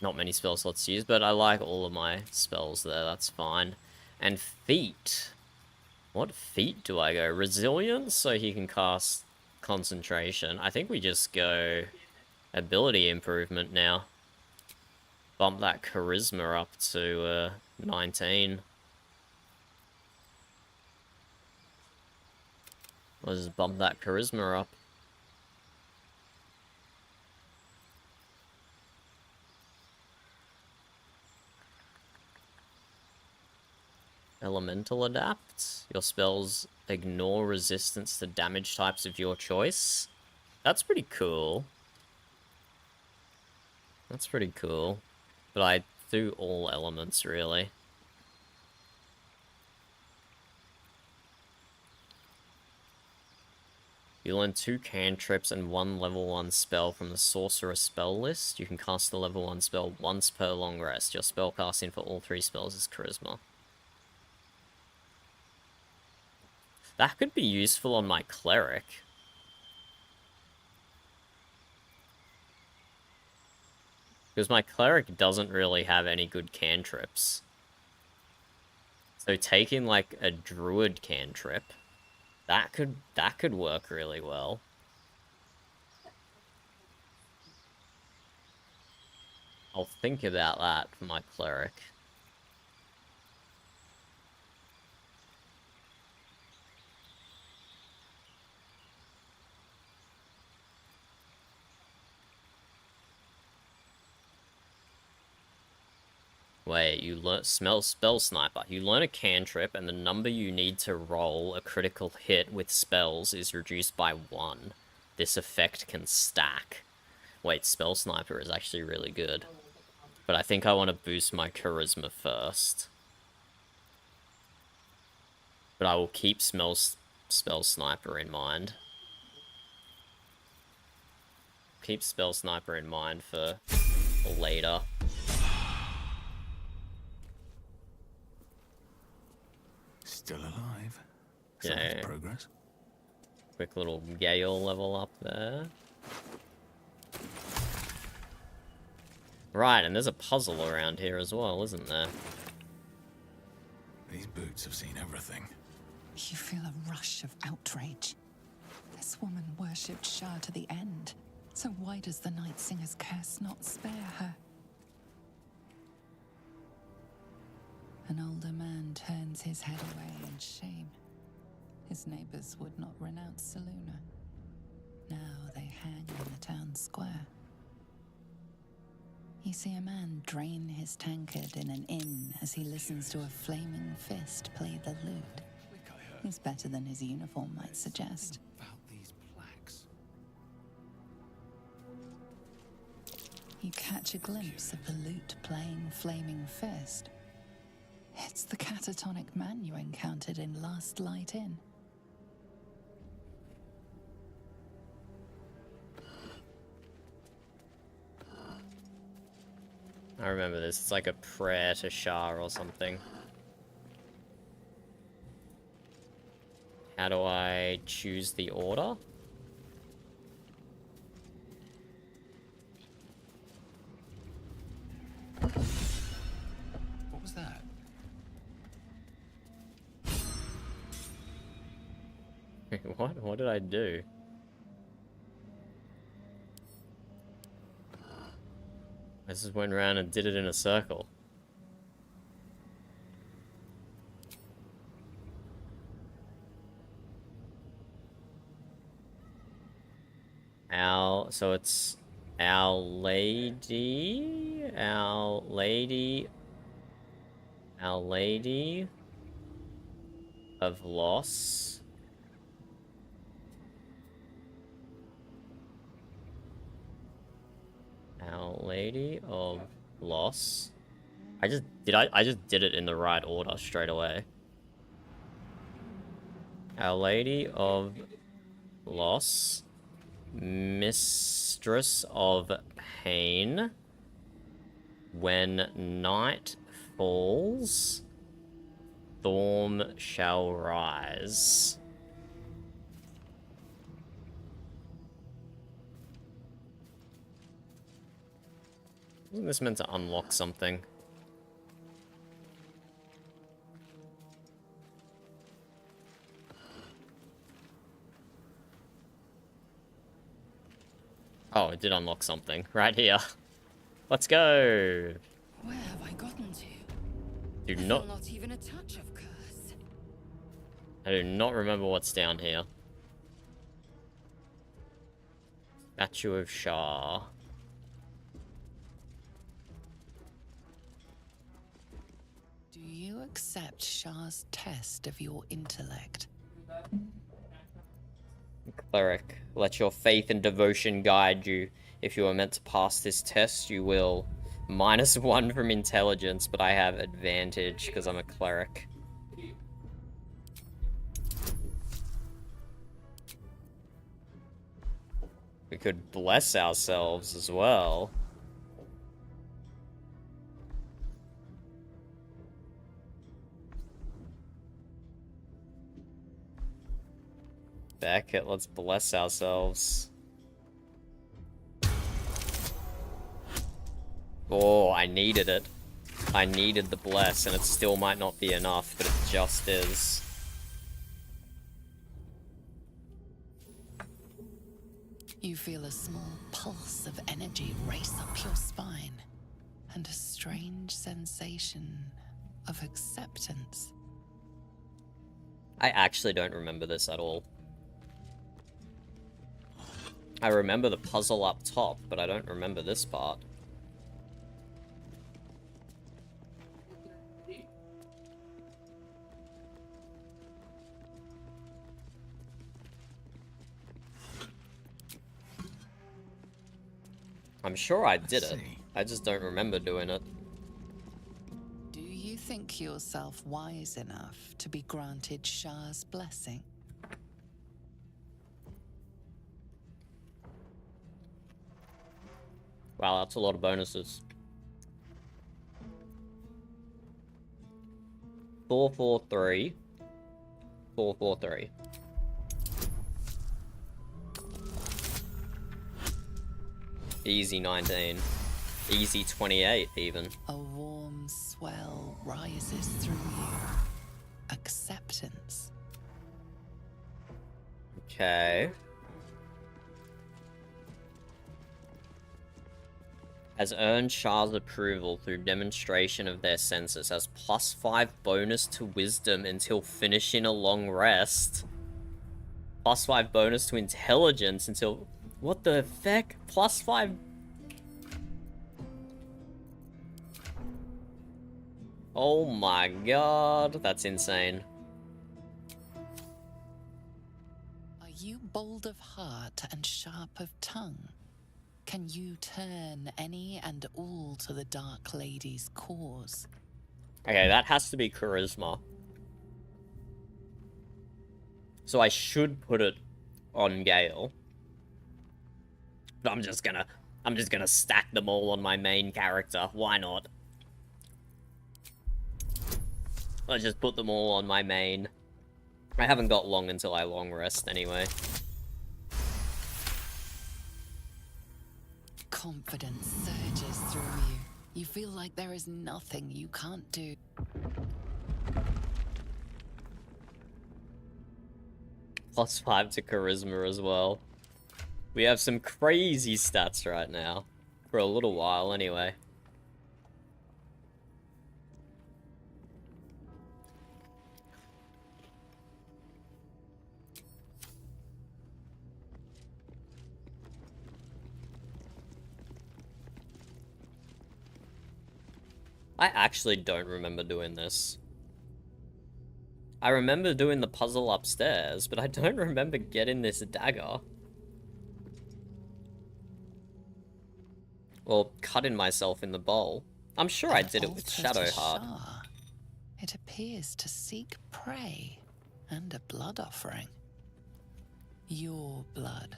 Not many spell slots to use, but I like all of my spells there, that's fine. And feat. What feat do I go? Resilience, so he can cast concentration. I think we just go ability improvement now. Bump that charisma up to 19. I'll just bump that charisma up. Elemental Adapt. Your spells ignore resistance to damage types of your choice. That's pretty cool. That's pretty cool. But I do all elements, really. You learn 2 cantrips and 1 level 1 spell from the Sorcerer spell list. You can cast the level 1 spell once per long rest. Your spell casting for all 3 spells is Charisma. That could be useful on my Cleric. Because my Cleric doesn't really have any good cantrips. So taking, like, a Druid cantrip... That could work really well. I'll think about that for my Cleric. Wait, you learn Spell Sniper. You learn a cantrip, and the number you need to roll a critical hit with spells is reduced by 1. This effect can stack. Wait, Spell Sniper is actually really good. But I think I want to boost my Charisma first. But I will keep Spell Sniper in mind. Keep Spell Sniper in mind for later. Still alive. Yeah. Progress. Quick little Gale level up there. Right, and there's a puzzle around here as well, isn't there? These boots have seen everything. You feel a rush of outrage. This woman worshipped Shah to the end. So why does the Night Singer's curse not spare her? An older man turns his head away in shame. His neighbors would not renounce Selûne. Now they hang in the town square. You see a man drain his tankard in an inn as he listens to a flaming fist play the lute. He's better than his uniform might suggest. You catch a glimpse of the lute playing Flaming Fist. It's the catatonic man you encountered in Last Light Inn. I remember this. It's like a prayer to Shah or something. How do I choose the order? What was that? What? What did I do? I just went around and did it in a circle. So it's Our Lady of Loss. Our Lady of Loss. I just did it in the right order straight away. Our Lady of Loss, Mistress of Pain. When night falls, storm shall rise. Isn't this meant to unlock something? Oh, it did unlock something. Right here. Let's go! Where have I gotten to? Do I not... feel not even a touch of curse. I do not remember what's down here. Statue of Shah. Do you accept Shah's test of your intellect? Cleric, let your faith and devotion guide you. If you are meant to pass this test, you will. -1 from intelligence, but I have advantage because I'm a cleric. We could bless ourselves as well. Beckett, let's bless ourselves. Oh, I needed it. I needed the bless, and it still might not be enough, but it just is. You feel a small pulse of energy race up your spine, and a strange sensation of acceptance. I actually don't remember this at all. I remember the puzzle up top, but I don't remember this part. I'm sure I did it. I just don't remember doing it. Do you think yourself wise enough to be granted Shah's blessing? Wow, that's a lot of bonuses. 443. 443. Easy 19. Easy 28, even. A warm swell rises through you. Acceptance. Okay. Has earned Shah's approval through demonstration of their senses. Has +5 bonus to wisdom until finishing a long rest. +5 bonus to intelligence until... What the heck? +5... Oh my god, that's insane. Are you bold of heart and sharp of tongue? Can you turn any and all to the Dark Lady's cause? Okay, that has to be charisma. So I should put it on Gale. But I'm just gonna stack them all on my main character. Why not? I'll just put them all on my main. I haven't got long until I long rest anyway. Confidence surges through you. You feel like there is nothing you can't do. +5 to charisma as well. We have some crazy stats right now. For a little while, anyway. I actually don't remember doing this. I remember doing the puzzle upstairs, but I don't remember getting this dagger. Or cutting myself in the bowl. I'm sure I did it with Shadowheart. It appears to seek prey and a blood offering. Your blood.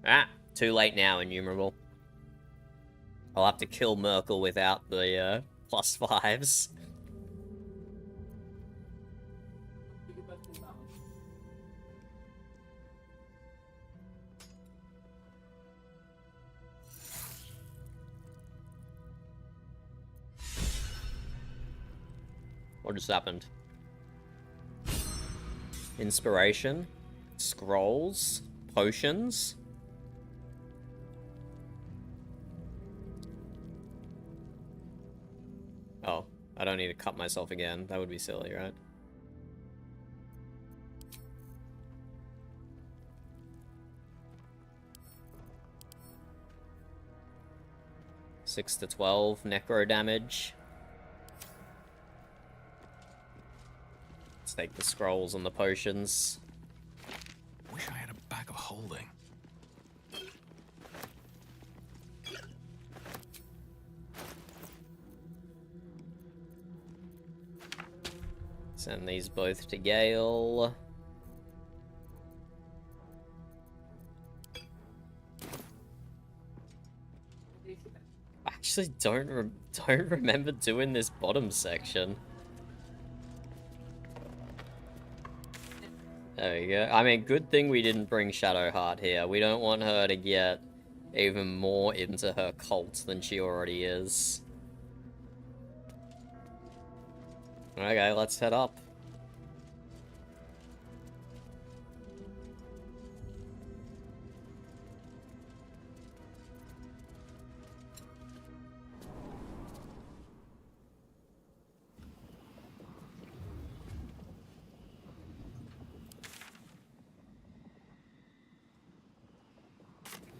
Ah, too late now, Innumerable. I'll have to kill Merkel without the +5s. What just happened? Inspiration, scrolls, potions. Oh, I don't need to cut myself again. That would be silly, right? Six to 12 necro damage. It's just take the scrolls and the potions. Wish I had a bag of holding. Send these both to Gale. I actually don't remember doing this bottom section. There we go. I mean, good thing we didn't bring Shadowheart here. We don't want her to get even more into her cult than she already is. Okay, let's head up.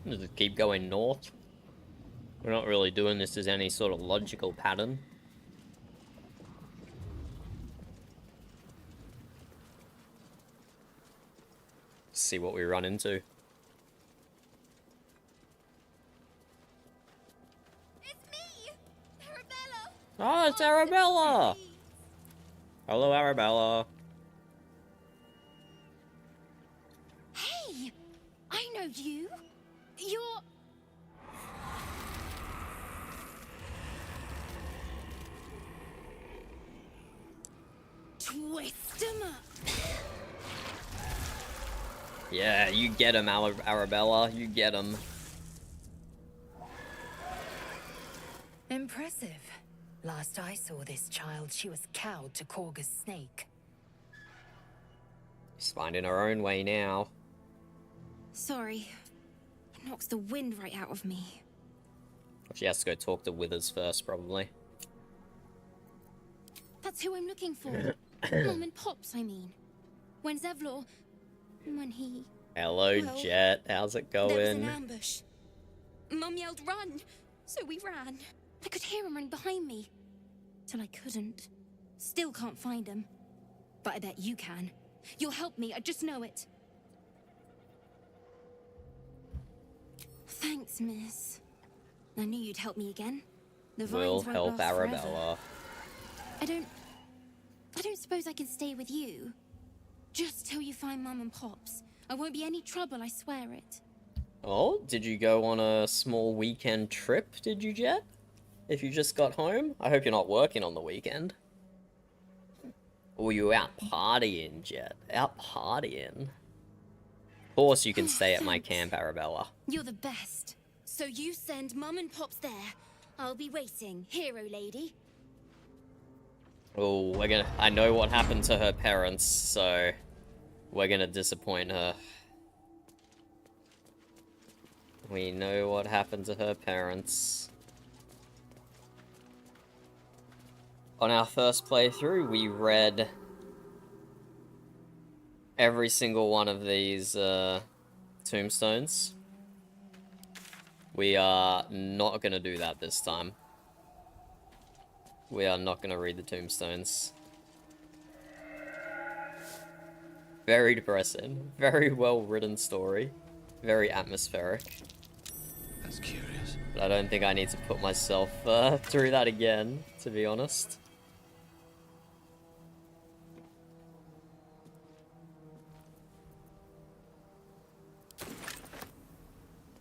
Just keep going north. We're not really doing this as any sort of logical pattern. See what we run into. It's me, Arabella. Oh, it's Arabella. Hello, Arabella. Hey, I know you. You're... Twist 'em up. Yeah, you get him, Arabella. You get him. Impressive. Last I saw this child, she was cowed to Korga's snake. She's finding her own way now. Sorry. It knocks the wind right out of me. She has to go talk to Withers first, probably. That's who I'm looking for. Mom and Pops, I mean. When Zevlor... When he... Hello, well, Jet. How's it going? There was an ambush. Mum yelled, run! So we ran. I could hear him run behind me. Till I couldn't. Still can't find him. But I bet you can. You'll help me, I just know it. Thanks, miss. I knew you'd help me again. The vines We'll won't help last forever. Arabella. I don't suppose I can stay with you. Just till you find Mum and Pops. I won't be any trouble, I swear it. Oh, did you go on a small weekend trip, did you, Jet? If you just got home? I hope you're not working on the weekend. Or you out partying, Jet. Out partying. Of course you can stay at my camp, Arabella. You're the best. So you send Mum and Pops there. I'll be waiting, hero lady. Oh, I know what happened to her parents, so we're gonna disappoint her. We know what happened to her parents. On our first playthrough, we read every single one of these tombstones. We are not gonna do that this time. We are not gonna read the tombstones. Very depressing. Very well written story. Very atmospheric. That's curious. But I don't think I need to put myself through that again, to be honest.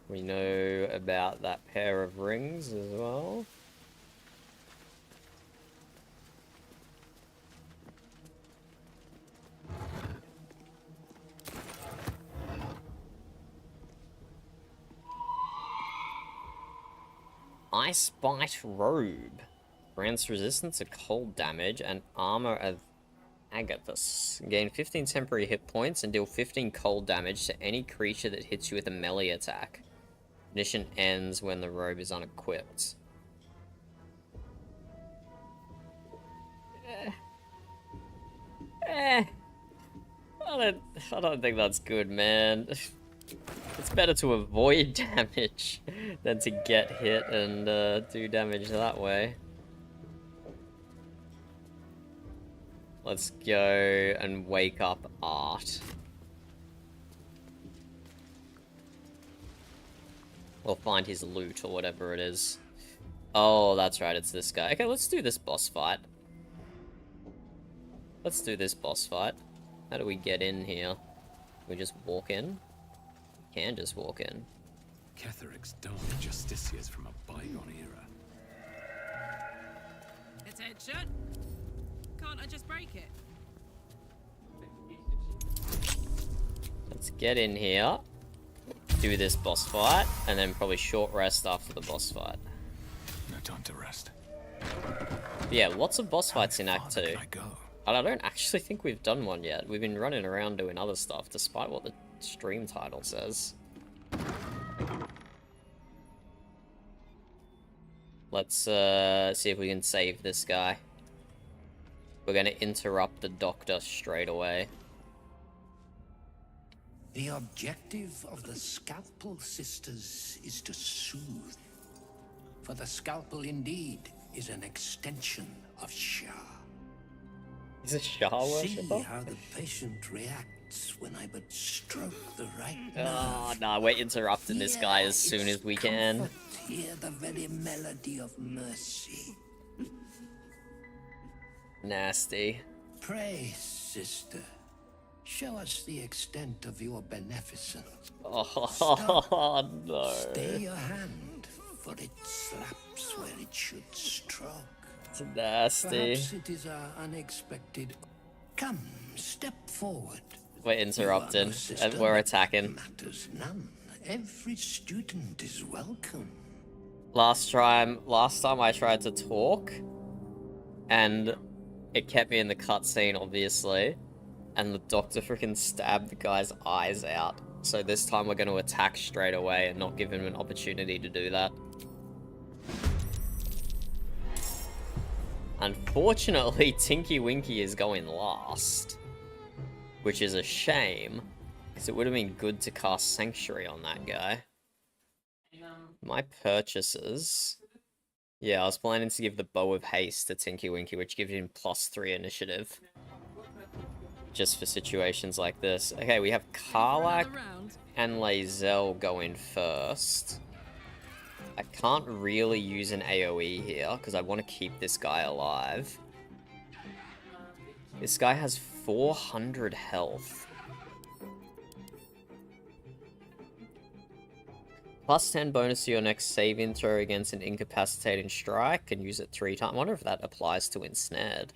We know about that pair of rings as well. Ice Bite Robe. Grants resistance to cold damage and armor of Agathis. Gain 15 temporary hit points and deal 15 cold damage to any creature that hits you with a melee attack. Mission ends when the robe is unequipped. I don't think that's good, man. It's better to avoid damage than to get hit and do damage that way. Let's go and wake up Art. Or find his loot or whatever it is. Oh, that's right, it's this guy. Okay, let's do this boss fight. Let's do this boss fight. How do we get in here? We just walk in? Can just walk in. Ketheric's dark justiciars from a bygone era. Attention! Can't I just break it? Let's get in here. Do this boss fight, and then probably short rest after the boss fight. No time to rest. Yeah, lots of boss fights in Act 2. And I don't actually think we've done one yet. We've been running around doing other stuff, despite what the stream title says. Let's see if we can save this guy. We're gonna interrupt the doctor straight away. The objective of the Scalpel Sisters is to soothe. For the Scalpel indeed is an extension of Shah. He's a Shah See worshipper? how the patient reacts when I but stroke the right Oh, no, we're interrupting this guy as soon as we can. Hear the very melody of mercy. Nasty. Pray, sister, show us the extent of your beneficence. Oh, no. Stay your hand, for it slaps where it should stroke. It's nasty. Perhaps it is our unexpected. Come, step forward. We're interrupting, and we're attacking. Matters none. Every student is welcome. Last time I tried to talk, and it kept me in the cutscene, obviously, and the doctor freaking stabbed the guy's eyes out. So this time we're going to attack straight away and not give him an opportunity to do that. Unfortunately, Tinky Winky is going last, which is a shame, because it would have been good to cast Sanctuary on that guy. My purchases... Yeah, I was planning to give the Bow of Haste to Tinky Winky, which gives him +3 initiative. Just for situations like this. Okay, we have Karlach and Lae'zel going first. I can't really use an AoE here, because I want to keep this guy alive. This guy has 400 health. +10 bonus to your next saving throw against an incapacitating strike. Can use it 3 times. I wonder if that applies to Ensnared.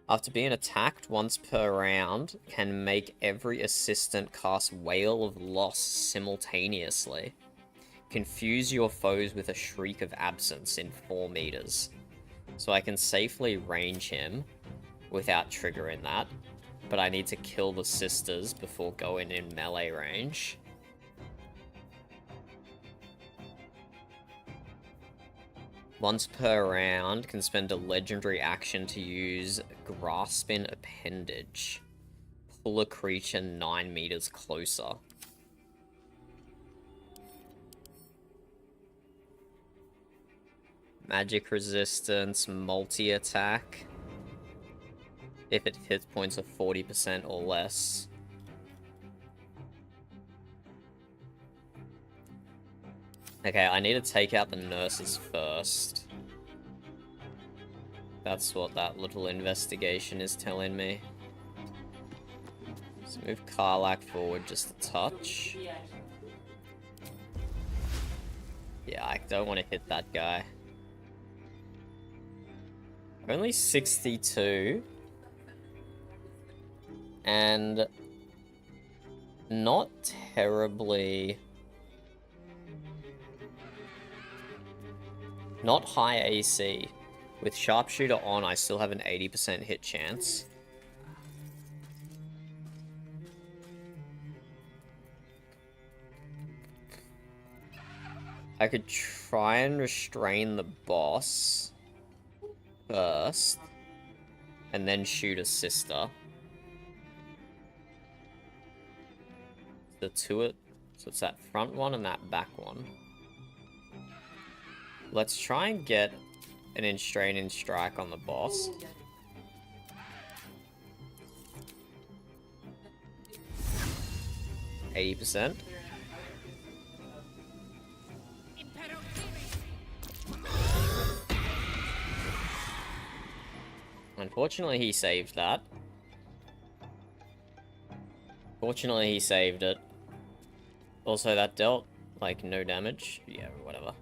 After being attacked once per round, can make every assistant cast Wail of Loss simultaneously. Confuse your foes with a Shriek of Absence in 4 meters. So I can safely range him without triggering that, but I need to kill the sisters before going in melee range. Once per round, can spend a legendary action to use Grasping Appendage. Pull a creature 9 meters closer. Magic resistance, multi-attack. If it hits points of 40% or less. Okay, I need to take out the nurses first. That's what that little investigation is telling me. Let's move Karlach forward just a touch. Yeah, I don't want to hit that guy. Only 62. And not terribly... Not high AC. With Sharpshooter on, I still have an 80% hit chance. I could try and restrain the boss first, and then shoot a sister. So it's that front one and that back one. Let's try and get an Enstraining Strike on the boss. 80%. Unfortunately, he saved that. Fortunately, he saved it. Also, that dealt, like, no damage. Yeah, whatever.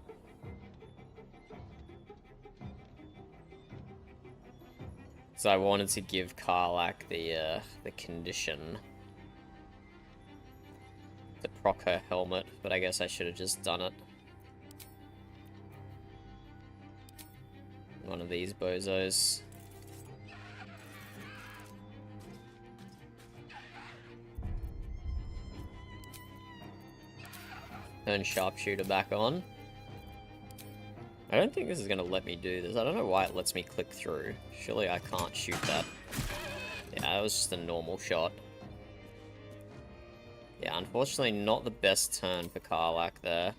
So I wanted to give Karlach the condition to proc her helmet, but I guess I should have just done it. One of these bozos. Turn sharpshooter back on. I don't think this is gonna let me do this. I don't know why it lets me click through. Surely I can't shoot that. Yeah, that was just a normal shot. Yeah, unfortunately not the best turn for Karlach there.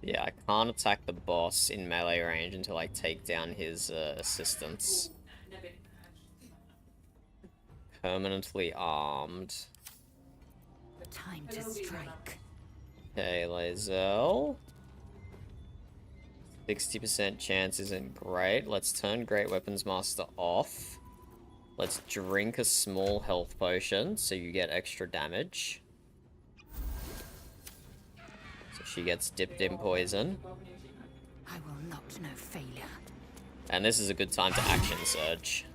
Yeah, I can't attack the boss in melee range until I take down his assistants. Permanently armed. Time to strike. Okay, Lae'zel. 60% chance isn't great. Let's turn Great Weapons Master off. Let's drink a small health potion so you get extra damage. So she gets dipped in poison. I will not know failure. And this is a good time to action surge.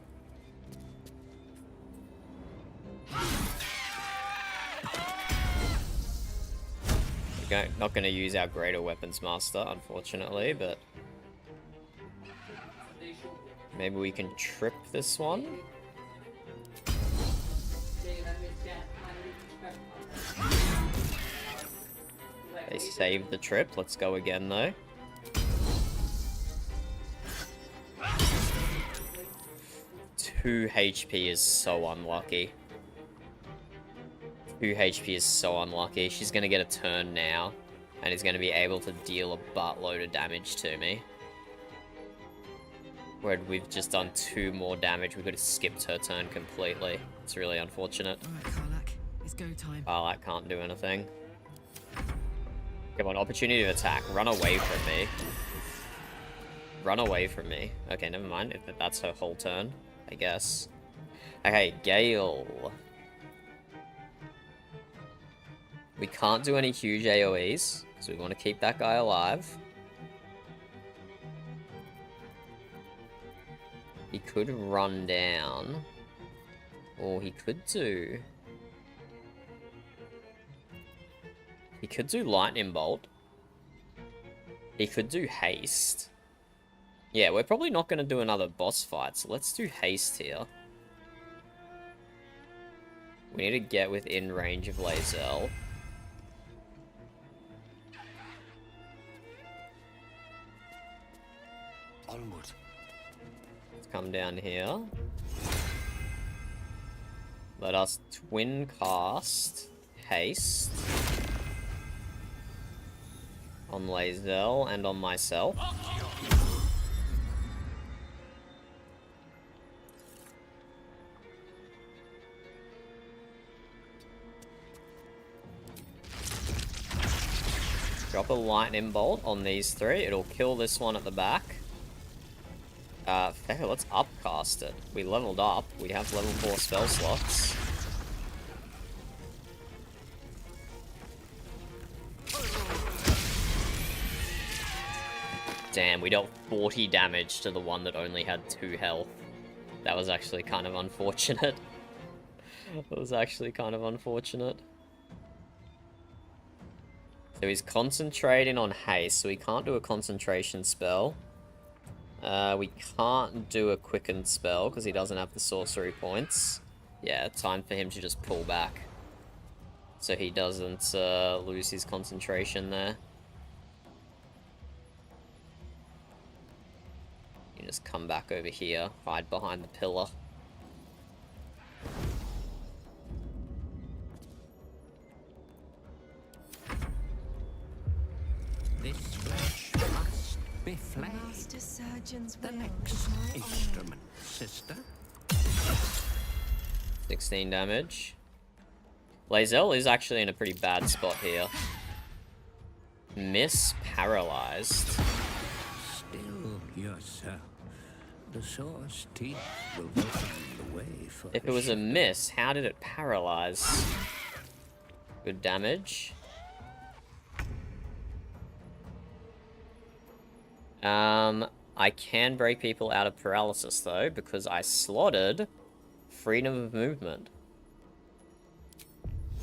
We're not going to use our Greater Weapons Master, unfortunately, but maybe we can trip this one. They saved the trip. Let's go again, though. Two HP is so unlucky. 2 HP is so unlucky. She's gonna get a turn now, and is gonna be able to deal a buttload of damage to me. Where we've just done 2 more damage, we could have skipped her turn completely. It's really unfortunate. Alright, Karlach, it's go time. Karlach can't do anything. Come on, opportunity to attack. Run away from me. Run away from me. Okay, never mind. If that's her whole turn, I guess. Okay, Gale. We can't do any huge AoEs, so we want to keep that guy alive. He could run down. Or he could do... He could do Lightning Bolt. He could do Haste. Yeah, we're probably not going to do another boss fight, so let's do Haste here. We need to get within range of Lae'zel. Onward. Let's come down here. Let us twin cast Haste on Lae'zel and on myself. Drop a lightning bolt on these 3. It'll kill this one at the back. Let's upcast it. We leveled up. We have level 4 spell slots. Damn, we dealt 40 damage to the one that only had 2 health. That was actually kind of unfortunate. That was actually kind of unfortunate. So he's concentrating on haste, so we can't do a concentration spell. We can't do a quickened spell because he doesn't have the sorcery points. Yeah, time for him to just pull back. So he doesn't lose his concentration there. You just come back over here, hide behind the pillar. This flesh must be flayed. Master Surgeon's The will next is my honor. instrument, sister. 16 damage. Lae'zel is actually in a pretty bad spot here. Miss paralyzed. Still yourself. The saw's teeth will open the way for If it was a miss, how did it paralyze? Good damage. I can break people out of paralysis though, because I slotted freedom of movement.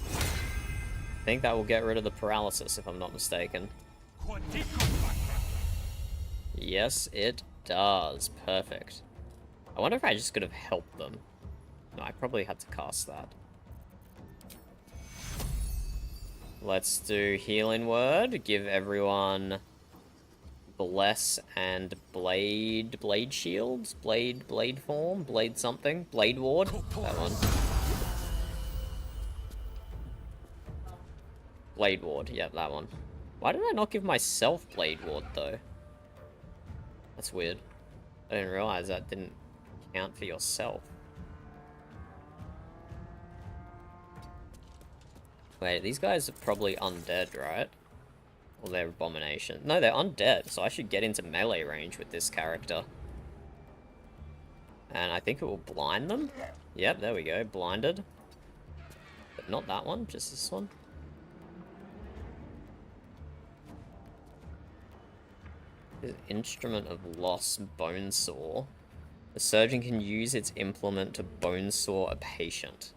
I think that will get rid of the paralysis, if I'm not mistaken. Yes, it does. Perfect. I wonder if I just could have helped them. No, I probably had to cast that. Let's do Healing Word. Give everyone Bless and Blade Shields? Blade Form? Blade something? Blade Ward? That one. Blade Ward, yep, that one. Why did I not give myself Blade Ward, though? That's weird. I didn't realize that didn't count for yourself. Wait, these guys are probably undead, right? Or they're abomination. No, they're undead, so I should get into melee range with this character. And I think it will blind them. Yep, there we go, blinded. But not that one, just this one. Instrument of Loss, Bonesaw. The surgeon can use its implement to bonesaw a patient.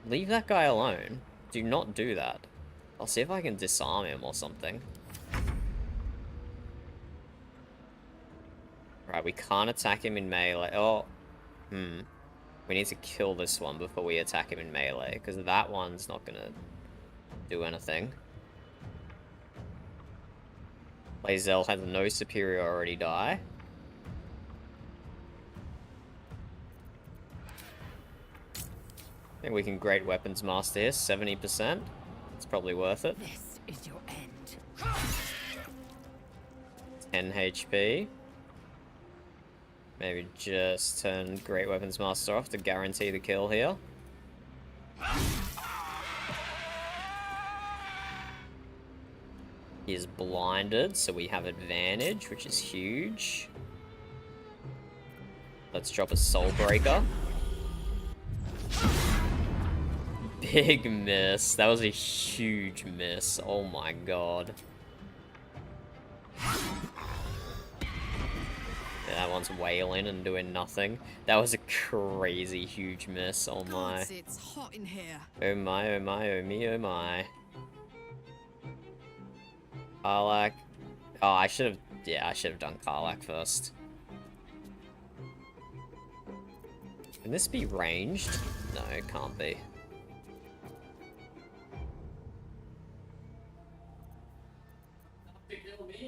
Leave that guy alone. Do not do that. I'll see if I can disarm him or something. Right, we can't attack him in melee. Oh, we need to kill this one before we attack him in melee, because that one's not gonna do anything. Lae'zel has no superiority die. I think we can Great Weapons Master here, 70%. It's probably worth it. This is your end. 10 HP. Maybe just turn Great Weapons Master off to guarantee the kill here. He is blinded, so we have advantage, which is huge. Let's drop a Soul Breaker. Big miss. That was a huge miss. Oh my god. Yeah, that one's wailing and doing nothing. That was a crazy huge miss. Oh my. God, it's hot in here. Oh my, oh my, oh me, oh my. Karlach. Oh, I should have. Yeah, I should have done Karlach first. Can this be ranged? No, it can't be.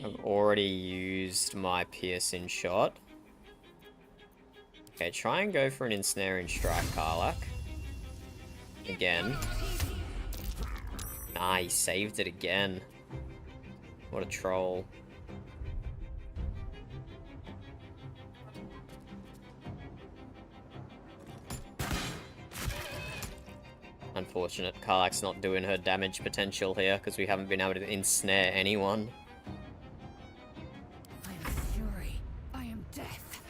I've already used my piercing shot. Okay, try and go for an ensnaring strike, Karlach. Again. Ah, he saved it again. What a troll. Unfortunate. Karlach's not doing her damage potential here because we haven't been able to ensnare anyone. I am fury. I am death.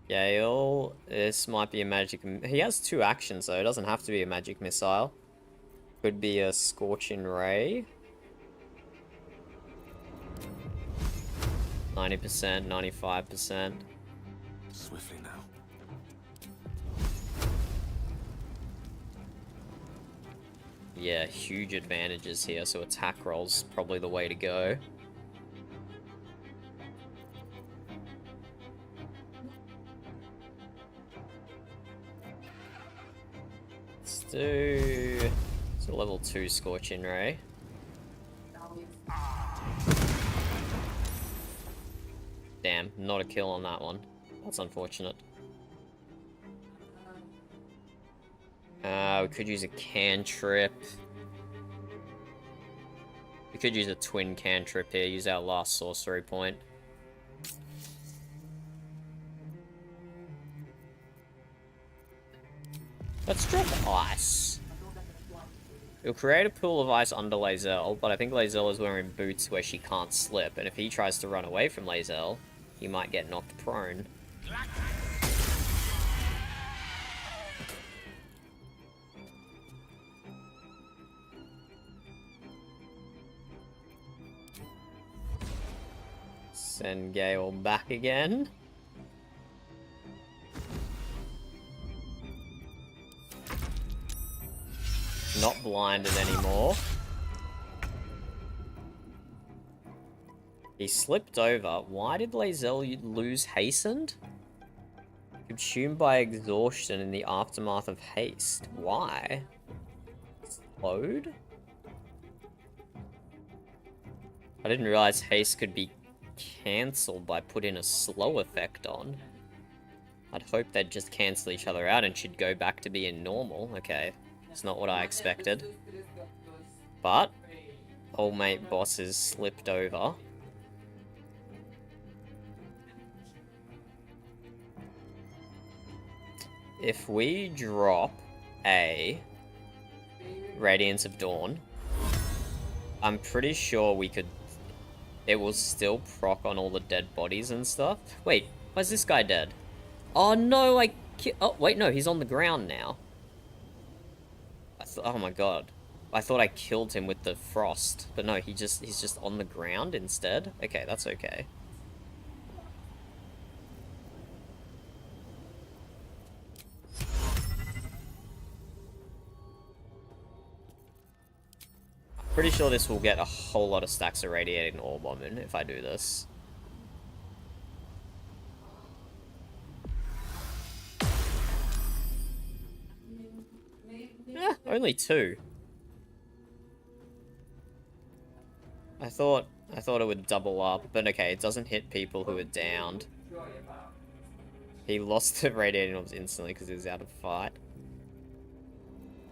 Gale, this might be a magic. He has 2 actions though. It doesn't have to be a magic missile. Could be a Scorching Ray. 90%, 95%. Swiftly now. Yeah, huge advantages here, so attack roll's probably the way to go. Let's do... It's a level 2 Scorching Ray. Damn, not a kill on that one. That's unfortunate. We could use a cantrip. We could use a twin cantrip here, use our last sorcery point. Let's drop ice. It'll create a pool of ice under Lae'zel, but I think Lae'zel is wearing boots where she can't slip, and if he tries to run away from Lae'zel, he might get knocked prone. Send Gale back again. Not blinded anymore. He slipped over. Why did Lae'zel lose hastened? Consumed by exhaustion in the aftermath of haste. Why? Slowed? I didn't realize haste could be cancelled by putting a slow effect on. I'd hope they'd just cancel each other out and she'd go back to being normal. Okay, it's not what I expected. But, old mate bosses slipped over. If we drop a Radiance of Dawn, I'm pretty sure we could... It will still proc on all the dead bodies and stuff. Wait, why is this guy dead? Oh no, oh wait, no, he's on the ground now. Oh my god. I thought I killed him with the frost, but no, he's just on the ground instead. Okay, that's okay. Pretty sure this will get a whole lot of stacks of Radiating Orb on him if I do this. Only 2. I thought it would double up, but okay, it doesn't hit people who are downed. He lost the Radiating Orbs instantly because he was out of fight.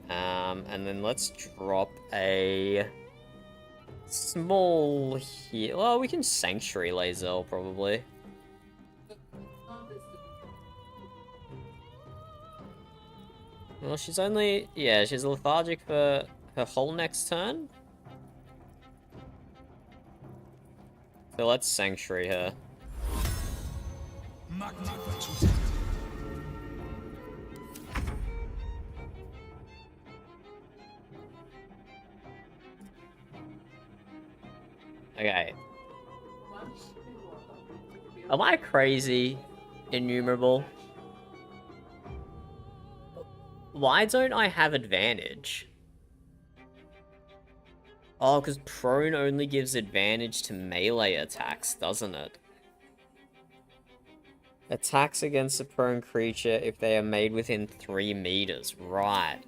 And then let's drop a small heal. Well, we can Sanctuary Lae'zel probably. Well, she's only... Yeah, she's lethargic for her whole next turn. So let's Sanctuary her. Okay. Am I crazy, Innumerable? Why don't I have advantage? Oh, because prone only gives advantage to melee attacks, doesn't it? Attacks against a prone creature if they are made within 3 meters. Right.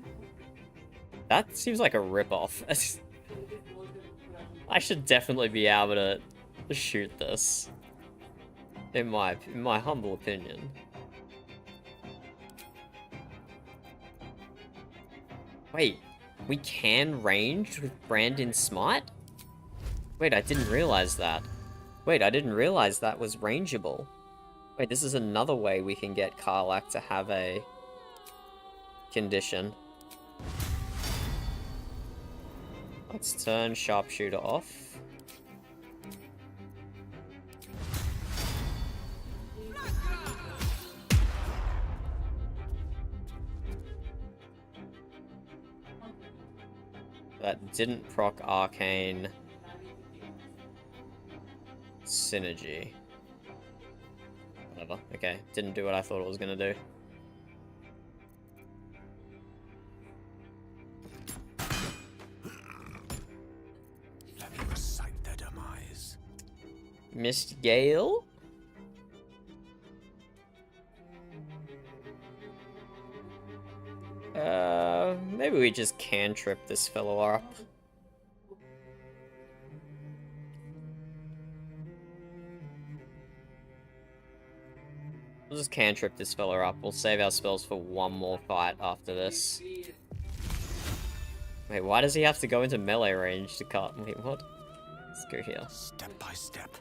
That seems like a ripoff. I should definitely be able to shoot this. In my humble opinion. Wait, we can range with Brandon's Smite? Wait, I didn't realize that. Wait, I didn't realize that was rangeable. Wait, this is another way we can get Karlach to have a condition. Let's turn Sharpshooter off. That didn't proc Arcane Synergy. Whatever. Okay, didn't do what I thought it was gonna do. Let me recite their demise. Missed Gale? Maybe we just cantrip this fellow up. We'll just cantrip this fella up. We'll save our spells for one more fight after this. Wait, why does he have to go into melee range to cut? Wait, what? Let's go here. Step by step.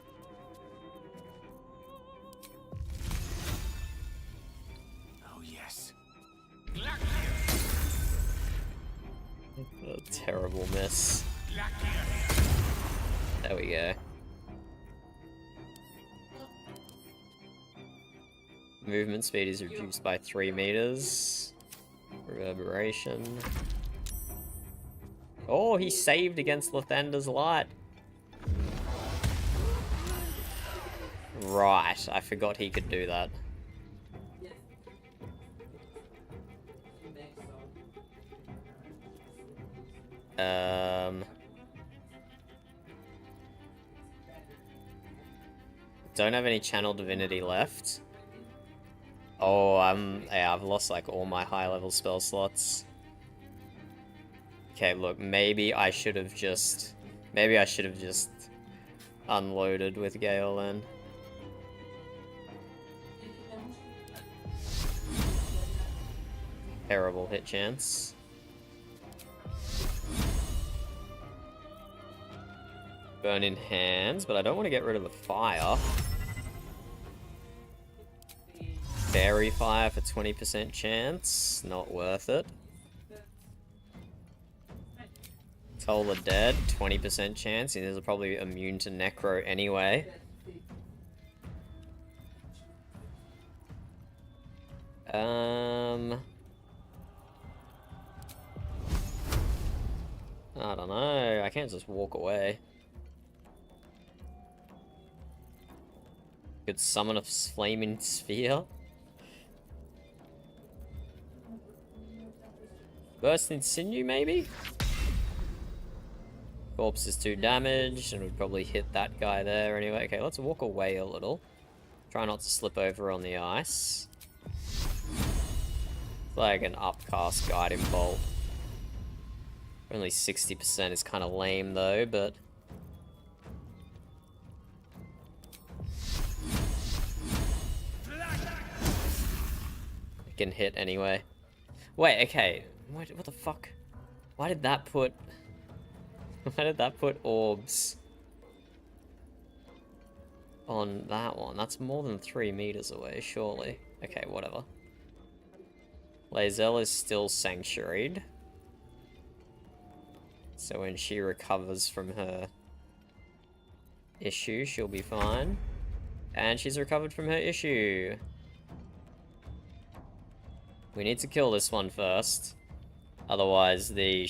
Oh, yes. A terrible miss. There we go. Movement speed is reduced by 3 meters. Reverberation. Oh, he saved against Lathander's light. Right, I forgot he could do that. Don't have any channel divinity left. Oh, yeah, I've lost like all my high level spell slots. Okay, look, maybe I should have just unloaded with Gale then. Terrible hit chance. Burning Hands, but I don't want to get rid of the fire. Fairy Fire for 20% chance, not worth it. Toll the Dead, 20% chance, and these are probably immune to Necro anyway. I don't know, I can't just walk away. Could summon a flaming sphere. Burst in Sinew, maybe? Corpse is 2 damage, and would probably hit that guy there anyway. Okay, let's walk away a little. Try not to slip over on the ice. It's like an upcast Guiding Bolt. Only 60% is kind of lame though, but... it can hit anyway. Wait, okay. What the fuck? Why did that put orbs on that one? That's more than 3 meters away, surely. Okay, whatever. Lae'zel is still sanctuaried. So when she recovers from her issue, she'll be fine. And she's recovered from her issue. We need to kill this one first. Otherwise, the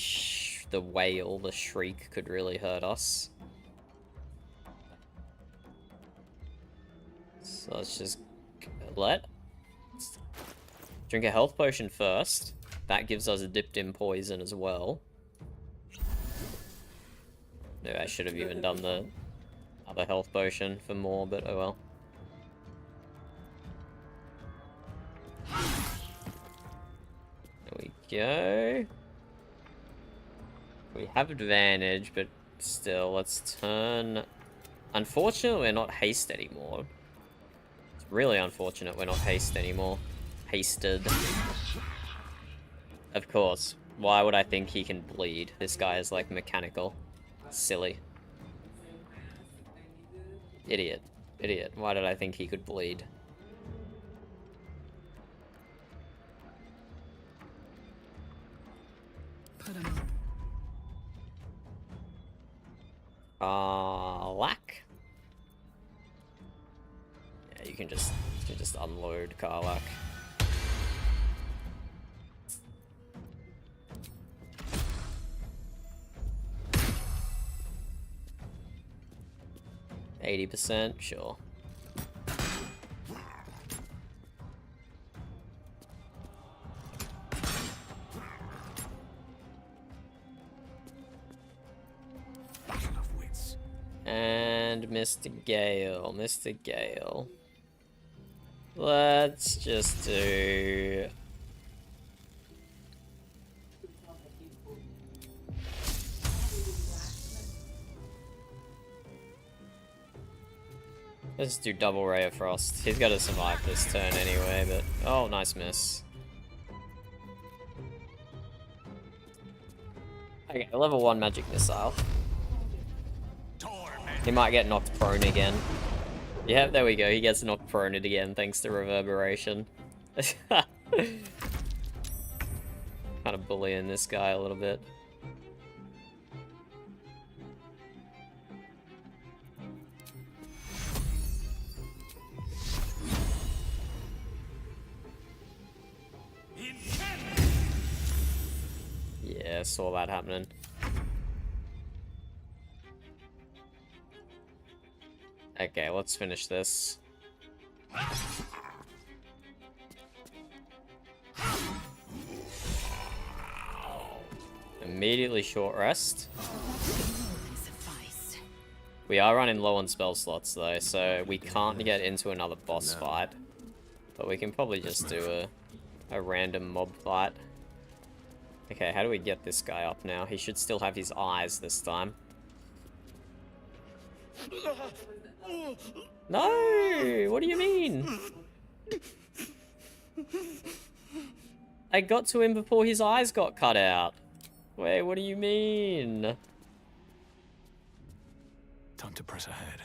wail, the shriek, could really hurt us. So let's just drink a health potion first. That gives us a dipped in poison as well. Maybe I should have even done the other health potion for more, but oh well. There we go. We have advantage, but still, let's turn... Unfortunately, we're not haste anymore. It's really unfortunate we're not haste anymore. Hasted. Of course. Why would I think he can bleed? This guy is like mechanical. Silly. Idiot. Idiot. Why did I think he could bleed? Put him up. Karlach? Yeah, you can just unload Karlach. %, sure. And Mr. Gale. Let's just do... Let's do double Ray of Frost. He's got to survive this turn anyway, but... Oh, nice miss. Okay, level 1 magic missile. Torm. He might get knocked prone again. Yeah, there we go. He gets knocked prone again thanks to reverberation. Kind of bullying this guy a little bit. Yeah, saw that happening. Okay, let's finish this. Immediately short rest. We are running low on spell slots though, so we can't get into another boss fight. But we can probably just do a random mob fight. Okay, how do we get this guy up now? He should still have his eyes this time. No! What do you mean? I got to him before his eyes got cut out. Wait, what do you mean? Time to press ahead.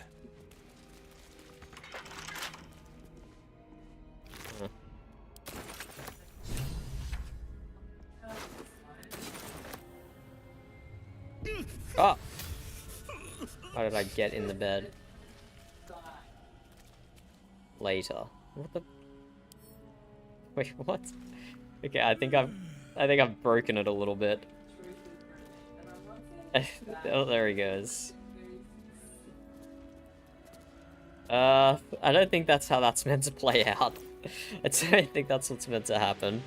Oh! How did I get in the bed? Later. What the? Wait, what? Okay, I think I've broken it a little bit. Oh, there he goes. I don't think that's how that's meant to play out. I don't think that's what's meant to happen.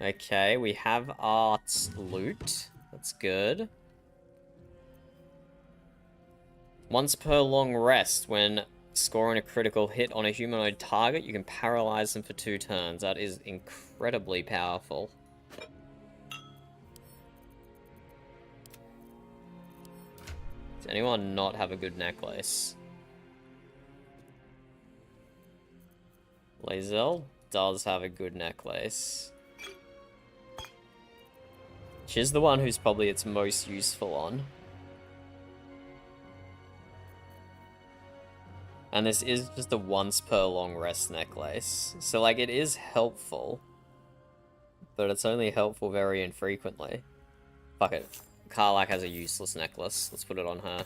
Okay, we have Art's loot. That's good. Once per long rest, when scoring a critical hit on a humanoid target, you can paralyze them for 2 turns. That is incredibly powerful. Does anyone not have a good necklace? Lae'zel does have a good necklace. She's the one who's probably its most useful on. And this is just a once per long rest necklace. So like it is helpful. But it's only helpful very infrequently. Fuck it. Karlach has a useless necklace. Let's put it on her.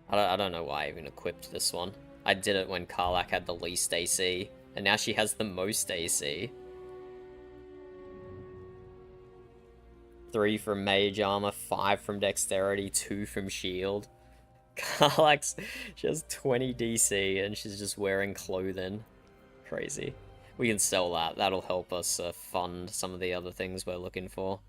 I don't know why I even equipped this one. I did it when Karlach had the least AC. And now she has the most AC. 3 from mage armor, 5 from dexterity, 2 from shield. Karlach's, she has 20 DC and she's just wearing clothing. Crazy. We can sell that. That'll help us fund some of the other things we're looking for.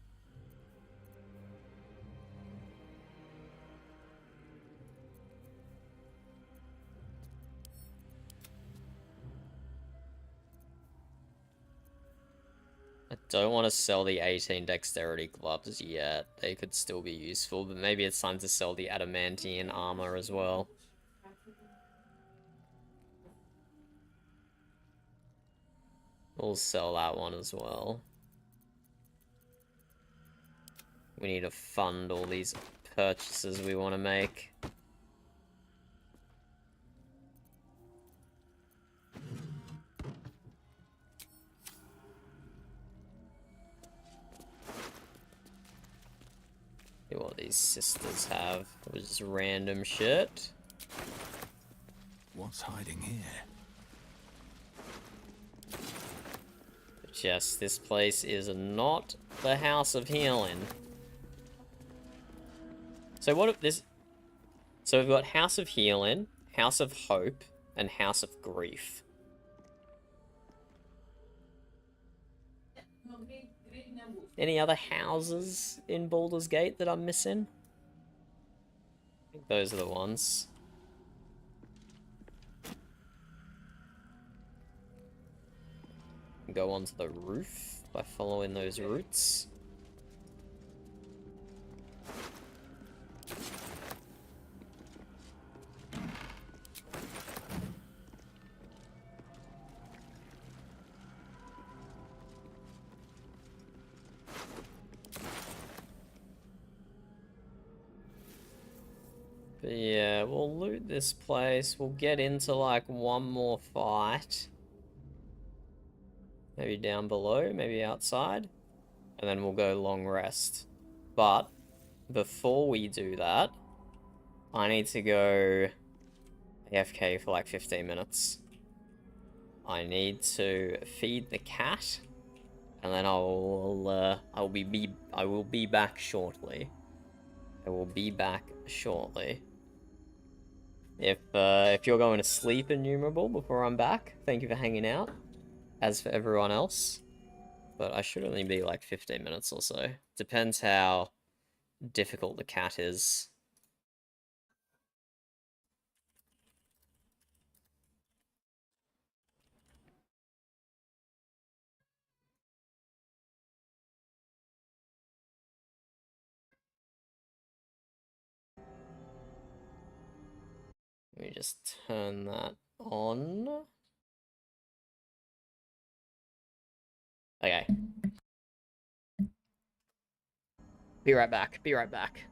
I don't want to sell the 18 dexterity gloves yet. They could still be useful, but maybe it's time to sell the adamantium armor as well. We'll sell that one as well. We need to fund all these purchases we want to make. See what these sisters have. It was just random shit. What's hiding here? But yes, this place is not the House of Healing. So what if this... So we've got House of Healing, House of Hope, and House of Grief. Any other houses in Baldur's Gate that I'm missing? I think those are the ones. Go onto the roof by following those roots. But yeah, we'll loot this place. We'll get into like one more fight. Maybe down below, maybe outside. And then we'll go long rest. But before we do that, I need to go AFK for like 15 minutes. I need to feed the cat, and then I will be back shortly. I will be back shortly. If you're going to sleep, Innumerable, before I'm back, thank you for hanging out. As for everyone else, but I should only be like 15 minutes or so. Depends how difficult the cat is. Let me just turn that on. Okay. Be right back. Be right back.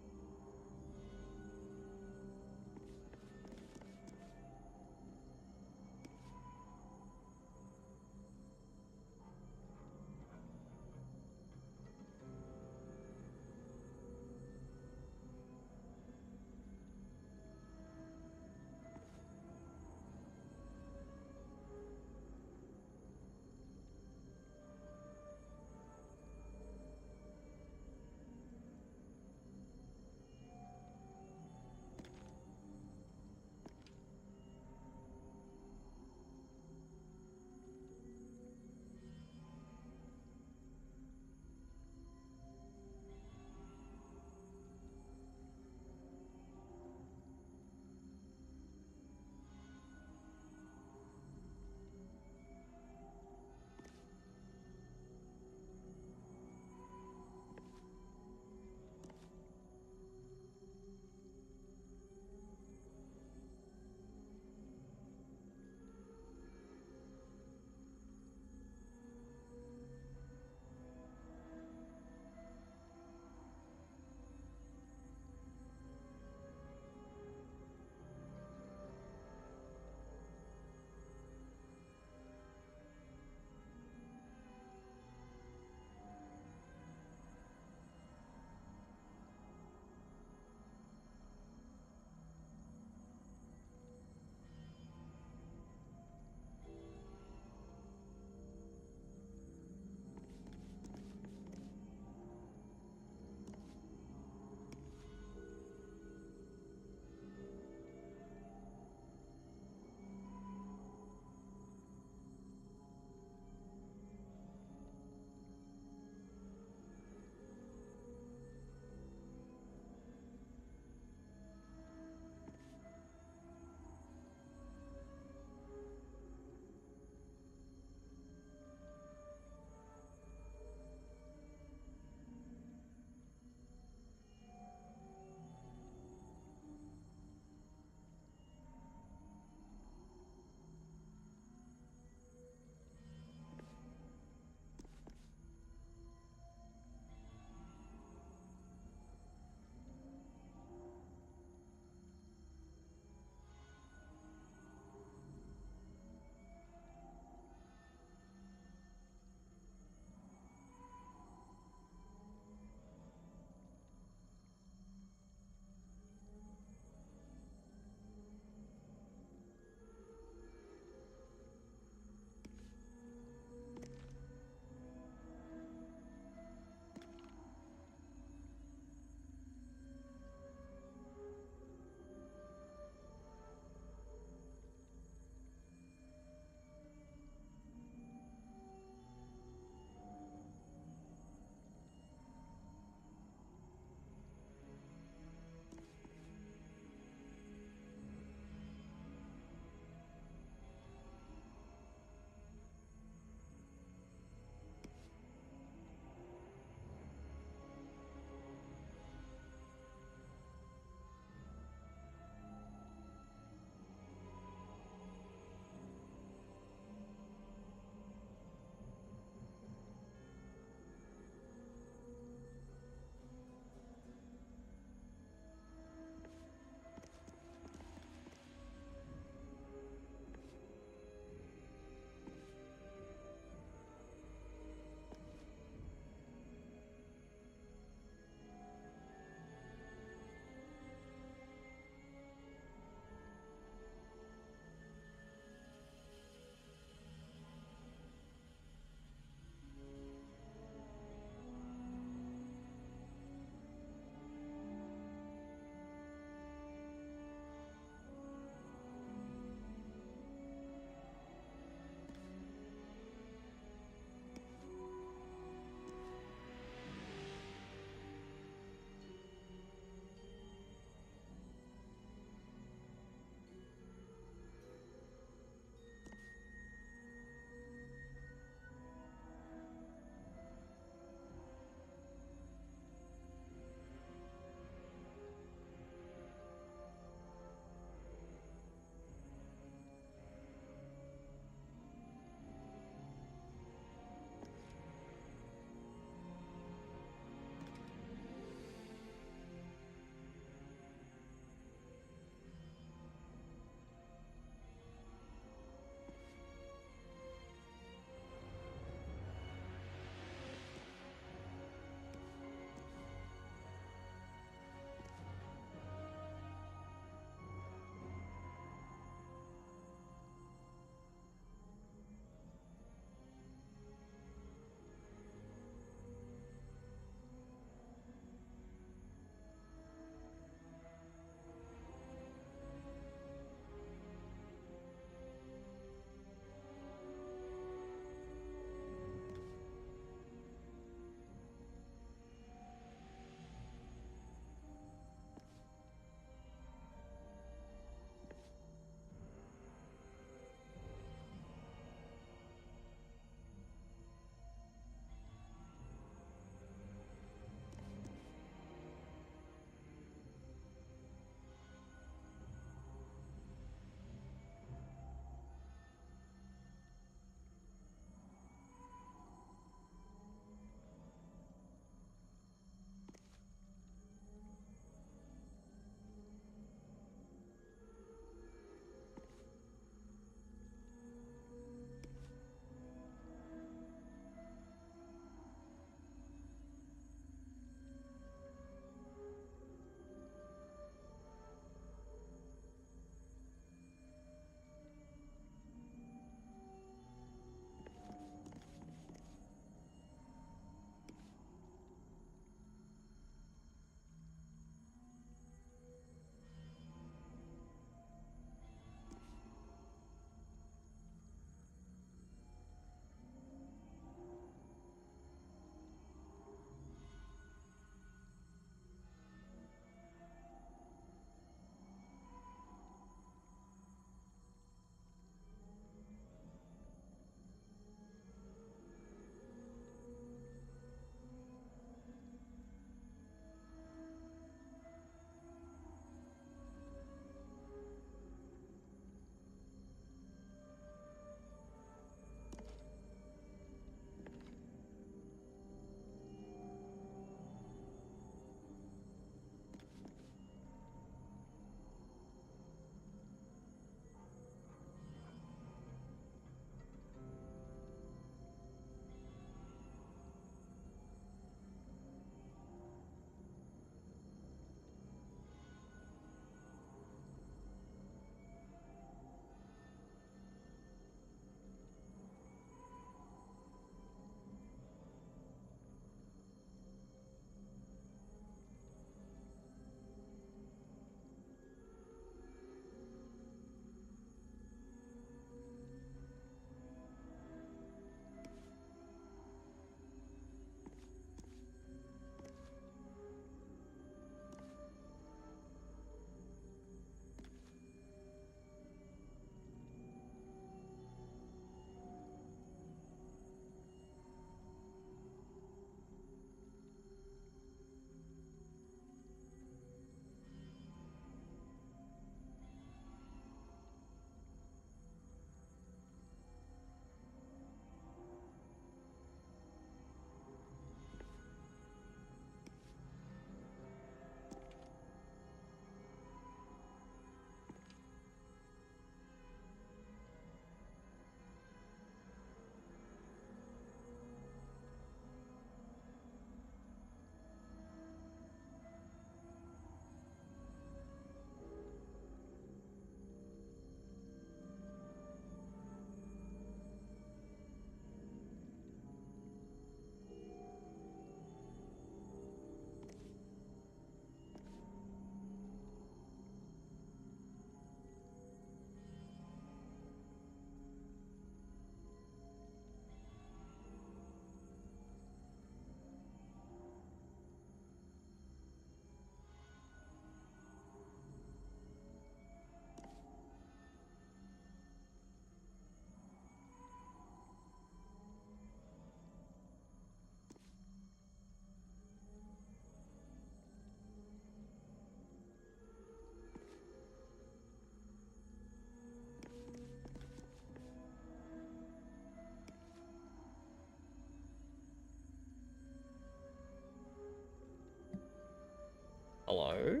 Hello?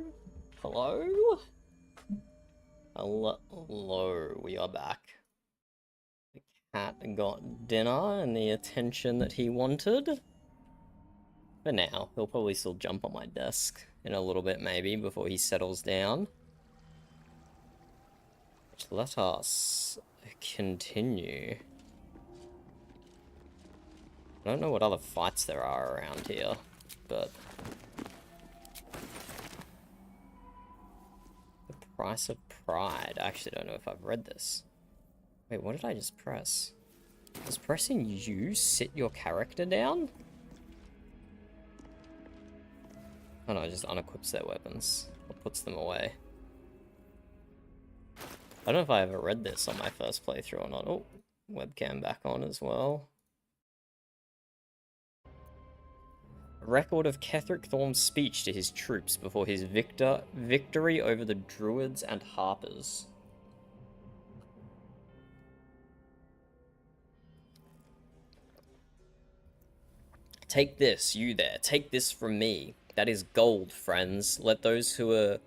Hello? Hello, we are back. The cat got dinner and the attention that he wanted. For now, he'll probably still jump on my desk in a little bit maybe before he settles down. Let us continue. I don't know what other fights there are around here, but... The Price of Pride. I actually don't know if I've read this. Wait, what did I just press? Does pressing U sit your character down? Oh no, it just unequips their weapons. Or puts them away. I don't know if I ever read this on my first playthrough or not. Oh, webcam back on as well. A record of Ketheric Thorm's speech to his troops before his victory over the Druids and Harpers. Take this, you there. Take this from me. That is gold, friends. Let those who are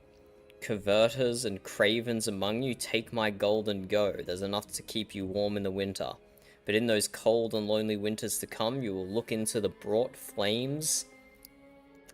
coveters and cravens among you take my gold and go. There's enough to keep you warm in the winter. But in those cold and lonely winters to come, you will look into the brought flames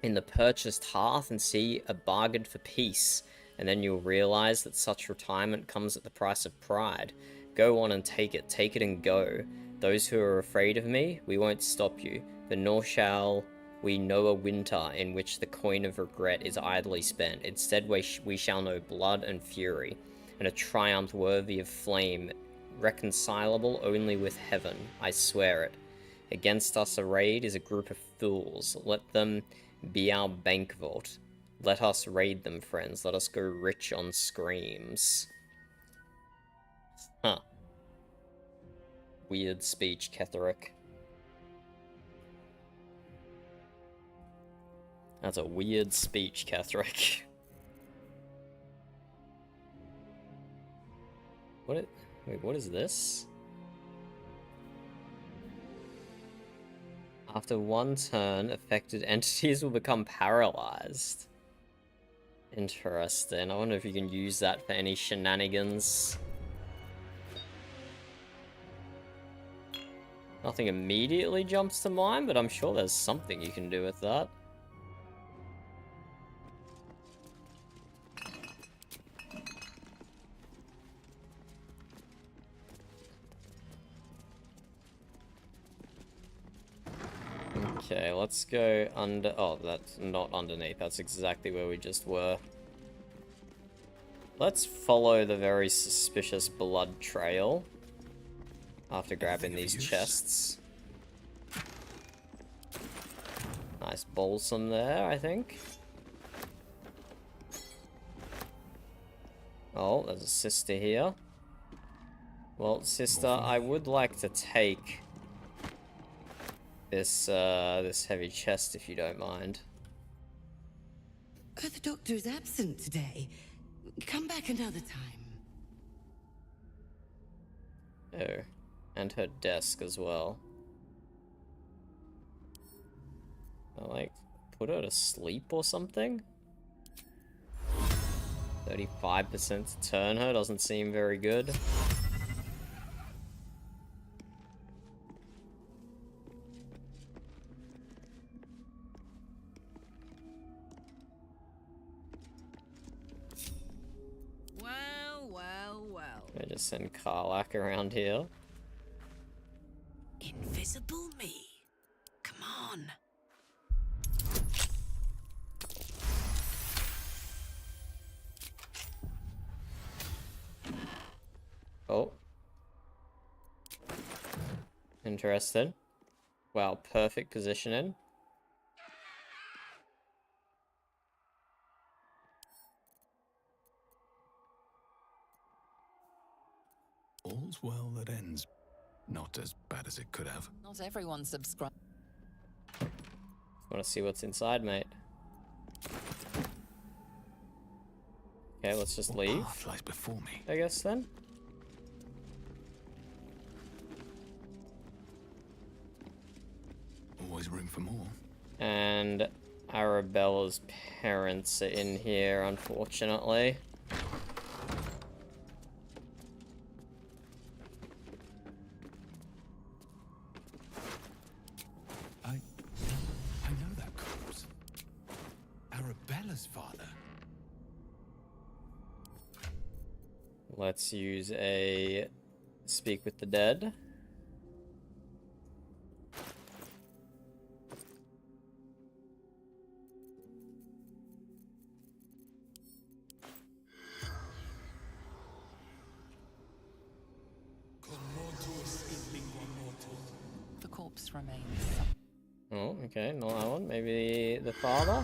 in the purchased hearth and see a bargain for peace. And then you'll realize that such retirement comes at the price of pride. Go on and take it and go. Those who are afraid of me, we won't stop you, but nor shall we know a winter in which the coin of regret is idly spent. Instead, we shall know blood and fury, and a triumph worthy of flame, reconcilable only with heaven, I swear it. Against us arrayed is a group of fools. Let them be our bank vault. Let us raid them, friends. Let us go rich on screams. Huh. Weird speech, Ketheric. That's a weird speech, Ketheric. Wait, what is this? After one turn, affected entities will become paralyzed. Interesting. I wonder if you can use that for any shenanigans. Nothing immediately jumps to mind, but I'm sure there's something you can do with that. Okay, let's go under... Oh, that's not underneath. That's exactly where we just were. Let's follow the very suspicious blood trail after grabbing these chests. Nice balsam there, I think. Oh, there's a sister here. Well, sister, I would like to take this this heavy chest if you don't mind. The doctor is absent today. Come back another time. Oh, and her desk as well. I like put her to sleep or something. 35% to turn her doesn't seem very good. I just send Karlach around here. Invisible me. Come on. Oh. Interesting. Wow, perfect positioning. All's well that ends. Not as bad as it could have. Not everyone subscribe. Want to see what's inside, mate? Okay, let's just leave. Path lies before me. I guess then. Always room for more. And I Arabella's parents are in here, unfortunately. I know that corpse. Arabella's father. Let's use a speak with the dead. The corpse remains. Oh, okay, not that one. Maybe the father?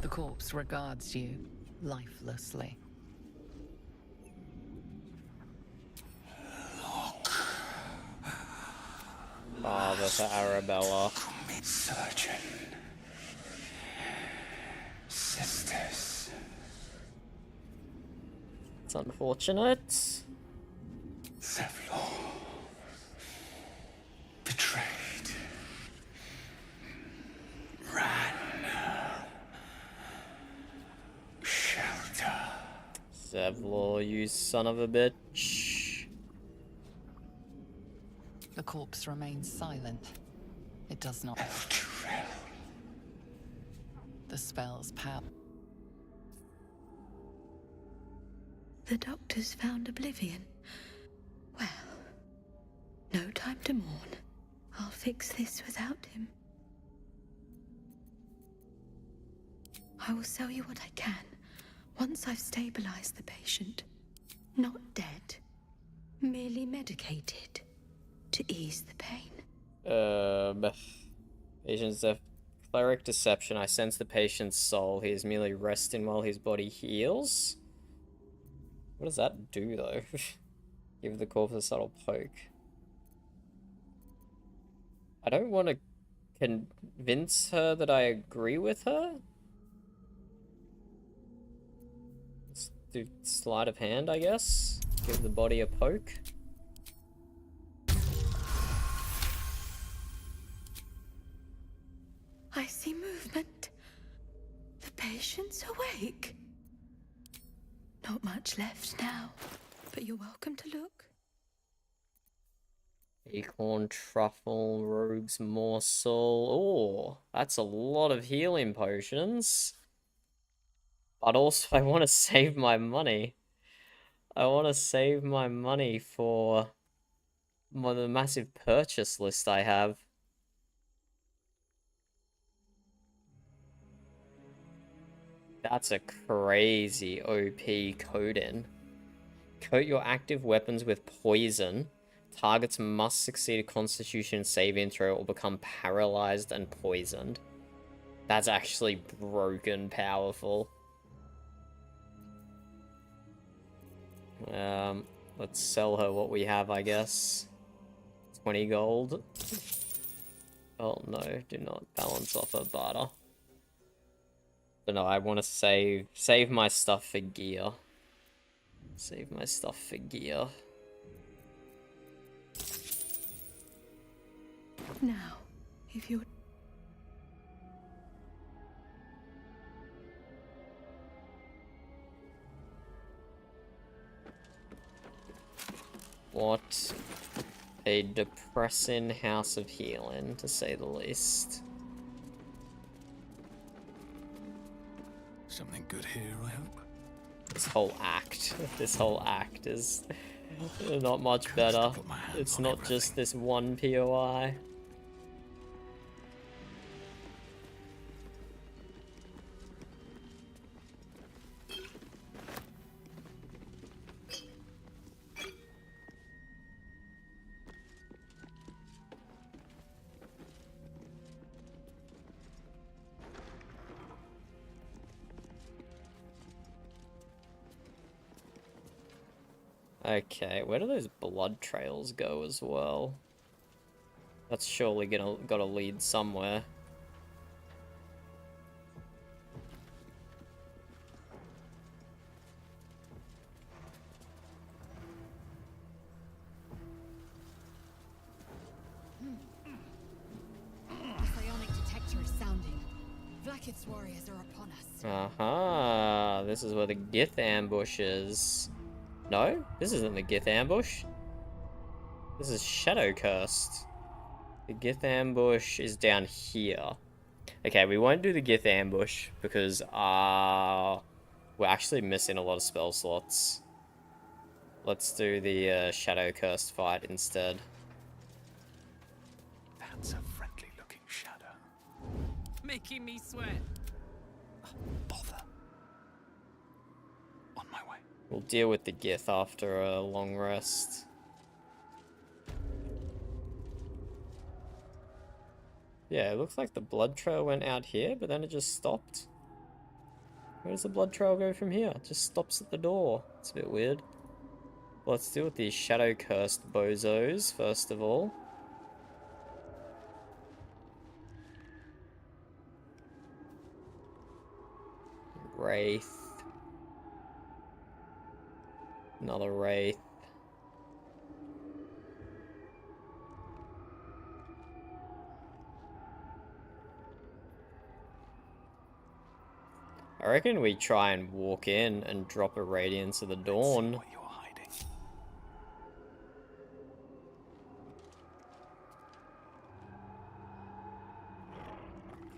The corpse regards you lifelessly. Father for Arabella. Surgeon. Sisters. It's unfortunate. Zevlor. Betrayed. Ran. Shelter. Zevlor, you son of a bitch. The corpse remains silent. It does not. The spell's power. The doctor's found oblivion. Well, no time to mourn. I'll fix this without him. I will sell you what I can, once I've stabilized the patient. Not dead, merely medicated, to ease the pain. Patient's death. Cleric deception. I sense the patient's soul. He is merely resting while his body heals. What does that do, though? Give the corpse a subtle poke. I don't want to convince her that I agree with her. Let's do sleight of hand, I guess. Give the body a poke. I see movement. The patient's awake. Not much left now, but you're welcome to look. Acorn, truffle, rogue's morsel. Oh, that's a lot of healing potions. But also, I want to save my money. I want to save my money for the massive purchase list I have. That's a crazy OP code-in. Coat your active weapons with poison. Targets must succeed a Constitution saving throw or become paralyzed and poisoned. That's actually broken powerful. Let's sell her what we have, I guess. 20 gold. Oh no, do not balance off her barter. But no, I want to save my stuff for gear. Save my stuff for gear. Now, if you're... What a depressing house of healing, to say the least. Something good here, I hope. This whole act is not much better. It's not just this one POI. Okay, where do those blood trails go as well? That's surely gotta lead somewhere. Rakith's warriors are upon us. Aha, this is where the Gith ambush is. No, this isn't the Gith ambush. This is Shadow Cursed. The Gith ambush is down here. Okay, we won't do the Gith ambush because we're actually missing a lot of spell slots. Let's do the Shadow Cursed fight instead. That's a friendly looking shadow. Making me sweat. Bother. On my way. We'll deal with the Gith after a long rest. Yeah, it looks like the blood trail went out here, but then it just stopped. Where does the blood trail go from here? It just stops at the door. It's a bit weird. Well, let's deal with these Shadow Cursed bozos, first of all. Wraith. Another Wraith. I reckon we try and walk in and drop a Radiance of the Dawn.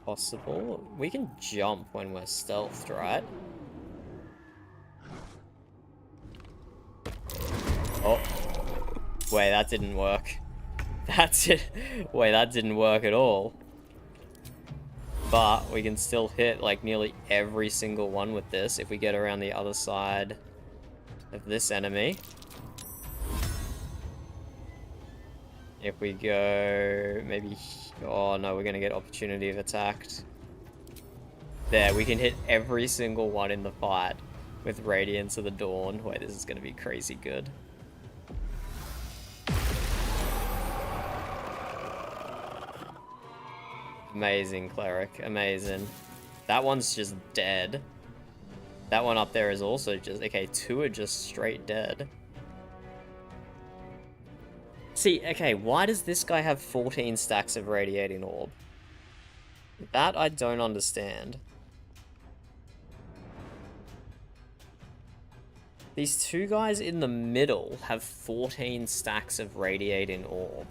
Possible. We can jump when we're stealthed, right? Oh. Wait, that didn't work. That's it. Wait, that didn't work at all. But we can still hit like nearly every single one with this if we get around the other side of this enemy. If we go maybe... Oh no, we're gonna get opportunity of attacked. There, we can hit every single one in the fight with Radiance of the Dawn. Wait, this is gonna be crazy good. Amazing, Cleric. Amazing. That one's just dead. That one up there is also just... Okay, two are just straight dead. See, okay, why does this guy have 14 stacks of Radiating Orb? That I don't understand. These two guys in the middle have 14 stacks of Radiating Orb.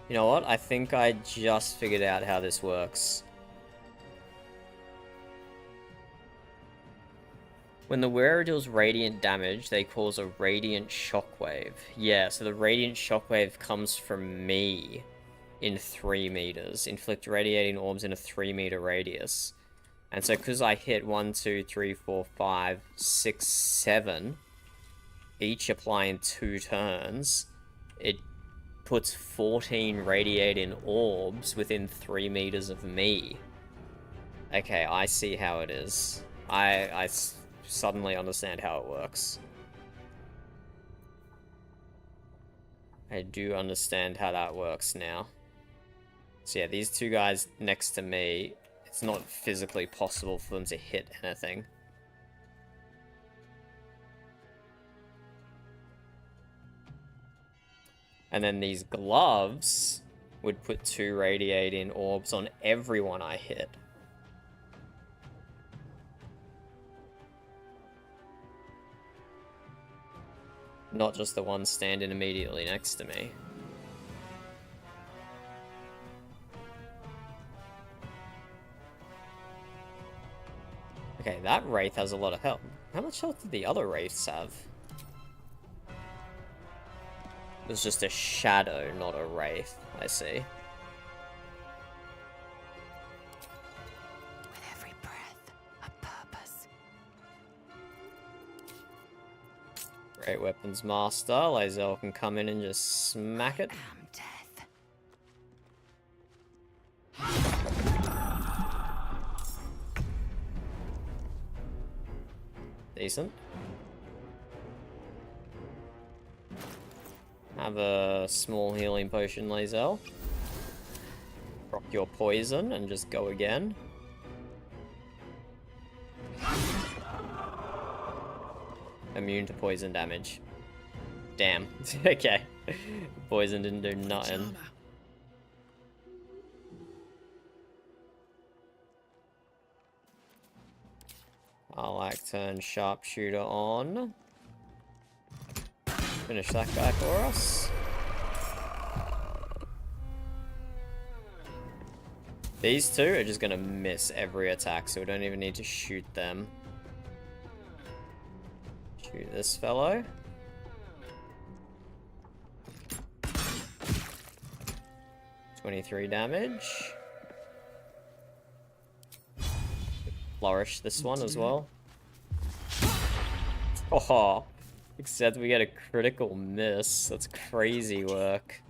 You know what? I think I just figured out how this works. When the wearer deals radiant damage, they cause a radiant shockwave. Yeah, so the radiant shockwave comes from me in 3 meters. Inflict radiating orbs in a 3-meter radius. And so because I hit 1, 2, 3, 4, 5, 6, 7, each applying 2 turns, it puts 14 radiating orbs within 3 meters of me. Okay, I see how it is. I suddenly understand how it works. I do understand how that works now. So yeah, these two guys next to me, it's not physically possible for them to hit anything. And then these gloves would put 2 radiating orbs on everyone I hit. Not just the one standing immediately next to me. Okay, that Wraith has a lot of health. How much health did the other Wraiths have? It was just a shadow, not a Wraith, I see. With every breath, a purpose. Great Weapons Master. Lae'zel can come in and just smack it. Decent. Have a small healing potion, Lae'zel. Rock your poison and just go again. Immune to poison damage. Damn. Okay. Poison didn't do nothing. I like turn sharpshooter on. Finish that guy for us. These two are just gonna miss every attack, so we don't even need to shoot them. Shoot this fellow. $23 damage. Flourish this one as well. Oh, except we get a critical miss. That's crazy work.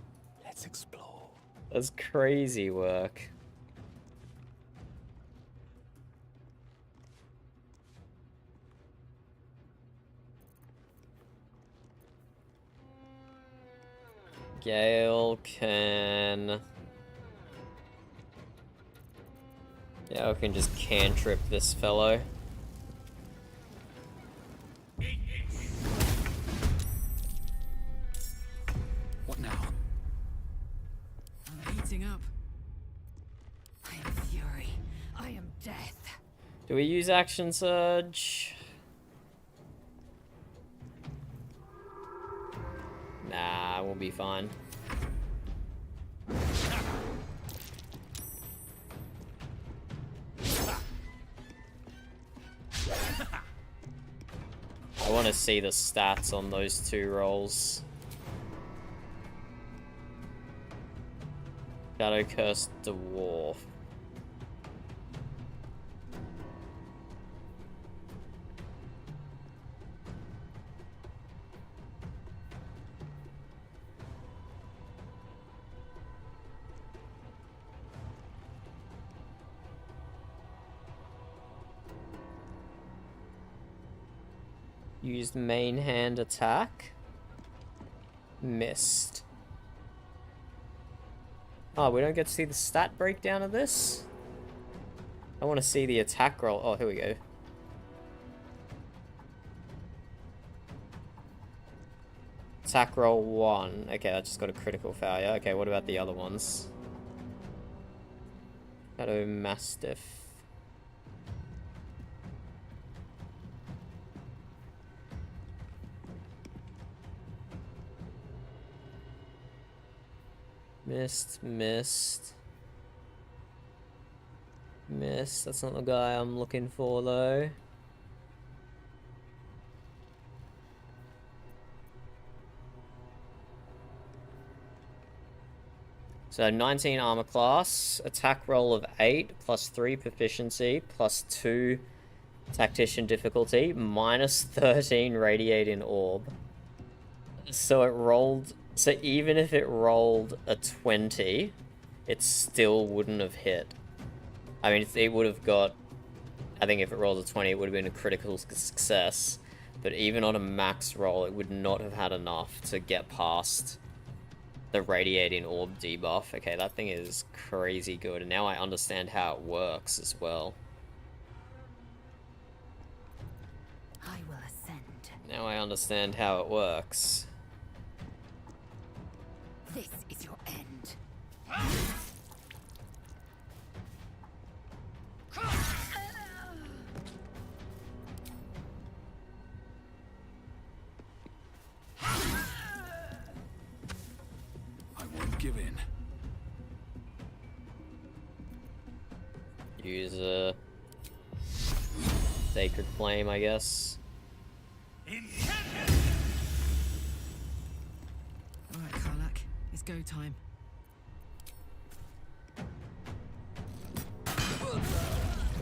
Let's explore. That's crazy work. Gale can... Yeah, we can just cantrip this fellow. What now? I'm heating up. I am fury. I am death. Do we use action surge? Nah, we'll be fine. I want to see the stats on those two rolls. Shadow Cursed Dwarf. Used main hand attack. Missed. Oh, we don't get to see the stat breakdown of this? I want to see the attack roll. Oh, here we go. Attack roll 1. Okay, that just got a critical failure. Okay, what about the other ones? Shadow Mastiff. Missed, missed. Missed. That's not the guy I'm looking for, though. So 19 armor class, attack roll of 8, plus 3 proficiency, plus 2 tactician difficulty, minus 13 radiating orb. So it rolled... So even if it rolled a 20, it still wouldn't have hit. I mean, it would have got... I think if it rolled a 20, it would have been a critical success. But even on a max roll, it would not have had enough to get past the radiating orb debuff. Okay, that thing is crazy good. And now I understand how it works as well. I will ascend. Now I understand how it works. This is your end. I won't give in. Use a Sacred Flame, I guess. Alright, Karlak. It's go time.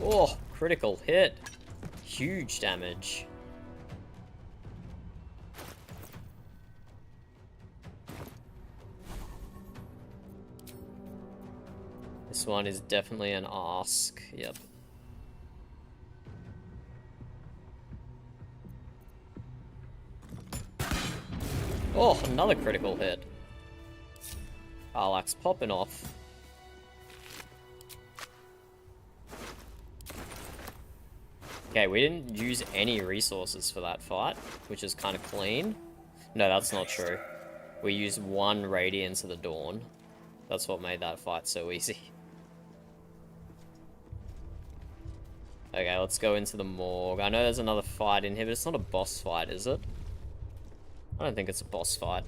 Oh, critical hit. Huge damage. This one is definitely an ask. Yep. Oh, another critical hit. Karlak's popping off. Okay, we didn't use any resources for that fight, which is kind of clean. No, that's not true. We used 1 Radiance of the Dawn. That's what made that fight so easy. Okay, let's go into the morgue. I know there's another fight in here, but it's not a boss fight, is it? I don't think it's a boss fight.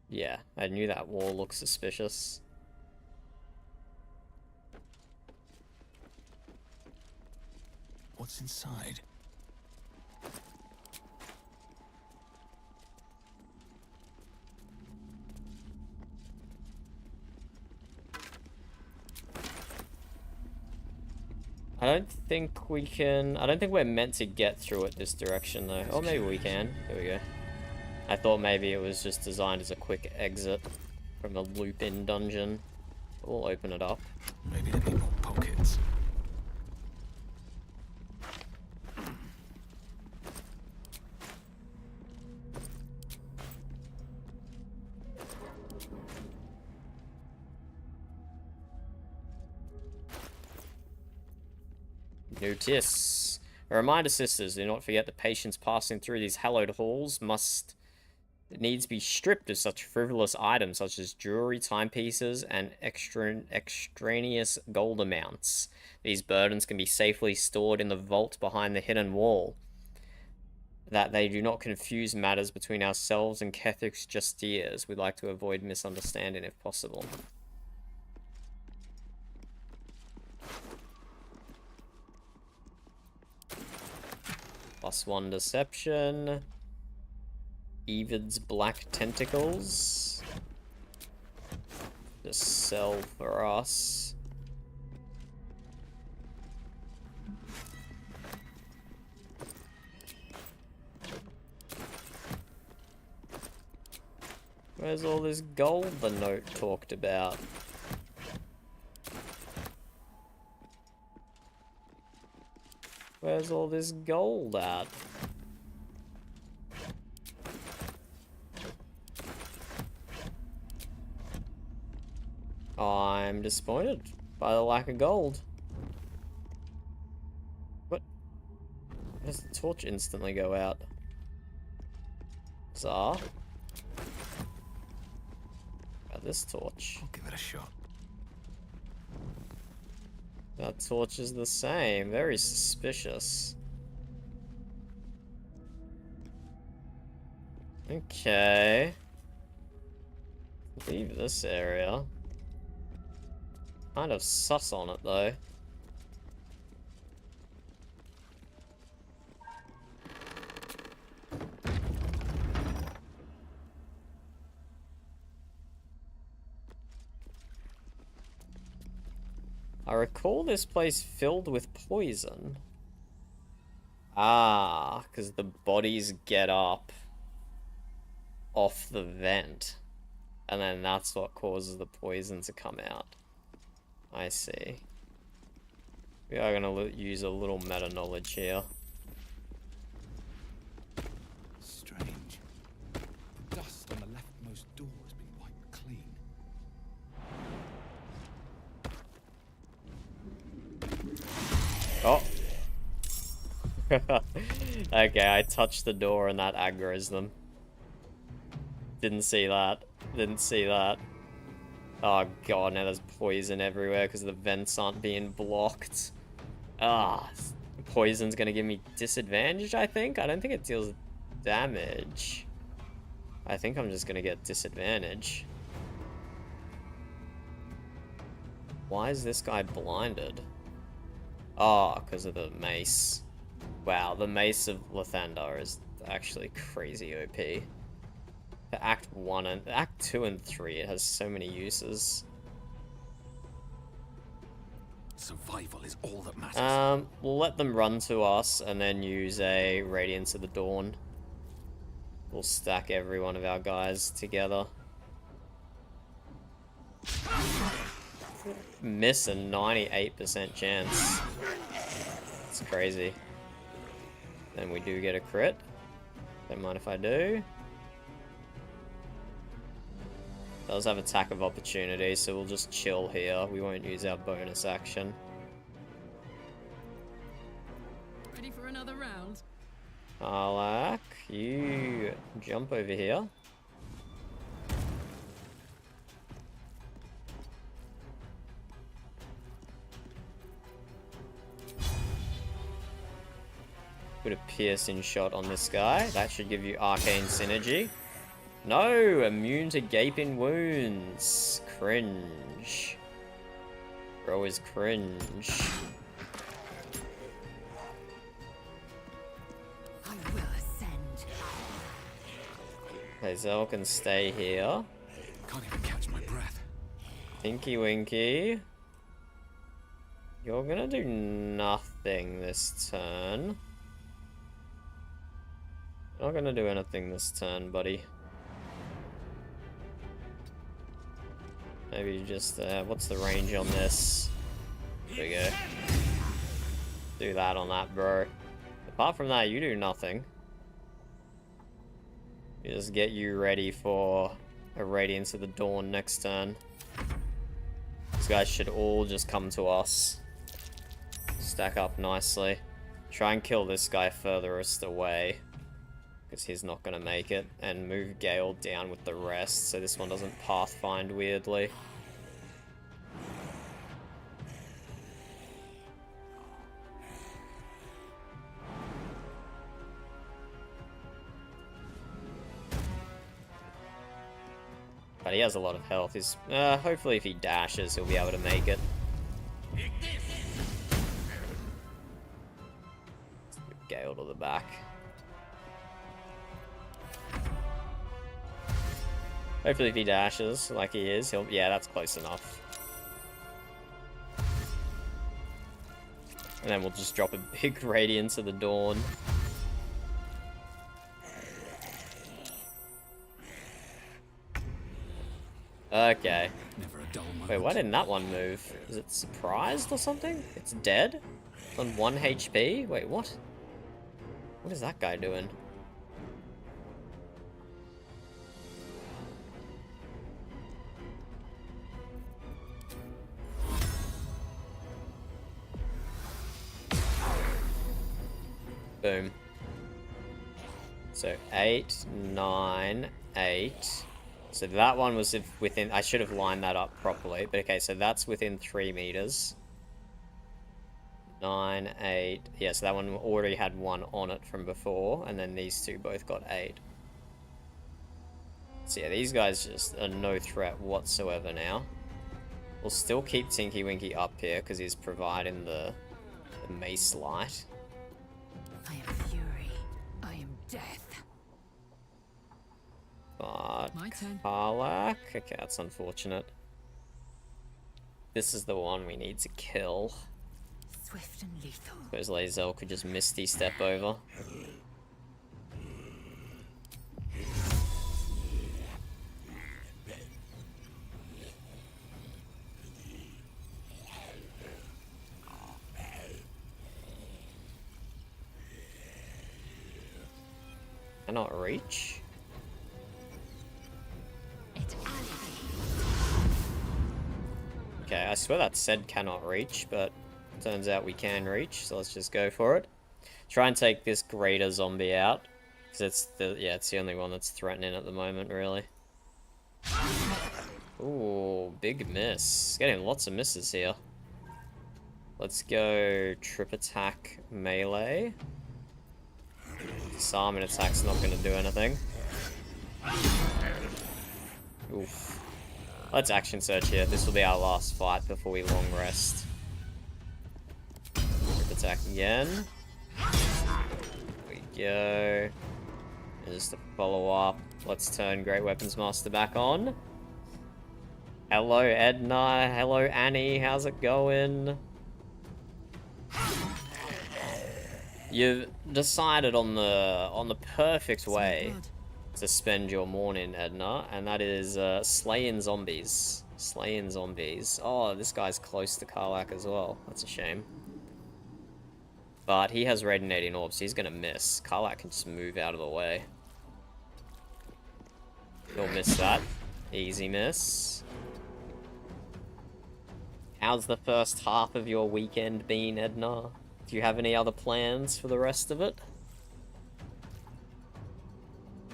Yeah, I knew that wall looked suspicious. What's inside? I don't think we can... I don't think we're meant to get through it this direction, though. Or maybe we can. Here we go. I thought maybe it was just designed as a quick exit from a loop-in dungeon. We'll open it up. Maybe there be more pockets. Notice. A reminder, sisters, do not forget that patients passing through these hallowed halls needs be stripped of such frivolous items such as jewelry, timepieces, and extraneous gold amounts. These burdens can be safely stored in the vault behind the hidden wall. That they do not confuse matters between ourselves and Kethric's Justiers. We'd like to avoid misunderstanding if possible. +1 deception. Evid's black tentacles. Just sell for us. Where's all this gold the note talked about? Where's all this gold at? I'm disappointed by the lack of gold. What? Why does the torch instantly go out? Bizarre. About this torch. I'll give it a shot. That torch is the same. Very suspicious. Okay. Leave this area. Kind of sus on it, though. I recall this place filled with poison. Ah, because the bodies get up off the vent. And then that's what causes the poison to come out. I see. We are going to use a little meta knowledge here. Strange. The dust on the leftmost door has been wiped clean. Oh. Okay, I touched the door and that aggroes them. Didn't see that. Didn't see that. Oh god, now there's poison everywhere because the vents aren't being blocked. Ah, poison's gonna give me disadvantage, I think? I don't think it deals damage. I think I'm just gonna get disadvantage. Why is this guy blinded? Oh, because of the mace. Wow, the mace of Lathander is actually crazy OP. For Act 1 and Act 2 and 3, it has so many uses. Survival is all that matters. We'll let them run to us and then use a Radiance of the Dawn. We'll stack every one of our guys together. Miss a 98% chance. It's crazy. Then we do get a crit. Don't mind if I do. Does have attack of opportunity, so we'll just chill here. We won't use our bonus action. Ready for another round? Karlach, you jump over here. Put a piercing shot on this guy. That should give you arcane synergy. No! Immune to gaping wounds. Cringe. Bro is cringe. I will ascend. Lae'zel can stay here. Can't even catch my breath. Tinky Winky. You're gonna do nothing this turn. Not gonna do anything this turn, buddy. Maybe just, what's the range on this? There we go. Do that on that, bro. Apart from that, you do nothing. You just get you ready for a Radiance of the Dawn next turn. These guys should all just come to us. Stack up nicely. Try and kill this guy furthest away, because he's not going to make it, and move Gale down with the rest so this one doesn't pathfind weirdly. But he has a lot of health. He's, hopefully if he dashes, he'll be able to make it. Move Gale to the back. Hopefully if he dashes like he is, he'll... Yeah, that's close enough. And then we'll just drop a big Radiance of the Dawn. Okay. Wait, why didn't that one move? Is it surprised or something? It's dead? On 1 HP? Wait, what? What is that guy doing? Boom. So 8, 9, 8. So that one was within... I should have lined that up properly. But okay, so that's within 3 meters. 9, 8... Yeah, so that one already had 1 on it from before. And then these two both got 8. So yeah, these guys just are no threat whatsoever now. We'll still keep Tinky Winky up here because he's providing the mace light. I am fury. I am death. But My turn. Karlach? Okay, that's unfortunate. This is the one we need to kill. Swift and lethal. Suppose Lae'zel could just Misty Step over. Cannot reach. Okay, I swear that said cannot reach, but turns out we can reach, so let's just go for it. Try and take this greater zombie out, because it's the only one that's threatening at the moment, really. Ooh, big miss. Getting lots of misses here. Let's go trip attack melee. Disarming attack's not going to do anything. Oof. Let's action search here. This will be our last fight before we long rest. Trip attack again. There we go. And just to follow up, let's turn Great Weapons Master back on. Hello Edna, hello Annie, how's it going? You've decided on the perfect way to spend your morning, Edna, and that is slaying zombies. Slaying zombies. Oh, this guy's close to Karlach as well. That's a shame. But he has radiating orbs, so he's gonna miss. Karlach can just move out of the way. You'll miss that. Easy miss. How's the first half of your weekend been, Edna? Do you have any other plans for the rest of it?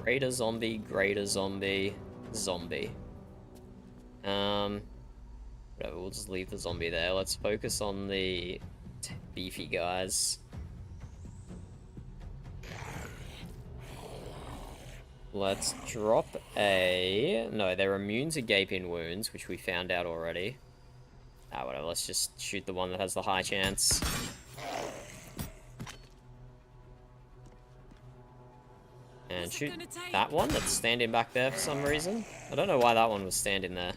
Greater zombie, greater zombie, zombie. Whatever, we'll just leave the zombie there. Let's focus on the beefy guys. Let's drop a... No, they're immune to gaping wounds, which we found out already. Ah, whatever, let's just shoot the one that has the high chance. And shoot that one that's standing back there for some reason. I don't know why that one was standing there.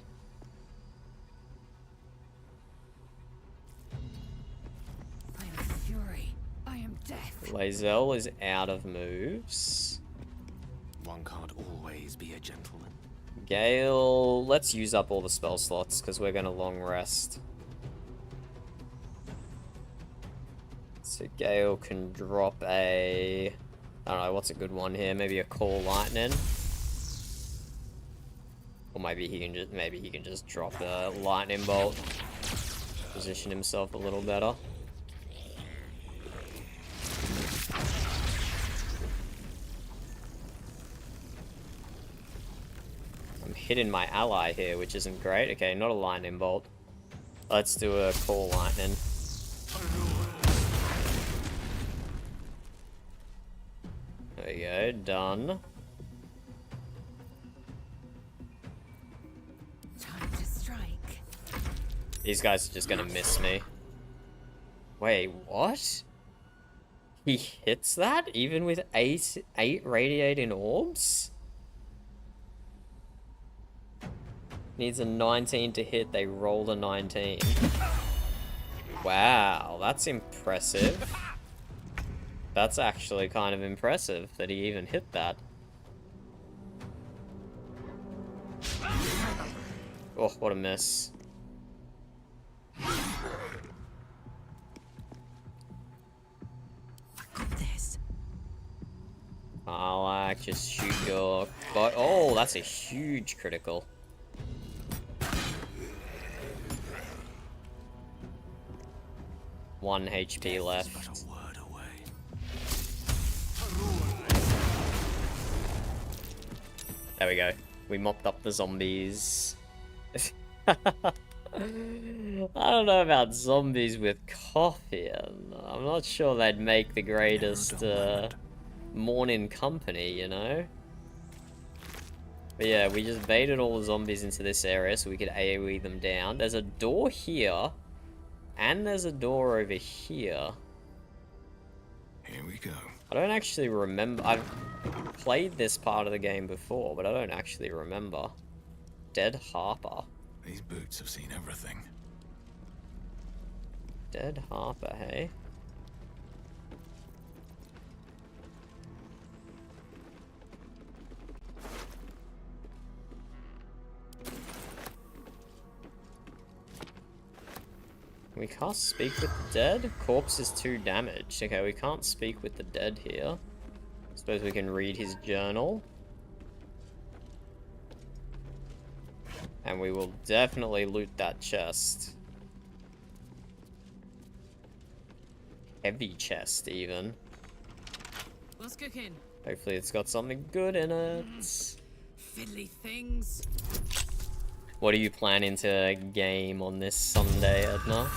I am fury. I am death. Lae'zel is out of moves. One can't always be a gentleman. Gale, let's use up all the spell slots because we're going to long rest. So Gale can drop a... I don't know, what's a good one here? Maybe a Call Lightning. Or maybe he can just drop a Lightning Bolt. Position himself a little better. I'm hitting my ally here, which isn't great. Okay, not a Lightning Bolt. Let's do a Call Lightning. There we go, done. Time to strike. These guys are just gonna miss me. Wait, what? He hits that even with eight radiating orbs? Needs a 19 to hit, they rolled a 19. Wow, that's impressive. That's actually kind of impressive that he even hit that. Oh, what a miss. I'll just shoot your... Oh, that's a huge critical. One HP left. There we go. We mopped up the zombies. I don't know about zombies with coffee. I'm not sure they'd make the greatest morning company, you know? But yeah, we just baited all the zombies into this area so we could AoE them down. There's a door here, and there's a door over here. Here we go. I don't actually remember. I've played this part of the game before, but I don't actually remember. Dead Harper. These boots have seen everything. Dead Harper, hey? We can't speak with the dead? Corpse is 2 damage. Okay, we can't speak with the dead here. Suppose we can read his journal. And we will definitely loot that chest. Heavy chest, even. What's cooking? Hopefully it's got something good in it. Fiddly things. What are you planning to game on this Sunday, Edna?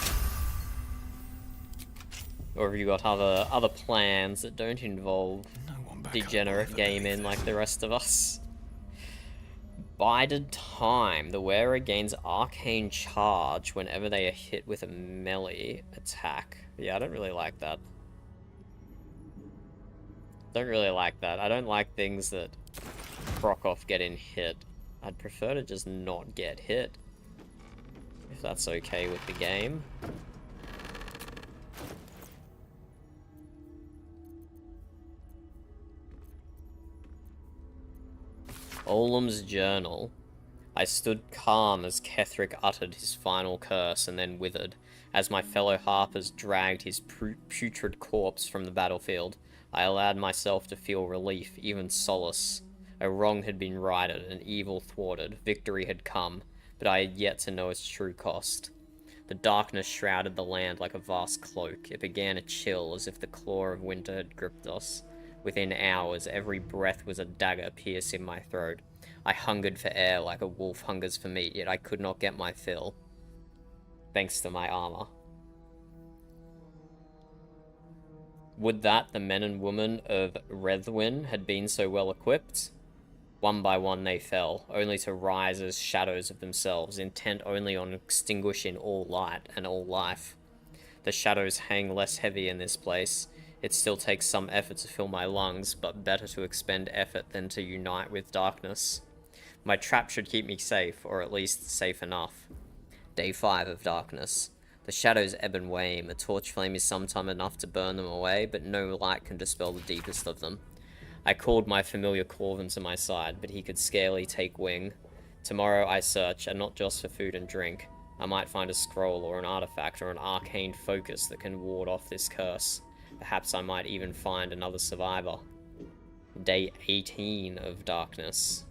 Or have you got other plans that don't involve degenerate gaming like the rest of us? Bided time. The wearer gains arcane charge whenever they are hit with a melee attack. Yeah, I don't really like that. Don't really like that. I don't like things that proc off getting hit. I'd prefer to just not get hit, if that's okay with the game. Olam's journal. I stood calm as Ketheric uttered his final curse and then withered, as my fellow Harpers dragged his putrid corpse from the battlefield. I allowed myself to feel relief, even solace. A wrong had been righted, an evil thwarted, victory had come, but I had yet to know its true cost. The darkness shrouded the land like a vast cloak. It began a chill, as if the claw of winter had gripped us. Within hours, every breath was a dagger piercing my throat. I hungered for air like a wolf hungers for meat, yet I could not get my fill. Thanks to my armor. Would that the men and women of Rethwin had been so well equipped? One by one they fell, only to rise as shadows of themselves, intent only on extinguishing all light and all life. The shadows hang less heavy in this place. It still takes some effort to fill my lungs, but better to expend effort than to unite with darkness. My trap should keep me safe, or at least safe enough. Day 5 of darkness. The shadows ebb and wane. A torch flame is sometime enough to burn them away, but no light can dispel the deepest of them. I called my familiar Corvin to my side, but he could scarcely take wing. Tomorrow I search, and not just for food and drink. I might find a scroll or an artifact or an arcane focus that can ward off this curse. Perhaps I might even find another survivor. Day 18 of darkness.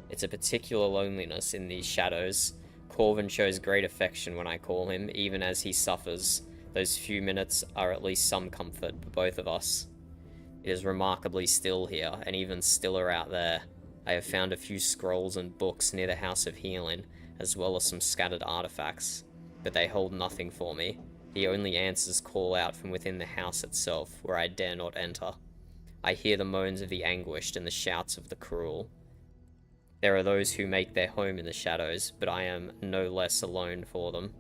It's a particular loneliness in these shadows. Corvin shows great affection when I call him, even as he suffers. Those few minutes are at least some comfort for both of us. It is remarkably still here, and even stiller out there. I have found a few scrolls and books near the House of Healing, as well as some scattered artifacts, but they hold nothing for me. The only answers call out from within the house itself, where I dare not enter. I hear the moans of the anguished and the shouts of the cruel. There are those who make their home in the shadows, but I am no less alone for them.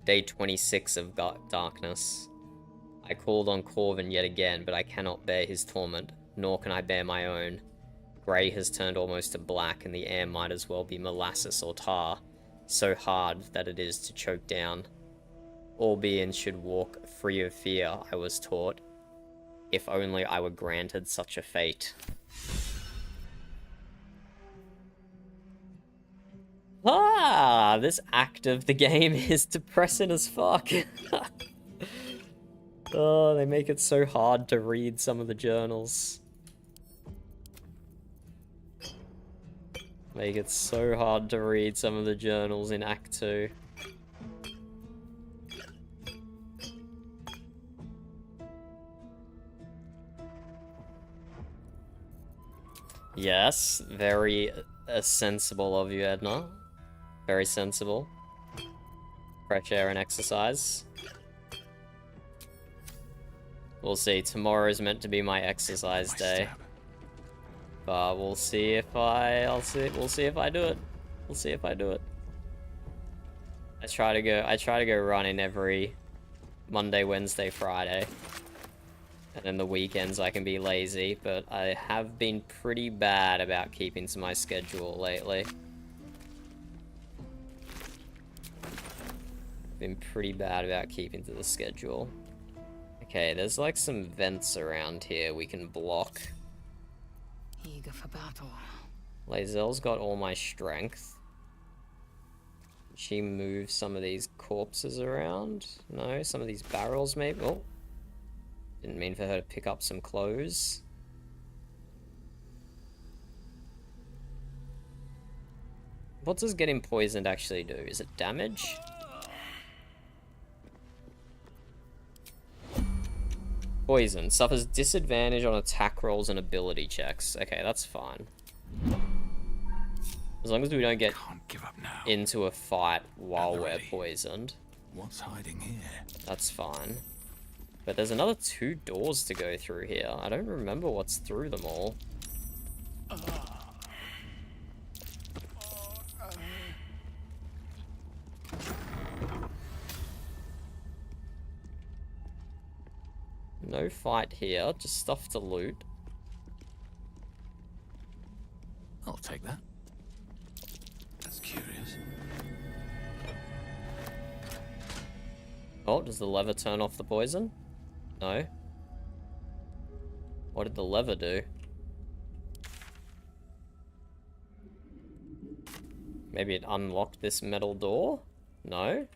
Day 26 of darkness. I called on Corvin yet again, but I cannot bear his torment, nor can I bear my own. Grey has turned almost to black, and the air might as well be molasses or tar, so hard that it is to choke down. All beings should walk free of fear, I was taught. If only I were granted such a fate. Ah, this act of the game is depressing as fuck. Oh, they make it so hard to read some of the journals. Make it so hard to read some of the journals in Act 2. Yes, very sensible of you, Edna. Very sensible. Fresh air and exercise. We'll see. Tomorrow is meant to be my exercise day. But we'll see if we'll see if I do it. We'll see if I do it. I try to go running every Monday, Wednesday, Friday. And then the weekends I can be lazy, but I have been pretty bad about keeping to my schedule lately. Been pretty bad about keeping to the schedule. Okay, there's like some vents around here we can block. Eager for battle. Lae'zel's got all my strength. She moves some of these corpses around. No, some of these barrels maybe. Oh. Didn't mean for her to pick up some clothes. What does getting poisoned actually do? Is it damage? Poison. Suffers disadvantage on attack rolls and ability checks. Okay, that's fine. As long as we don't get into a fight while we're poisoned. What's hiding here? That's fine. But there's another 2 doors to go through here. I don't remember what's through them all. No fight here, just stuff to loot. I'll take that. That's curious. Oh, does the lever turn off the poison? No. What did the lever do? Maybe it unlocked this metal door? No.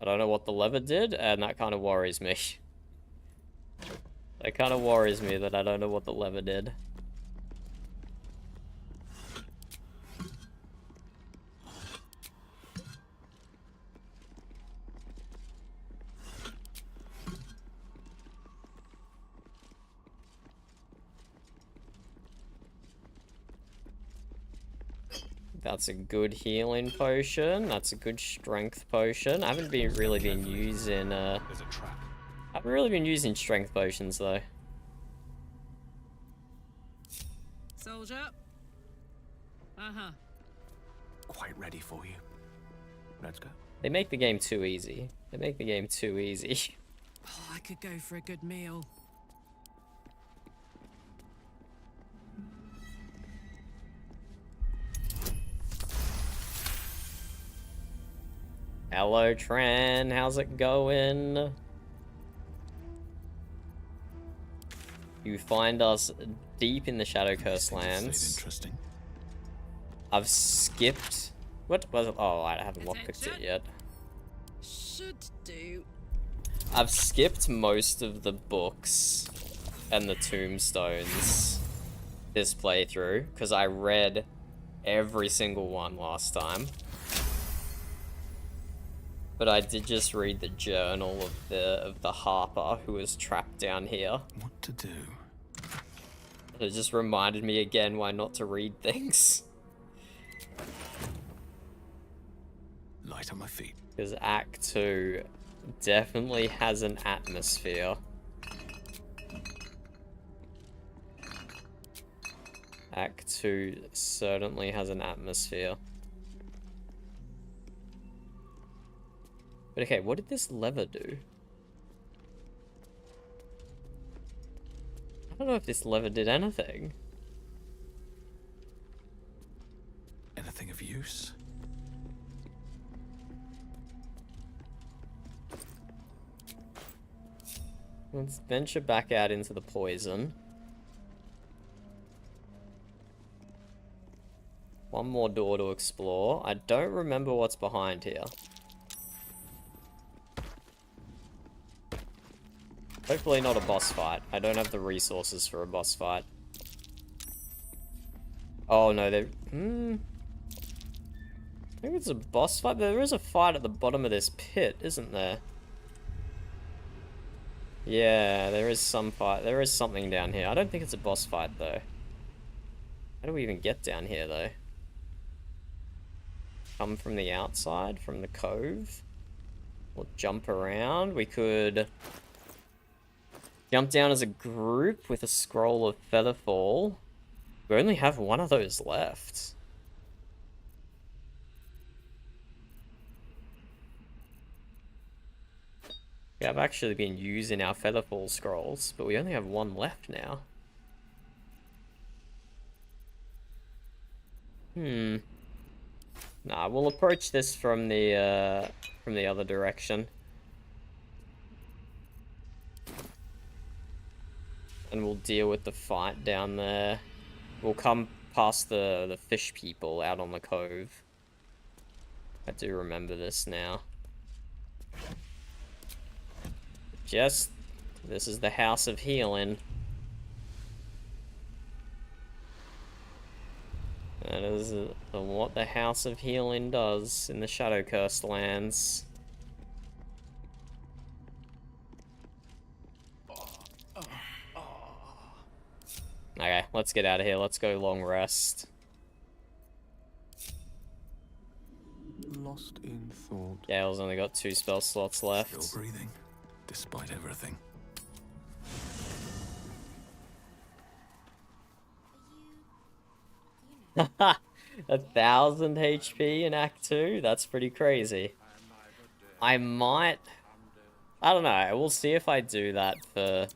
I don't know what the lever did, and that kind of worries me. It kind of worries me that I don't know what the lever did. That's a good healing potion. That's a good strength potion. I haven't really been using I haven't really been using strength potions though. Soldier. Uh-huh. Quite ready for you. Let's go. They make the game too easy. They make the game too easy. Oh, I could go for a good meal. Hello, Tran. How's it going? You find us deep in the Shadow Curse lands. Interesting. I've skipped. What was it? Oh, I haven't lockpicked it yet. Should do. I've skipped most of the books and the tombstones this playthrough because I read every single one last time. But I did just read the journal of the Harper who was trapped down here. What to do? It just reminded me again why not to read things. Light on my feet. Because Act 2 definitely has an atmosphere. Act 2 certainly has an atmosphere. But okay, what did this lever do? I don't know if this lever did anything. Anything of use? Let's venture back out into the poison. One more door to explore. I don't remember what's behind here. Hopefully not a boss fight. I don't have the resources for a boss fight. Oh no, I think it's a boss fight. There is a fight at the bottom of this pit, isn't there? Yeah, there is some fight. There is something down here. I don't think it's a boss fight though. How do we even get down here though? Come from the outside, from the cove? Or jump around? We could jump down as a group with a scroll of Featherfall. We only have one of those left. Yeah, I've actually been using our Featherfall scrolls, but we only have one left now. Nah, we'll approach this from the other direction. And we'll deal with the fight down there. We'll come past the fish people out on the cove. I do remember this now. This is the House of Healing. That is what the House of Healing does in the Shadow Curse lands. Okay, let's get out of here. Let's go long rest. Lost in thought. Gale's only got 2 spell slots left. Still breathing, despite everything. Haha, 1000 HP in Act 2? That's pretty crazy. I don't know, we'll see if I do that for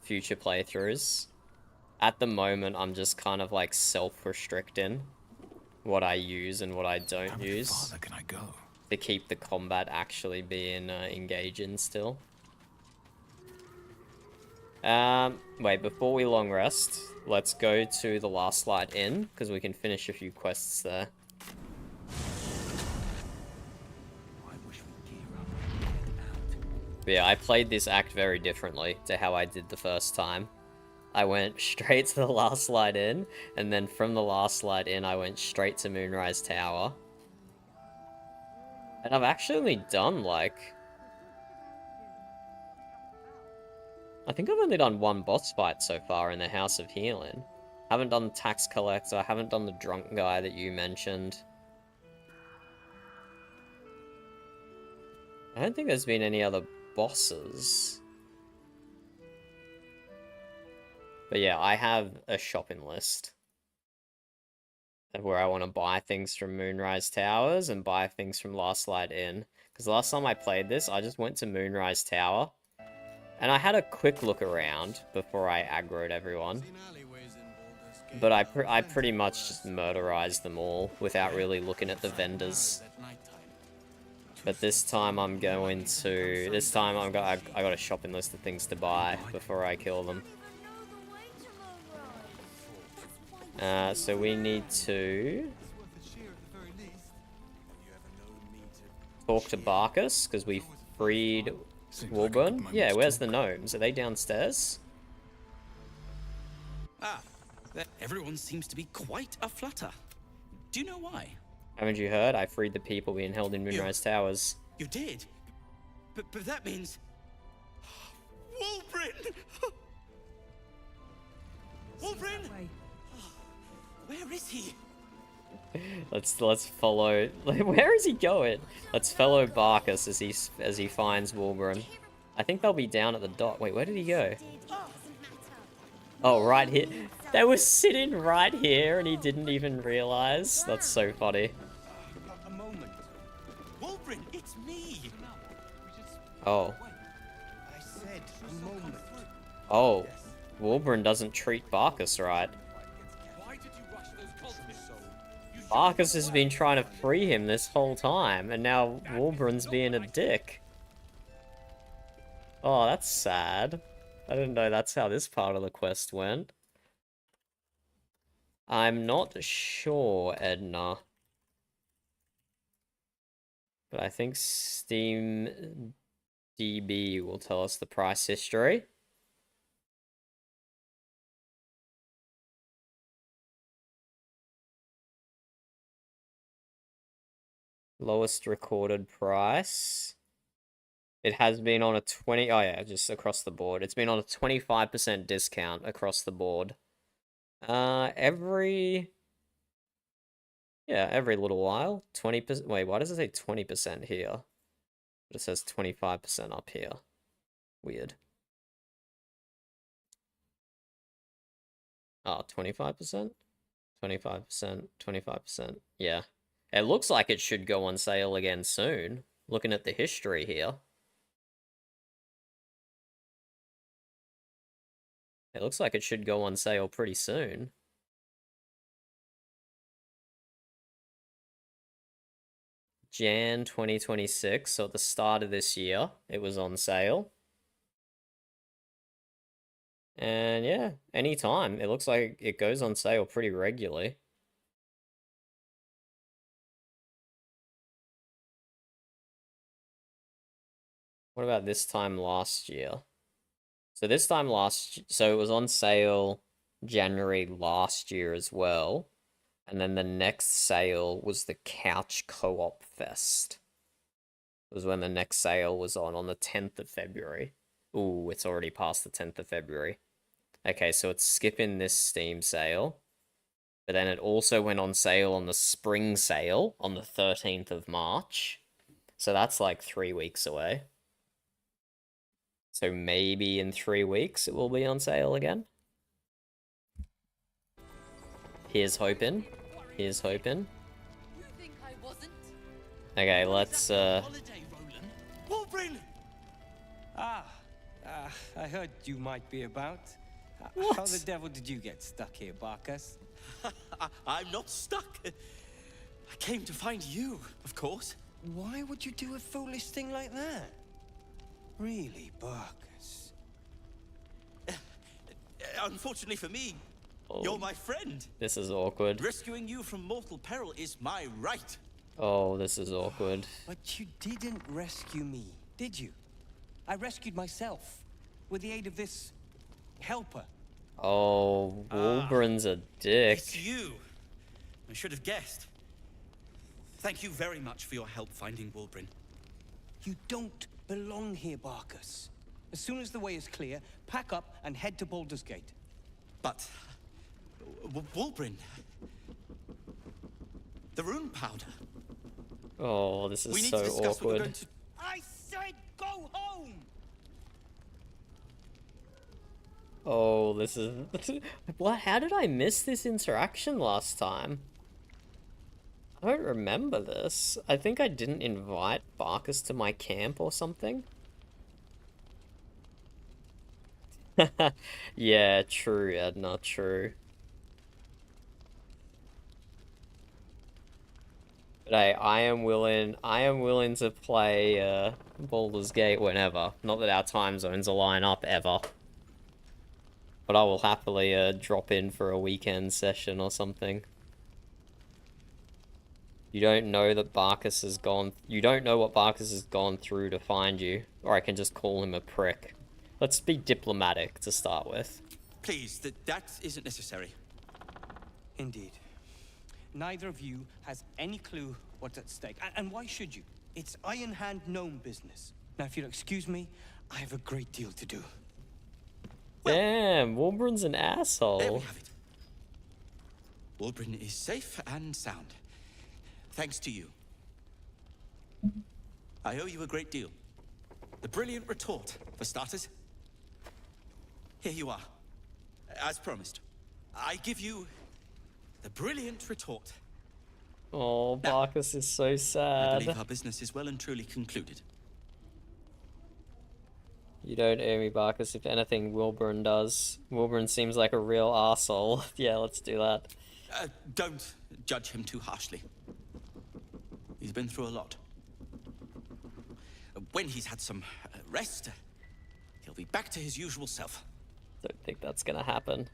future playthroughs. At the moment, I'm just kind of like self-restricting what I use and what I don't use. How far can I go? To keep the combat actually being engaging still. Wait, before we long rest, let's go to the Last Light Inn, because we can finish a few quests there. But yeah, I played this act very differently to how I did the first time. I went straight to the last light in, and then from the last light in, I went straight to Moonrise Tower. And I've actually done, like... I think I've only done one boss fight so far in the House of Healing. Haven't done the Tax Collector, haven't done the drunk guy that you mentioned. I don't think there's been any other bosses. But yeah, I have a shopping list of where I want to buy things from Moonrise Towers and buy things from Last Light Inn. Because last time I played this, I just went to Moonrise Tower. And I had a quick look around before I aggroed everyone. But I pretty much just murderized them all without really looking at the vendors. But this time I'm going to... This time I got a shopping list of things to buy before I kill them. So we need to... talk to Barkus, because we freed Woolburn. Yeah, where's the gnomes? Are they downstairs? Ah, everyone seems to be quite a flutter. Do you know why? Haven't you heard? I freed the people being held in Moonrise Towers. You did? But that means... Wolverine! Wolverine! Where is he? Let's follow... Where is he going? Let's follow Barkus as he finds Wolverine. I think they'll be down at the dock. Wait, where did he go? Oh, right here. They were sitting right here and he didn't even realize. That's so funny. A moment. Wolverine, it's me! Oh. I said a moment. Oh. Wolverine doesn't treat Barkus right. Barkus has been trying to free him this whole time, and now Wolverine's being a dick. Oh, that's sad. I didn't know that's how this part of the quest went. I'm not sure, Edna. But I think Steam DB will tell us the price history. Lowest recorded price. It has been on a 20... Oh yeah, just across the board. It's been on a 25% discount across the board. Every little while. 20%... Wait, why does it say 20% here? But it says 25% up here. Weird. Oh, 25%? 25%, 25%. Yeah. It looks like it should go on sale again soon, looking at the history here. It looks like it should go on sale pretty soon. Jan 2026, so at the start of this year, it was on sale. And yeah, anytime. It looks like it goes on sale pretty regularly. What about this time last year? So this time so it was on sale January last year as well. And then the next sale was the Couch Co-op Fest. It was when the next sale was on the 10th of February. Ooh, it's already past the 10th of February. Okay, so it's skipping this Steam sale. But then it also went on sale on the spring sale on the 13th of March. So that's like 3 weeks away. So maybe in 3 weeks it will be on sale again. Here's hoping. Here's hoping. Okay, let's Wolverine! I heard you might be about. How the devil did you get stuck here, Barkus? I'm not stuck. I came to find you, of course. Why would you do a foolish thing like that? Really, Barkus? Unfortunately for me, you're my friend. This is awkward. Rescuing you from mortal peril is my right. Oh, this is awkward. But you didn't rescue me, did you? I rescued myself with the aid of this helper. Oh, Wolverin's a dick. It's you. I should have guessed. Thank you very much for your help finding Wolbrin. You don't belong here, Barkus. As soon as the way is clear, pack up and head to Baldur's Gate. But... Wolbrin... The rune powder. Oh, this is we need so to discuss what we're awkward. going to... I said go home! Oh, this is... What? How did I miss this interaction last time? I don't remember this. I think I didn't invite Barkus to my camp or something. Yeah, true, Edna, true. But hey, I am willing to play Baldur's Gate whenever. Not that our time zones align up ever. But I will happily drop in for a weekend session or something. You don't know that Barkus has gone... You don't know what Barkus has gone through to find you. Or I can just call him a prick. Let's be diplomatic to start with. Please, that isn't necessary. Indeed. Neither of you has any clue what's at stake. And why should you? It's Iron Hand gnome business. Now, if you'll excuse me, I have a great deal to do. Damn, Wolbrin's an asshole. There we have it. Wolbrin is safe and sound. Thanks to you. I owe you a great deal. The brilliant retort, for starters. Here you are. As promised. I give you the brilliant retort. Oh, Barkus is so sad. I believe our business is well and truly concluded. You don't owe me, Barkus. If anything, Wolbrin does. Wolbrin seems like a real arsehole. Yeah, let's do that. Don't judge him too harshly. He's been through a lot. When he's had some rest, he'll be back to his usual self. Don't think that's gonna happen.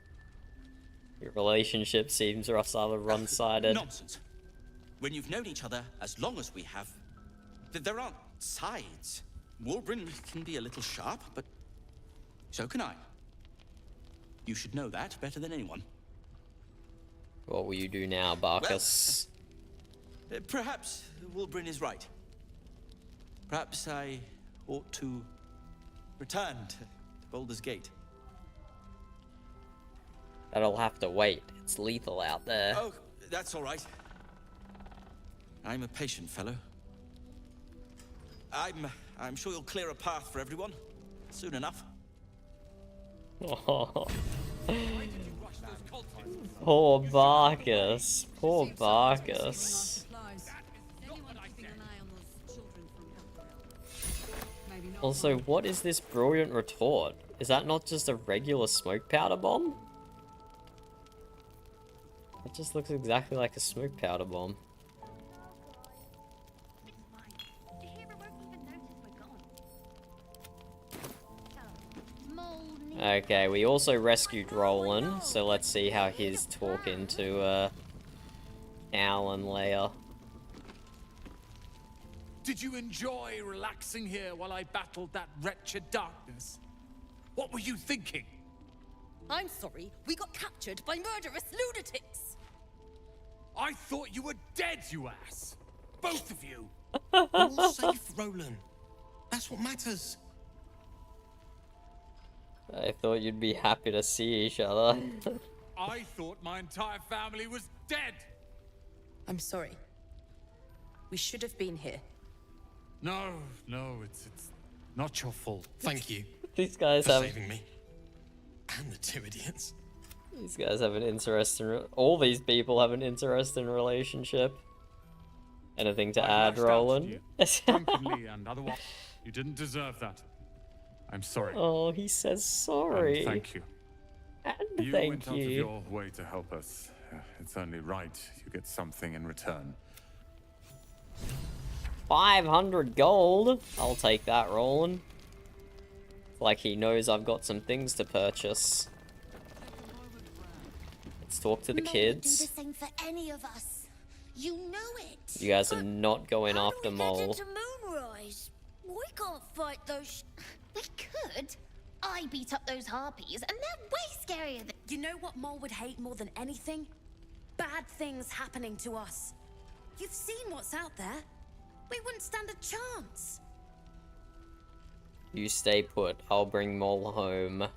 Your relationship seems rather one-sided. Nonsense. When you've known each other as long as we have, there aren't sides. Wolbrin can be a little sharp, but so can I. You should know that better than anyone. What will you do now, Barkus? Well, perhaps Wolbrin is right. Perhaps I ought to return to Baldur's Gate. That'll have to wait. It's lethal out there. Oh, that's all right. I'm a patient fellow. I'm sure you'll clear a path for everyone soon enough. Oh. Poor Barkus. Poor Barkus. Also, what is this brilliant retort? Is that not just a regular smoke powder bomb? It just looks exactly like a smoke powder bomb. Okay, we also rescued Roland, so let's see how he's talking to Al and Leia. Did you enjoy relaxing here while I battled that wretched darkness? What were you thinking? I'm sorry, we got captured by murderous lunatics. I thought you were dead, you ass! Both of you! We're all safe, Roland. That's what matters. I thought you'd be happy to see each other. I thought my entire family was dead! I'm sorry. We should have been here. No, it's not your fault. Thank you. These guys for have... saving me. And the two idiots. These guys have an interesting... All these people have an interesting relationship. Anything to add, Roland? Drunkenly and otherwise. You didn't deserve that. I'm sorry. Oh, he says sorry. And thank you. And you thank went out you. of your way to help us. It's only right you get something in return. 500 gold. I'll take that, Roland. Like he knows I've got some things to purchase. Let's talk to the kids. Do the same for any of us. You know it. You guys are not going after Mole. To Moonrise. We can't fight those We could. I beat up those harpies, and they're way scarier than. You know what Mole would hate more than anything? Bad things happening to us. You've seen what's out there. We wouldn't stand a chance. You stay put. I'll bring Mole home.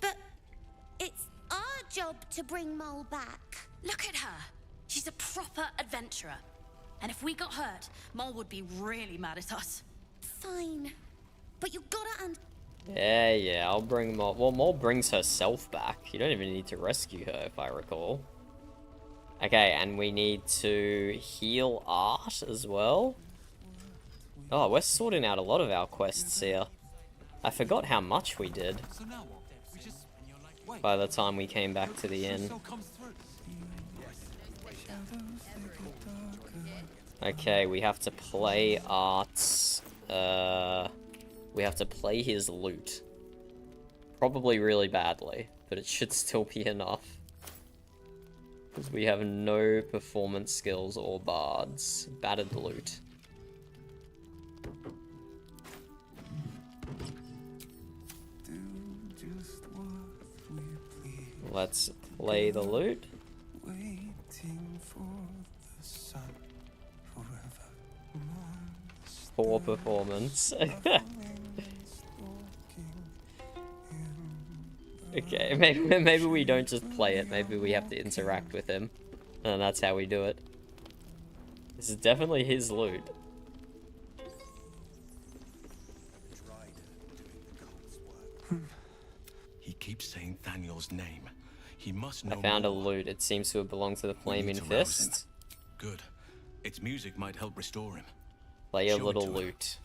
But it's our job to bring Mole back. Look at her. She's a proper adventurer. And if we got hurt, Mole would be really mad at us. Fine. But you gotta Yeah, I'll bring Mole. Well, Mole brings herself back. You don't even need to rescue her, if I recall. Okay, and we need to heal Art as well. Oh, we're sorting out a lot of our quests here. I forgot how much we did by the time we came back to the inn. Okay, we have to play Art's... we have to play his lute. Probably really badly, but it should still be enough. Because we have no performance skills or bards. Battered lute. Let's play the lute. Poor performance. Okay, maybe we don't just play it. Maybe we have to interact with him, and that's how we do it. This is definitely his loot. He keeps saying Thaniel's name. He must know. I found more. a loot. It seems to have belonged to the Flaming to rouse him. Fist. Good. Its music might help restore him. Play a Show it little to her. loot.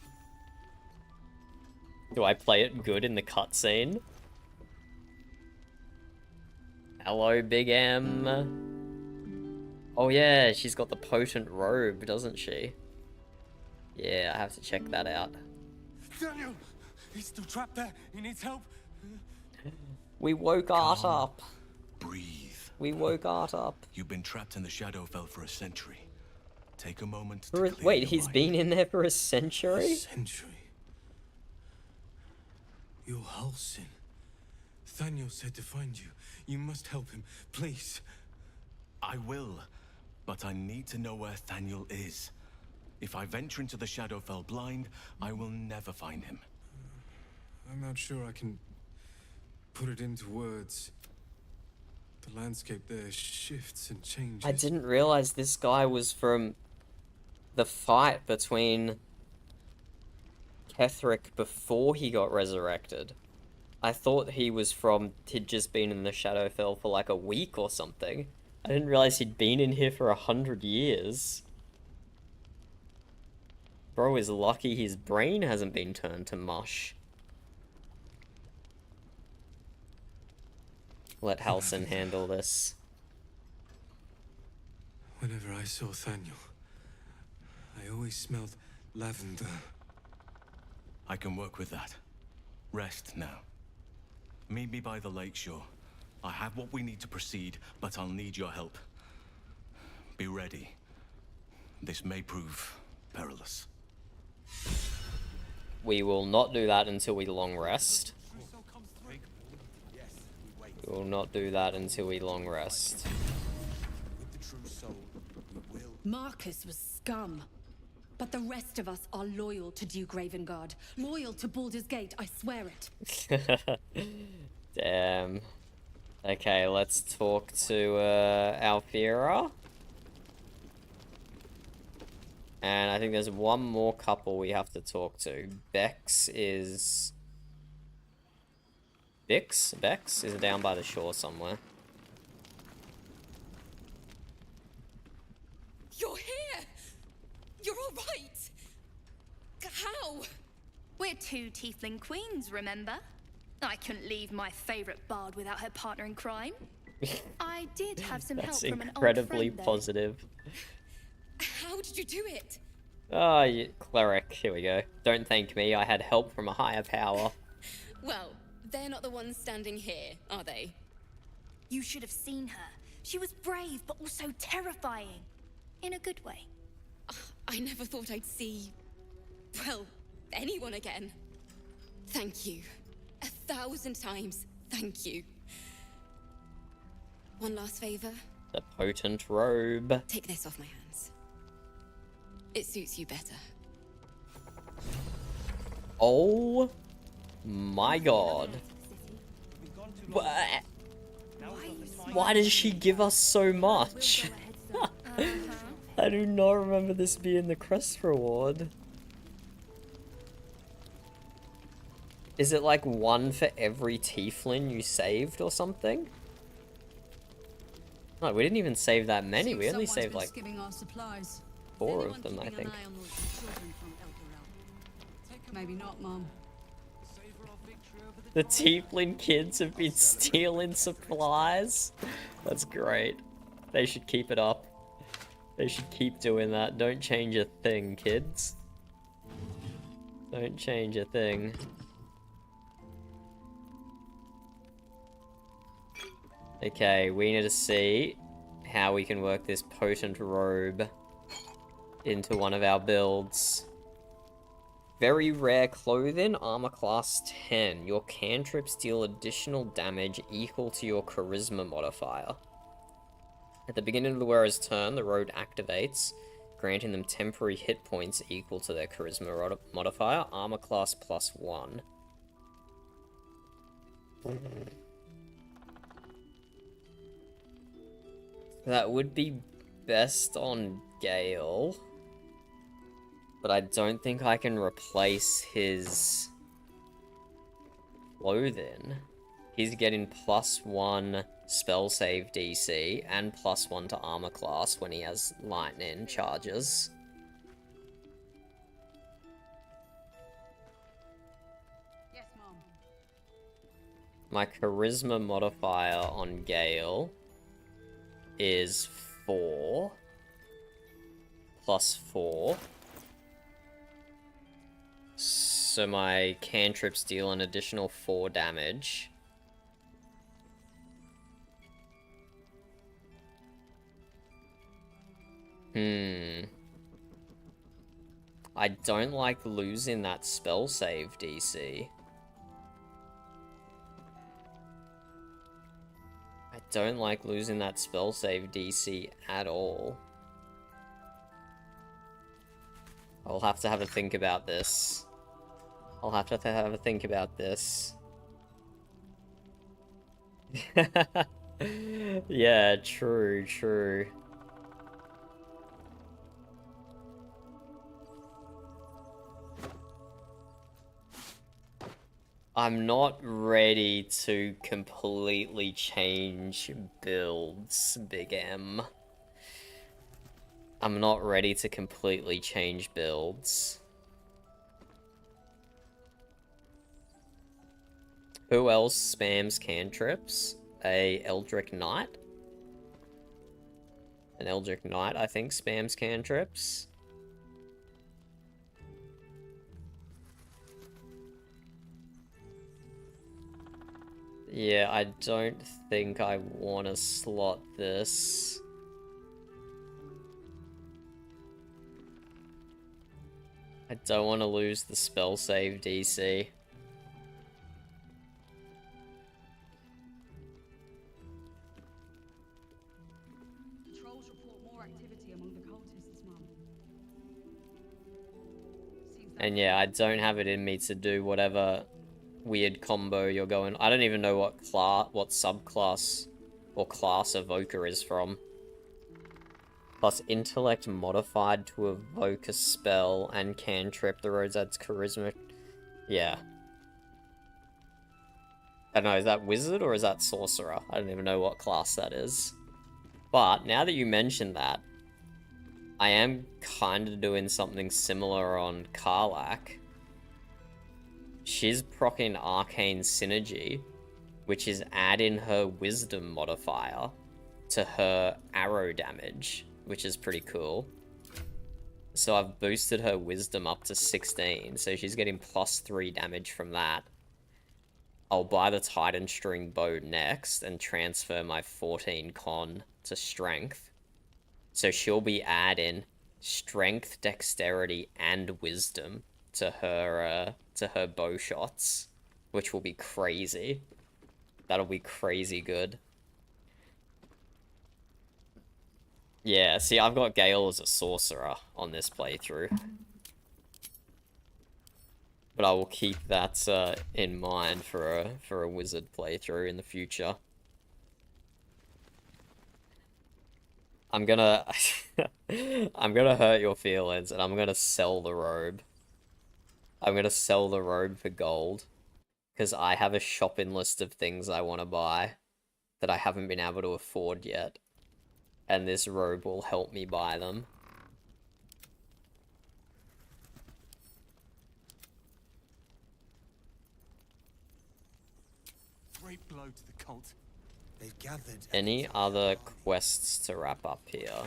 Do I play it good in the cutscene? Hello, Big M. Oh yeah, she's got the potent robe, doesn't she? Yeah, I have to check that out. Daniel! He's still trapped there. He needs help. We woke Art up. Breathe. We woke Art up. You've been trapped in the Shadowfell for a century. Take a moment to For a, clear wait, your he's mind. been in there for a century? A century? You're Halsin. Thaniel said to find you. You must help him, please. I will, but I need to know where Thaniel is. If I venture into the Shadowfell blind, I will never find him. I'm not sure I can put it into words. The landscape there shifts and changes. I didn't realize this guy was from the fight between Ketheric before he got resurrected. I thought he'd just been in the Shadowfell for like a week or something. I didn't realize he'd been in here for 100 years. Bro is lucky his brain hasn't been turned to mush. Let Halsin handle this. Whenever I saw Thaniel, I always smelled lavender. I can work with that. Rest now. Meet me by the lakeshore. I have what we need to proceed, but I'll need your help. Be ready. This may prove perilous. We will not do that until we long rest. We will not do that until we long rest. Marcus was scum. But the rest of us are loyal to Duke Ravengard. Loyal to Baldur's Gate, I swear it. Damn. Okay, let's talk to Alfira. And I think there's one more couple we have to talk to. Bex is down by the shore somewhere. You're here! You're all right! How? We're two tiefling queens, remember? I couldn't leave my favorite bard without her partner in crime. I did have some help That's from an old incredibly friend, though. positive. How did you do it? Oh, cleric. Here we go. Don't thank me. I had help from a higher power. Well, they're not the ones standing here, are they? You should have seen her. She was brave, but also terrifying. In a good way. I never thought I'd see... well, anyone again. Thank you. 1,000 times thank you. One last favor. The potent robe. Take this off my hands. It suits you better. Oh my god. Why does she give us so much? I do not remember this being the quest reward. Is it like one for every tiefling you saved or something? No, we didn't even save that many. We only saved like 4 of them, I think. Maybe not, Mom. The tiefling kids have been stealing supplies. That's great. They should keep it up. They should keep doing that. Don't change a thing, kids. Don't change a thing. Okay, we need to see how we can work this potent robe into one of our builds. Very rare clothing, armor class 10. Your cantrips deal additional damage equal to your charisma modifier. At the beginning of the wearer's turn, the robe activates, granting them temporary hit points equal to their charisma modifier, armor class +1. That would be best on Gale. But I don't think I can replace his clothing. He's getting +1 spell save DC and +1 to armor class when he has lightning charges. Yes, Mom. My charisma modifier on Gale is 4 +4. So my cantrips deal an additional 4 damage. I don't like losing that spell save DC. I don't like losing that spell save DC at all. I'll have to have a think about this. I'll have to have a think about this. Yeah, true, true. I'm not ready to completely change builds, Big M. I'm not ready to completely change builds. Who else spams cantrips? A Eldritch Knight? An Eldritch Knight, I think, spams cantrips. Yeah, I don't think I want to slot this. I don't want to lose the spell save DC. Trolls report more activity among the cultists, Mum. And yeah, I don't have it in me to do whatever weird combo you're going. I don't even know what subclass or class Evoker is from. Plus intellect modified to evoke a spell and cantrip. The roads adds charisma. Yeah. I don't know, is that wizard or is that sorcerer? I don't even know what class that is. But now that you mention that, I am kind of doing something similar on Karlach. She's proccing Arcane Synergy, which is adding her Wisdom modifier to her arrow damage, which is pretty cool. So I've boosted her Wisdom up to 16, so she's getting +3 damage from that. I'll buy the Titan String Bow next and transfer my 14 con to Strength. So she'll be adding Strength, Dexterity, and Wisdom to her to her bow shots, which will be crazy. That'll be crazy good. Yeah, see, I've got Gale as a sorcerer on this playthrough. But I will keep that in mind for a wizard playthrough in the future. I'm gonna I'm gonna hurt your feelings and I'm gonna sell the robe. I'm gonna sell the robe for gold. Because I have a shopping list of things I want to buy that I haven't been able to afford yet. And this robe will help me buy them. Great blow to the cult. They've gathered. Any other quests to wrap up here?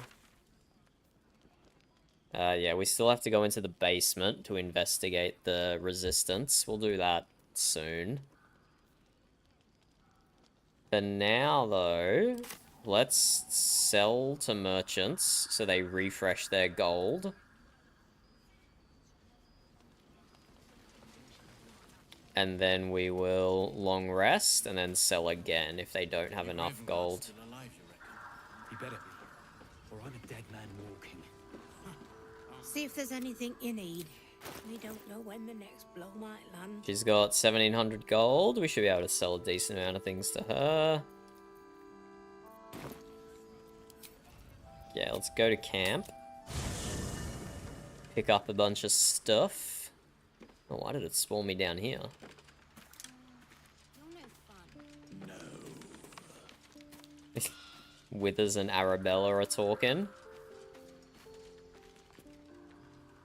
Yeah, we still have to go into the basement to investigate the resistance. We'll do that soon. For now, though, let's sell to merchants so they refresh their gold. And then we will long rest and then sell again if they don't have enough gold. He better be, or I'm a dead man walking. See if there's anything you need. We don't know when the next blow might land. She's got 1,700 gold. We should be able to sell a decent amount of things to her. Yeah, let's go to camp. Pick up a bunch of stuff. Oh, why did it spawn me down here? Withers and Arabella are talking.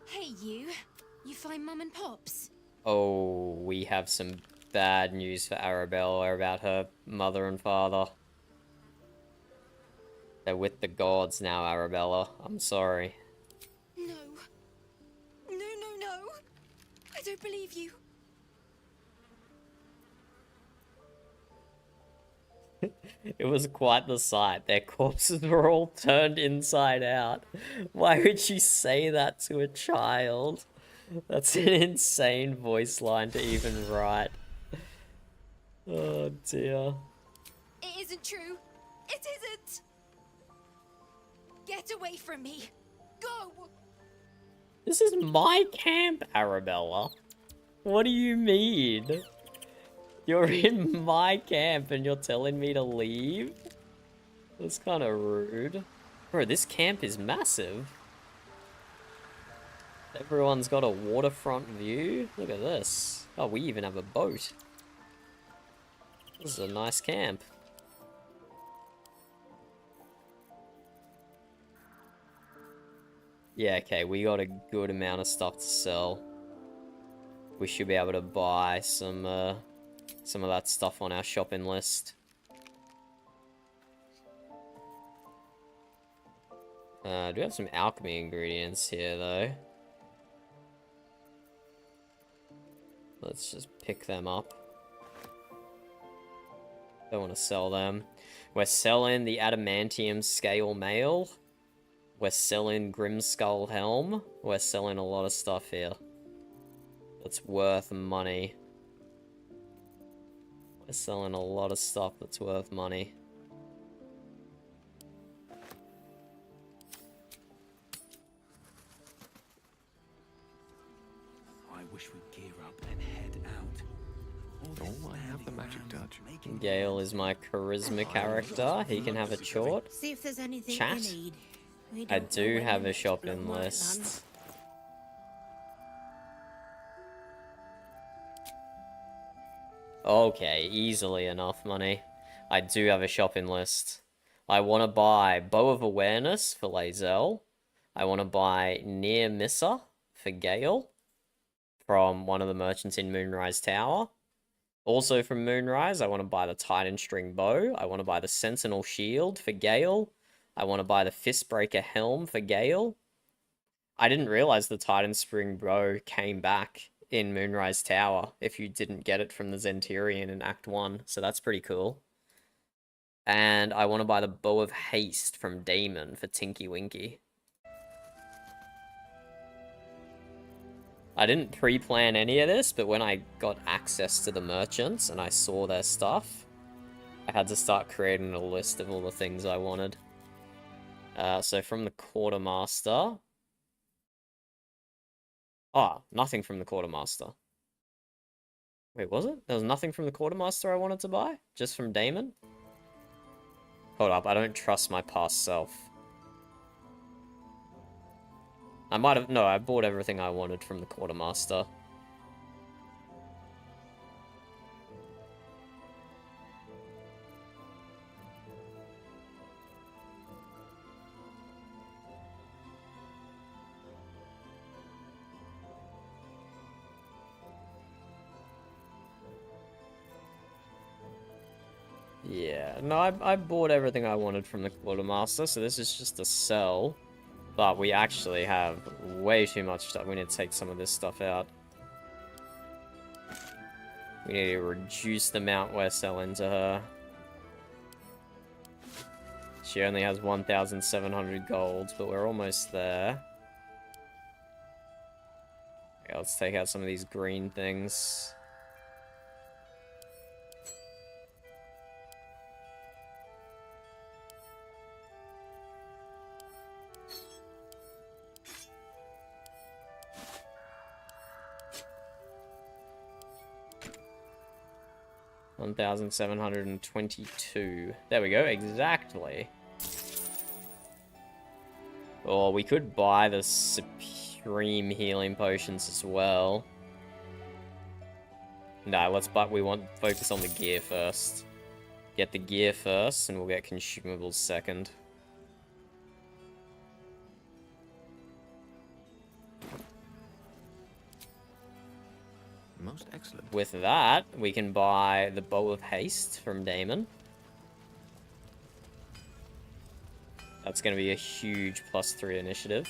Hey, you. You find Mum and Pops? Oh, we have some bad news for Arabella about her mother and father. They're with the gods now, Arabella. I'm sorry. No. No. I don't believe you. It was quite the sight. Their corpses were all turned inside out. Why would she say that to a child? That's an insane voice line to even write. Oh dear. It isn't true. It isn't. Get away from me. Go. This is my camp, Arabella. What do you mean? You're in my camp and you're telling me to leave? That's kind of rude. Bro, this camp is massive. Everyone's got a waterfront view. Look at this. Oh, we even have a boat. This is a nice camp. Yeah, okay, we got a good amount of stuff to sell. We should be able to buy some of that stuff on our shopping list. Do we have some alchemy ingredients here, though? Let's just pick them up. Don't want to sell them. We're selling the adamantium scale mail. We're selling Grimskull helm. We're selling a lot of stuff here. That's worth money. We're selling a lot of stuff that's worth money. I wish we'd gear up and head out. Oh, I have the magic touch. Gale is my charisma character. He can have a short See if there's anything chat. you need. We I don't know do when have the a next blow shopping might list. land. Okay, easily enough money. I do have a shopping list. I want to buy Bow of Awareness for Lae'zel. I want to buy Near Misser for Gale from one of the merchants in Moonrise Tower. Also from Moonrise, I want to buy the Titan String Bow. I want to buy the Sentinel Shield for Gale. I want to buy the Fistbreaker Helm for Gale. I didn't realize the Titan String Bow came back in Moonrise Tower if you didn't get it from the Zenturion in Act 1, so that's pretty cool. And I want to buy the Bow of Haste from Daemon for Tinky Winky. I didn't pre-plan any of this, but when I got access to the merchants and I saw their stuff, I had to start creating a list of all the things I wanted. So from the quartermaster... Oh, nothing from the quartermaster. Wait, was it? There was nothing from the quartermaster I wanted to buy? Just from Daemon? Hold up, I don't trust my past self. I might have... No, I bought everything I wanted from the quartermaster. Yeah, no, I bought everything I wanted from the quartermaster, so this is just a sell. But we actually have way too much stuff. We need to take some of this stuff out. We need to reduce the amount we're selling to her. She only has 1,700 gold, but we're almost there. Okay, let's take out some of these green things. $1,722. There we go, exactly. Or we could buy the supreme healing potions as well. No, we want to focus on the gear first. Get the gear first, and we'll get consumables second. Most excellent. With that, we can buy the Bow of Haste from Daemon. That's going to be a huge +3 initiative.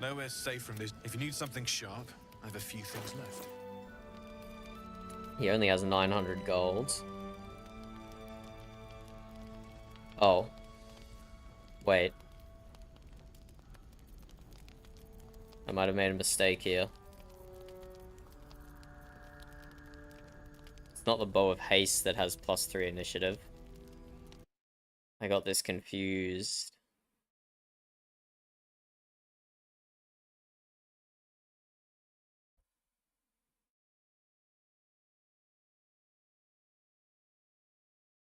Nowhere safe from this. If you need something sharp, I have a few things left. He only has 900 gold. Oh. Wait. I might have made a mistake here. It's not the Bow of Haste that has +3 initiative. I got this confused.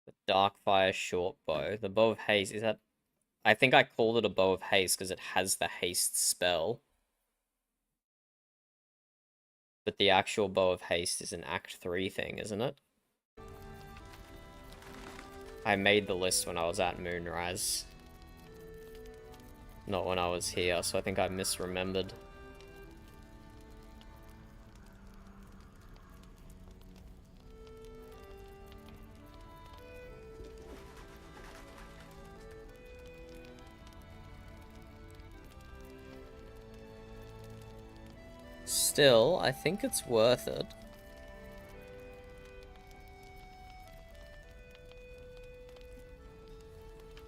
The Darkfire short bow. The Bow of Haste, is that... I think I called it a Bow of Haste because it has the haste spell. But the actual Bow of Haste is an Act 3 thing, isn't it? I made the list when I was at Moonrise. Not when I was here, so I think I misremembered. Still, I think it's worth it.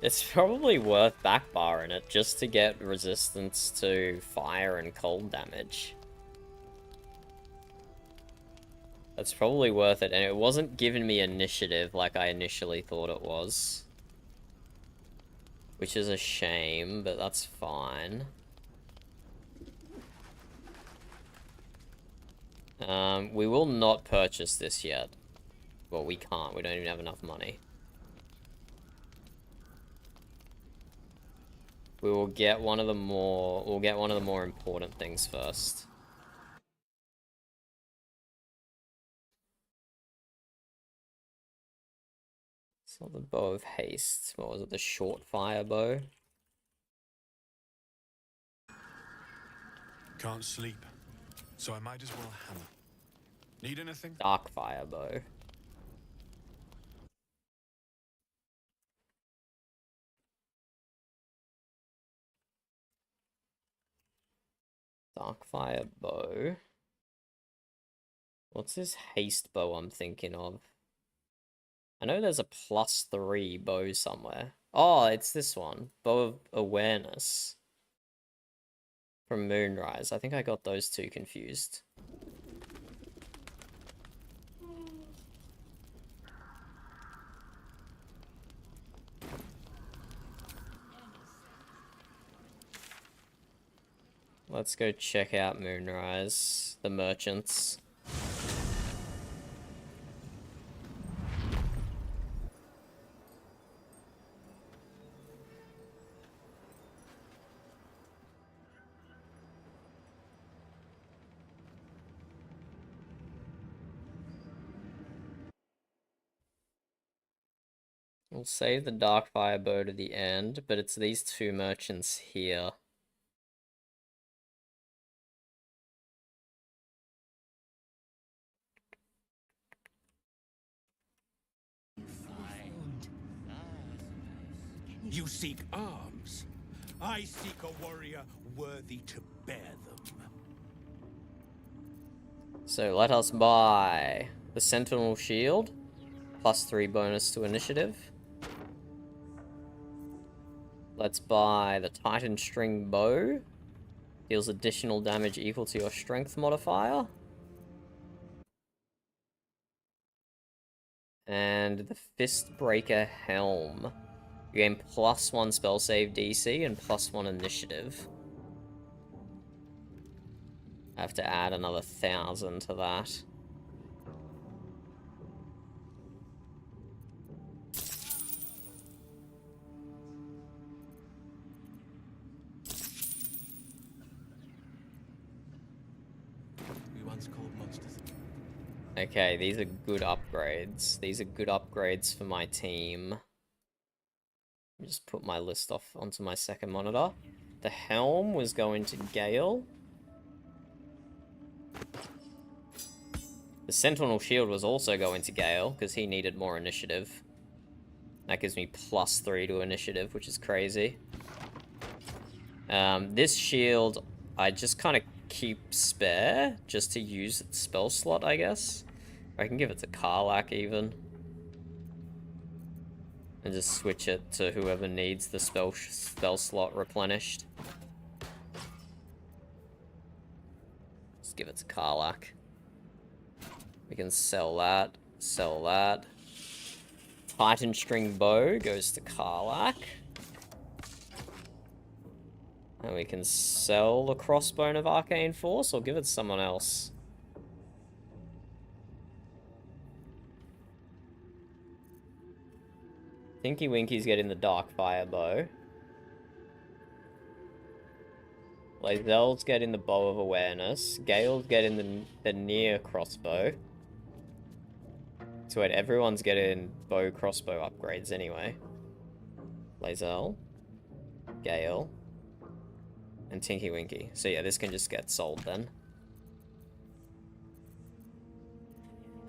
It's probably worth backbarring it just to get resistance to fire and cold damage. That's probably worth it, and it wasn't giving me initiative like I initially thought it was. Which is a shame, but that's fine. We will not purchase this yet. Well, we can't. We don't even have enough money. We will get one of the more... We'll get one of the more important things first. It's not the Bow of Haste. What was it? The short fire bow? Can't sleep, so I might as well hammer. Need anything? Dark fire bow. Darkfire bow. What's this haste bow I'm thinking of? I know there's a +3 bow somewhere. Oh, it's this one. Bow of Awareness. from Moonrise. I think I got those two confused. Let's go check out Moonrise, the merchants. We'll save the Darkfire bow to the end, but it's these two merchants here. You seek arms. I seek a warrior worthy to bear them. So let us buy the Sentinel Shield, +3 bonus to initiative. Let's buy the Titan String Bow, deals additional damage equal to your strength modifier. And the Fistbreaker Helm. You gain +1 spell save DC and +1 initiative. I have to add another 1,000 to that. We once called monsters. Okay, these are good upgrades. These are good upgrades for my team. Just put my list off onto my second monitor. The helm was going to Gale. The Sentinel Shield was also going to Gale, because he needed more initiative. That gives me +3 to initiative, which is crazy. This shield, I just kind of keep spare, just to use its spell slot, I guess. I can give it to Karlach, even. And just switch it to whoever needs the spell slot replenished. Just give it to Karlach. We can sell that, sell that. Titan String Bow goes to Karlach. And we can sell the Crossbone of Arcane Force, or give it to someone else. Tinky Winky's getting the Darkfire Bow. Lae'zel's getting the Bow of Awareness. Gale's getting the Near Crossbow. So wait, everyone's getting bow crossbow upgrades anyway. Lae'zel, Gale, and Tinky Winky. So yeah, this can just get sold then.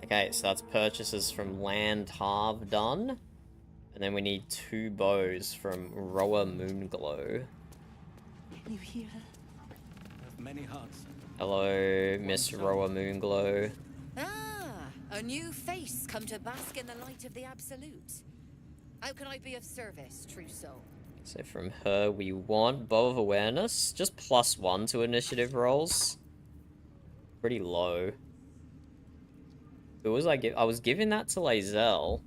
Okay, so that's purchases from Land Harv done. And then we need 2 bows from Roa Moonglow. Can you hear her? Have many hearts. Hello, Miss Roa Moonglow. Ah, a new face come to bask in the light of the Absolute. How can I be of service, true soul? So from her, we want Bow of Awareness. Just +1 to initiative rolls. Pretty low. Who was I was giving that to Lae'zel.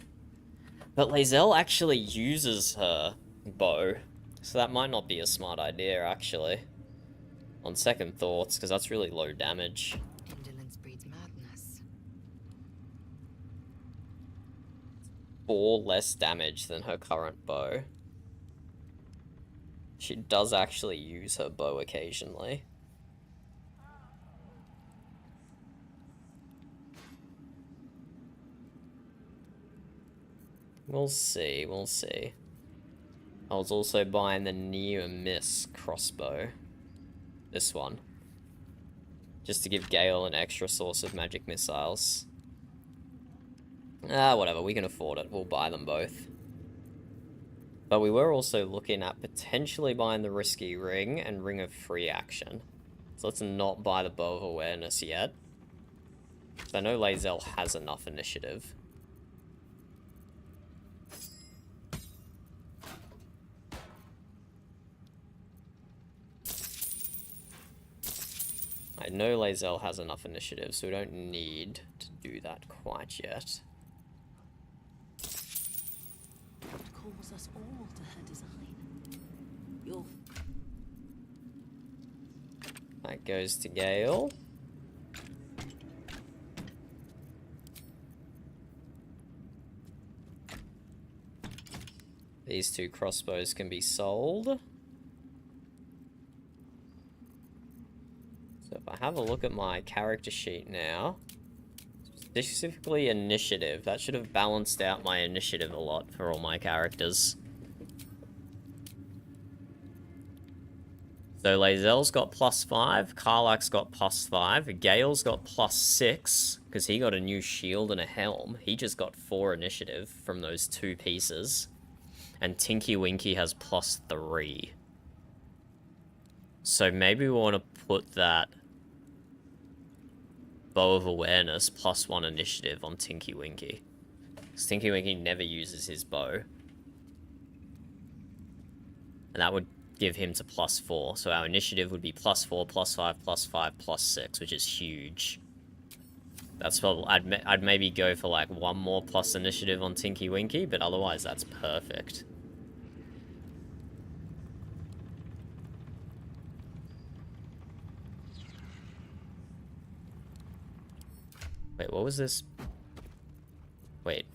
But Lae'zel actually uses her bow. So that might not be a smart idea, actually. On second thoughts, because that's really low damage. Indolence breeds madness. 4 less damage than her current bow. She does actually use her bow occasionally. We'll see, we'll see. I was also buying the Near Miss crossbow. This one. Just to give Gale an extra source of magic missiles. Ah, whatever, we can afford it. We'll buy them both. But we were also looking at potentially buying the Risky Ring and Ring of Free Action. So let's not buy the Bow of Awareness yet. I know Lae'zel has enough initiative. I know Lae'zel has enough initiative, so we don't need to do that quite yet. What calls us all to her design? Your That goes to Gale. These 2 crossbows can be sold. So if I have a look at my character sheet now, specifically initiative, that should have balanced out my initiative a lot for all my characters. So Lae'zel's got +5, Karlach's got +5, Gale's got +6, because he got a new shield and a helm. He just got 4 initiative from those 2 pieces. And Tinky Winky has +3. So maybe we want to put that Bow of Awareness +1 initiative on Tinky Winky. Because Tinky Winky never uses his bow. And that would give him to +4. So our initiative would be +4, +5, +5, +6, which is huge. That's probably... I'd maybe go for like 1 more plus initiative on Tinky Winky, but otherwise that's perfect. Wait, what was this? Wait.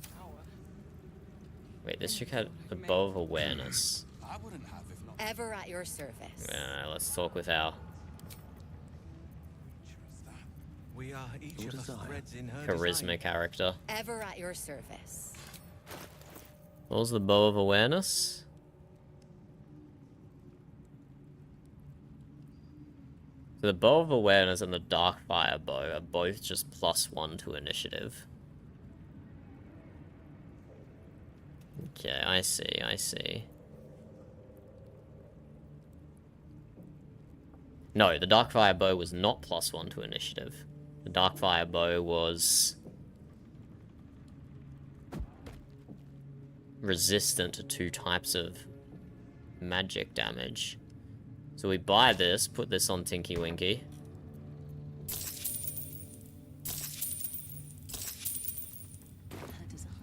Wait, this chick had the Bow of Awareness. I wouldn't have if not. Ever at your service. Let's talk with our We are each of us threads in her charisma design. character. Ever at your service. What was the Bow of Awareness? So the Bow of Awareness and the Darkfire Bow are both just +1 to initiative. Okay, I see. No, the Darkfire Bow was not +1 to initiative. The Darkfire Bow was resistant to 2 types of magic damage. So we buy this, put this on Tinky Winky. her design.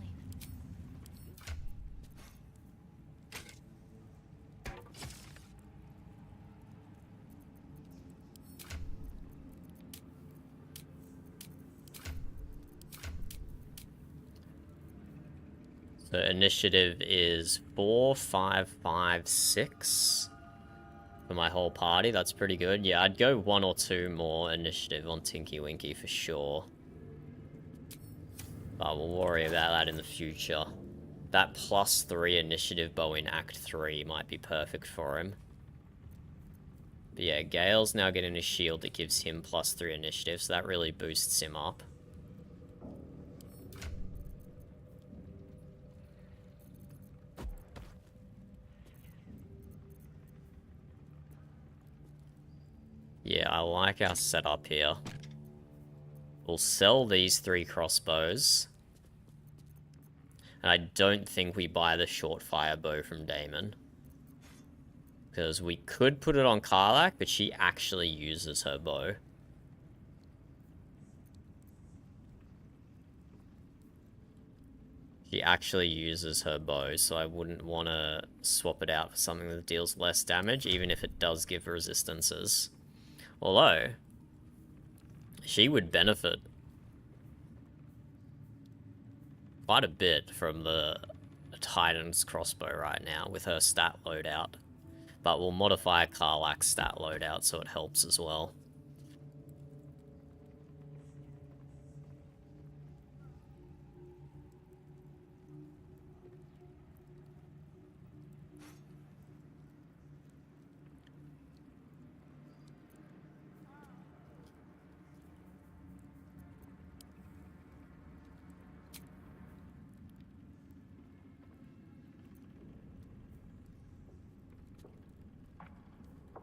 So initiative is 4, 5, 5, 6 for my whole party. That's pretty good. Yeah, I'd go 1 or 2 more initiative on Tinky Winky for sure. But we'll worry about that in the future. That +3 initiative bow in Act 3 might be perfect for him. But yeah, Gale's now getting a shield that gives him +3 initiative, so that really boosts him up. Yeah, I like our setup here. We'll sell these 3 crossbows. And I don't think we buy the short fire bow from Daemon. Because we could put it on Karlach, but she actually uses her bow. She actually uses her bow, so I wouldn't want to swap it out for something that deals less damage, even if it does give resistances. Although, she would benefit quite a bit from the Titan's crossbow right now with her stat loadout. But we'll modify Karlach's stat loadout so it helps as well.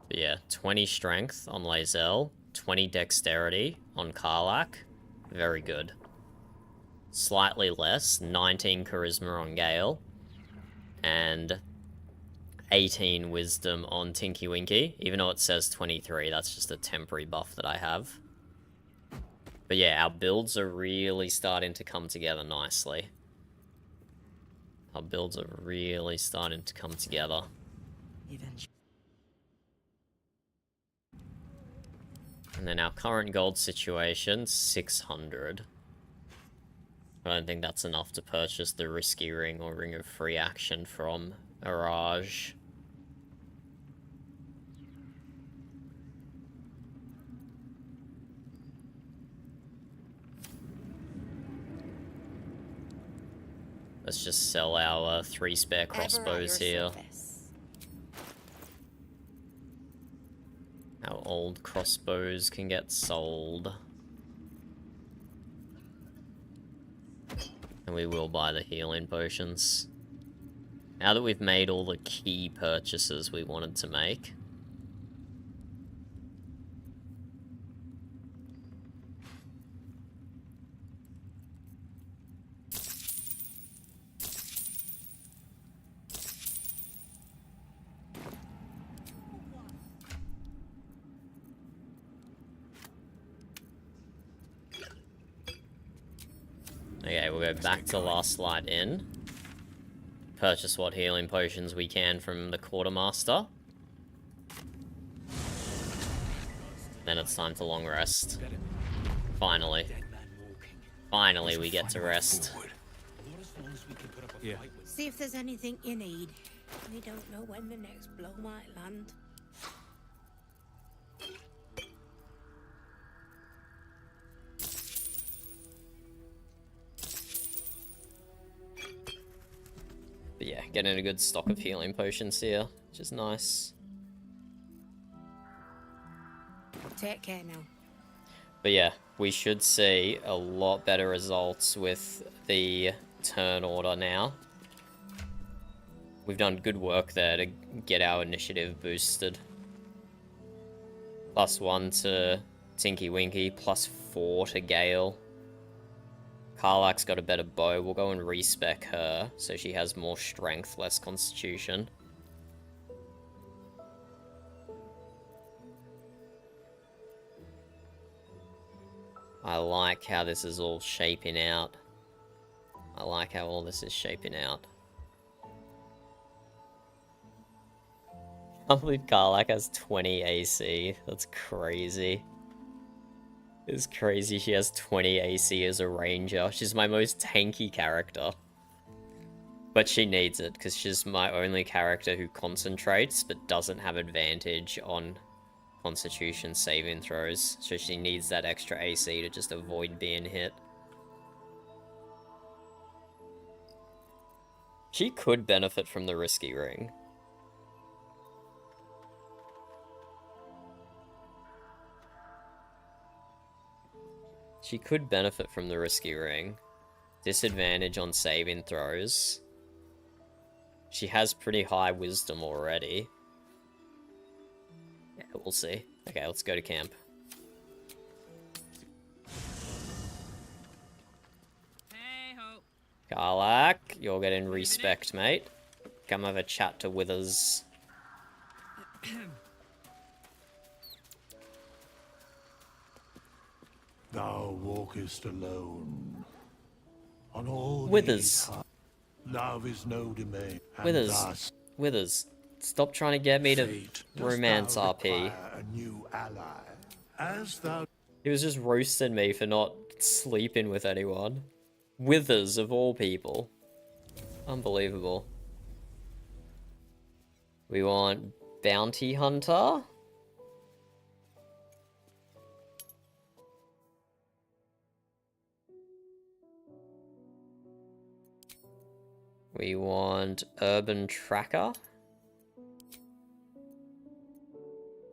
But yeah, 20 strength on Lae'zel, 20 dexterity on Karlach. Very good. Slightly less, 19 charisma on Gale. And 18 wisdom on Tinky Winky, even though it says 23. That's just a temporary buff that I have. But yeah, our builds are really starting to come together nicely. Our builds are really starting to come together. And then our current gold situation, 600. I don't think that's enough to purchase the Risky Ring or Ring of Free Action from Araj. Let's just sell our 3 spare crossbows here. Our old crossbows can get sold. And we will buy the healing potions. Now that we've made all the key purchases we wanted to make. Okay, we'll go back to Last Light Inn. Purchase what healing potions we can from the Quartermaster. Then it's time to long rest. Finally. Finally we get to rest. Yeah. See if there's anything you need. We don't know when the next blow might land. But yeah, getting a good stock of healing potions here, which is nice. Take care now. But yeah, we should see a lot better results with the turn order now. We've done good work there to get our initiative boosted. +1 to Tinky Winky, +4 to Gale. Karlach's got a better bow. We'll go and respec her, so she has more strength, less constitution. I like how this is all shaping out. I like how all this is shaping out. I can't believe Karlach has 20 AC. That's crazy. It's crazy she has 20 AC as a ranger. She's my most tanky character. But she needs it, because she's my only character who concentrates, but doesn't have advantage on constitution saving throws. So she needs that extra AC to just avoid being hit. She could benefit from the Risky Ring. She could benefit from the Risky Ring. Disadvantage on saving throws. She has pretty high wisdom already. Yeah, we'll see. Okay, let's go to camp. Karlach, you're getting respect, mate. Come have a chat to Withers. Thou walkest alone. On all Withers. Love is no domain. Withers. Thus, Withers. Stop trying to get me to romance thou RP. require a new ally. As thou He was just roasting me for not sleeping with anyone. Withers, of all people. Unbelievable. We want Bounty Hunter. We want Urban Tracker.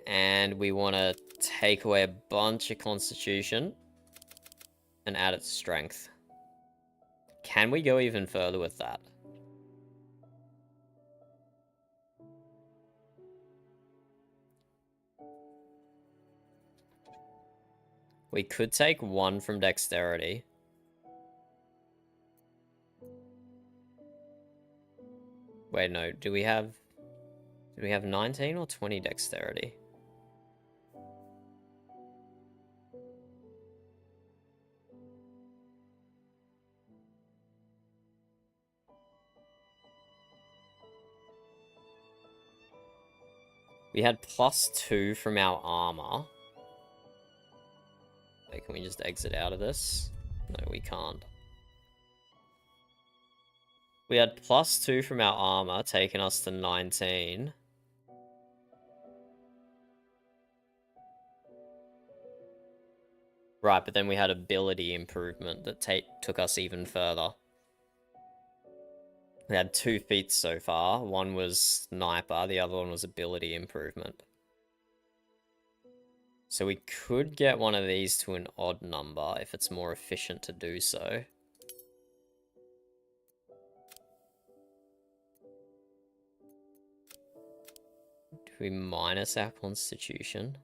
And we want to take away a bunch of Constitution and add it to Strength. Can we go even further with that? We could take 1 from Dexterity. Wait, no. Do we have... Did we have 19 or 20 dexterity? We had +2 from our armor. Okay, can we just exit out of this? No, we can't. We had +2 from our armor, taking us to 19. Right, but then we had ability improvement that took us even further. We had 2 feats so far. One was sniper, the other one was ability improvement. So we could get one of these to an odd number if it's more efficient to do so. Do we minus our constitution?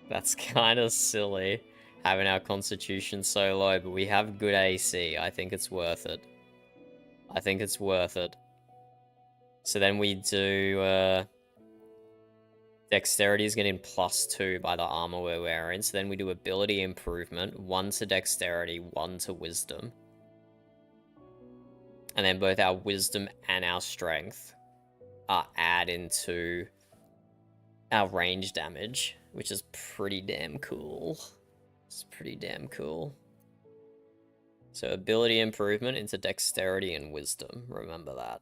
That's kind of silly, having our constitution so low, but we have good AC. I think it's worth it. I think it's worth it. So then we do... Dexterity is getting +2 by the armor we're wearing. So then we do ability improvement, 1 to dexterity, 1 to wisdom. And then both our wisdom and our strength are add into our range damage, which is pretty damn cool. It's pretty damn cool. So ability improvement into dexterity and wisdom. Remember that.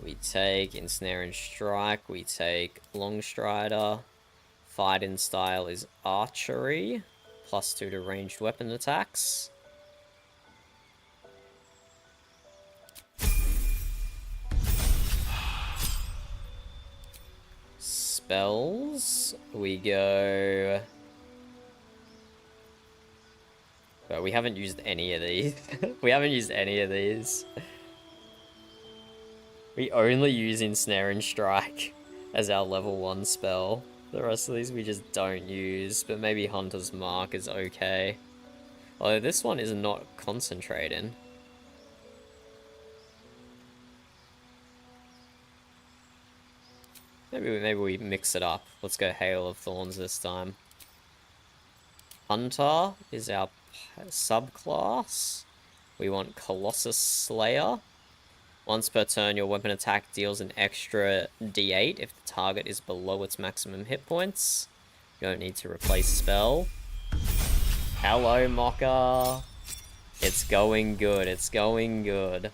We take Ensnare and Strike. We take Longstrider. Fighting style is Archery. +2 to ranged weapon attacks. Spells. We go... But we haven't used any of these. We haven't used any of these. We only use Ensnare and Strike as our level 1 spell. The rest of these we just don't use, but maybe Hunter's Mark is okay. Although this one is not concentrating. Maybe we mix it up. Let's go Hail of Thorns this time. Hunter is our subclass. We want Colossus Slayer. Once per turn, your weapon attack deals an extra d8 if the target is below its maximum hit points. You don't need to replace spell. Hello, Mocha. It's going good. It's going good.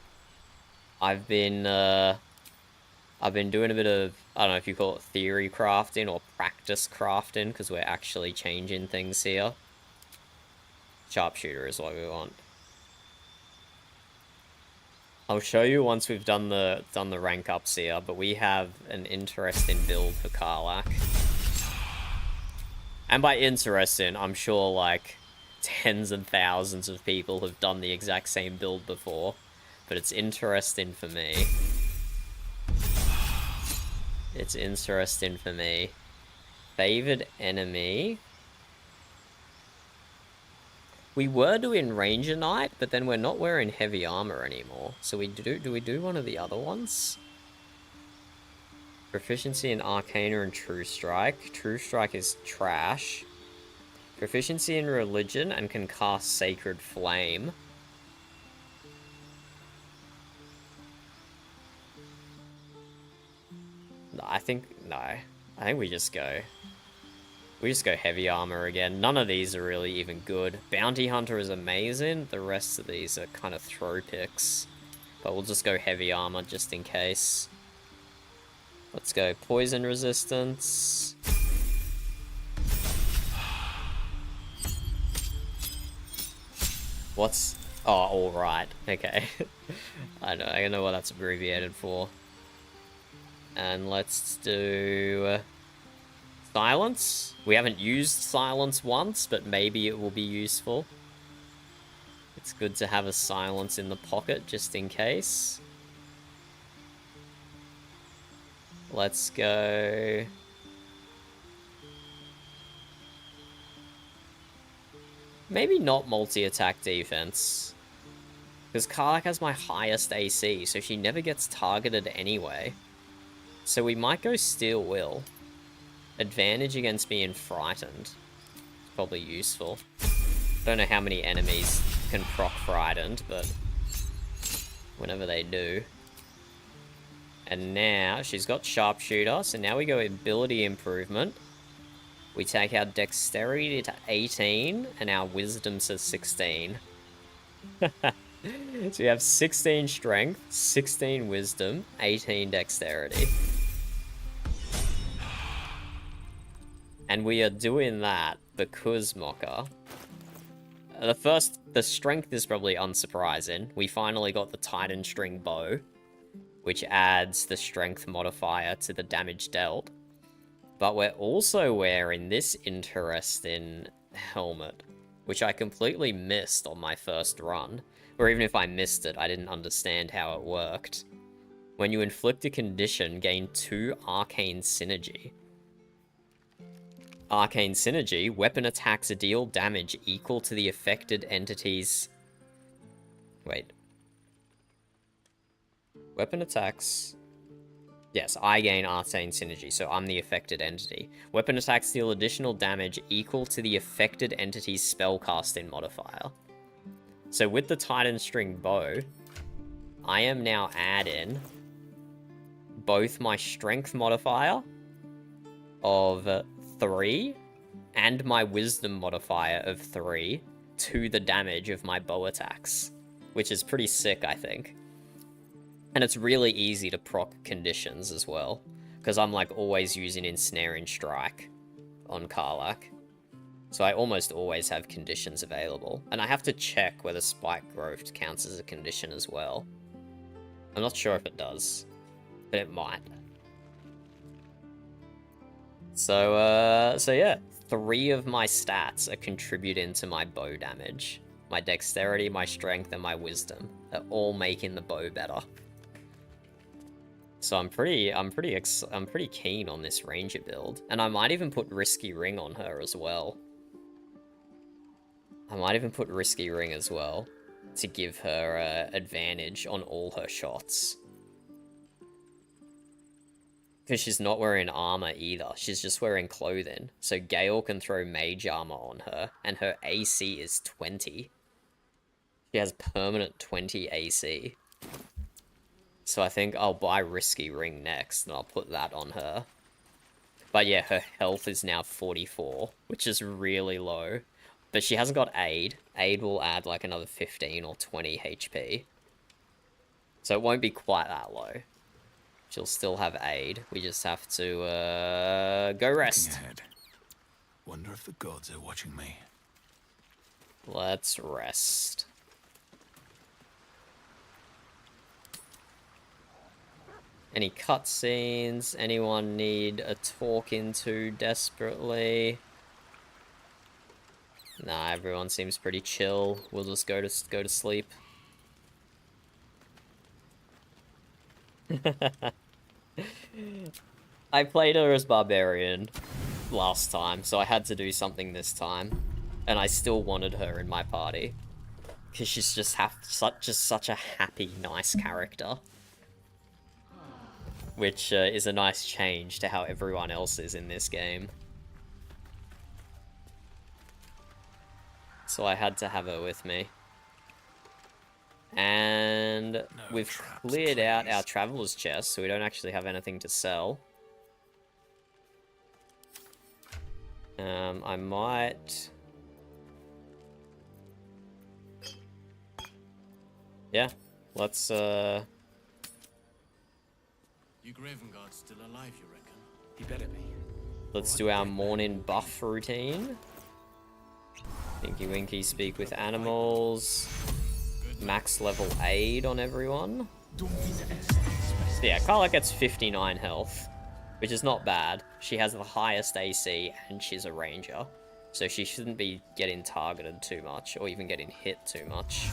I've been doing a bit of, I don't know if you call it theory crafting or practice crafting, because we're actually changing things here. Sharpshooter is what we want. I'll show you once we've done the rank ups here, but we have an interesting build for Karlach. And by interesting, I'm sure like tens and thousands of people have done the exact same build before, but it's interesting for me. It's interesting for me. Favored enemy. We were doing Ranger Knight, but then we're not wearing heavy armor anymore. So do we do one of the other ones? Proficiency in Arcana and True Strike. True Strike is trash. Proficiency in Religion and can cast Sacred Flame. No, I think we just go heavy armor again. None of these are really even good. Bounty Hunter is amazing. The rest of these are kind of throw picks. But we'll just go heavy armor just in case. Let's go poison resistance. What's... Oh, alright. Okay. I know what that's abbreviated for. And let's do... Silence. We haven't used silence once, but maybe it will be useful. It's good to have a silence in the pocket, just in case. Let's go... Maybe not multi-attack defense. Because Karlach has my highest AC, so she never gets targeted anyway. So we might go Steel Will. Advantage against being frightened. Probably useful. Don't know how many enemies can proc frightened, but whenever they do. And now she's got Sharpshooter, so now we go ability improvement. We take our dexterity to 18 and our wisdom to 16. So we have 16 strength, 16 wisdom, 18 dexterity. And we are doing that because, Mocha, the strength is probably unsurprising. We finally got the Titan String Bow, which adds the strength modifier to the damage dealt. But we're also wearing this interesting helmet, which I completely missed on my first run. Or even if I missed it, I didn't understand how it worked. When you inflict a condition, gain 2 Arcane Synergy. Arcane Synergy, weapon attacks deal damage equal to the affected entity's... Wait. Weapon attacks... Yes, I gain Arcane Synergy, so I'm the affected entity. Weapon attacks deal additional damage equal to the affected entity's spellcasting modifier. So with the Titan String Bow, I am now adding both my strength modifier of 3 and my wisdom modifier of 3 to the damage of my bow attacks, which is pretty sick, I think. And it's really easy to proc conditions as well, because I'm like always using Ensnaring Strike on Karlach. So I almost always have conditions available. And I have to check whether Spike Growth counts as a condition as well. I'm not sure if it does, but it might. So yeah, 3 of my stats are contributing to my bow damage. My dexterity, my strength, and my wisdom are all making the bow better. So I'm pretty keen on this ranger build, and I might even put Risky Ring on her as well. To give her advantage on all her shots. Because she's not wearing armor either, she's just wearing clothing. So Gale can throw mage armor on her, and her AC is 20. She has permanent 20 AC. So I think I'll buy Risky Ring next, and I'll put that on her. But yeah, her health is now 44, which is really low. But she hasn't got Aid. Aid will add like another 15 or 20 HP. So it won't be quite that low. She'll still have Aid. We just have to go rest. Wonder if the gods are watching me. Let's rest. Any cutscenes? Anyone need a talk into desperately? Nah, everyone seems pretty chill. We'll just go to sleep. I played her as Barbarian last time, so I had to do something this time. And I still wanted her in my party. Because she's just such a happy, nice character. Which is a nice change to how everyone else is in this game. So I had to have her with me. And we've cleared out our traveler's chest, so we don't actually have anything to sell. I might... Yeah, let's, Your Gravenguard's still alive, you reckon? He better be. Let's do our morning buff routine. Tinky Winky speak with animals. Max level aid on everyone. So yeah, Karlach gets 59 health, which is not bad. She has the highest AC and she's a ranger. So she shouldn't be getting targeted too much, or even getting hit too much.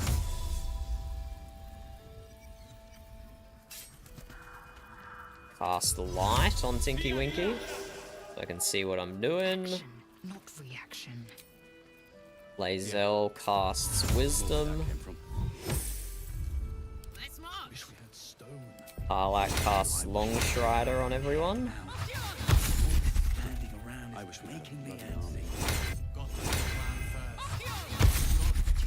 Cast the light on Tinky Winky, so I can see what I'm doing. Not reaction. Lae'zel casts Wisdom. Karlach casts Longstrider on everyone. I was making the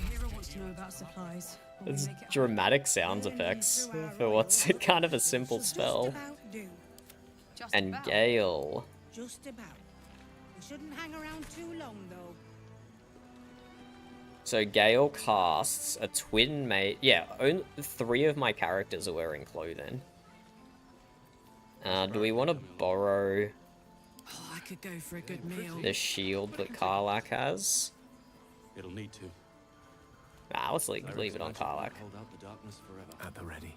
Hero wants to know about supplies. It's dramatic sound effects for what's kind of a simple spell. And Gale. Just about. We shouldn't hang around too long, though. So Gale casts a twin mate. Yeah, only 3 of my characters are wearing clothing. Do we want to borrow I could go for a good meal. the shield that Karlach has? It'll need to. Nah, let's leave it on Karlach. Hold out the darkness forever. At the ready.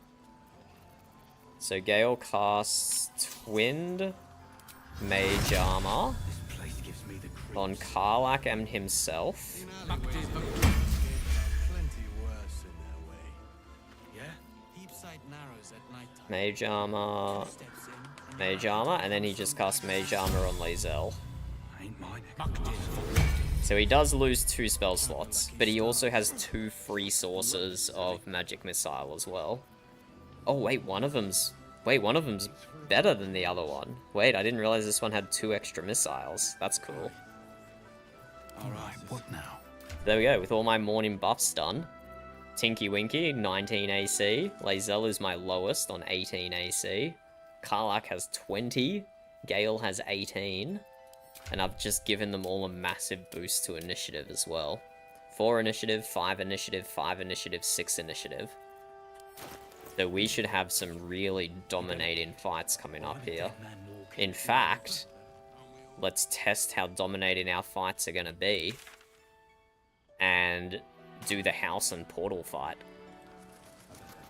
So Gale casts Twinned Mage Armor on Karlach and himself. Plenty worse in their way. Yeah? Deep sight narrows at night time. Mage Armor, and then he just casts Mage Armor on Lae'zel. Ain't mine. So he does lose 2 spell slots, but he also has 2 free sources of Magic Missile as well. Oh wait, one of them's better than the other one. Wait, I didn't realize this one had 2 extra missiles. That's cool. Alright, what now? There we go, with all my morning buffs done. Tinky Winky, 19 AC. Lae'zel is my lowest on 18 AC. Karlach has 20. Gale has 18. And I've just given them all a massive boost to initiative as well. 4 initiative, 5 initiative, 5 initiative, 6 initiative. So we should have some really dominating fights coming up here. In fact, let's test how dominating our fights are going to be. And do the house and portal fight.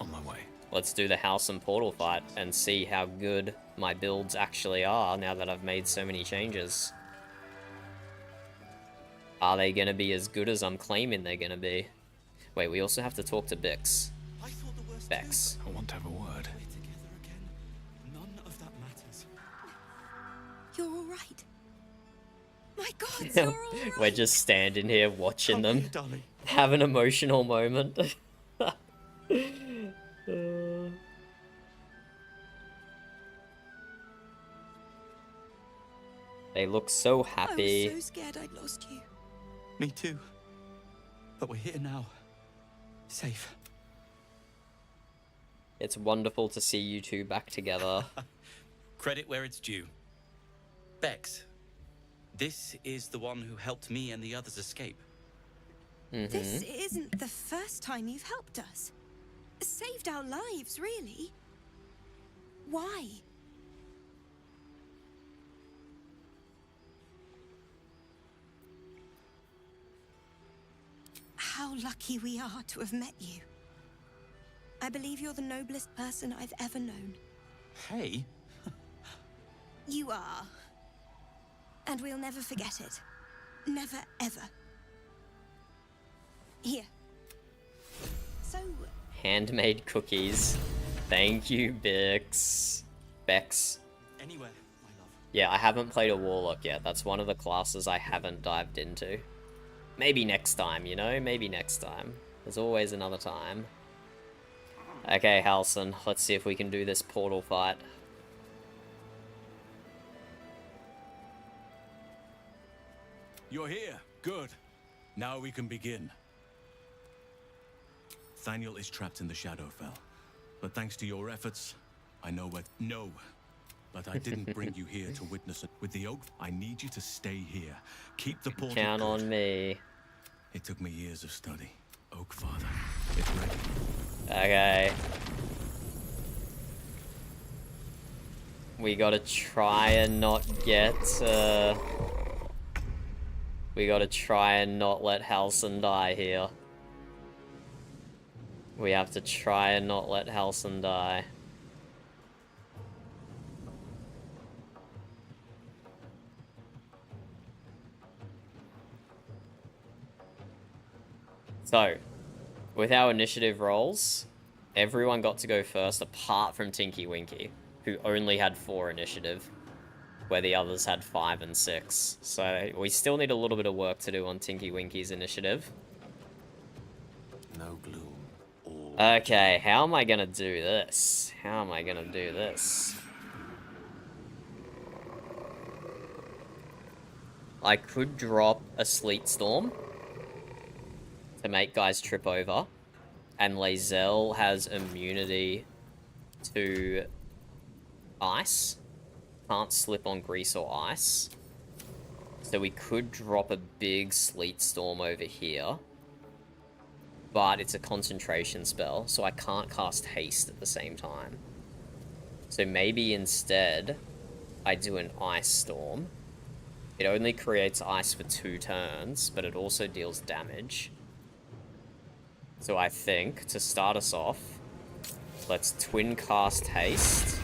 On my way. Let's do the house and portal fight and see how good my builds actually are now that I've made so many changes. Are they going to be as good as I'm claiming they're going to be? Wait, we also have to talk to Bix. Bex. I want to have a word. None of that matters. You're all right. My God, you're all right. We're just standing here watching them have an emotional moment. They look so happy. I was so scared I'd lost you. Me too. But we're here now. Safe. It's wonderful to see you two back together. Credit where it's due. Bex, this is the one who helped me and the others escape. This isn't the first time you've helped us. Saved our lives, really. Why? How lucky we are to have met you. I believe you're the noblest person I've ever known. Hey? You are. And we'll never forget it. Never, ever. Here. So... Handmade cookies. Thank you, Bix. Bex. Anywhere, my love. Yeah, I haven't played a Warlock yet. That's one of the classes I haven't dived into. Maybe next time, you know? Maybe next time. There's always another time. Okay, Halsin, let's see if we can do this portal fight. You're here. Good. Now we can begin. Thaniel is trapped in the Shadowfell. But thanks to your efforts, I know where... No. But I didn't bring you here to witness it. With the Oak, I need you to stay here. Keep the portal Count good. on me. It took me years of study. Oak Father, it's ready. Okay. We gotta try and not get, we gotta try and not let Halsin die here. We have to try and not let Halsin die. So, with our initiative rolls, everyone got to go first apart from Tinky Winky, who only had 4 initiative, where the others had 5 and 6. So we still need a little bit of work to do on Tinky Winky's initiative. No gloom. Okay, how am I gonna do this? How am I gonna do this? I could drop a Sleet Storm to make guys trip over, and Lae'zel has immunity to ice. Can't slip on grease or ice. So we could drop a big Sleet Storm over here. But it's a concentration spell, so I can't cast haste at the same time. So maybe instead, I do an Ice Storm. It only creates ice for 2 turns, but it also deals damage. So I think, to start us off, let's twin cast haste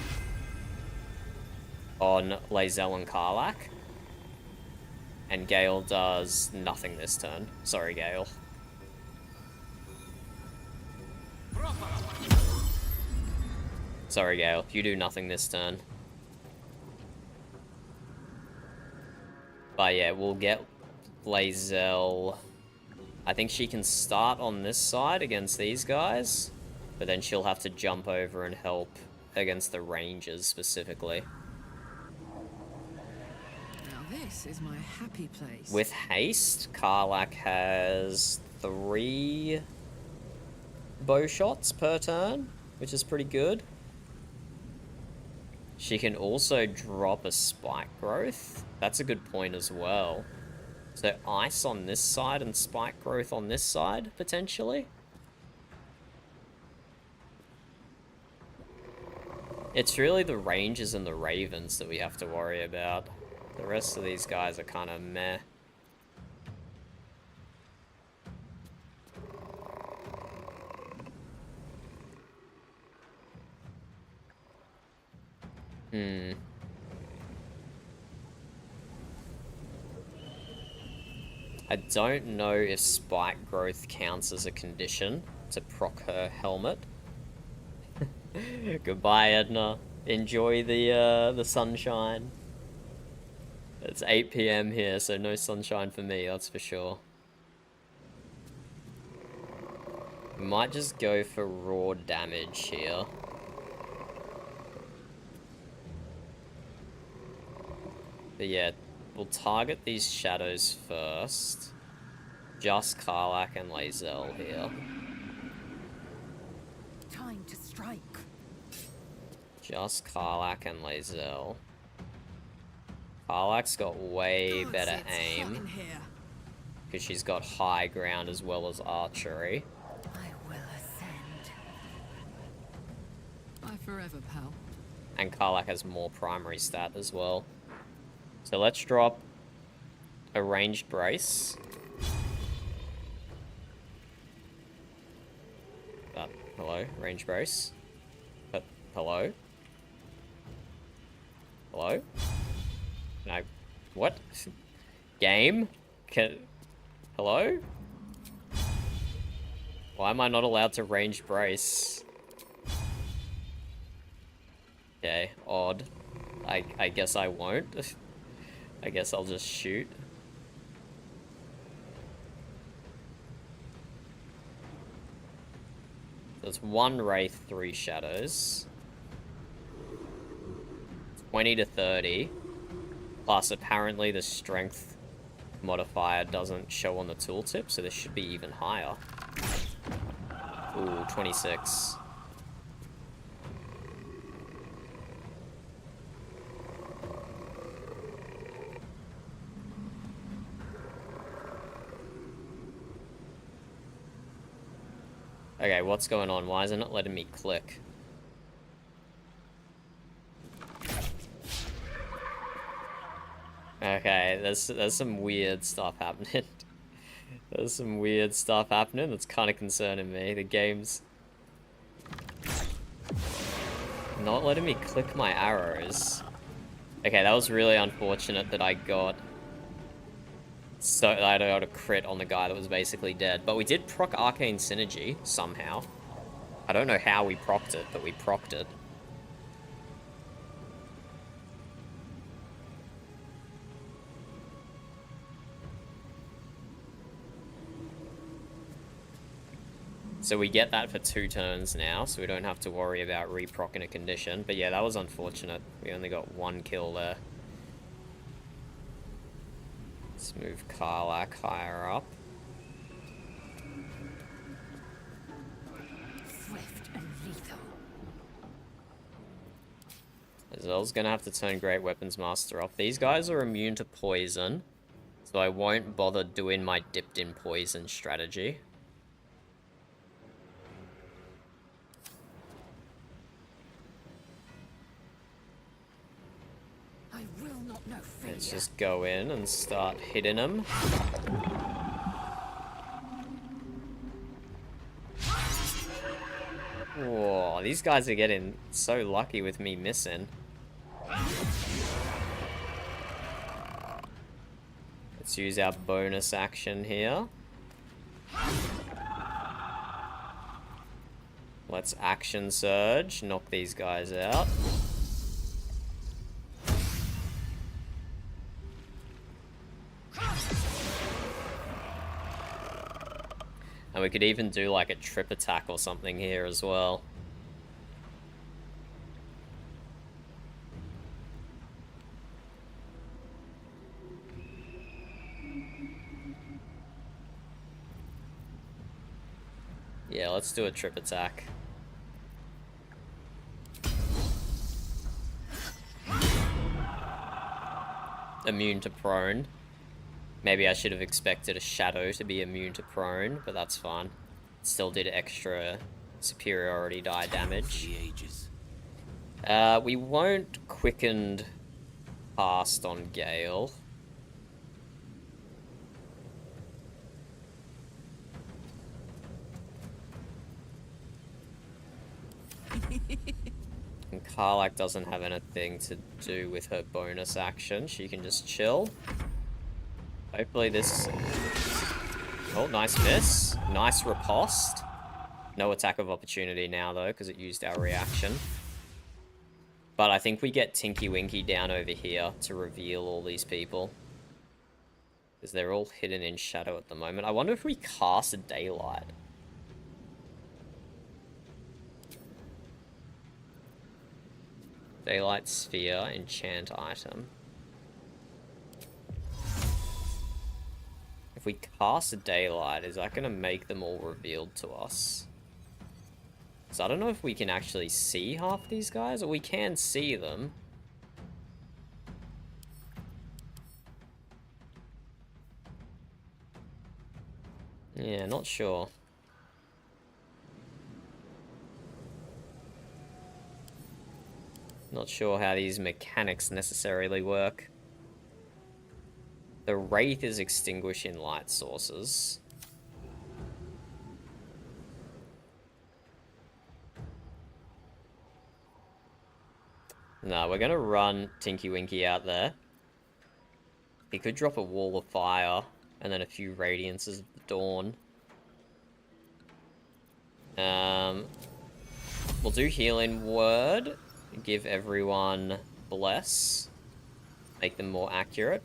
on Lae'zel and Karlach. And Gale does nothing this turn. Sorry, Gale. Sorry, Gale. You do nothing this turn. But yeah, we'll get Lae'zel. I think she can start on this side against these guys, but then she'll have to jump over and help against the rangers specifically. Now this is my happy place. With haste, Karlach has 3 bow shots per turn, which is pretty good. She can also drop a spike growth. That's a good point as well. So ice on this side and spike growth on this side, potentially. It's really the rangers and the ravens that we have to worry about. The rest of these guys are kind of meh. I don't know if spike growth counts as a condition to proc her helmet. Goodbye, Edna. Enjoy the sunshine. It's 8 PM here, so no sunshine for me, that's for sure. We might just go for raw damage here. But yeah, we'll target these shadows first. Just Karlach and Lae'zel here. Time to strike. Just Karlach and Lae'zel. Karlach's got way better aim. Because she's got high ground as well as archery. I will ascend. Bye forever, pal. And Karlach has more primary stat as well. So let's drop a ranged brace. Hello, ranged brace. Hello? Hello? Can I... What? Game? Hello? Why am I not allowed to range brace? Okay, odd. I guess I won't. I guess I'll just shoot. There's 1 Wraith, 3 Shadows. 20 to 30. Plus, apparently the strength modifier doesn't show on the tooltip, so this should be even higher. Ooh, 26. Okay, what's going on? Why isn't it letting me click? Okay, there's some weird stuff happening. There's some weird stuff happening that's kind of concerning me. The game's not letting me click my arrows. Okay, that was really unfortunate that I got So I got a crit on the guy that was basically dead. But we did proc Arcane Synergy, somehow. I don't know how we procced it, but we procced it. So we get that for 2 turns now, so we don't have to worry about reproccing a condition. But yeah, that was unfortunate. We only got 1 kill there. Let's move Karlach higher up. Swift and lethal. Azel's gonna have to turn Great Weapons Master off. These guys are immune to poison, so I won't bother doing my dipped in poison strategy. I will not know failure. Let's just go in and start hitting them. Whoa, these guys are getting so lucky with me missing. Let's use our bonus action here. Let's action surge, knock these guys out. And we could even do like a trip attack or something here as well. Yeah, let's do a trip attack. Immune to prone. Maybe I should have expected a shadow to be immune to prone, but that's fine. Still did extra superiority die damage. We won't quickened cast on Gale. And Karlach doesn't have anything to do with her bonus action. She can just chill. Hopefully this... Oh, nice miss. Nice riposte. No attack of opportunity now, though, because it used our reaction. But I think we get Tinky Winky down over here to reveal all these people. Because they're all hidden in shadow at the moment. I wonder if we cast a Daylight. Daylight Sphere, enchant item. If we cast a Daylight, is that going to make them all revealed to us? So I don't know if we can actually see half these guys, or we can see them. Yeah, not sure. Not sure how these mechanics necessarily work. The Wraith is extinguishing light sources. No, we're gonna run Tinky Winky out there. He could drop a Wall of Fire, and then a few Radiances of the Dawn. We'll do Healing Word. Give everyone Bless. Make them more accurate.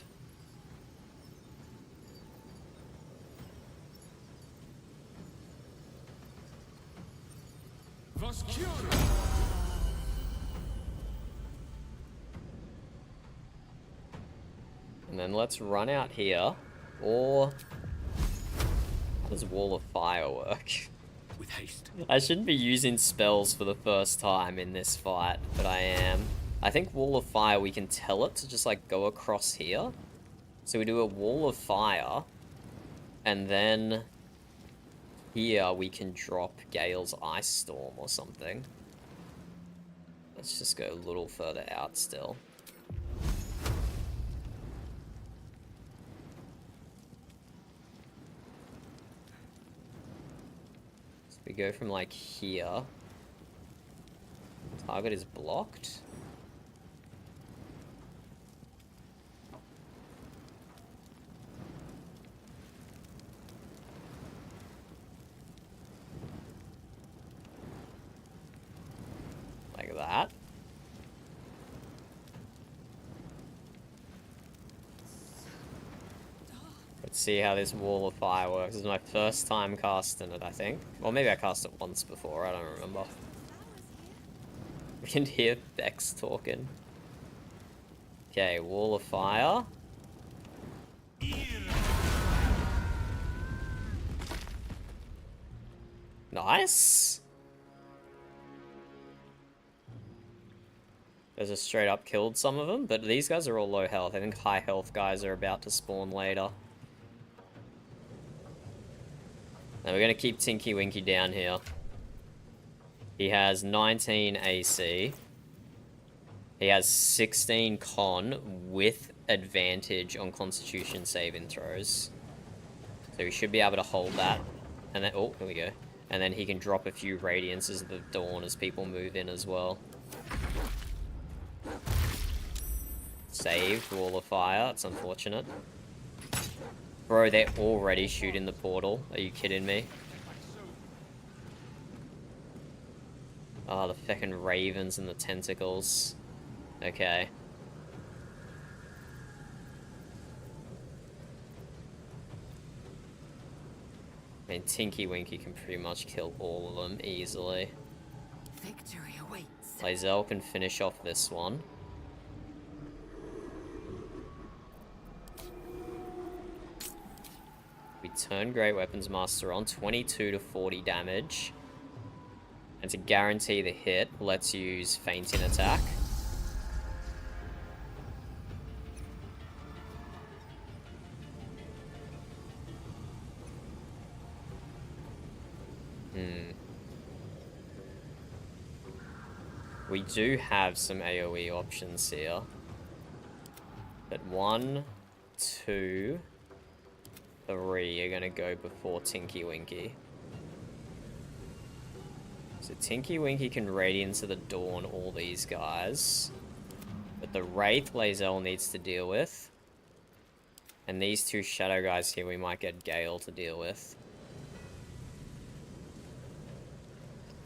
And then let's run out here. Or... how does Wall of Fire work? With haste. I shouldn't be using spells for the first time in this fight, but I am. I think Wall of Fire, we can tell it to just like go across here. So we do a Wall of Fire, and then here we can drop Gale's Ice Storm or something. Let's just go a little further out still. We go from like here. Target is blocked. Let's see how this Wall of Fire works. This is my first time casting it, I think. Or maybe I cast it once before, I don't remember. We can hear Bex talking. Okay, Wall of Fire. Nice! There's just straight up killed some of them, but these guys are all low health. I think high health guys are about to spawn later. Now we're gonna keep Tinky Winky down here. He has 19 AC. He has 16 con with advantage on Constitution saving throws. So he should be able to hold that. And then, oh, here we go. And then he can drop a few Radiances of the Dawn as people move in as well. Saved, Wall of Fire, it's unfortunate. Bro, they're already shooting the portal. Are you kidding me? Oh, the feckin' ravens and the tentacles. Okay. I mean, Tinky Winky can pretty much kill all of them easily. Victory awaits. Lae'zel can finish off this one. We turn Great Weapons Master on, 22 to 40 damage. And to guarantee the hit, let's use Fainting Attack. We do have some AoE options here. But 1, 2, 3 are gonna go before Tinky Winky. So Tinky Winky can Radiance of the Dawn all these guys. But the Wraith Lae'zel needs to deal with. And these two Shadow guys here we might get Gale to deal with.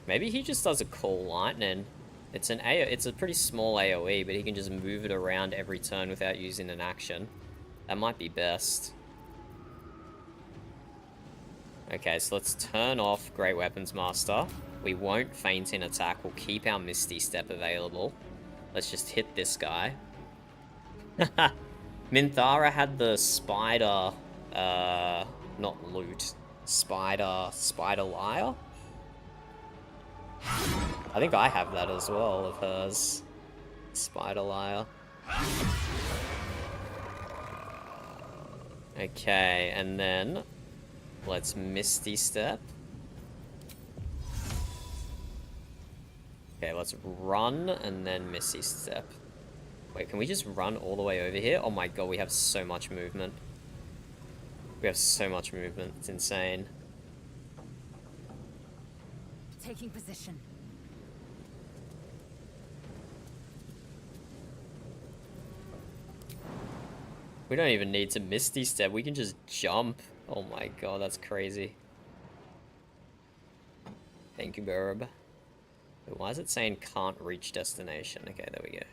Maybe he just does a Call Lightning. It's a pretty small AoE, but he can just move it around every turn without using an action. That might be best. Okay, so let's turn off Great Weapons Master. We won't Faint in Attack. We'll keep our Misty Step available. Let's just hit this guy. Minthara had the spider, not loot. Spider Lyre? I think I have that as well of hers. Spider Lyre. Okay, and then let's Misty Step. Okay, let's run and then Misty Step. Wait, can we just run all the way over here? Oh my god, we have so much movement. We have so much movement, it's insane. Taking position. We don't even need to Misty Step, we can just jump. Oh my god, that's crazy. Thank you, Burb. Why is it saying can't reach destination? Okay, there we go.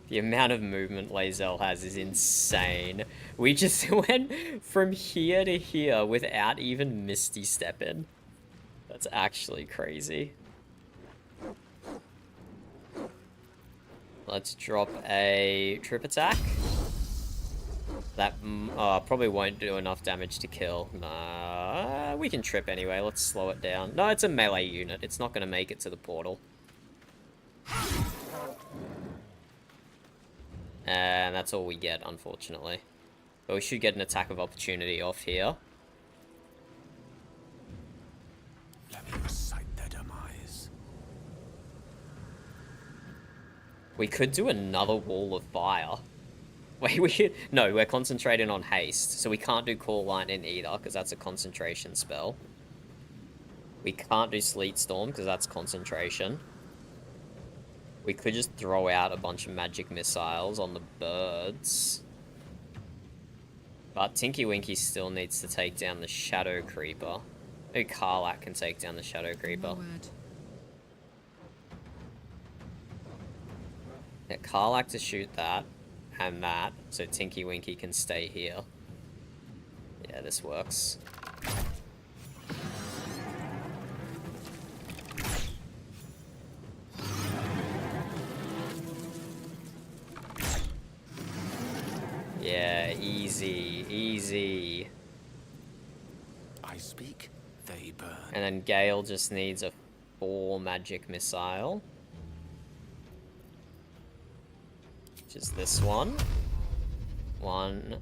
The amount of movement Lae'zel has is insane. We just went from here to here without even Misty Stepping. That's actually crazy. Let's drop a Trip Attack. That probably won't do enough damage to kill. Nah, we can trip anyway. Let's slow it down. No, it's a melee unit. It's not going to make it to the portal. And that's all we get, unfortunately. But we should get an attack of opportunity off here. Let me recite their demise. We could do another Wall of Fire. Wait, no, we're concentrating on haste, so we can't do Call Lightning either, because that's a concentration spell. We can't do Sleet Storm, because that's concentration. We could just throw out a bunch of magic missiles on the birds. But Tinky Winky still needs to take down the Shadow Creeper. Maybe Karlach can take down the Shadow Creeper. Get Karlach to shoot that and that, so Tinky Winky can stay here. Yeah, this works. Yeah, easy, easy. I speak, they burn. And then Gale just needs a 4 magic missile. Which is this one. 1.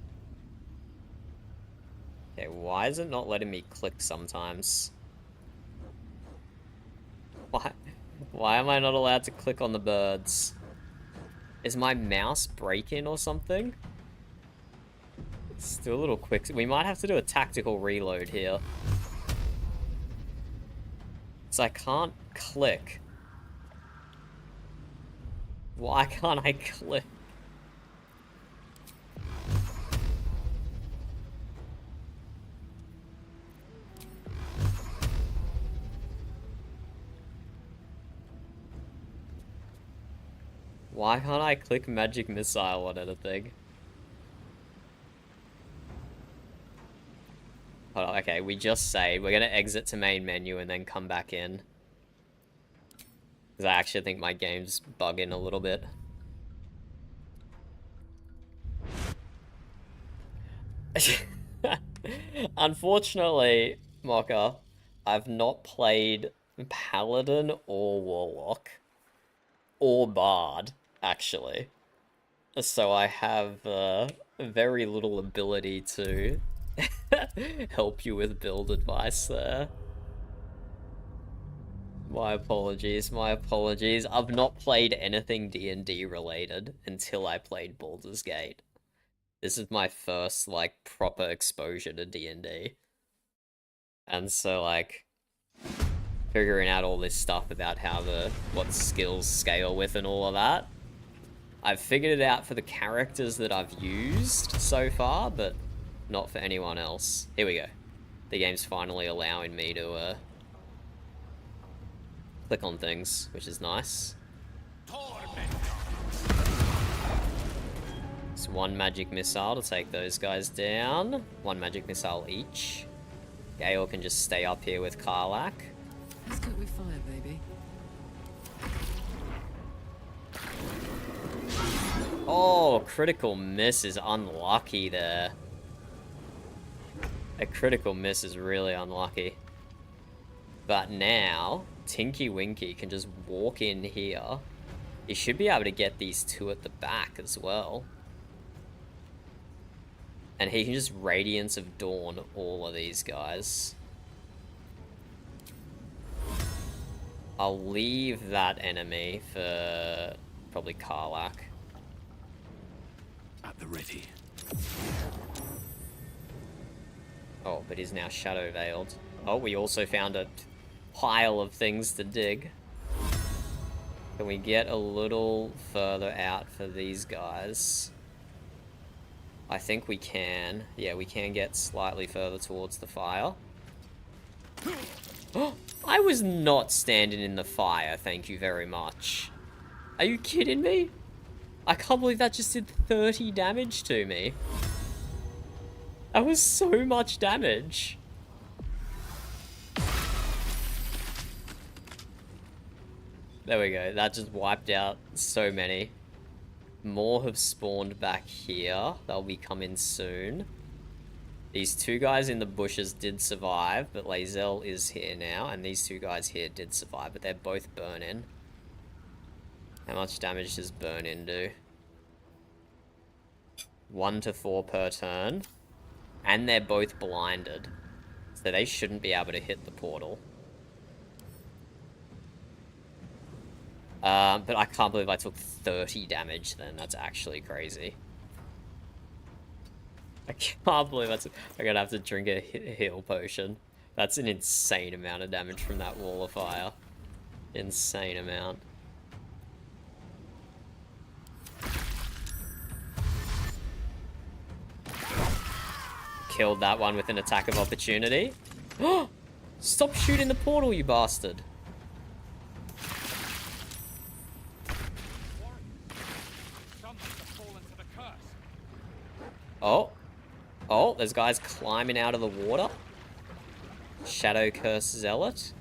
Okay, why is it not letting me click sometimes? Why am I not allowed to click on the birds? Is my mouse breaking or something? It's still a little quick. We might have to do a tactical reload here. So I can't click. Why can't I click? Why can't I click magic missile on anything? Hold on, okay, we just saved. We're gonna exit to main menu and then come back in. Because I actually think my game's bugging a little bit. Unfortunately, Mocha, I've not played Paladin or Warlock. Or Bard, actually. So I have very little ability to help you with build advice there. My apologies, my apologies. I've not played anything D&D related until I played Baldur's Gate. This is my first, like, proper exposure to D&D. And so, like, figuring out all this stuff about how what skills scale with and all of that. I've figured it out for the characters that I've used so far, but not for anyone else. Here we go. The game's finally allowing me to click on things, which is nice. It's 1 magic missile to take those guys down. 1 magic missile each. Gale can just stay up here with Karlach. Let's cook with fire, baby. Oh, critical miss is unlucky there. A critical miss is really unlucky. But now, Tinky Winky can just walk in here. He should be able to get these 2 at the back as well. And he can just Radiance of Dawn all of these guys. I'll leave that enemy for probably Karlach. At the ready. Oh, but he's now Shadow Veiled. Oh, we also found a pile of things to dig. Can we get a little further out for these guys? I think we can. Yeah, we can get slightly further towards the fire. I was not standing in the fire, thank you very much. Are you kidding me? I can't believe that just did 30 damage to me. That was so much damage. There we go, that just wiped out so many. More have spawned back here. They'll be coming soon. These 2 guys in the bushes did survive, but Lae'zel is here now, and these 2 guys here did survive, but they're both burn-in. How much damage does burn-in do? 1 to 4 per turn. And they're both blinded. So they shouldn't be able to hit the portal. But I can't believe I took 30 damage then. That's actually crazy. I can't believe I'm gonna have to drink a heal potion. That's an insane amount of damage from that wall of fire. Insane amount. Killed that one with an attack of opportunity. Stop shooting the portal, you bastard. Oh. Oh, there's guys climbing out of the water. Shadow Curse Zealot.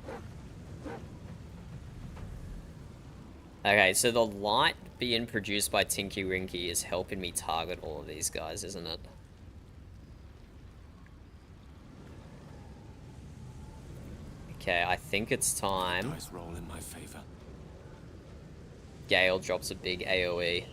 Okay, so the light being produced by Tinky Winky is helping me target all of these guys, isn't it? Okay, I think it's time. Dice roll in my favor. Gale drops a big AoE.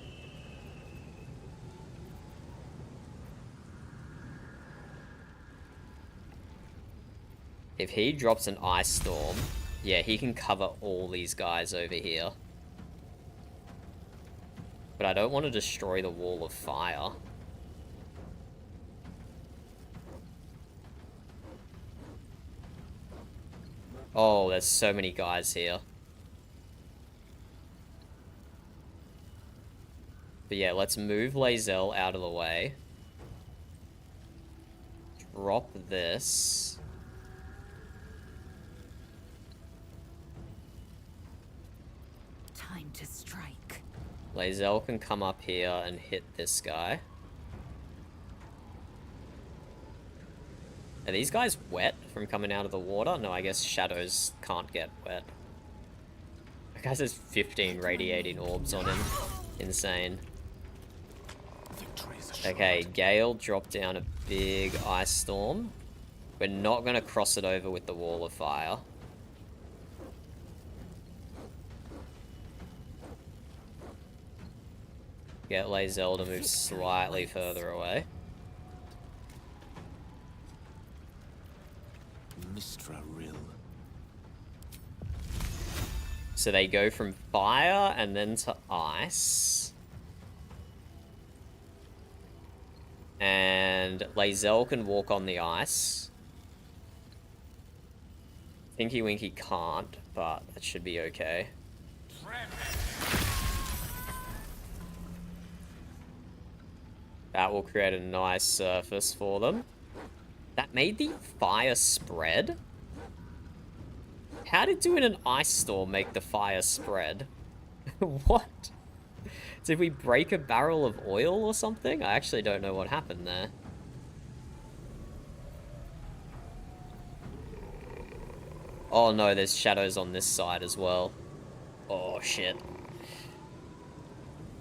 If he drops an Ice Storm, yeah, he can cover all these guys over here. But I don't want to destroy the Wall of Fire. Oh, there's so many guys here. But yeah, let's move Lae'zel out of the way. Drop this. Time to strike. Lae'zel can come up here and hit this guy. Are these guys wet from coming out of the water? No, I guess shadows can't get wet. That guy has 15 radiating orbs on him. Insane. Okay, Gale dropped down a big Ice Storm. We're not going to cross it over with the Wall of Fire. Get Lae'zel to move slightly further away. Mistra Rill. So they go from fire and then to ice. And Lae'zel can walk on the ice. Tinky Winky can't, but that should be okay. That will create a nice surface for them. That made the fire spread? How did doing an ice storm make the fire spread? What? Did we break a barrel of oil or something? I actually don't know what happened there. Oh no, there's shadows on this side as well. Oh shit.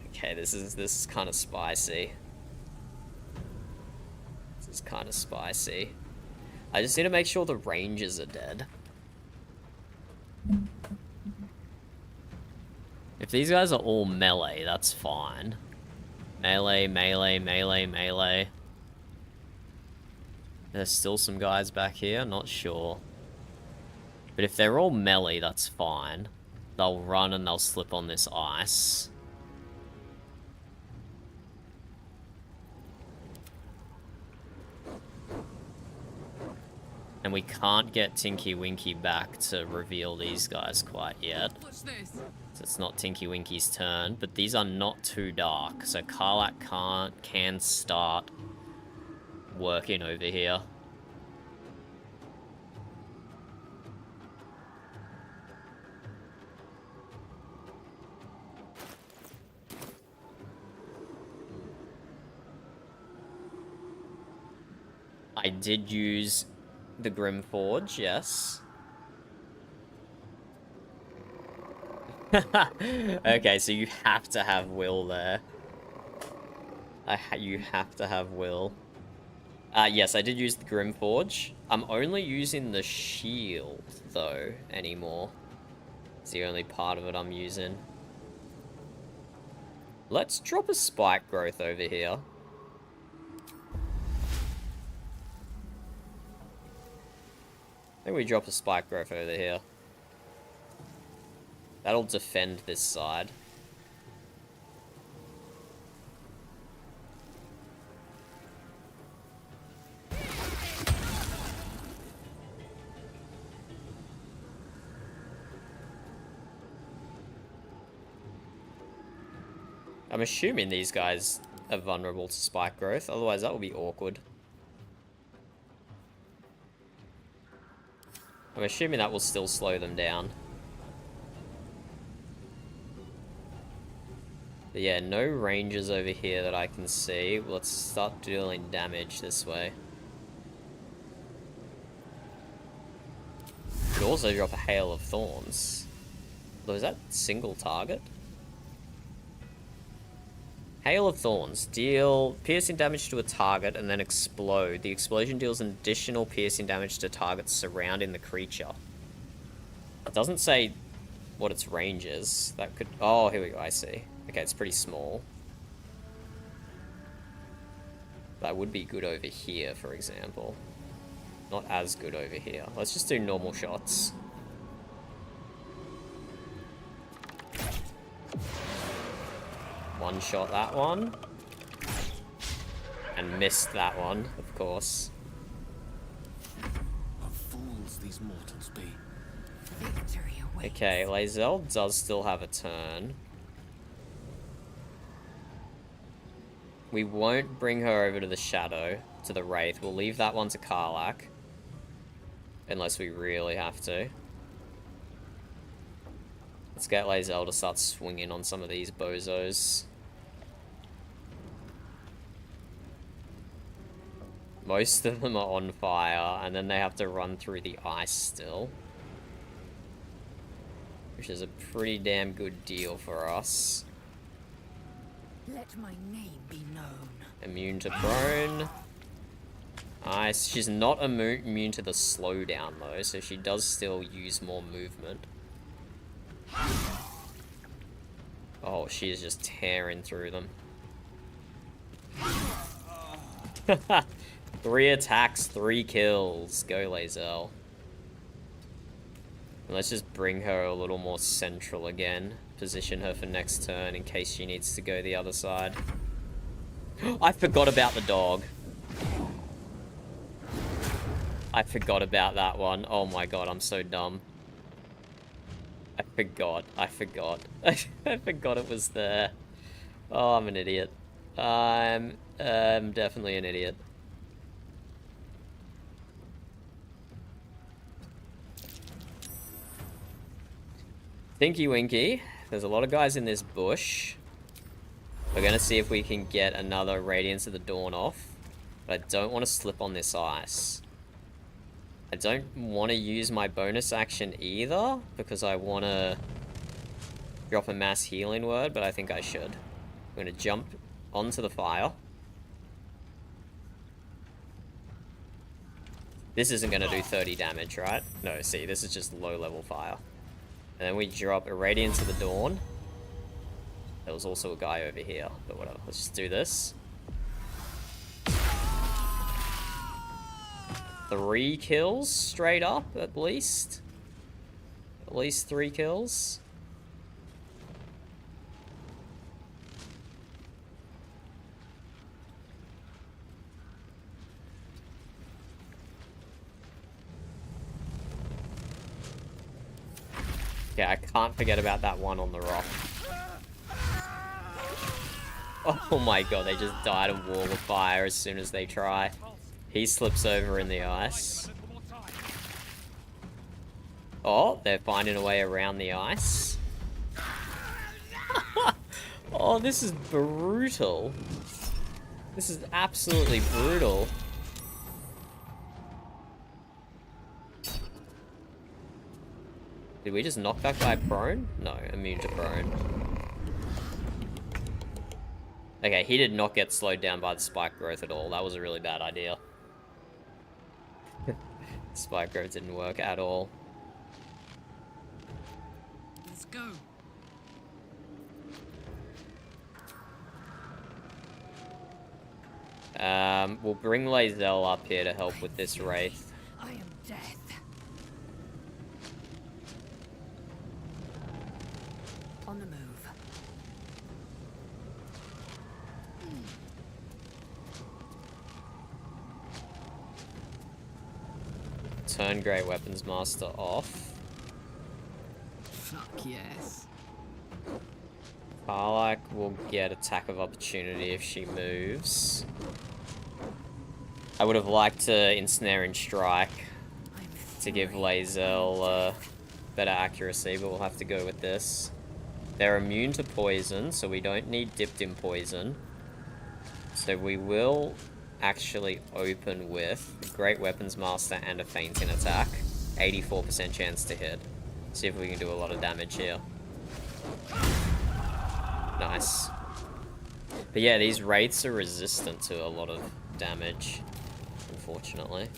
Okay, this is kind of spicy. This is kind of spicy. I just need to make sure the rangers are dead. If these guys are all melee, that's fine. Melee, melee, melee, melee. There's still some guys back here, not sure. But if they're all melee, that's fine. They'll run and they'll slip on this ice. And we can't get Tinky Winky back to reveal these guys quite yet. So it's not Tinky Winky's turn, but these are not too dark, so Karlach can start working over here. I did use the Grimforge, yes. Okay, so you have to have Will there. You have to have Will. Yes, I did use the Grimforge. I'm only using the shield, though, anymore. It's the only part of it I'm using. Let's drop a Spike Growth over here. I think we drop a Spike Growth over here. That'll defend this side. I'm assuming these guys are vulnerable to Spike Growth, otherwise that would be awkward. I'm assuming that will still slow them down. But yeah, no rangers over here that I can see. Let's start dealing damage this way. Could also drop a Hail of Thorns. Though, is that single target? Hail of Thorns. Deal piercing damage to a target and then explode. The explosion deals an additional piercing damage to targets surrounding the creature. It doesn't say what its range is. That could... Oh, here we go, I see. Okay, it's pretty small. That would be good over here, for example. Not as good over here. Let's just do normal shots. One shot that one. And missed that one, of course. What fools these mortals be. Okay, Lae'zel does still have a turn. We won't bring her over to the Shadow, to the Wraith. We'll leave that one to Karlach. Unless we really have to. Let's get Lae'zel to start swinging on some of these bozos. Most of them are on fire, and then they have to run through the ice still. Which is a pretty damn good deal for us. Let my name be known. Immune to prone. Nice. She's not immune to the slowdown though, so she does still use more movement. Oh, she is just tearing through them. 3 attacks, 3 kills. Go, Lae'zel. Let's just bring her a little more central again. Position her for next turn in case she needs to go the other side. I forgot about the dog. I forgot about that one. Oh my god, I'm so dumb. I forgot. I forgot it was there. Oh, I'm an idiot. I'm definitely an idiot. Tinky Winky. There's a lot of guys in this bush. We're gonna see if we can get another Radiance of the Dawn off. But I don't want to slip on this ice. I don't want to use my bonus action either, because I want to drop a mass healing word, but I think I should. I'm going to jump onto the fire. This isn't going to do 30 damage, right? No, see, this is just low-level fire. And then we drop a Radiance of the Dawn. There was also a guy over here, but whatever. Let's just do this. 3 kills straight up, at least. At least 3 kills. Yeah, I can't forget about that one on the rock. Oh my god, they just died a wall of fire as soon as they try. He slips over in the ice. Oh, they're finding a way around the ice. Oh, this is brutal. This is absolutely brutal. Did we just knock that guy prone? No, immune to prone. Okay, he did not get slowed down by the spike growth at all. That was a really bad idea. Spike growth didn't work at all. Let's go. We'll bring Lae'zel up here to help with this wraith. I am death. On the move. Turn Great Weapons Master off. Fuck yes. Karlach will get attack of opportunity if she moves. I would have liked to ensnare and strike to give Lae'zel better accuracy, but we'll have to go with this. They're immune to poison, so we don't need dipped in poison. So we will actually open with the Great Weapons Master and a Fainting Attack. 84% chance to hit. See if we can do a lot of damage here. Nice. But yeah, these wraiths are resistant to a lot of damage, unfortunately.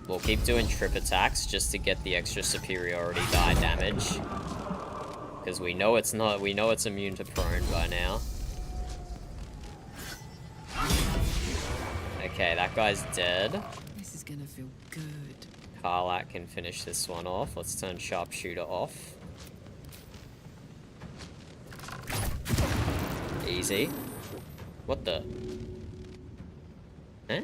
We'll keep doing trip attacks just to get the extra superiority die damage. Because we know it's not, we know it's immune to prone by now. Okay, that guy's dead. This is gonna feel good. Karlach can finish this one off. Let's turn Sharpshooter off. Easy. What the? Eh?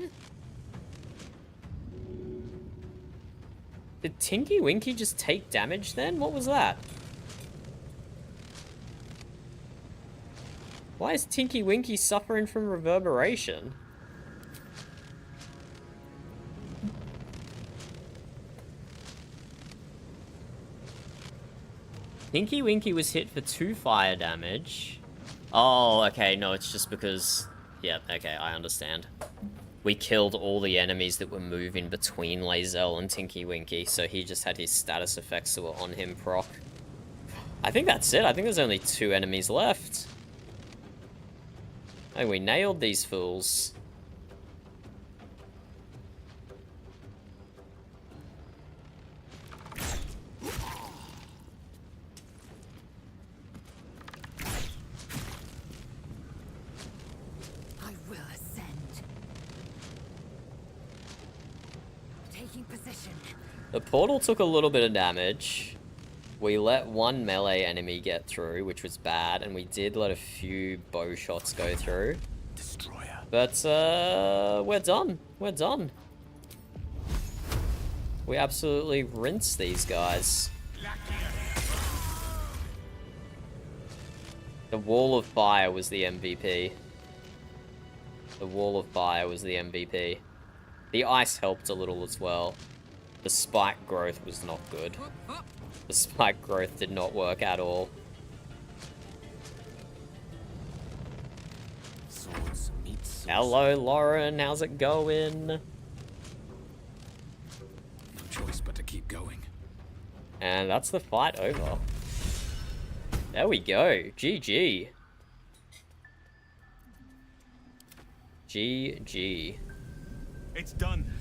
Did Tinky Winky just take damage then? What was that? Why is Tinky Winky suffering from reverberation? Tinky Winky was hit for 2 fire damage. Oh, okay, no, it's just because... Yeah, okay, I understand. We killed all the enemies that were moving between Lae'zel and Tinky Winky, so he just had his status effects that were on him proc. I think that's it. I think there's only 2 enemies left. Oh, we nailed these fools. I will ascend. Taking position. The portal took a little bit of damage. We let 1 melee enemy get through, which was bad, and we did let a few bow shots go through. Destroyer. But, we're done. We're done. We absolutely rinsed these guys. The Wall of Fire was the MVP. The Wall of Fire was the MVP. The ice helped a little as well. The spike growth was not good. The spike growth did not work at all. Swords meet swords. Hello, Lauren. How's it going? No choice but to keep going. And that's the fight over. There we go. GG. GG. It's done.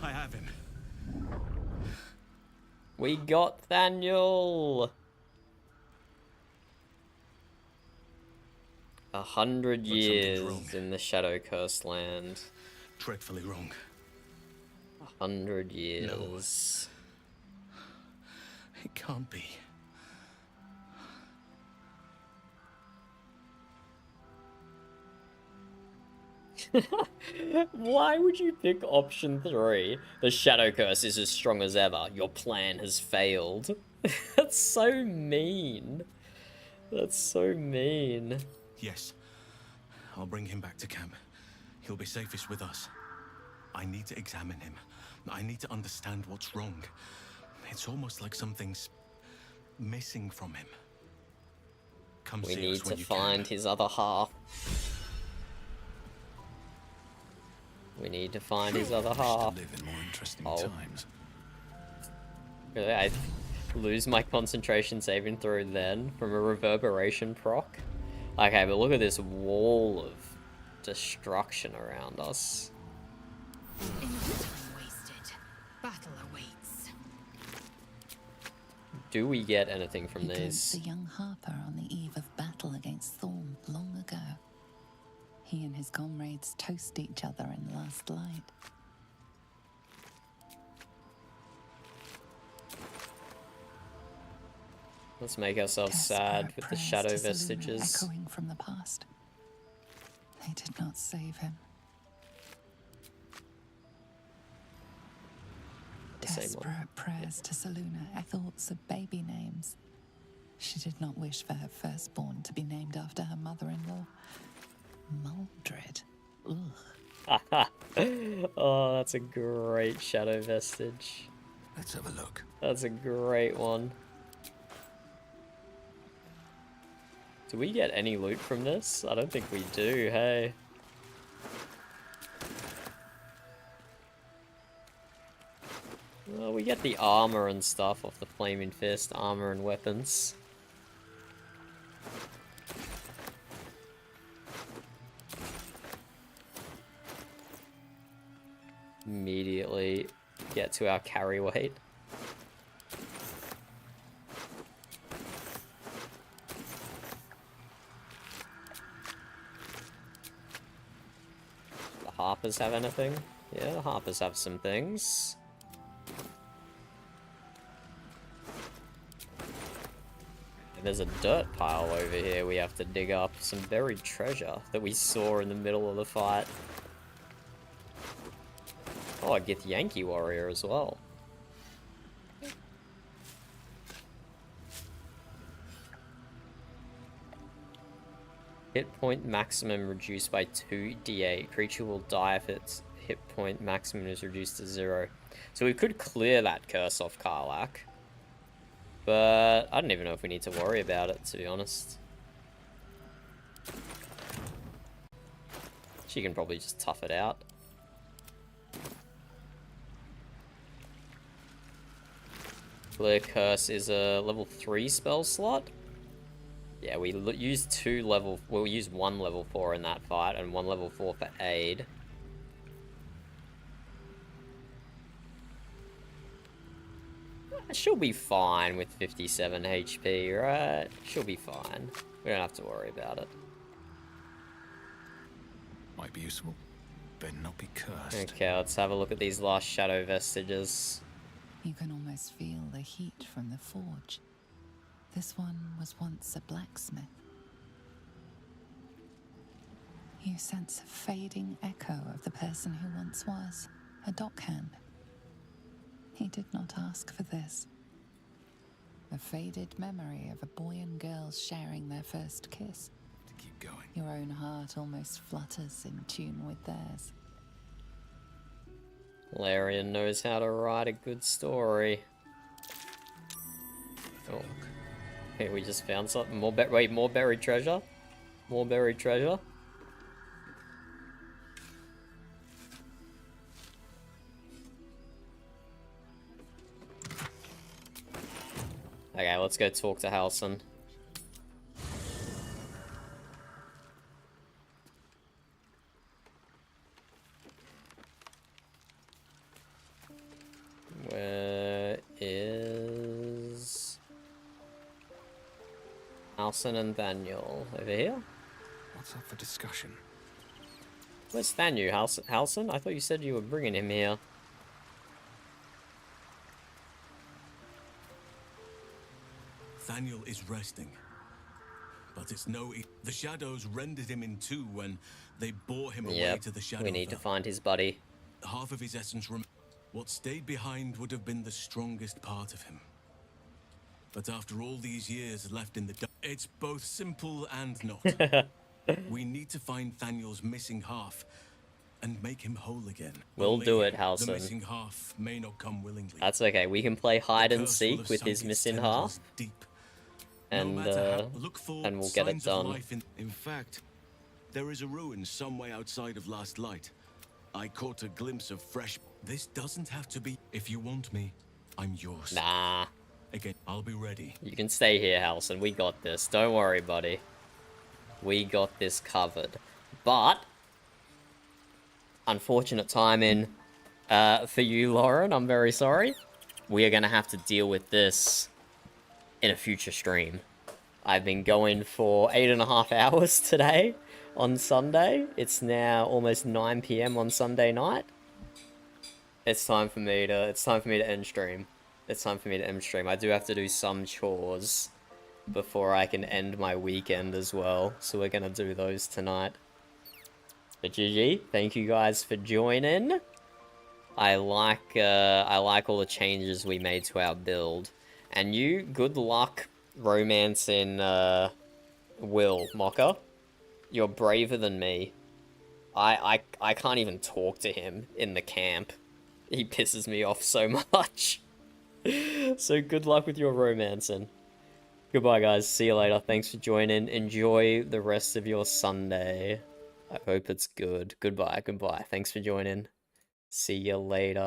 I have him. We got Thaniel. 100 years in the Shadow Cursed land. Dreadfully wrong. 100 years. It can't be. Why would you pick option 3? The Shadow Curse is as strong as ever. Your plan has failed. That's so mean. That's so mean. Yes. I'll bring him back to camp. He'll be safest with us. I need to examine him. I need to understand what's wrong. It's almost like something's missing from him. Come We see need us when to you find can. his other half. We need to find his other half. Live in more interesting Oh. times. Really, I lose my concentration saving throw then from a reverberation proc. Okay, but look at this wall of destruction around us. Wasted. Battle awaits. Do we get anything from He these? glimpsed the young Harper on the eve of battle against Thorm long ago. He and his comrades toast each other in last light. Let's make ourselves sad with the Prayers shadow to Selûne vestiges. echoing from the past. They did not save him. The same one. Desperate prayers to Selûne, thoughts of baby names. She did not wish for her firstborn to be named after her mother-in-law. Maldred. Ugh. Oh, that's a great shadow vestige. Let's have a look. That's a great one. Do we get any loot from this? I don't think we do, hey. Well, we get the armor and stuff off the Flaming Fist, armor and weapons. Immediately get to our carry weight. The Harpers have anything? Yeah, the Harpers have some things. There's a dirt pile over here we have to dig up. Some buried treasure that we saw in the middle of the fight. Oh, a Githyanki warrior as well. Hit point maximum reduced by 2d8. Creature will die if its hit point maximum is reduced to 0. So we could clear that curse off Karlach. But I don't even know if we need to worry about it, to be honest. She can probably just tough it out. Clear Curse is a level 3 spell slot. Yeah, we used we'll use 1 level 4 in that fight and 1 level 4 for aid. She'll be fine with 57 HP, right? She'll be fine. We don't have to worry about it. Might be useful. Better not be cursed. Okay, let's have a look at these last shadow vestiges. You can almost feel the heat from the forge. This one was once a blacksmith. You sense a fading echo of the person who once was, a dockhand. He did not ask for this. A faded memory of a boy and girl sharing their first kiss. To keep going. Your own heart almost flutters in tune with theirs. Larian knows how to write a good story. Oh. Okay, we just found something. More buried treasure? More buried treasure? Okay, let's go talk to Halsin. Where is Halsin and Thaniel? Over here? What's up for discussion? Where's Thaniel? Halsin? I thought you said you were bringing him here. Thaniel is resting. But it's the shadows rendered him in two when they bore him away to the shadow. We need to find his buddy. Half of his essence what stayed behind would have been the strongest part of him. But after all these years left in the dark, it's both simple and not. We need to find Thaniel's missing half and make him whole again. We'll do it, Halsin. The missing half may not come willingly. That's okay. We can play hide and seek with his missing half. And we'll get it done. In fact, there is a ruin some way outside of Last Light. I caught a glimpse of fresh. This doesn't have to be. If you want me, I'm yours. Nah. Again, I'll be ready. You can stay here, Halsin. We got this. Don't worry, buddy. We got this covered. But unfortunate timing for you, Lauren. I'm very sorry. We are going to have to deal with this in a future stream. I've been going for 8.5 hours today on Sunday. It's now almost 9 PM on Sunday night. It's time for me to end stream. It's time for me to end stream. I do have to do some chores before I can end my weekend as well. So we're gonna do those tonight. But GG, thank you guys for joining. I like all the changes we made to our build. And you, good luck romancing Will, Mocha. You're braver than me. I can't even talk to him in the camp. He pisses me off so much. So good luck with your romancing. Goodbye, guys. See you later. Thanks for joining. Enjoy the rest of your Sunday. I hope it's good. Goodbye. Goodbye. Thanks for joining. See you later.